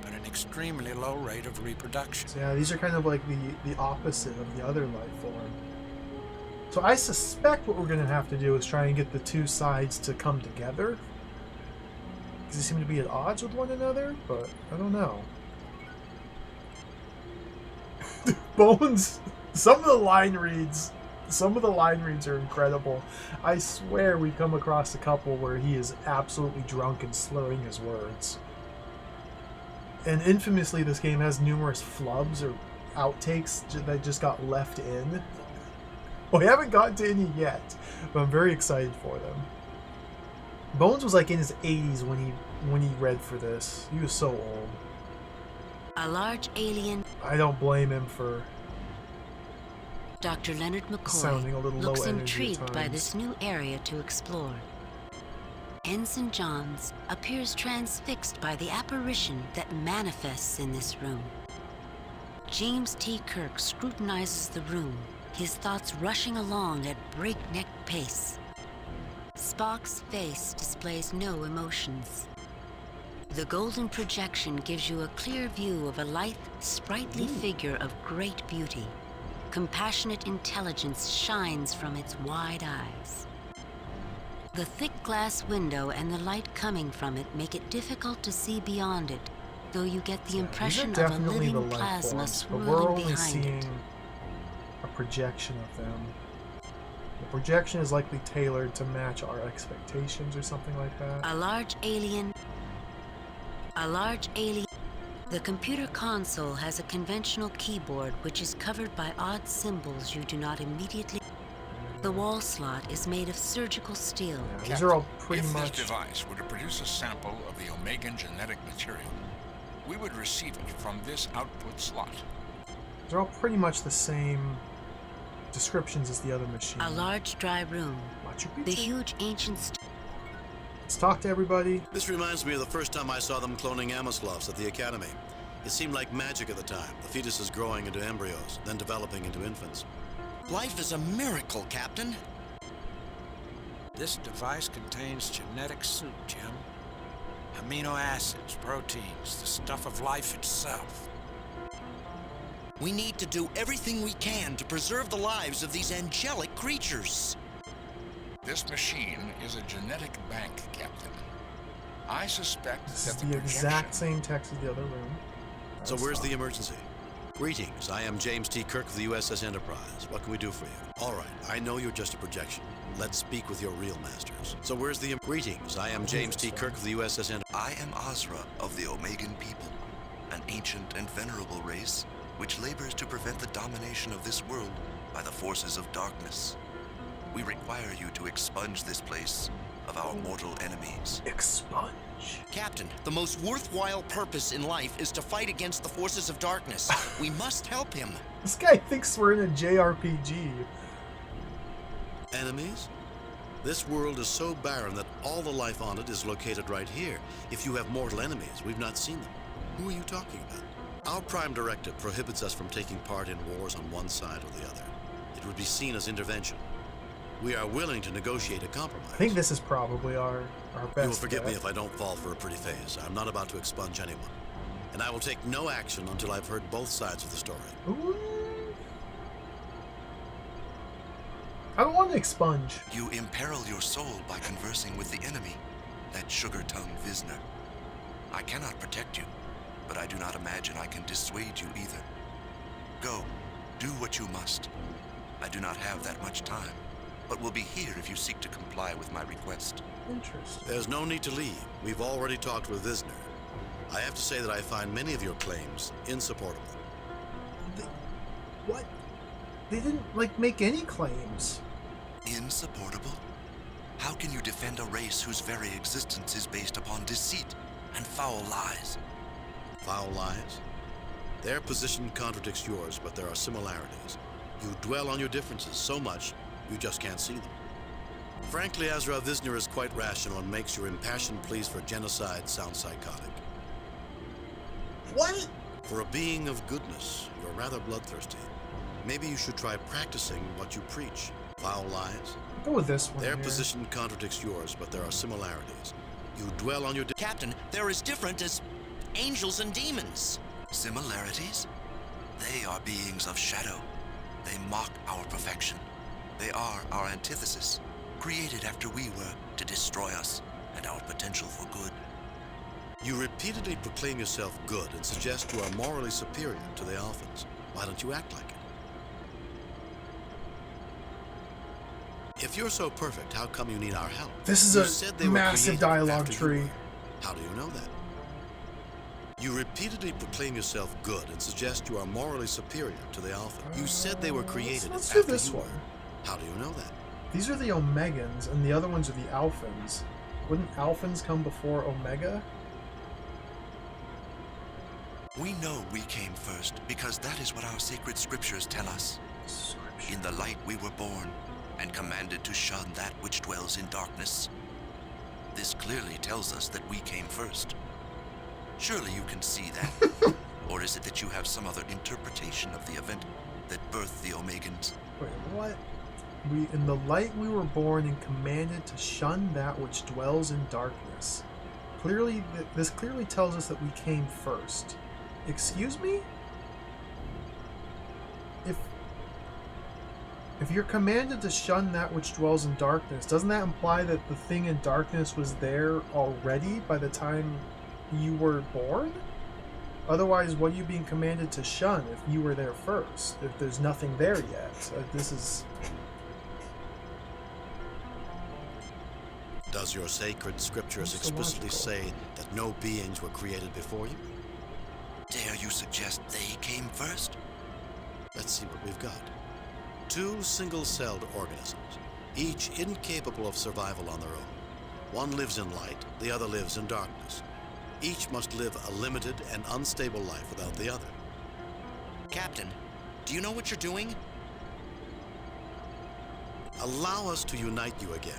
but an extremely low rate of reproduction. So yeah, these are kind of like the opposite of the other life form. So I suspect what we're going to have to do is try and get the 2 sides to come together. Because they seem to be at odds with one another, but I don't know. Bones, some of the line reads are incredible. I swear we come across a couple where he is absolutely drunk and slurring his words. And infamously, this game has numerous flubs or outtakes that just got left in. Well, we haven't gotten to any yet, but I'm very excited for them. Bones was like in his 80s when he read for this. He was so old. A large alien. I don't blame him for Dr. Leonard sounding a McCoy little looks low energy intrigued at by times. this new area to explore. Ensign Johns appears transfixed by the apparition that manifests in this room. James T. Kirk scrutinizes the room, his thoughts rushing along at breakneck pace. Spock's face displays no emotions. The golden projection gives you a clear view of a lithe, sprightly figure of great beauty. Compassionate intelligence shines from its wide eyes. The thick glass window and the light coming from it make it difficult to see beyond it, though you get the impression of a living plasma but we're swirling only behind seeing it. a projection of them. The projection is likely tailored to match our expectations or something like that. A large alien. The computer console has a conventional keyboard which is covered by odd symbols you do not immediately. The wall slot is made of surgical steel. Yeah, these are all pretty if much. this device were to produce a sample of the Omegan genetic material, we would receive it from this output slot. They're all pretty much the same descriptions as the other machine. A large dry room. The huge ancient. Let's talk to everybody. This reminds me of the first time I saw them cloning Amoslovs at the Academy. It seemed like magic at the time. The fetuses growing into embryos, then developing into infants. Life is a miracle, Captain. This device contains genetic soup, Jim. Amino acids, proteins, the stuff of life itself. We need to do everything we can to preserve the lives of these angelic creatures. This machine is a genetic bank, Captain. I suspect This that is the the projection... exact same text as the other room. So where's the emergency? Greetings, I am James T. Kirk of the USS Enterprise. What can we do for you? All right, I know you're just a projection. Let's speak with your real masters. So where's the... Greetings, I am James T. Kirk of the USS Enterprise. I am Azra of the Omegan people, an ancient and venerable race which labors to prevent the domination of this world by the forces of darkness. We require you to expunge this place of our mortal enemies. Expunge. Captain, the most worthwhile purpose in life is to fight against the forces of darkness. We must help him. This guy thinks we're in a JRPG. Enemies? This world is so barren that all the life on it is located right here. If you have mortal enemies, we've not seen them. Who are you talking about? Our Prime Directive prohibits us from taking part in wars on one side or the other. It would be seen as intervention. We are willing to negotiate a compromise. I think this is probably our best. You will forgive me if I don't fall for a pretty face. I'm not about to expunge anyone. And I will take no action until I've heard both sides of the story. Ooh. I don't want to expunge. You imperil your soul by conversing with the enemy, that sugar-tongued Visner. I cannot protect you, but I do not imagine I can dissuade you either. Go, do what you must. I do not have that much time, but will be here if you seek to comply with my request. Interesting. There's no need to leave. We've already talked with Visner. I have to say that I find many of your claims insupportable. What? They didn't, make any claims. Insupportable? How can you defend a race whose very existence is based upon deceit and foul lies? Foul lies? Their position contradicts yours, but there are similarities. You dwell on your differences so much, you just can't see them. Frankly, Azra, Visner is quite rational and makes your impassioned pleas for genocide sound psychotic. What? For a being of goodness, you're rather bloodthirsty. Maybe you should try practicing what you preach. Foul lies? Go with this one. Their here. position contradicts yours, but there are similarities. You dwell on your... Captain, they're as different as angels and demons. Similarities? They are beings of shadow. They mock our perfection. They are our antithesis, created after we were to destroy us and our potential for good. You repeatedly proclaim yourself good and suggest you are morally superior to the Alphans. Why don't you act like it? If you're so perfect, how come you need our help? This is a massive dialogue tree. How do you know that? You repeatedly proclaim yourself good and suggest you are morally superior to the Alpha. You said they were created let's after do this you one. were. How do you know that? These are the Omegans, and the other ones are the Alphans. Wouldn't Alphans come before Omega? We know we came first because that is what our sacred scriptures tell us. In the light we were born, and commanded to shun that which dwells in darkness. This clearly tells us that we came first. Surely you can see that. Or is it that you have some other interpretation of the event that birthed the Omegans? Wait, what? In the light we were born and commanded to shun that which dwells in darkness. Clearly, this clearly tells us that we came first. Excuse me? If you're commanded to shun that which dwells in darkness, doesn't that imply that the thing in darkness was there already by the time you were born? Otherwise, what are you being commanded to shun if you were there first? If there's nothing there yet? This is... Does your sacred scriptures explicitly say that no beings were created before you? Dare you suggest they came first? Let's see what we've got. 2 single-celled organisms, each incapable of survival on their own. One lives in light, the other lives in darkness. Each must live a limited and unstable life without the other. Captain, do you know what you're doing? Allow us to unite you again.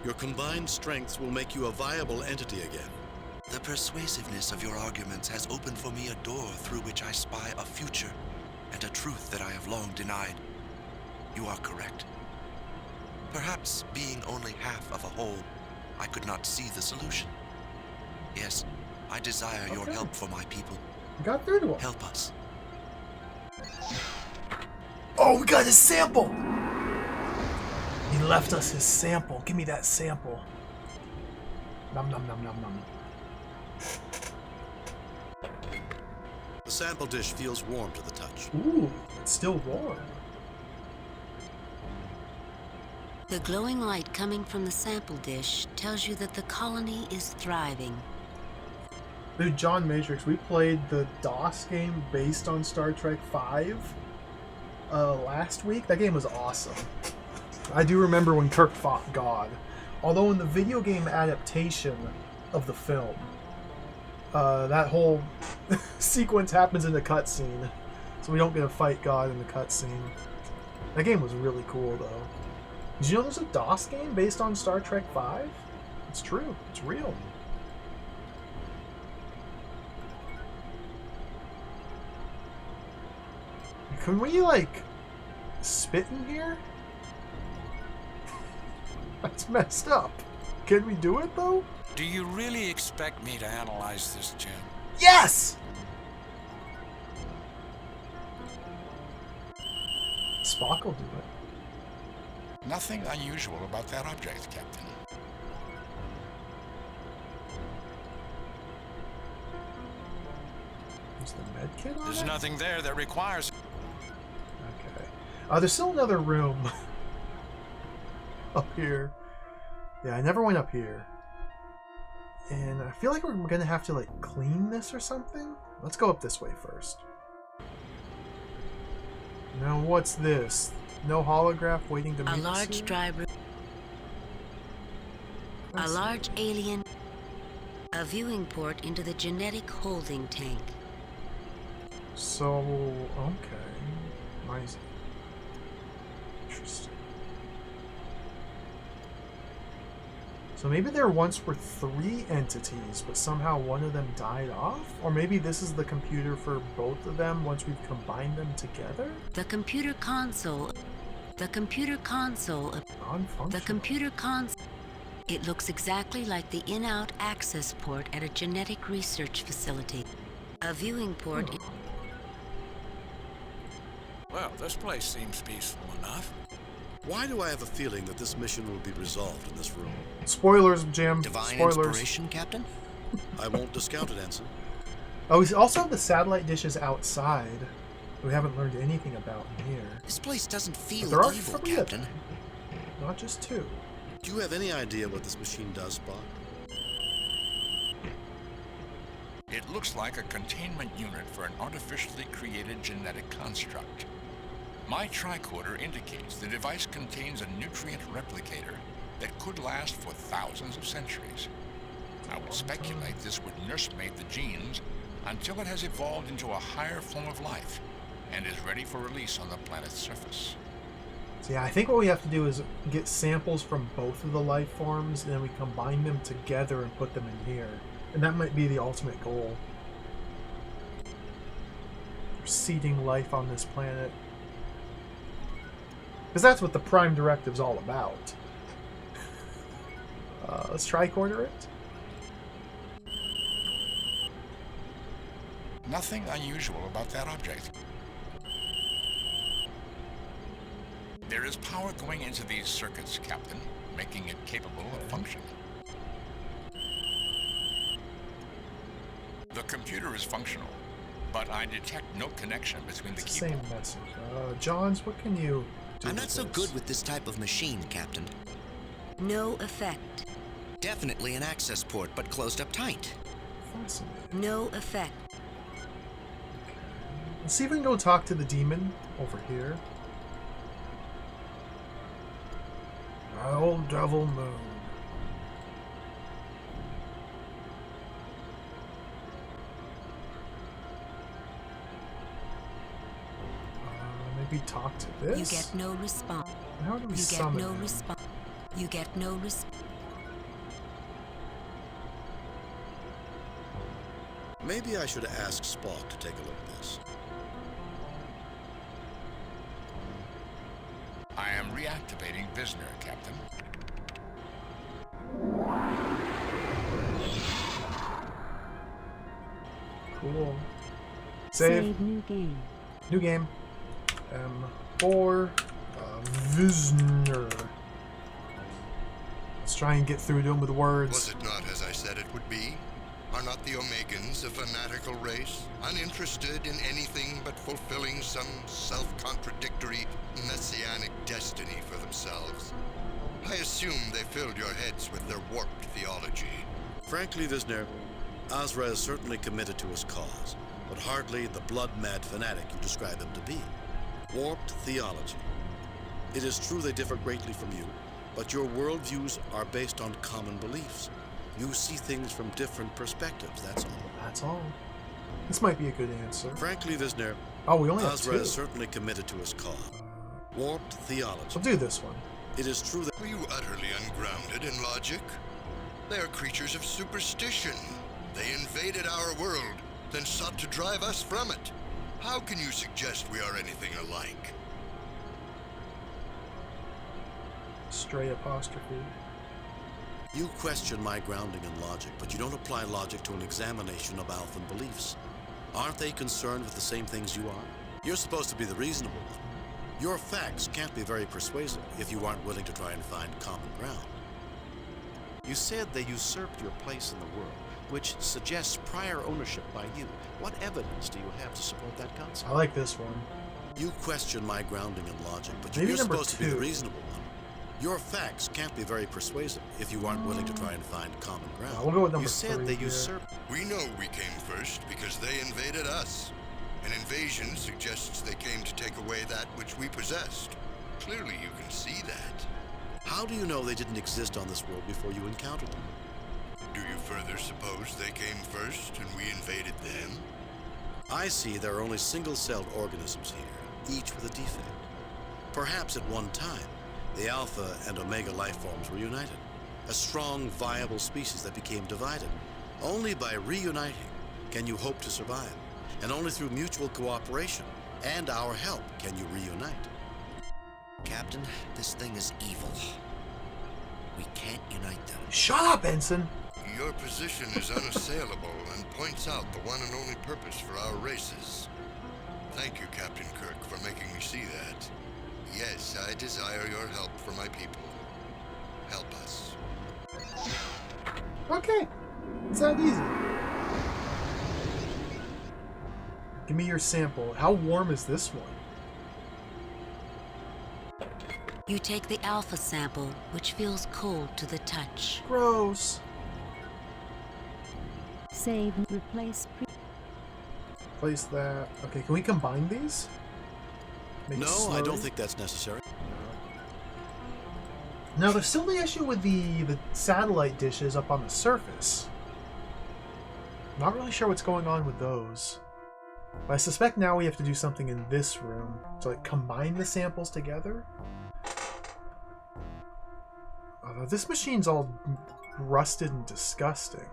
Your combined strengths will make you a viable entity again. The persuasiveness of your arguments has opened for me a door through which I spy a future and a truth that I have long denied. You are correct. Perhaps being only half of a whole, I could not see the solution. Yes, I desire your help for my people. We got through to him. Help us. Oh, we got his sample! He left us his sample. Give me that sample. Nom nom nom nom nom. The sample dish feels warm to the touch. Ooh, it's still warm. The glowing light coming from the sample dish tells you that the colony is thriving. Dude, John Matrix, we played the DOS game based on Star Trek V last week. That game was awesome. I do remember when Kirk fought God. Although in the video game adaptation, of the film. That whole sequence happens in the cutscene, so we don't get to fight God in the cutscene. That game was really cool, though. Did you know there's a DOS game based on Star Trek V? It's true. It's real. Can we, like, spit in here? That's messed up. Can we do it, though? Do you really expect me to analyze this, Jim? Yes! Spock will do it. Nothing unusual about that object, Captain. Is the med kit on There's it? nothing there that requires... Okay. There's still another room up here. Yeah, I never went up here. And I feel like we're gonna have to, like, clean this or something. Let's go up this way first. Now, what's this? No holograph waiting to meet A us large here? dry room. A large alien. A viewing port into the genetic holding tank. So, okay. Nice. Interesting. So maybe there once were 3 entities, but somehow one of them died off? Or maybe this is the computer for both of them once we've combined them together? The computer console. The computer console. The computer console. It looks exactly like the in-out access port at a genetic research facility. A viewing port. Well, this place seems peaceful enough. Why do I have a feeling that this mission will be resolved in this room? Spoilers, Jim. Divine Spoilers. inspiration, Captain? I won't discount it, Ensign. Oh, we also have the satellite dishes outside. We haven't learned anything about in here. This place doesn't feel But there are evil, 3 of Captain. them, not just 2. Do you have any idea what this machine does, Spock? It looks like a containment unit for an artificially created genetic construct. My tricorder indicates the device contains a nutrient replicator that could last for thousands of centuries. I would speculate this would nursemate the genes until it has evolved into a higher form of life and is ready for release on the planet's surface. So yeah, I think what we have to do is get samples from both of the life forms, and then we combine them together and put them in here. And that might be the ultimate goal. For seeding life on this planet. Because that's what the Prime Directive's all about. Let's tricorder it. Nothing unusual about that object. There is power going into these circuits, Captain, making it capable of functioning. The computer is functional, but I detect no connection between the It's the keyboard. same message. Johns, what can you do I'm with not so this? good with this type of machine, Captain. No effect. Definitely an access port, but closed up tight. Fascinating. No effect. Let's see if we can go talk to the demon over here. Old Devil Moon. Maybe talk to this? You get no response. How do we You get summon no him? response. You get no response. Maybe I should ask Spock to take a look at this. I am reactivating Visner, Captain. Cool. Save. New game. New game. M4. Visner. Let's try and get through to him with words. Was it not as I said it would be? Are not the Omegans a fanatical race, uninterested in anything but fulfilling some self-contradictory messianic destiny for themselves? I assume they filled your heads with their warped theology. Frankly, Visner, Azra is certainly committed to his cause, but hardly the blood-mad fanatic you describe him to be. Warped theology. It is true they differ greatly from you, but your worldviews are based on common beliefs. You see things from different perspectives, that's all. That's all. This might be a good answer. Frankly, Visner, oh, we only have Azra 2. is certainly committed to his cause. Warped theology. We'll do this one. It is true that... Were you utterly ungrounded in logic? They are creatures of superstition. They invaded our world, then sought to drive us from it. How can you suggest we are anything alike? Stray apostrophe. You question my grounding in logic, but you don't apply logic to an examination of Alphan beliefs. Aren't they concerned with the same things you are? You're supposed to be the reasonable one. Your facts can't be very persuasive if you aren't willing to try and find common ground. You said they usurped your place in the world, which suggests prior ownership by you. What evidence do you have to support that concept? I like this one. You question my grounding in logic, but Maybe you're number supposed to be 2. the reasonable one. Your facts can't be very persuasive if you aren't willing to try and find common ground. We'll go with number You said 3 they here. usurped... We know we came first because they invaded us. An invasion suggests they came to take away that which we possessed. Clearly you can see that. How do you know they didn't exist on this world before you encountered them? Do you further suppose they came first and we invaded them? I see there are only single-celled organisms here, each with a defect. Perhaps at one time, the Alpha and Omega life forms were united. A strong, viable species that became divided. Only by reuniting can you hope to survive. And only through mutual cooperation and our help can you reunite. Captain, this thing is evil. We can't unite them. Shut up, Ensign! Your position is unassailable and points out the one and only purpose for our races. Thank you, Captain Kirk, for making me see that. Yes, I desire your help for my people. Help us. Okay. It's that easy. Give me your sample. How warm is this one? You take the alpha sample, which feels cold to the touch. Gross. Save, replace, Place that. Okay, can we combine these? Make it No, I don't slurry? think that's necessary. Now, there's still the issue with the satellite dishes up on the surface. Not really sure what's going on with those. But I suspect now we have to do something in this room to like combine the samples together. Although this machine's all rusted and disgusting.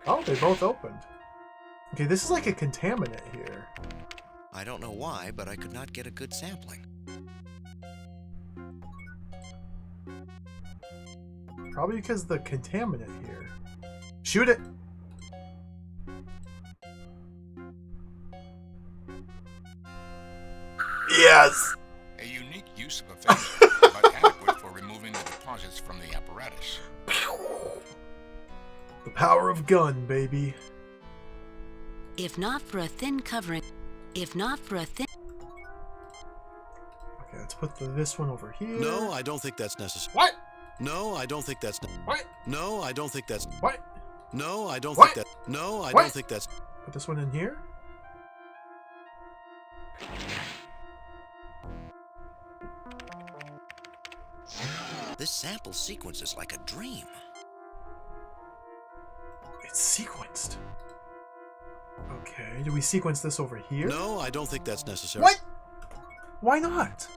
Oh, they both opened. Okay, this is like a contaminant here. I don't know why, but I could not get a good sampling. Probably because the contaminant here. Shoot it! Yes! A unique use of a phaser, but adequate for removing the deposits from the apparatus. The power of gun, baby. If not for a thin covering, Okay, let's put this one over here. No, I don't think that's necessary. What? No, I don't think that's... What? No, I don't think that's... What? No, I don't What? think that... No, I What? don't think that's... Put this one in here. This sample sequence is like a dream. It's sequenced. Okay, do we sequence this over here? No, I don't think that's necessary. What? Why not?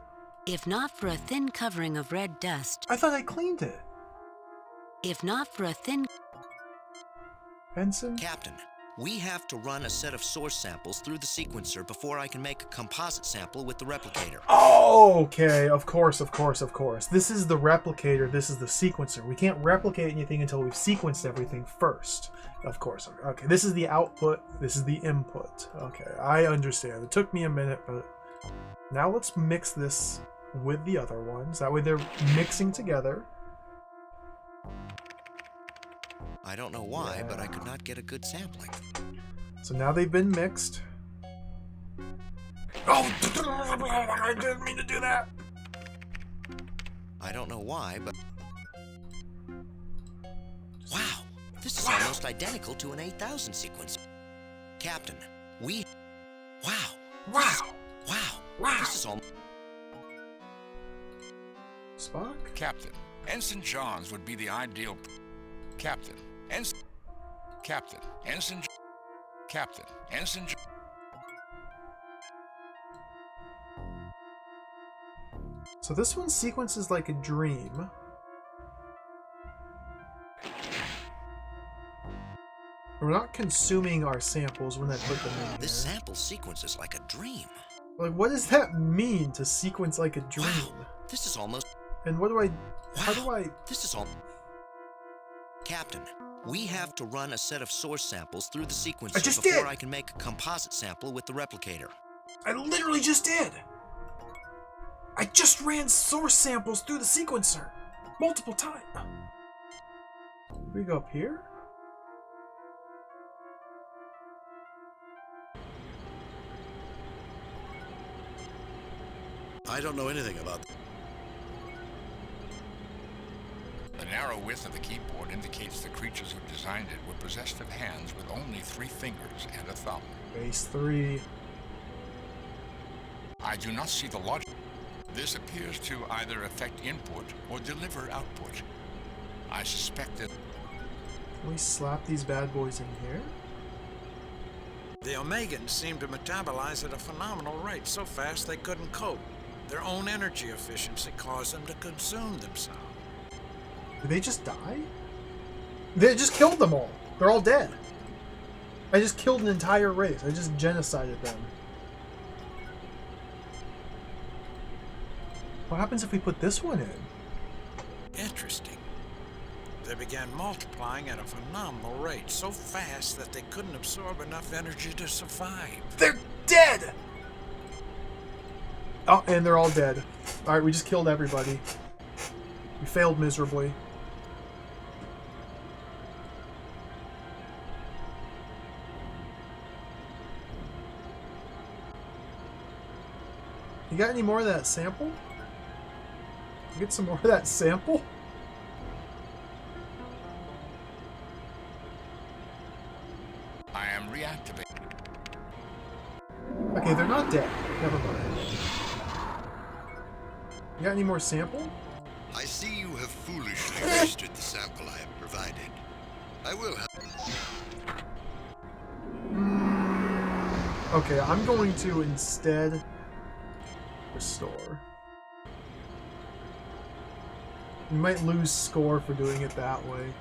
if not for a thin covering of red dust. I thought I cleaned it. If not for a thin... Benson? Captain, we have to run a set of source samples through the sequencer before I can make a composite sample with the replicator. Oh, okay. Of course. This is the replicator. This is the sequencer. We can't replicate anything until we've sequenced everything first. Of course. Okay, this is the output. This is the input. Okay, I understand. It took me a minute, but now let's mix this with the other ones. That way they're mixing together. I don't know why, but I could not get a good sampling. So now they've been mixed. Oh, I didn't mean to do that. I don't know why, but... Wow, this is almost identical to an 8000 sequence. Captain, we... Wow. Wow. Wow. This is all... Spock? Captain, Ensign Johns would be the ideal... Captain, Ensign... Captain, Ensign... Captain, Ensign... So this one sequences like a dream. We're not consuming our samples when I put them in here. This sample sequence is like a dream. Like, what does that mean, to sequence like a dream? Wow. This is almost... And what do I... How do I... This is all... Captain, we have to run a set of source samples through the sequencer before I can make a composite sample with the replicator. I literally just did! I just ran source samples through the sequencer! Multiple times! We go up here? I don't know anything about that. The narrow width of the keyboard indicates the creatures who designed it were possessed of hands with only 3 fingers and a thumb. Base 3. I do not see the logic. This appears to either affect input or deliver output. I suspect that... Can we slap these bad boys in here? The Omegans seem to metabolize at a phenomenal rate, so fast they couldn't cope. Their own energy efficiency caused them to consume themselves. Did they just die? They just killed them all. They're all dead. I just killed an entire race. I just genocided them. What happens if we put this one in? Interesting. They began multiplying at a phenomenal rate, so fast that they couldn't absorb enough energy to survive. They're dead! Oh, and they're all dead. Alright, we just killed everybody. We failed miserably. You got any more of that sample? Get some more of that sample? I am reactivating. Okay, they're not dead. Never mind. You got any more sample? I see you have foolishly wasted the sample I have provided. I will have... Okay, I'm going to instead restore. We might lose score for doing it that way.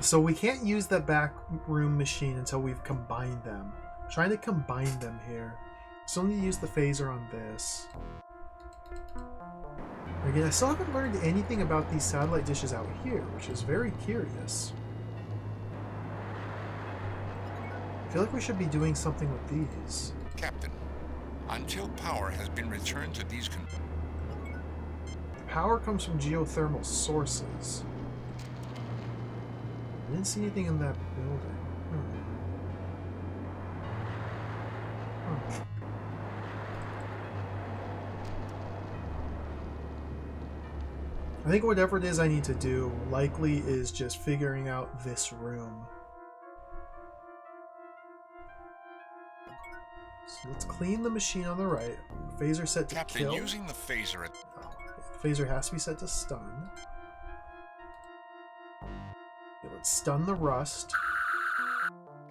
So we can't use the back room machine until we've combined them. I'm trying to combine them here. So I need to use the phaser on this. Again, I still haven't learned anything about these satellite dishes out here, which is very curious. I feel like we should be doing something with these. Captain, until power has been returned to these... Power comes from geothermal sources. I didn't see anything in that building. I think whatever it is I need to do likely is just figuring out this room. So let's clean the machine on the right. Phaser set to Captain, kill. using the phaser at... The phaser has to be set to stun. Okay, let's stun the rust.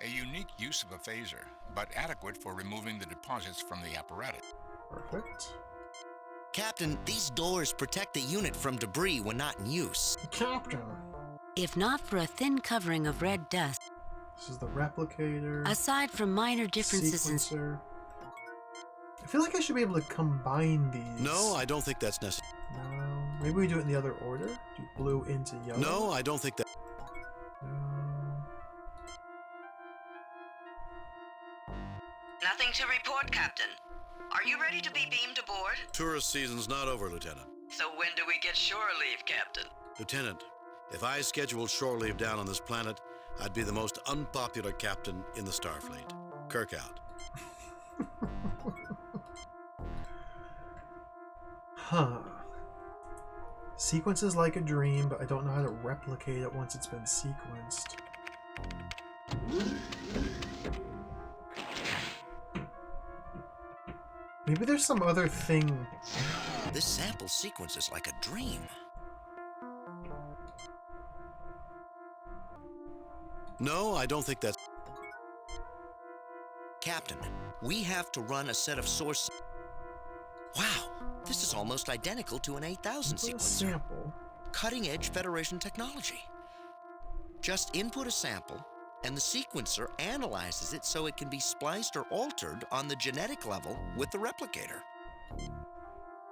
A unique use of a phaser, but adequate for removing the deposits from the apparatus. Perfect. Captain, these doors protect the unit from debris when not in use. Captain! If not for a thin covering of red dust. This is the replicator. Aside from minor differences sequencer. I feel like I should be able to combine these. No, I don't think that's necessary. No. Maybe we do it in the other order? Do blue into yellow? No, I don't think that... Nothing to report, Captain. Are you ready to be beamed aboard? Tourist season's not over, Lieutenant. So when do we get shore leave, Captain? Lieutenant, if I scheduled shore leave down on this planet, I'd be the most unpopular captain in the Starfleet. Kirk out. Huh. Sequence is like a dream, but I don't know how to replicate it once it's been sequenced. Maybe there's some other thing. This sample sequence is like a dream. No, I don't think that's... Captain, we have to run a set of source... Wow, this is almost identical to an 8000 sequencer. Sample. Cutting-edge Federation technology. Just input a sample, and the sequencer analyzes it so it can be spliced or altered on the genetic level with the replicator.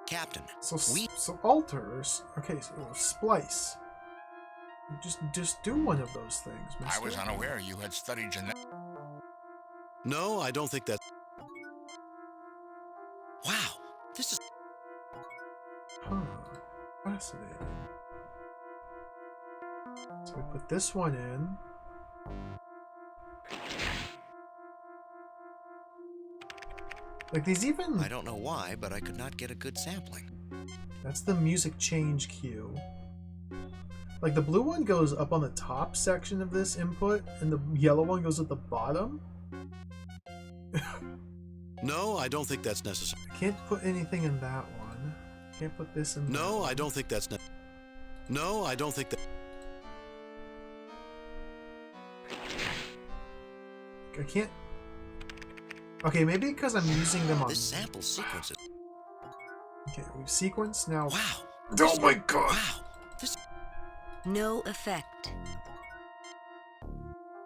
Captain, so alters. Okay, so splice. Just do one of those things, mister. I was unaware you had studied genetics. No, I don't think that... Wow, this is... Huh. Fascinating. So we put this one in. Like these even... I don't know why, but I could not get a good sampling. That's the music change cue. Like the blue one goes up on the top section of this input, and the yellow one goes at the bottom. No, I don't think that's necessary. I can't put anything in that one. Can't put this in. No, I don't think that's No, I don't think that. I can't. Okay, maybe because I'm using them on. This sample sequence. Okay, we've sequenced now. Wow. Oh my god. Wow. This. No effect.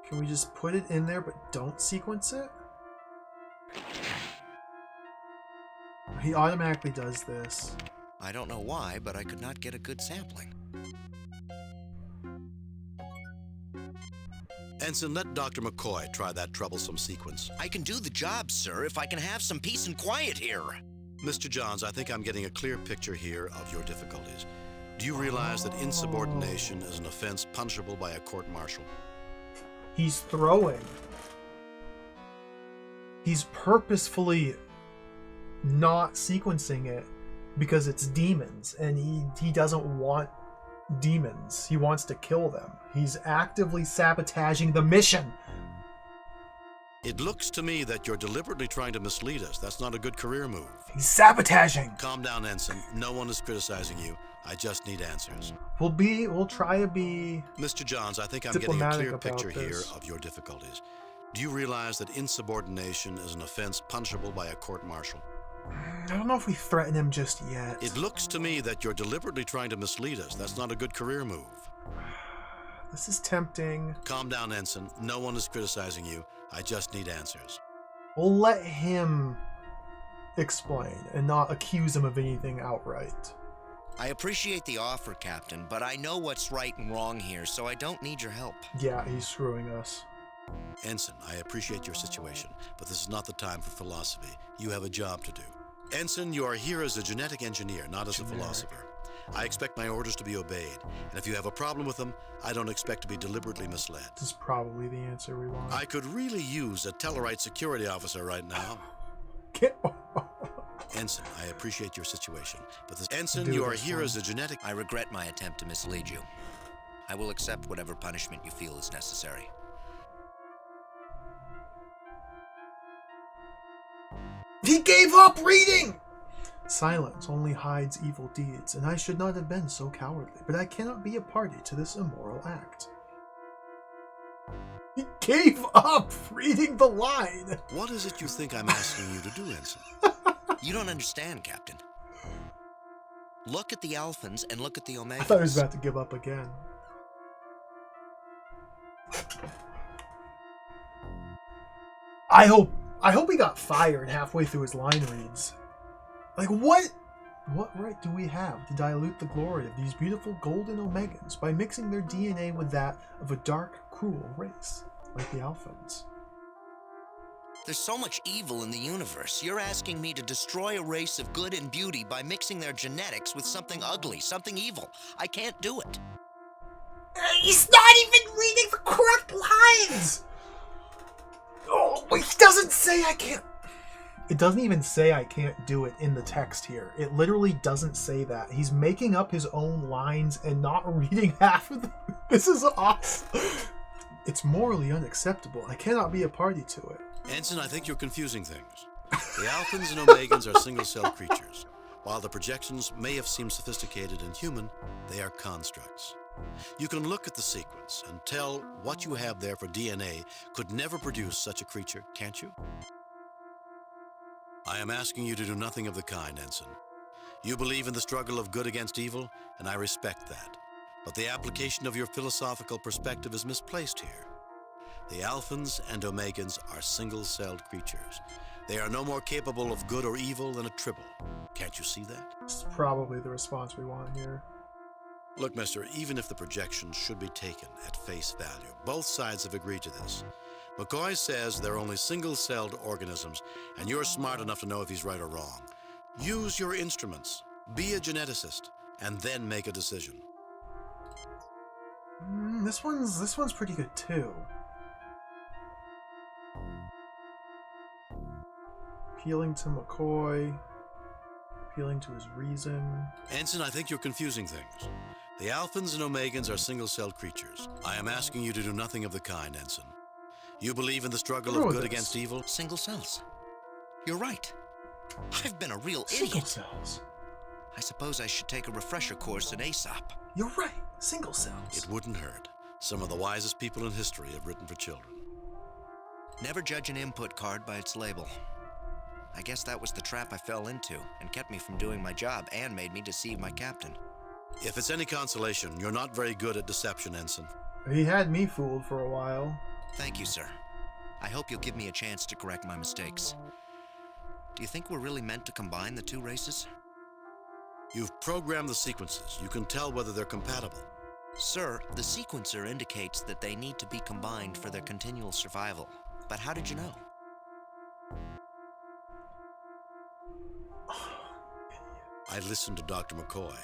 Can we just put it in there but don't sequence it? He automatically does this. I don't know why, but I could not get a good sampling. Ensign, let Dr. McCoy try that troublesome sequence. I can do the job, sir, if I can have some peace and quiet here. Mr. Johns, I think I'm getting a clear picture here of your difficulties. Do you realize that insubordination is an offense punishable by a court-martial? He's throwing. He's purposefully not sequencing it because it's demons, and he doesn't want demons. He wants to kill them. He's actively sabotaging the mission. It looks to me that you're deliberately trying to mislead us. That's not a good career move. He's sabotaging. Calm down, Ensign. No one is criticizing you. I just need answers. We'll try to be Mr. Johns, I think I'm getting a clear picture here of your difficulties. Do you realize that insubordination is an offense punishable by a court-martial? I don't know if we threaten him just yet. It looks to me that you're deliberately trying to mislead us. That's not a good career move. This is tempting. Calm down, Ensign. No one is criticizing you. I just need answers. We'll let him explain and not accuse him of anything outright. I appreciate the offer, Captain, but I know what's right and wrong here, so I don't need your help. Yeah, he's screwing us. Ensign, I appreciate your situation, but this is not the time for philosophy. You have a job to do. Ensign, you are here as a genetic engineer, not as a philosopher. I expect my orders to be obeyed, and if you have a problem with them, I don't expect to be deliberately misled. This is probably the answer we want. I could really use a Tellarite security officer right now. Ensign, I appreciate your situation, but this... Ensign, you are here as a genetic... I regret my attempt to mislead you. I will accept whatever punishment you feel is necessary. He gave up reading! Silence only hides evil deeds, and I should not have been so cowardly, but I cannot be a party to this immoral act. He gave up reading the line! What is it you think I'm asking you to do, Ensign? You don't understand, Captain. Look at the Alphans and look at the Omegas. I thought he was about to give up again. I hope he got fired halfway through his line reads. Like, what right do we have to dilute the glory of these beautiful golden Omegans by mixing their DNA with that of a dark, cruel race, like the Alphans? There's so much evil in the universe. You're asking me to destroy a race of good and beauty by mixing their genetics with something ugly, something evil. I can't do it. He's not even reading the correct lines! Oh, he doesn't say I can't... It doesn't even say I can't do it in the text here. It literally doesn't say that. He's making up his own lines and not reading half of them. This is awesome. It's morally unacceptable. I cannot be a party to it. Ensign, I think you're confusing things. The Alphans and Omegans are single-celled creatures. While the projections may have seemed sophisticated and human, they are constructs. You can look at the sequence and tell what you have there for DNA could never produce such a creature, can't you? I am asking you to do nothing of the kind, Ensign. You believe in the struggle of good against evil, and I respect that. But the application of your philosophical perspective is misplaced here. The Alphans and Omegans are single-celled creatures. They are no more capable of good or evil than a tribble. Can't you see that? It's probably the response we want here. Look, mister, even if the projections should be taken at face value, both sides have agreed to this. McCoy says they're only single-celled organisms, and you're smart enough to know if he's right or wrong. Use your instruments, be a geneticist, and then make a decision. This one's pretty good too. Appealing to McCoy, appealing to his reason. Ensign, I think you're confusing things. The Alphans and Omegans are single-celled creatures. I am asking you to do nothing of the kind, Ensign. You believe in the struggle of good against evil? Single cells. You're right. I've been a real Single idiot. cells. I suppose I should take a refresher course in ASAP. You're right. Single cells. It wouldn't hurt. Some of the wisest people in history have written for children. Never judge an input card by its label. I guess that was the trap I fell into and kept me from doing my job and made me deceive my captain. If it's any consolation, you're not very good at deception, Ensign. He had me fooled for a while. Thank you, sir. I hope you'll give me a chance to correct my mistakes. Do you think we're really meant to combine the two races? You've programmed the sequences. You can tell whether they're compatible. Sir, the sequencer indicates that they need to be combined for their continual survival. But how did you know? I listened to Dr. McCoy.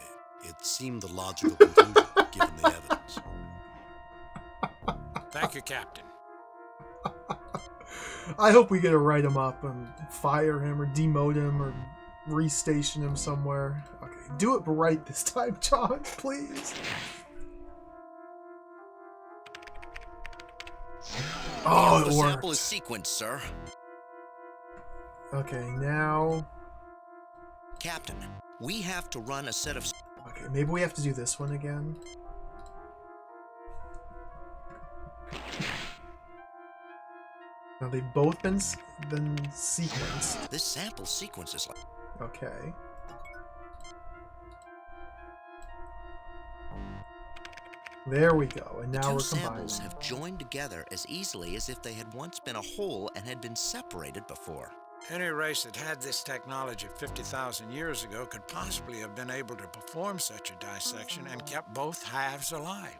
It seemed the logical conclusion, given the evidence. Thank you, Captain. I hope we get to write him up and fire him or demote him or restation him somewhere. Okay, do it right this time, John, please. Oh, the it worked. sample is sequenced, sir. Okay, now... Captain, we have to run a set of... Okay, maybe we have to do this one again. Now they've both been sequenced. This sample sequence is like... Okay. There we go, and now we're two combining. samples have joined together as easily as if they had once been a whole and had been separated before. Any race that had this technology 50,000 years ago could possibly have been able to perform such a dissection and kept both halves alive.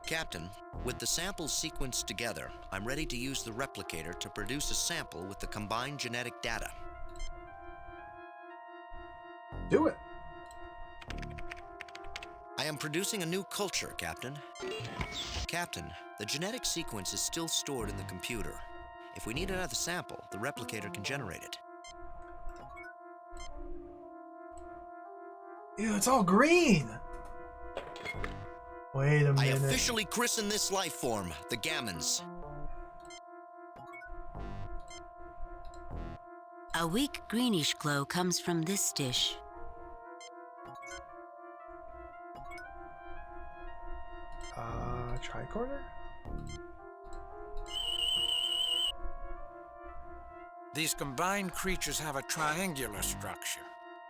Captain, with the samples sequenced together, I'm ready to use the replicator to produce a sample with the combined genetic data. Do it. I am producing a new culture, Captain. Captain, the genetic sequence is still stored in the computer. If we need another sample, the replicator can generate it. Ew, it's all green. Wait a minute. I officially christen this life form the Gammons. A weak greenish glow comes from this dish. Tricorder? These combined creatures have a triangular structure.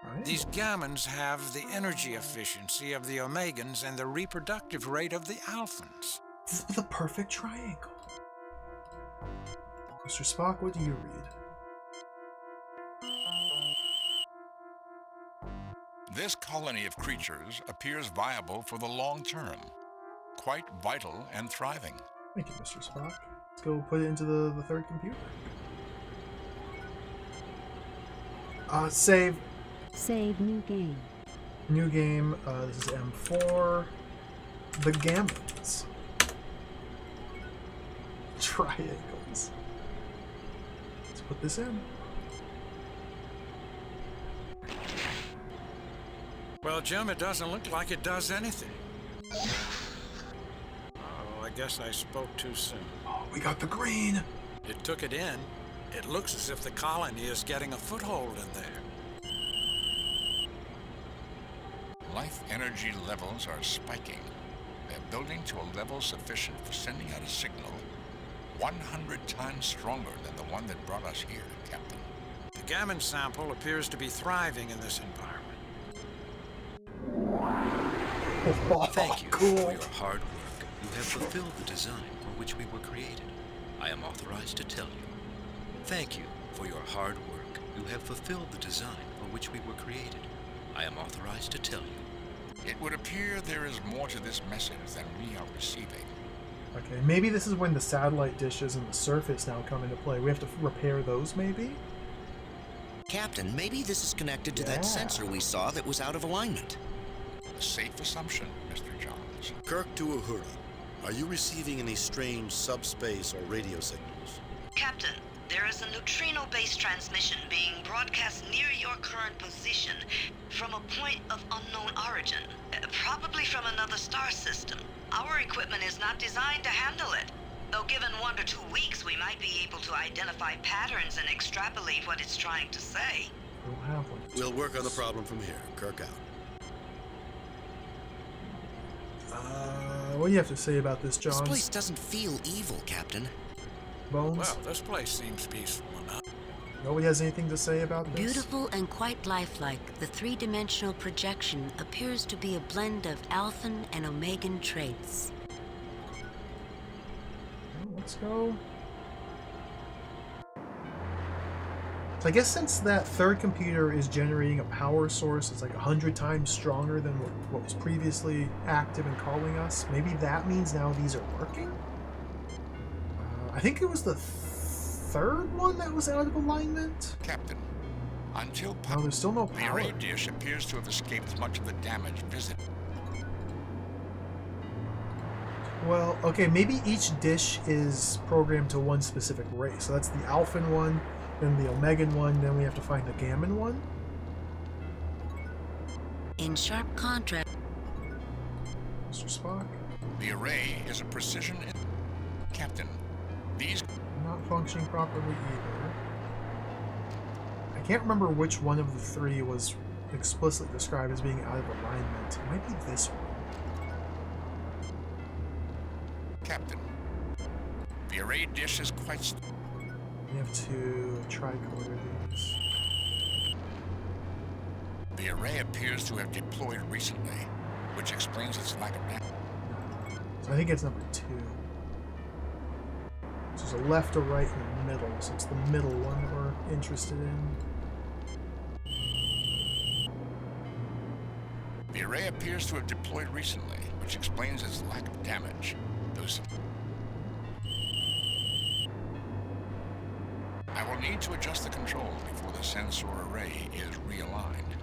Right. These Gammons have the energy efficiency of the Omegans and the reproductive rate of the Alphans. This is the perfect triangle. Mr. Spock, what do you read? This colony of creatures appears viable for the long term. Quite vital and thriving. Thank you, Mr. Spock. Let's go put it into the third computer. Save. Save new game. New game. This is M4. The Gammons. Triangles. Let's put this in. Well, Jim, it doesn't look like it does anything. I guess I spoke too soon. Oh, we got the green. It took it in. It looks as if the colony is getting a foothold in there. Life energy levels are spiking. They're building to a level sufficient for sending out a signal 100 times stronger than the one that brought us here, Captain. The gammon sample appears to be thriving in this environment. Thank you for your hard work. You have fulfilled the design for which we were created. I am authorized to tell you. Thank you for your hard work. You have fulfilled the design for which we were created. I am authorized to tell you. It would appear there is more to this message than we are receiving. Okay, maybe this is when the satellite dishes and the surface now come into play. We have to repair those, maybe? Captain, maybe this is connected to that sensor we saw that was out of alignment. A safe assumption, Mr. Johns. Kirk to Uhura. Are you receiving any strange subspace or radio signals? Captain, there is a neutrino-based transmission being broadcast near your current position from a point of unknown origin, probably from another star system. Our equipment is not designed to handle it. Though given 1 to 2 weeks, we might be able to identify patterns and extrapolate what it's trying to say. We'll work on the problem from here. Kirk out. What do you have to say about this, John? This place doesn't feel evil, Captain. Bones? Well, this place seems peaceful enough. Nobody has anything to say about this? Beautiful and quite lifelike, the three-dimensional projection appears to be a blend of Alphan and Omegan traits. Let's go. So I guess since that third computer is generating a power source, it's like 100 times stronger than what was previously active and calling us. Maybe that means now these are working? I think it was the third one that was out of alignment? Captain, until no, there's still no power. The array dish appears to have escaped much of the damage visited. Well, okay, maybe each dish is programmed to one specific race. So that's the Alphan one, then the Omegan one, then we have to find the Gammon one. In sharp contrast, Mr. Spock. The array is a precision. Captain, these not functioning properly either. I can't remember which one of the three was explicitly described as being out of alignment. It might be this one. Captain, the array dish is quite. We have to tricorder these. The array appears to have deployed recently, which explains its lack of damage. So I think it's number 2. So there's a left, a right, and a middle. So it's the middle one that we're interested in. The array appears to have deployed recently, which explains its lack of damage. I will need to adjust the controls before the sensor array is realigned.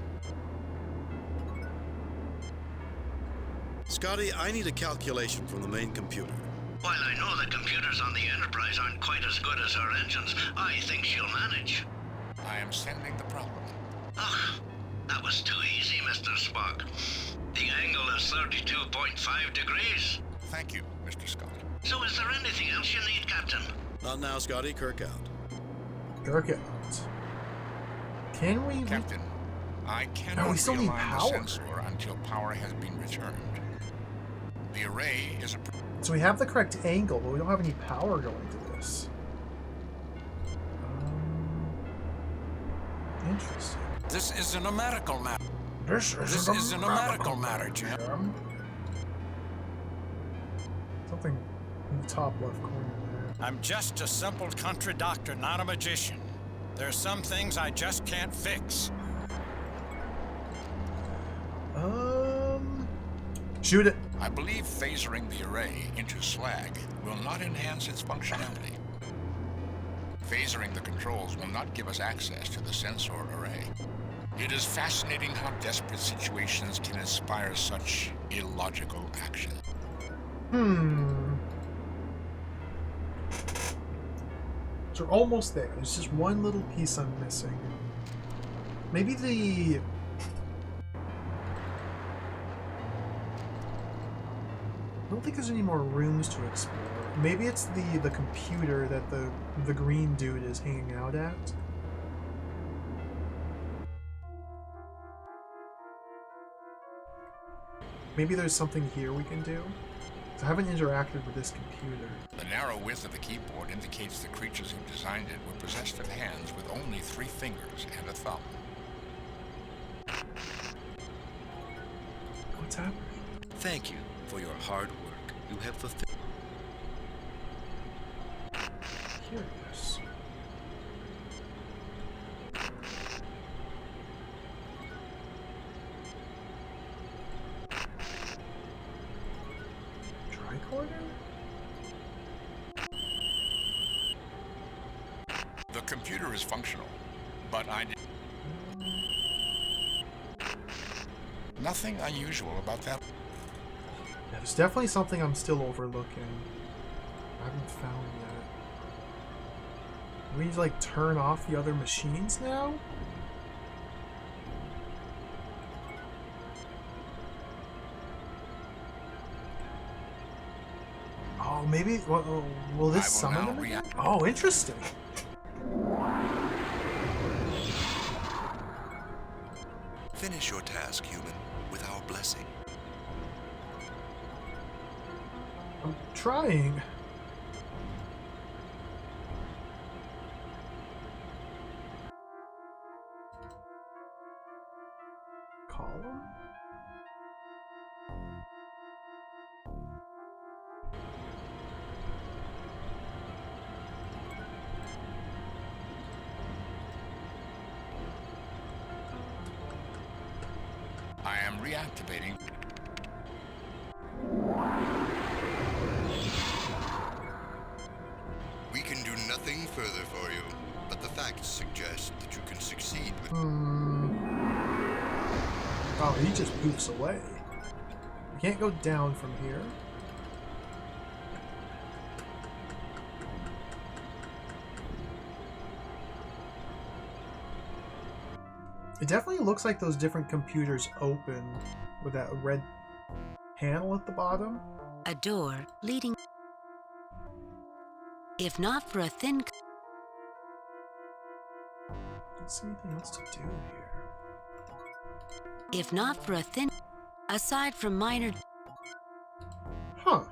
Scotty, I need a calculation from the main computer. While I know the computers on the Enterprise aren't quite as good as our engines, I think she'll manage. I am sending the problem. Ugh, that was too easy, Mr. Spock. The angle is 32.5 degrees. Thank you, Mr. Scott. So is there anything else you need, Captain? Not now, Scotty. Kirk out. Kirk out. Can we... Captain, I cannot we still need realign power. the sensor until power has been returned. The array is a... So we have the correct angle, but we don't have any power going to this. Interesting. This isn't a medical matter. This isn't a medical matter, Jim. Something in the top left corner there. I'm just a simple country doctor, not a magician. There are some things I just can't fix. Shoot it. I believe phasering the array into slag will not enhance its functionality. Phasering the controls will not give us access to the sensor array. It is fascinating how desperate situations can inspire such illogical action. So we're almost there. There's just one little piece I'm missing. Maybe the... don't think there's any more rooms to explore. Maybe it's the computer that the green dude is hanging out at. Maybe there's something here we can do. I haven't interacted with this computer. The narrow width of the keyboard indicates the creatures who designed it were possessed of hands with only 3 fingers and a thumb. What's happening? Thank you for your hard work. You have fulfilled. Curious. Tricorder? The computer is functional, but I did nothing unusual about that. Yeah, there's definitely something I'm still overlooking. I haven't found yet. We need to like turn off the other machines now? Oh, maybe. Will this summon them again? Oh, interesting. Finish your task, human, with our blessing. I'm trying. Column? I am reactivating. We can do nothing further for you, but the facts suggest that you can succeed with... Oh, he just poofs away. You can't go down from here. It definitely looks like those different computers open with that red panel at the bottom. A door leading... If not for a thin... Don't see anything else to do here. If not for a thin... Aside from minor... Huh.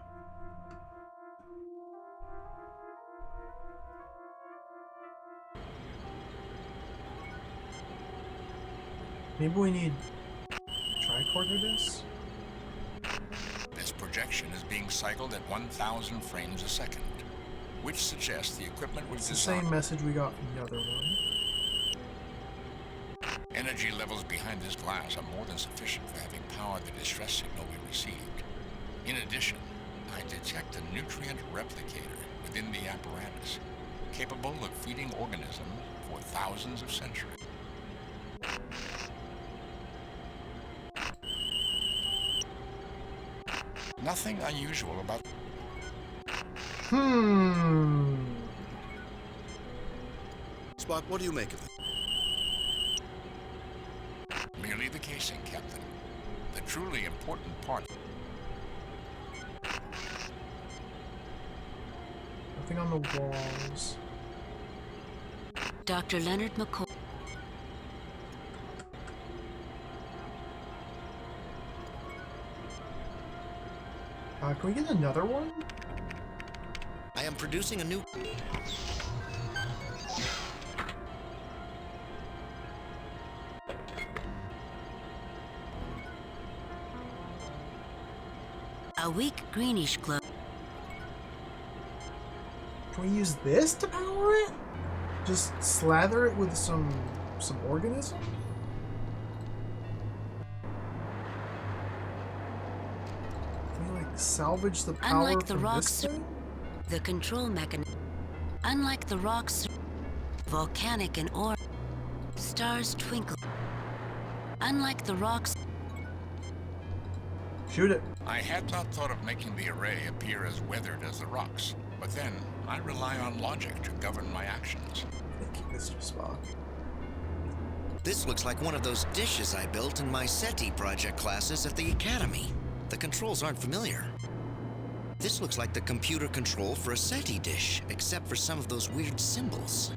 Maybe we need tricorder this? This projection is being cycled at 1,000 frames a second, which suggests the equipment was It's the designed. same message we got from the other one. Energy levels behind this glass are more than sufficient for having powered the distress signal we received. In addition, I detect a nutrient replicator within the apparatus, capable of feeding organisms for thousands of centuries. Nothing unusual about... Spock, what do you make of it? Merely the casing, Captain. The truly important part... Nothing on the walls. Dr. Leonard McCoy. Can we get another one? I am producing a new... A weak greenish glow. Can we use this to power it? Just slather it with some organism? Can we like salvage the power Unlike the from rocks, this thing? the control mechanism. Unlike the rocks, volcanic and ore. Stars twinkle. Unlike the rocks. Shoot it. I had not thought of making the array appear as weathered as the rocks, but then I rely on logic to govern my actions. Thank you, Mr. Spock. This looks like one of those dishes I built in my SETI project classes at the Academy. The controls aren't familiar. This looks like the computer control for a SETI dish, except for some of those weird symbols.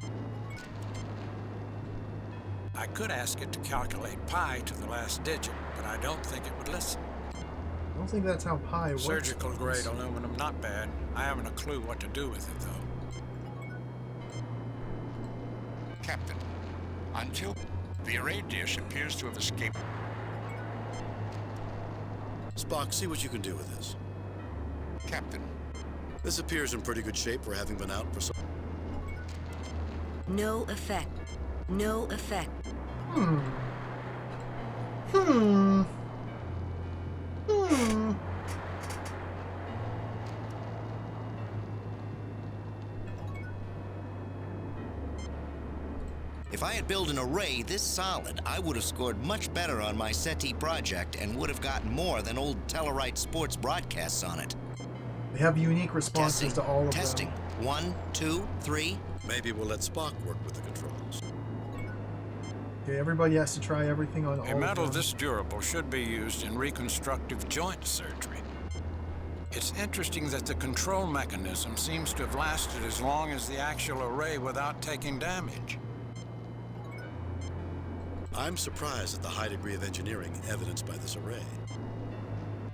I could ask it to calculate pi to the last digit, but I don't think it would listen. I don't think that's how pi works. Surgical grade aluminum, not bad. I haven't a clue what to do with it, though. Captain, until the array dish appears to have escaped. Spock, see what you can do with this. Captain. This appears in pretty good shape for having been out for so... No effect. No effect. Hmm. If I had built an array this solid, I would have scored much better on my SETI project and would have gotten more than old Tellarite Sports broadcasts on it. They have unique responses to all of Testing. them. 1, 2, 3. Maybe we'll let Spock work with the controls. Okay, everybody has to try everything on all of them. A metal this durable should be used in reconstructive joint surgery. It's interesting that the control mechanism seems to have lasted as long as the actual array without taking damage. I'm surprised at the high degree of engineering evidenced by this array.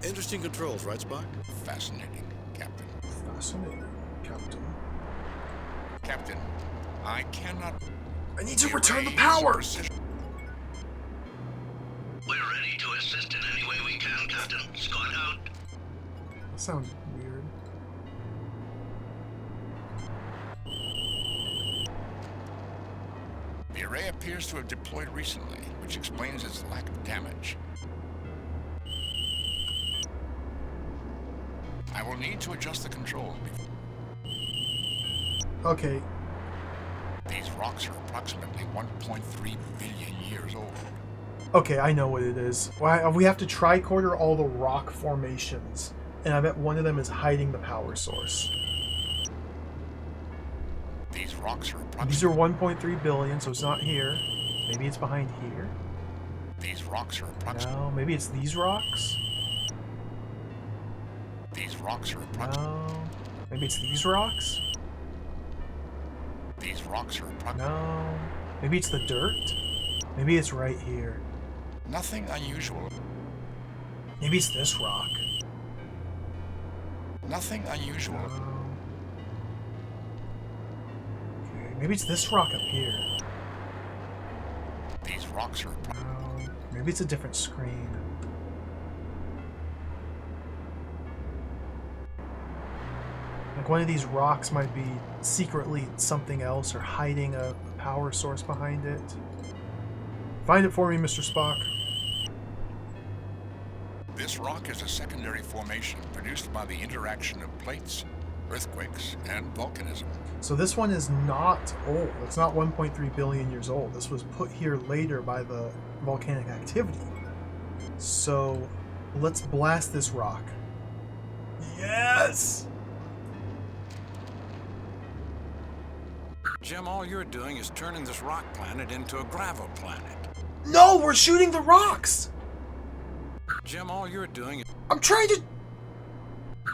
Interesting controls, right, Spock? Fascinating, Captain. Fascinating, Captain. Captain, I cannot... I need to return the power! We're ready to assist in any way we can, Captain. Scout out. That sounds weird. The array appears to have deployed recently, which explains its lack of damage. I will need to adjust the control. Okay. These rocks are approximately 1.3 billion years old. Okay, I know what it is. We have to tricorder all the rock formations, and I bet one of them is hiding the power source. These rocks are approximately... These are 1.3 billion, so it's not here. Maybe it's behind here. These rocks are approximately... No, maybe it's these rocks. These rocks are approximately... No. Maybe it's these rocks. These rocks are approximately... No. Maybe it's the dirt. Maybe it's right here. Nothing unusual. Maybe it's this rock. Nothing unusual. Okay, maybe it's this rock up here. These rocks are... No. Maybe it's a different screen. Like one of these rocks might be secretly something else or hiding a power source behind it. Find it for me, Mr. Spock. This rock is a secondary formation produced by the interaction of plates, earthquakes, and volcanism. So this one is not old. It's not 1.3 billion years old. This was put here later by the volcanic activity. So let's blast this rock. Yes! Jim, all you're doing is turning this rock planet into a gravel planet. No, we're shooting the rocks! Jim, all you're doing is... I'm trying to...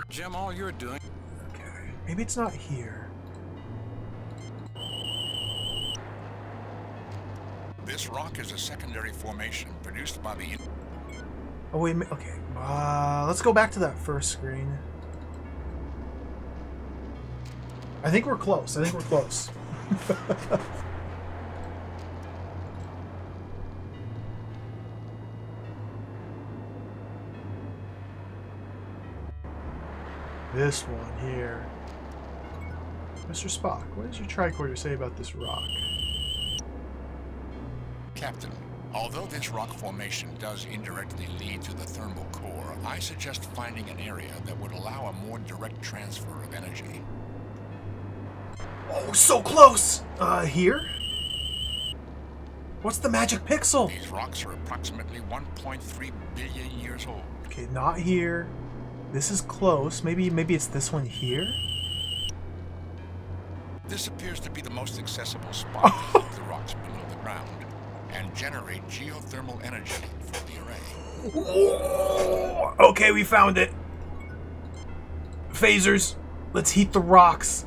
Jim, all you're doing... Okay, maybe it's not here. This rock is a secondary formation produced by the... Oh, wait, okay. Let's go back to that first screen. I think we're close. This one here. Mr. Spock, what does your tricorder say about this rock? Captain, although this rock formation does indirectly lead to the thermal core, I suggest finding an area that would allow a more direct transfer of energy. Oh, so close! Here? What's the magic pixel? These rocks are approximately 1.3 billion years old. Okay, not here. This is close. Maybe it's this one here? This appears to be the most accessible spot to keep the rocks below the ground and generate geothermal energy for the array. Okay, we found it. Phasers! Let's heat the rocks.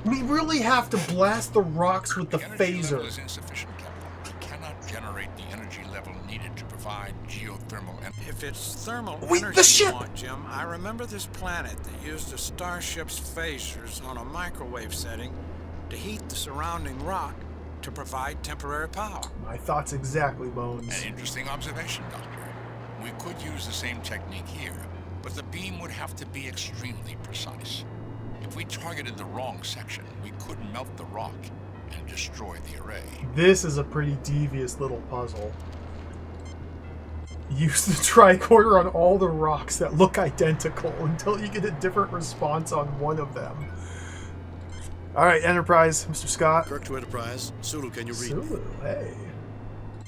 We really have to blast the rocks with the phaser. Level is insufficient, Captain. We cannot generate the energy level needed to provide geothermal energy. If it's thermal Wait, energy the ship! you want, Jim, I remember this planet that used a starship's phasers on a microwave setting to heat the surrounding rock to provide temporary power. My thoughts exactly, Bones. An interesting observation, Doctor. We could use the same technique here, but the beam would have to be extremely precise. If we targeted the wrong section, we could melt the rock and destroy the array. This is a pretty devious little puzzle. Use the tricorder on all the rocks that look identical until you get a different response on one of them. Alright, Enterprise, Mr. Scott. Kirk to Enterprise. Sulu, can you read me? Sulu, hey.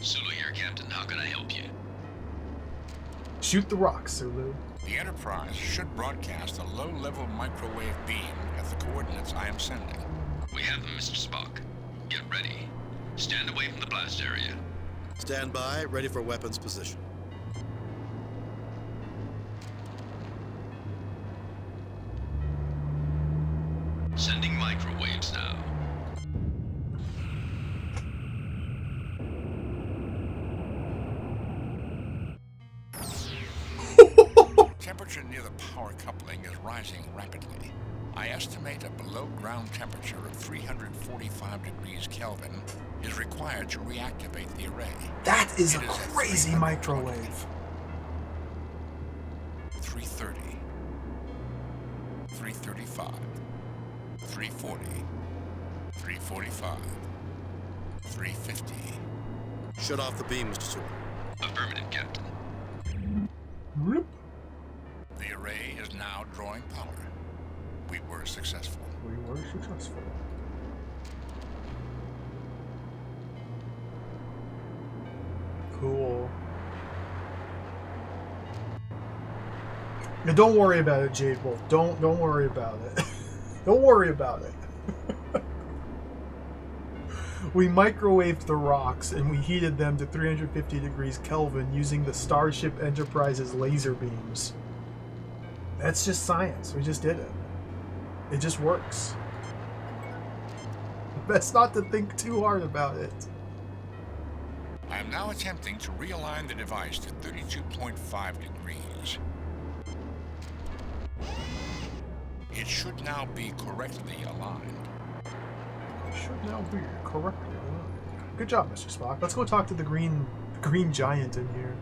Sulu here, Captain. How can I help you? Shoot the rocks, Sulu. The Enterprise should broadcast a low-level microwave beam at the coordinates I am sending. We have them, Mr. Spock. Get ready. Stand away from the blast area. Stand by, ready for weapons position. Sending microwaves now. Temperature near the power coupling is rising rapidly. I estimate a below-ground temperature of 345 degrees Kelvin is required to reactivate the array. That is a crazy microwave. 330, 335, 340, 345, 350. Shut off the beam, Mr. Sewell. Affirmative, Captain. The array is now drawing power. We were successful. We were successful. Cool. Now don't worry about it, Jade Wolf. Don't worry about it. Don't worry about it. We microwaved the rocks and we heated them to 350 degrees Kelvin using the Starship Enterprise's laser beams. That's just science. We just did it. It just works. Best not to think too hard about it. I am now attempting to realign the device to 32.5 degrees. It should now be correctly aligned. Should now be correctly aligned. Good job, Mr. Spock. Let's go talk to the green giant in here.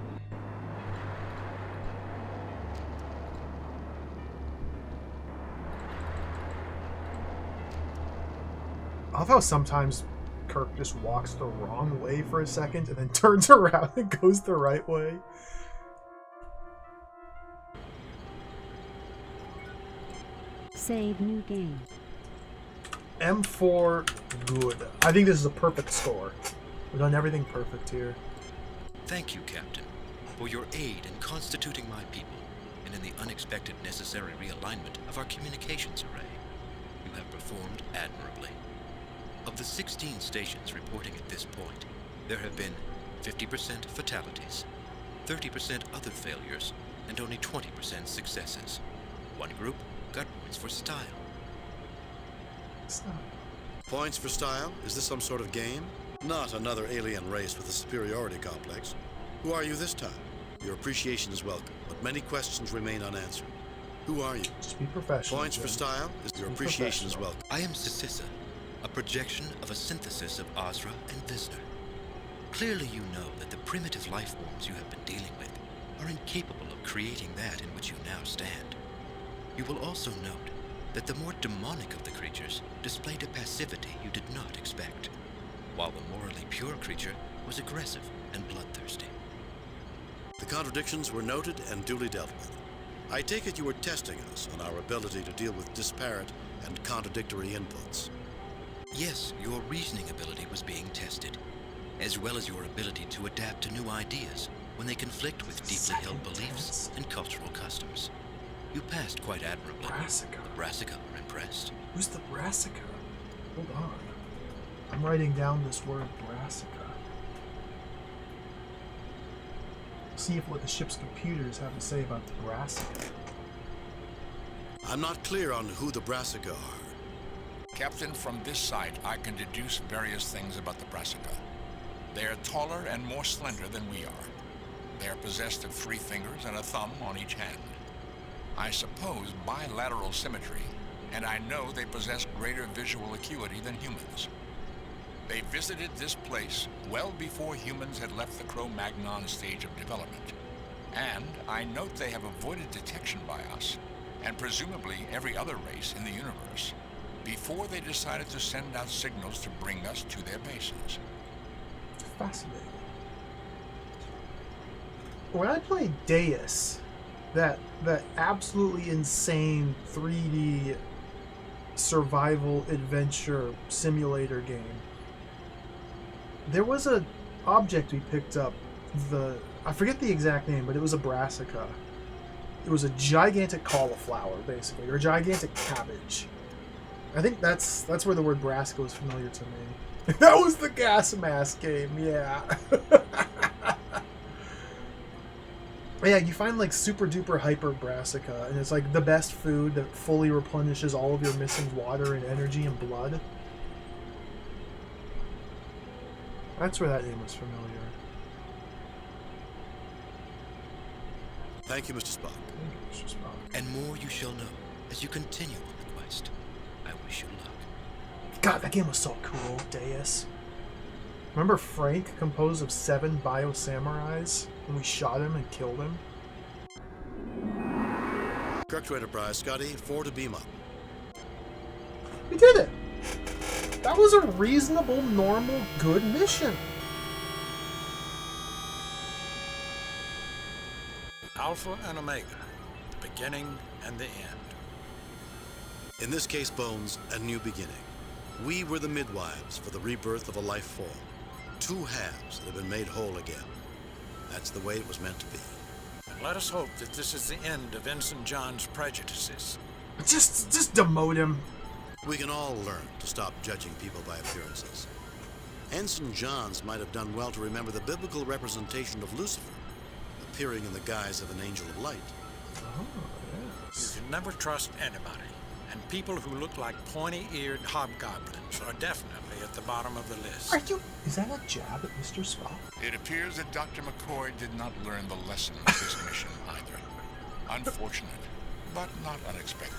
I love how sometimes Kirk just walks the wrong way for a second and then turns around and goes the right way. Save new game. M4, good. I think this is a perfect score. We've done everything perfect here. Thank you, Captain, for your aid in constituting my people and in the unexpected necessary realignment of our communications array. You have performed admirably. Of the 16 stations reporting at this point, there have been 50% fatalities, 30% other failures, and only 20% successes. One group got points for style. Points for style? Is this some sort of game? Not another alien race with a superiority complex. Who are you this time? Your appreciation is welcome, but many questions remain unanswered. Who are you? Just be professional. Points for style? Your appreciation is welcome. I am Sisissa, a projection of a synthesis of Azra and Vizsla. Clearly you know that the primitive life forms you have been dealing with are incapable of creating that in which you now stand. You will also note that the more demonic of the creatures displayed a passivity you did not expect, while the morally pure creature was aggressive and bloodthirsty. The contradictions were noted and duly dealt with. I take it you were testing us on our ability to deal with disparate and contradictory inputs. Yes, your reasoning ability was being tested, as well as your ability to adapt to new ideas when they conflict with deeply held beliefs and cultural customs. You passed quite admirably. Brassica. The Brassica were impressed. Who's the Brassica? Hold on. I'm writing down this word Brassica. See if what the ship's computers have to say about the Brassica. I'm not clear on who the Brassica are. Captain, from this site, I can deduce various things about the Brassica. They are taller and more slender than we are. They are possessed of 3 fingers and a thumb on each hand. I suppose bilateral symmetry, and I know they possess greater visual acuity than humans. They visited this place well before humans had left the Cro-Magnon stage of development. And I note they have avoided detection by us, and presumably every other race in the universe, before they decided to send out signals to bring us to their bases. Fascinating. When I played Deus, that absolutely insane 3D survival adventure simulator game, there was a object we picked up. I forget the exact name, but it was a brassica. It was a gigantic cauliflower, basically, or a gigantic cabbage. I think that's where the word brassica was familiar to me. That was the gas mask game, yeah. Yeah, you find like super duper hyper brassica, and it's like the best food that fully replenishes all of your missing water and energy and blood. That's where that name was familiar. Thank you, Mr. Spock. Thank you, Mr. Spock. And more you shall know as you continue on the quest. I wish you luck. God, that game was so cool, Deus. Remember Frank, composed of 7 bio-samurais, and we shot him and killed him? Kirk to Enterprise, Scotty, 4 to beam up. We did it! That was a reasonable, normal, good mission. Alpha and Omega, the beginning and the end. In this case, Bones, a new beginning. We were the midwives for the rebirth of a life form. 2 halves that have been made whole again. That's the way it was meant to be. And let us hope that this is the end of Ensign John's prejudices. Just demote him. We can all learn to stop judging people by appearances. Ensign Johns might have done well to remember the biblical representation of Lucifer, appearing in the guise of an angel of light. Oh, yes. You can never trust anybody, and people who look like pointy-eared hobgoblins are definitely at the bottom of the list. Is that a jab at Mr. Spock? It appears that Dr. McCoy did not learn the lesson of this mission either. Unfortunate, but not unexpected.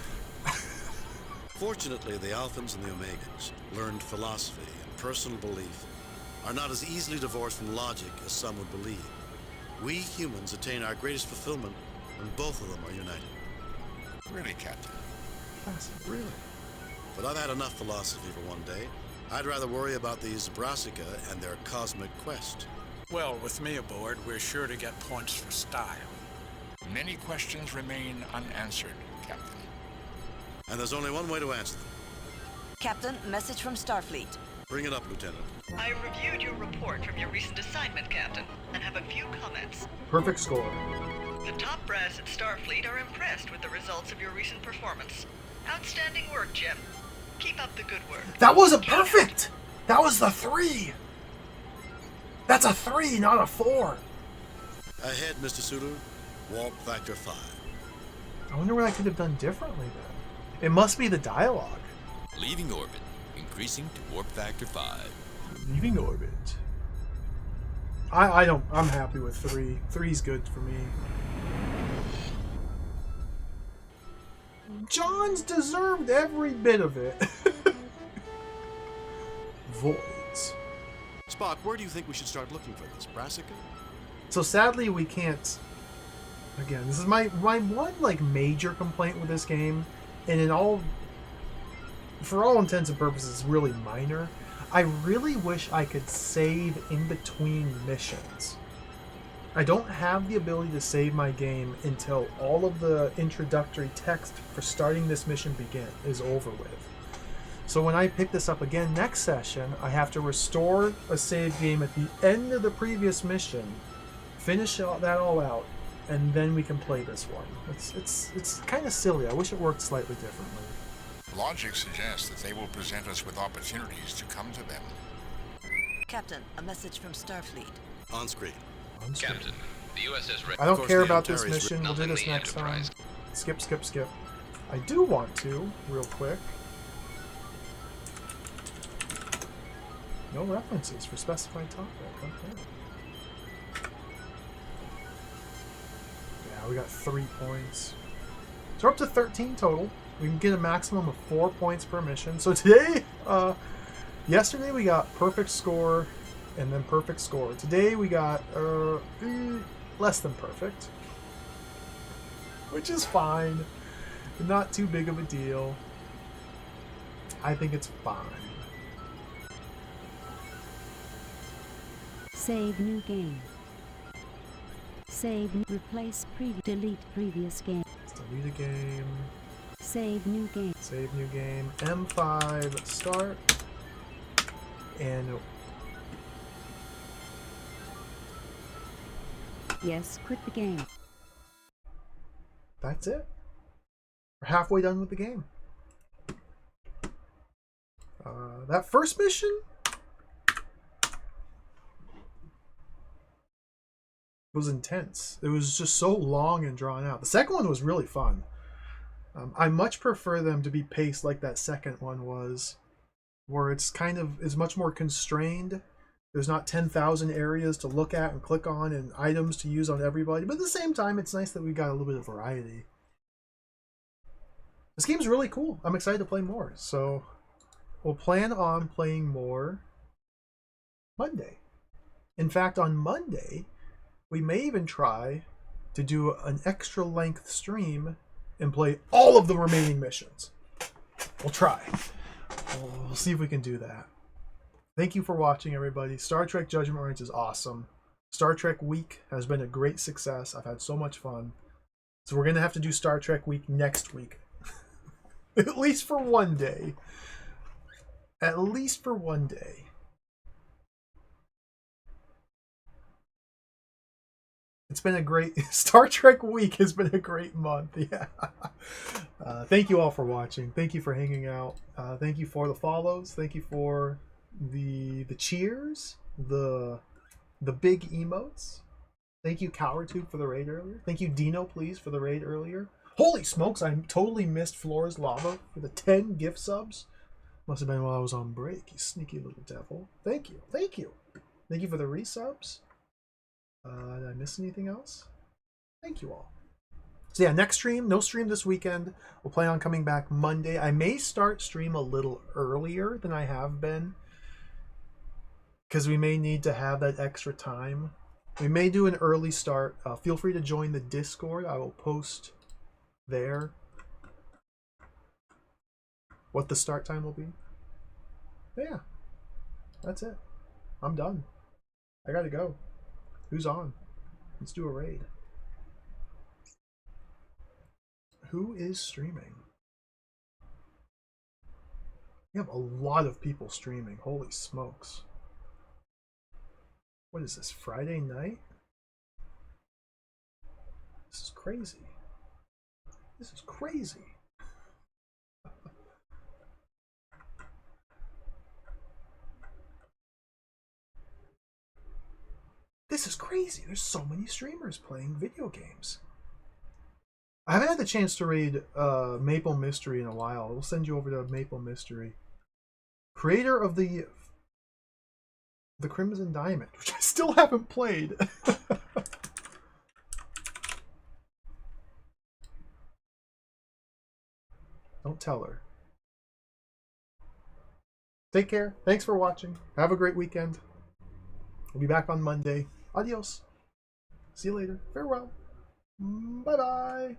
Fortunately, the Alphans and the Omegans learned philosophy and personal belief are not as easily divorced from logic as some would believe. We humans attain our greatest fulfillment when both of them are united. Really, Captain? Really? But I've had enough philosophy for one day. I'd rather worry about these Brassica and their cosmic quest. Well, with me aboard, we're sure to get points for style. Many questions remain unanswered, Captain. And there's only one way to answer them. Captain, message from Starfleet. Bring it up, Lieutenant. I reviewed your report from your recent assignment, Captain, and have a few comments. Perfect score. The top brass at Starfleet are impressed with the results of your recent performance. Outstanding work, Jim. Keep up the good work. That wasn't perfect! That was the 3! That's a 3, not a 4. Ahead, Mr. Sulu. Warp factor 5. I wonder what I could have done differently then. It must be the dialogue. Leaving orbit. Increasing to warp factor 5. Leaving orbit. I'm happy with 3. 3's good for me. John's deserved every bit of it. Voids. Spock, where do you think we should start looking for this? Brassica? So sadly we can't. Again, this is my one like major complaint with this game, and for all intents and purposes, really minor. I really wish I could save in between missions. I don't have the ability to save my game until all of the introductory text for starting this mission is over with. So when I pick this up again next session, I have to restore a save game at the end of the previous mission, finish that all out, and then we can play this one. It's kind of silly. I wish it worked slightly differently. Logic suggests that they will present us with opportunities to come to them. Captain, a message from Starfleet. On screen. Captain, the USS I don't care about this mission. We'll do this next time. Skip. I do want to, real quick. No references for specified topic. Okay. Yeah, we got 3 points. So we're up to 13 total. We can get a maximum of 4 points per mission. So today, yesterday we got perfect score and then perfect score. Today we got less than perfect, which is fine. Not too big of a deal. I think it's fine. Save new game. Save, replace, delete previous game. Let's delete a game. Save new game. Save new game. M5 start. And yes, quit the game. That's it. We're halfway done with the game. That first mission was intense. It was just so long and drawn out. The second one was really fun. I much prefer them to be paced like that second one was, where it's kind of is much more constrained. There's not 10,000 areas to look at and click on and items to use on everybody. But at the same time, it's nice that we got a little bit of variety. This game's really cool. I'm excited to play more. So we'll plan on playing more Monday. In fact, on Monday, we may even try to do an extra length stream and play all of the remaining missions. We'll try. We'll see if we can do that. Thank you for watching, everybody. Star Trek Judgment Rites is awesome. Star Trek Week has been a great success. I've had so much fun. So we're going to have to do Star Trek Week next week. At least for one day. At least for one day. It's been a great... Star Trek Week has been a great month. Yeah. Thank you all for watching. Thank you for hanging out. Thank you for the follows. Thank you for the cheers. The big emotes. Thank you, CowardTube, for the raid earlier. Thank you, Dino, please, for the raid earlier. Holy smokes, I totally missed Flora's Lava for the 10 gift subs. Must have been while I was on break, you sneaky little devil. Thank you. Thank you. Thank you for the resubs. Did I miss anything else? Thank you all. So yeah, next stream, no stream this weekend. We'll plan on coming back Monday. I may start stream a little earlier than I have been, because we may need to have that extra time. We may do an early start. Feel free to join the Discord. I will post there what the start time will be. But yeah, that's it. I'm done. I gotta go. Who's on? Let's do a raid. Who is streaming? We have a lot of people streaming. Holy smokes. What is this, Friday night? This is crazy. This is crazy. This is crazy. There's so many streamers playing video games. I haven't had the chance to raid Maple Mystery in a while. We'll send you over to Maple Mystery. Creator of the Crimson Diamond, which I still haven't played. Don't tell her. Take care. Thanks for watching. Have a great weekend. We'll be back on Monday. Adios. See you later. Farewell. Bye-bye.